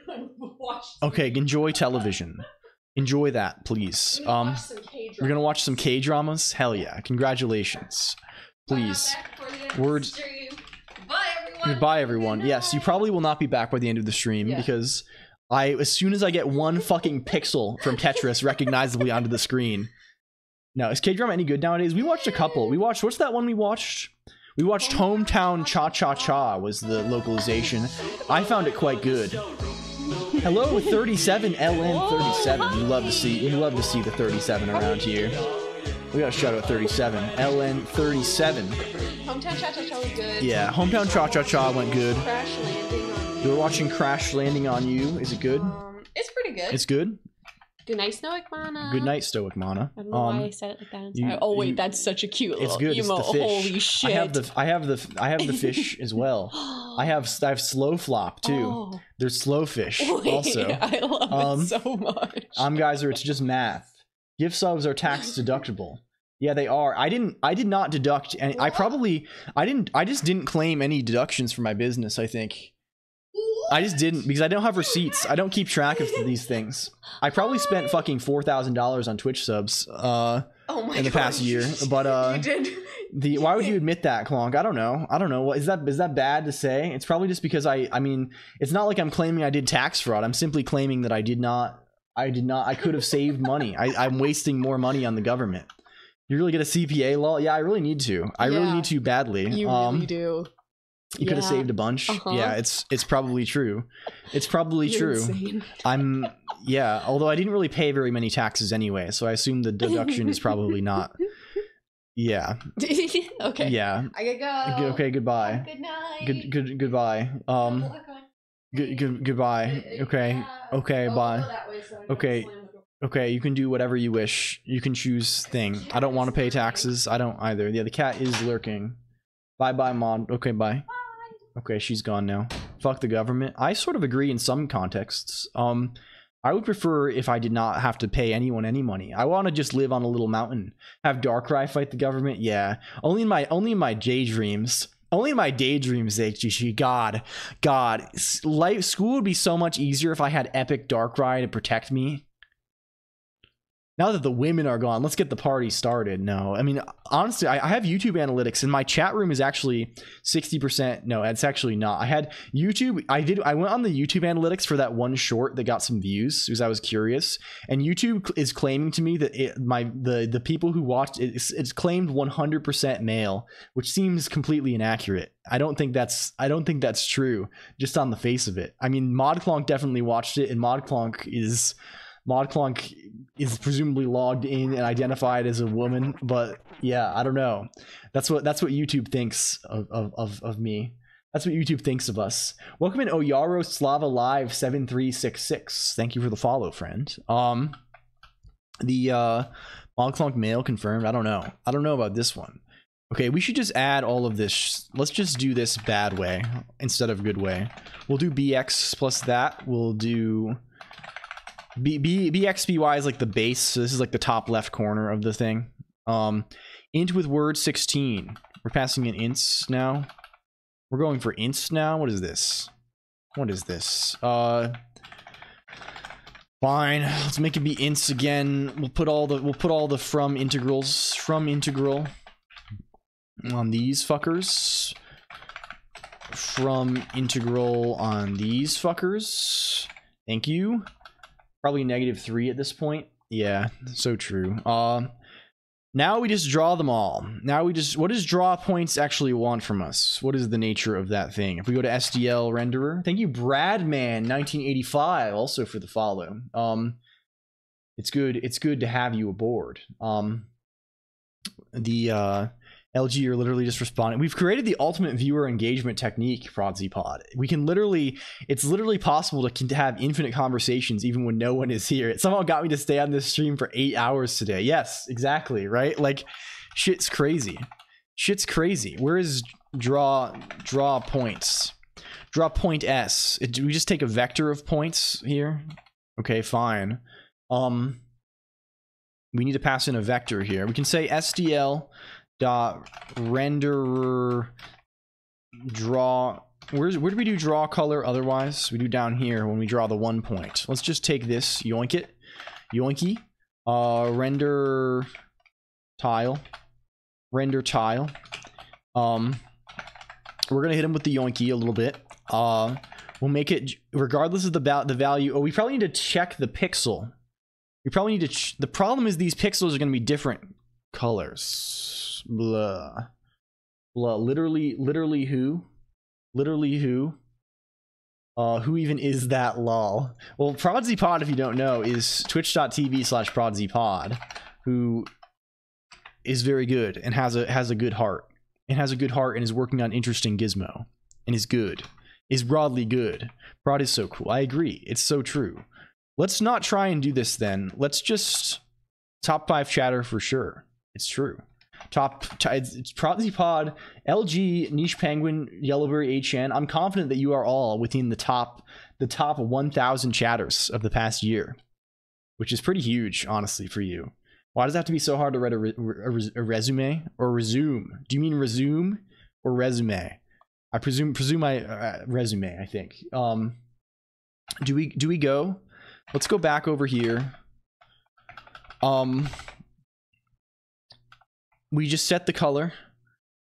watch. Okay, enjoy television. Enjoy that, please. We're gonna watch some K-dramas. Hell yeah! Congratulations. Please. Words. Goodbye, everyone. Yes, you probably will not be back by the end of the stream because as soon as I get one fucking pixel from Tetris recognizably onto the screen. Now, is K-drama any good nowadays? We watched a couple. What's that one we watched? We watched Hometown Cha-Cha-Cha was the localization. I found it quite good. Hello, 37 LN37. You love to see the 37 around here. We got a shout out 37 LN37. Hometown Cha-Cha-Cha was good. Yeah, Hometown Cha-Cha-Cha went good. Crash Landing on You. You were watching Crash Landing on You. Is it good? It's pretty good. It's good. Good night, Stoic Mana. Good night, Stoic Mana. I don't know why I said it like that. That's such a cute little emo. It's the fish. Holy shit! I have the fish as well. I have slow flop too. Oh. There's slow fish also. I love it so much. Guys, it's just math. Gift subs are tax deductible. Yeah, they are. I did not deduct, and I just didn't claim any deductions for my business. I think. I just didn't because I don't have receipts. I don't keep track of these things. I probably spent fucking $4,000 on Twitch subs in the past year. But you did. why would you admit that, Colonq? I don't know. What is that bad to say? It's probably just because I mean, it's not like I'm claiming I did tax fraud. I'm simply claiming that I did not. I could have saved money. I'm wasting more money on the government. You really get a CPA law? Yeah, I really need to. I really need to badly. You really do. You could have saved a bunch. Yeah, it's probably true. It's probably You're true. insane. Although I didn't really pay very many taxes anyway, so I assume the deduction is probably not. Yeah. Okay. Yeah. I gotta go. Okay, goodbye. Good night. Goodbye. Goodbye. Okay. Okay, bye. Okay, you can do whatever you wish. You can choose thing. I don't want to pay taxes. I don't either. Yeah, the cat is lurking. Bye, mod. Okay, bye. Okay, she's gone now. Fuck the government. I sort of agree in some contexts. I would prefer if I did not have to pay anyone any money. I want to just live on a little mountain. Have Darkrai fight the government? Yeah. Only in my daydreams. Only in my daydreams, HGG. God. School would be so much easier if I had epic Darkrai to protect me. Now that the women are gone, let's get the party started. No, I mean, honestly, I have YouTube analytics and my chat room is actually 60%. No, it's actually not. I had YouTube. I went on the YouTube analytics for that one short that got some views because I was curious. And YouTube is claiming to me that the people who watched it, it's claimed 100% male, which seems completely inaccurate. I don't think that's true just on the face of it. I mean, ModClonq definitely watched it, and ModClonq is presumably logged in and identified as a woman, but yeah, I don't know. That's what YouTube thinks of me. That's what YouTube thinks of us. Welcome in Oyaro Slava Live 7366. Thank you for the follow, friend. The ModClonq male confirmed. I don't know about this one. Okay, we should just add all of this. Let's just do this bad way instead of good way. We'll do BX plus that. We'll do BXBY is like the base, so this is like the top left corner of the thing. Int with word 16. We're passing in ints now. We're going for ints now. What is this? Fine. Let's make it be ints again. We'll put all the from integrals from integral on these fuckers. From integral on these fuckers. Thank you. Probably -3 at this point. Yeah, so true. Now we just draw them all. What does draw points actually want from us? What is the nature of that thing? If we go to SDL renderer, thank you, Bradman 1985, also for the follow. It's good to have you aboard. LG are literally just responding. We've created the ultimate viewer engagement technique, ProdZPod. We can it's literally possible to have infinite conversations even when no one is here. It somehow got me to stay on this stream for 8 hours today. Yes, exactly, right? Like, shit's crazy. Where is draw points? Draw point S. Do we just take a vector of points here? Okay, fine. We need to pass in a vector here. We can say SDL dot renderer draw. Where do we do draw color otherwise? We do down here when we draw the 1 point. Let's just take this, yoink it, yoinky. Render tile. We're gonna hit him with the yoinky a little bit. We'll make it regardless of the value. Oh, we probably need to check the pixel. We probably need to. The problem is these pixels are gonna be different colors. Blah. Literally who? Who even is that, lol? Well, ProdZPod, if you don't know, is twitch.tv/ProdZPod, who is very good and has a good heart. And is working on interesting gizmo. And is good. Is broadly good. Prod is so cool. I agree. It's so true. Let's not try and do this then. Let's just top 5 chatter for sure. It's true. It's ProdZPod, LG, Niche Penguin, Yellowberry HN. I'm confident that you are all within the top 1,000 chatters of the past year, which is pretty huge, honestly, for you. Why does it have to be so hard to write a resume or resume? Do you mean resume or resume? I presume my resume, I think. Do we go? Let's go back over here. We just set the color.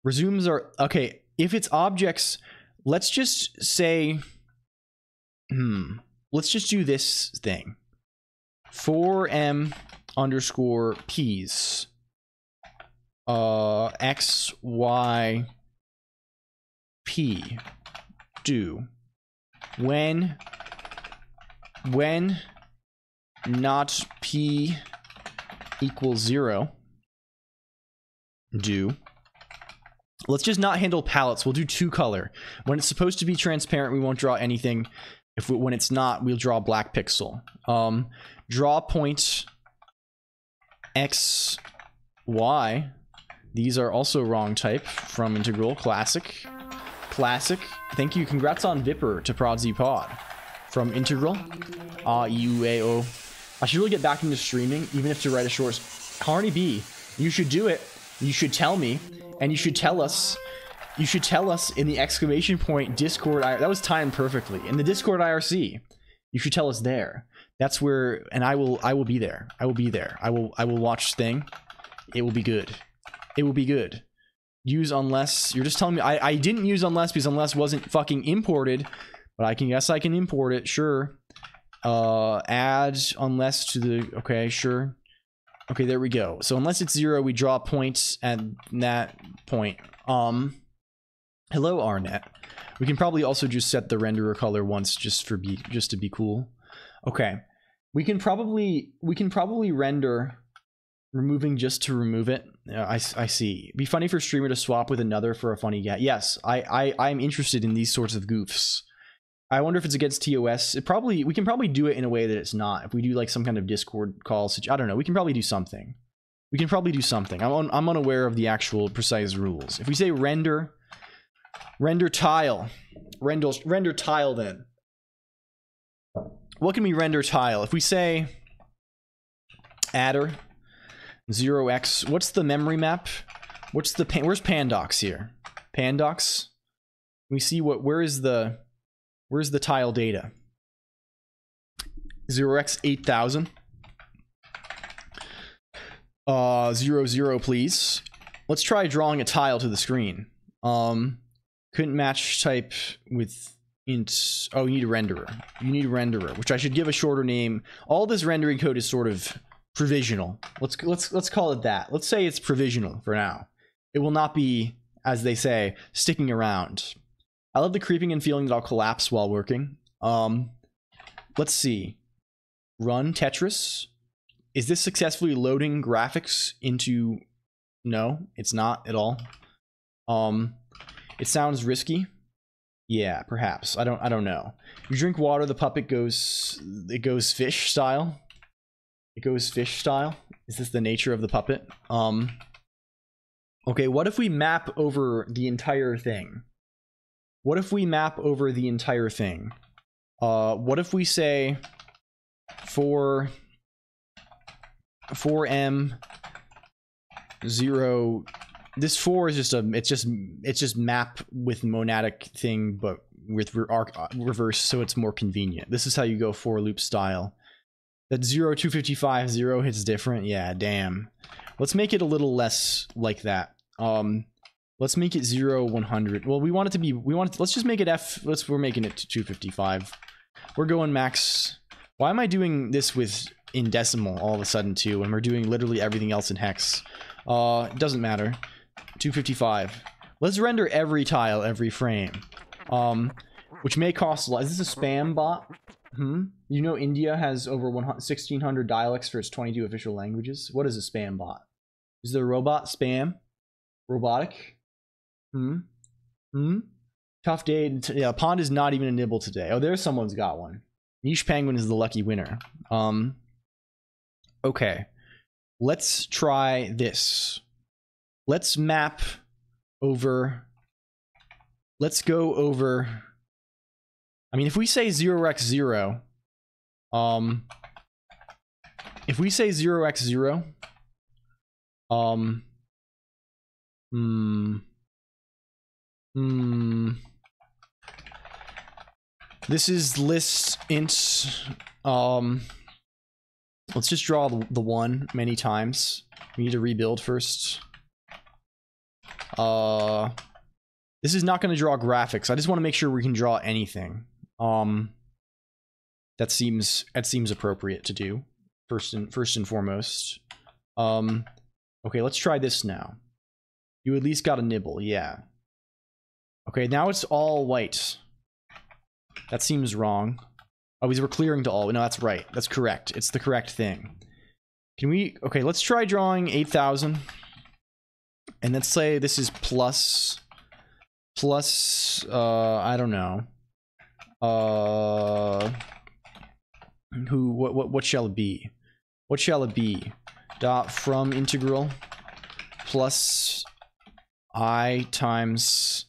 Resumes are okay. If it's objects, let's just say, let's just do this thing. 4m underscore p's. X, Y, P. Do. When not P equals 0. Do. Let's just not handle palettes. We'll do 2 color. When it's supposed to be transparent, we won't draw anything. When it's not, we'll draw black pixel. Draw point X, Y. These are also wrong type from integral. Classic. Thank you. Congrats on Vipper to Prodzy Pod from integral. EUAO. I should really get back into streaming, even if to write a short. Harney B, you should do it. You should tell me, and you should tell us. You should tell us in the exclamation point Discord. That was timed perfectly in the Discord IRC. You should tell us there. That's where, and I will be there. I will be there. I will watch thing. It will be good. It will be good. Use unless. You're just telling me I didn't use unless because unless wasn't fucking imported, but I can guess I can import it. Sure. Add unless to the. Okay, sure. Okay, there we go. So unless it's 0, we draw points at that point. Hello, Arnett. We can probably also just set the renderer color once just to be cool. Okay. We can probably render removing just to remove it. I see. It'd be funny for streamer to swap with another for a funny get. Yes, I'm interested in these sorts of goofs. I wonder if it's against TOS. We can probably do it in a way that it's not. If we do like some kind of Discord call, I don't know. We can probably do something. I'm unaware of the actual precise rules. If we say render tile, render tile, then what can we render tile? If we say adder 0x, what's the memory map? Where's Pandox here? Pandox. We see where's the tile data? 0x 8000. 00, please. Let's try drawing a tile to the screen. Couldn't match type with int. Oh, you need a renderer. You need a renderer, which I should give a shorter name. All this rendering code is sort of provisional. Let's call it that. Let's say it's provisional for now. It will not be, as they say, sticking around. I love the creeping and feeling that I'll collapse while working. Let's see. Run Tetris. Is this successfully loading graphics into? No, it's not at all. It sounds risky. Yeah, perhaps. I don't know. You drink water, the puppet goes fish style. It goes fish style. Is this the nature of the puppet? Okay, what if we map over the entire thing? What if we map over the entire thing? What if we say 4m 0. This 4 is just it's just map with monadic thing, but with reverse, so it's more convenient. This is how you go for loop style. That 0 255 0 hits different. Yeah, damn. Let's make it a little less like that. Let's make it 0 100. Well, we want it to be. Let's just make it f. We're making it to 255. We're going max. Why am I doing this in decimal all of a sudden too, when we're doing literally everything else in hex? It doesn't matter. 255. Let's render every tile, every frame. Which may cost a lot. Is this a spam bot? You know India has over 1,600 dialects for its 22 official languages. What is a spam bot? Is the robot spam? Robotic? Tough day. Yeah, Pond is not even a nibble today. Oh, there's someone's got one. Niche Penguin is the lucky winner. Okay. Let's try this. Let's map over. Let's go over. I mean, if we say 0x0, if we say 0x0, This is list int. Let's just draw the one many times. We need to rebuild first. This is not going to draw graphics. I just want to make sure we can draw anything. That seems appropriate to do first and foremost. Okay, let's try this now. You at least got a nibble, yeah. Okay, now it's all white. That seems wrong. Oh, we're clearing to all. No, that's right. That's correct. It's the correct thing. Can we... Okay, let's try drawing 8,000. And let's say this is plus... I don't know. What shall it be? What shall it be? Dot from integral plus I times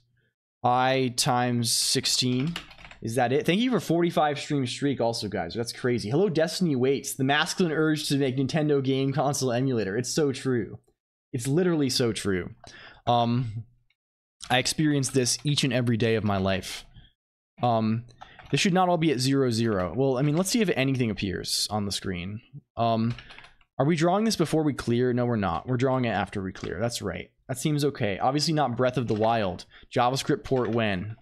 16. Is that it? Thank you for 45 stream streak also, guys. That's crazy. Hello, Destiny Waits. The masculine urge to make Nintendo game console emulator. It's so true. It's literally so true. I experience this each and every day of my life. This should not all be at 0, 0. Well, I mean, let's see if anything appears on the screen. Are we drawing this before we clear? No, we're not. We're drawing it after we clear. That's right. That seems okay. Obviously not Breath of the Wild. JavaScript port when?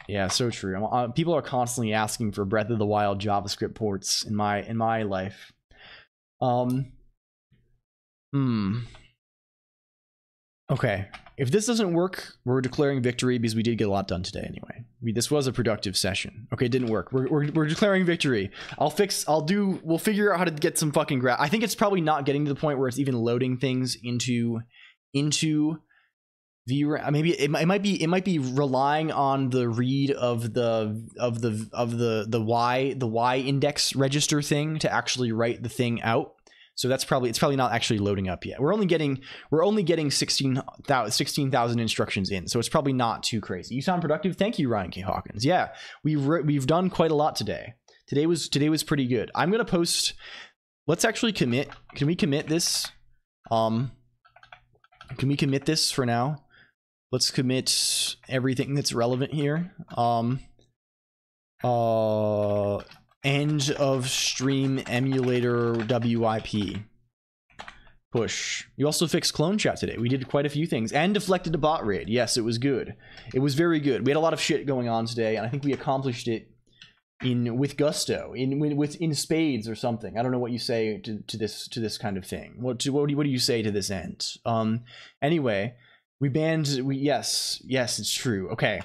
Yeah, so true. People are constantly asking for Breath of the Wild JavaScript ports in my life. Okay. If this doesn't work, we're declaring victory because we did get a lot done today anyway. This was a productive session. Okay, it didn't work. We're declaring victory. We'll figure out how to get some fucking graph. I think it's probably not getting to the point where it's even loading things into VRAM. Maybe it might be relying on the read of the Y index register thing to actually write the thing out. So it's probably not actually loading up yet. We're only getting 16,000 instructions in, so it's probably not too crazy. You sound productive. Thank you, Ryan K. Hawkins. Yeah, we've done quite a lot today. Today was pretty good. I'm gonna post. Let's actually commit. Can we commit this? Can we commit this for now? Let's commit everything that's relevant here. End of stream emulator WIP. Push. You also fixed clone chat today. We did quite a few things. And deflected a bot raid. Yes, it was good. It was very good. We had a lot of shit going on today, and I think we accomplished it with gusto, in spades or something. I don't know what you say to this kind of thing. What do you say to this end? Anyway, yes, it's true. Okay.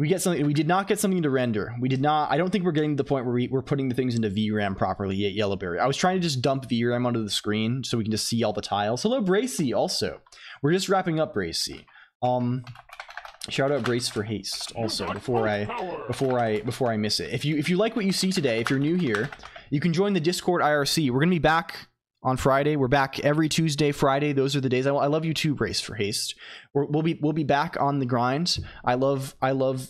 We get something. We did not get something to render. We did not. I don't think we're getting to the point where we're putting the things into VRAM properly yet, Yellowberry. I was trying to just dump VRAM onto the screen so we can just see all the tiles. Hello, Bracy. Also, we're just wrapping up, Bracy. Shout out Brace for haste. Also, before I miss it. If you like what you see today, if you're new here, you can join the Discord IRC. We're gonna be back on Friday. We're back every Tuesday, Friday. Those are the days. I love you too, Brace for haste. We'll be back on the grind. I love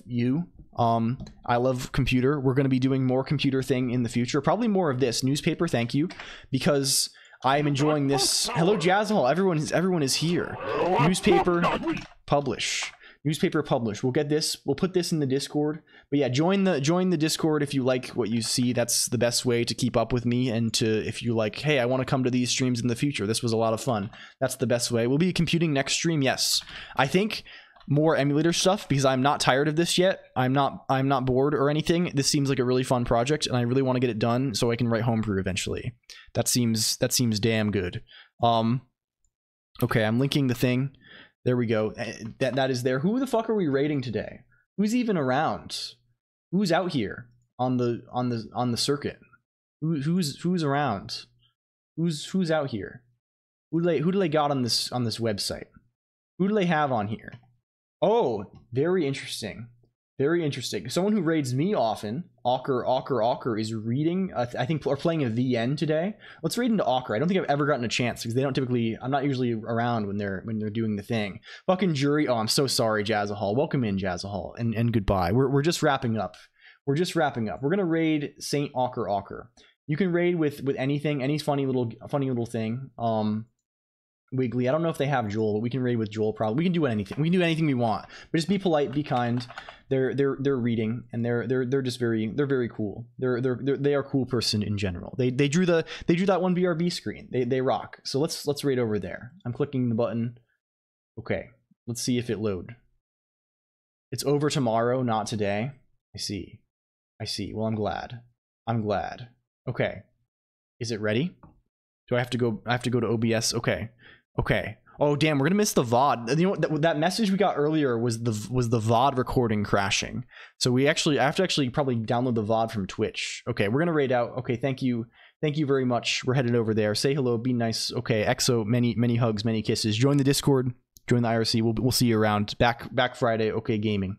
you. I love computer. We're going to be doing more computer thing in the future. Probably more of this newspaper. Thank you, because I am enjoying this. Hello, Jazzahol. Everyone is here. Newspaper publish. Newspaper publish. We'll get this. We'll put this in the Discord. But yeah, join the Discord if you like what you see. That's the best way to keep up with me, and if you like, hey, I want to come to these streams in the future. This was a lot of fun. That's the best way. We'll be computing next stream. Yes, I think more emulator stuff because I'm not tired of this yet. I'm not bored or anything. This seems like a really fun project, and I really want to get it done so I can write homebrew eventually. That seems damn good. Okay, I'm linking the thing. There we go. That is there. Who the fuck are we raiding today? Who's even around? Who's out here on the circuit? Who's around? Who's out here? Who do they got on this website? Who do they have on here? Oh, very interesting. Very interesting. Someone who raids me often, Awker is reading. I think we're playing a VN today. Let's raid into Awker. I don't think I've ever gotten a chance because they don't typically. I'm not usually around when they're doing the thing. Fucking jury. Oh, I'm so sorry, Jazzahol. Welcome in, Jazzahol, and goodbye. We're just wrapping up. We're gonna raid Saint Awker. You can raid with anything, any funny little thing. Wiggly. I don't know if they have Joel, but we can raid with Joel probably. We can do anything. We can do anything we want. But just be polite, be kind. They're reading, and they're just very cool. They are a cool person in general. They drew that one BRB screen. They rock. So let's raid over there. I'm clicking the button. Okay. Let's see if it load. It's over tomorrow, not today. I see. Well, I'm glad. Okay. Is it ready? Do I have to go to OBS? Okay. Oh damn, we're gonna miss the VOD. You know what? That message we got earlier was the VOD recording crashing. So I have to actually probably download the VOD from Twitch. Okay, we're gonna raid out. Okay, thank you very much. We're headed over there. Say hello, be nice. Okay, EXO, many hugs, many kisses. Join the Discord, join the IRC. We'll see you around. Back Friday. Okay, gaming.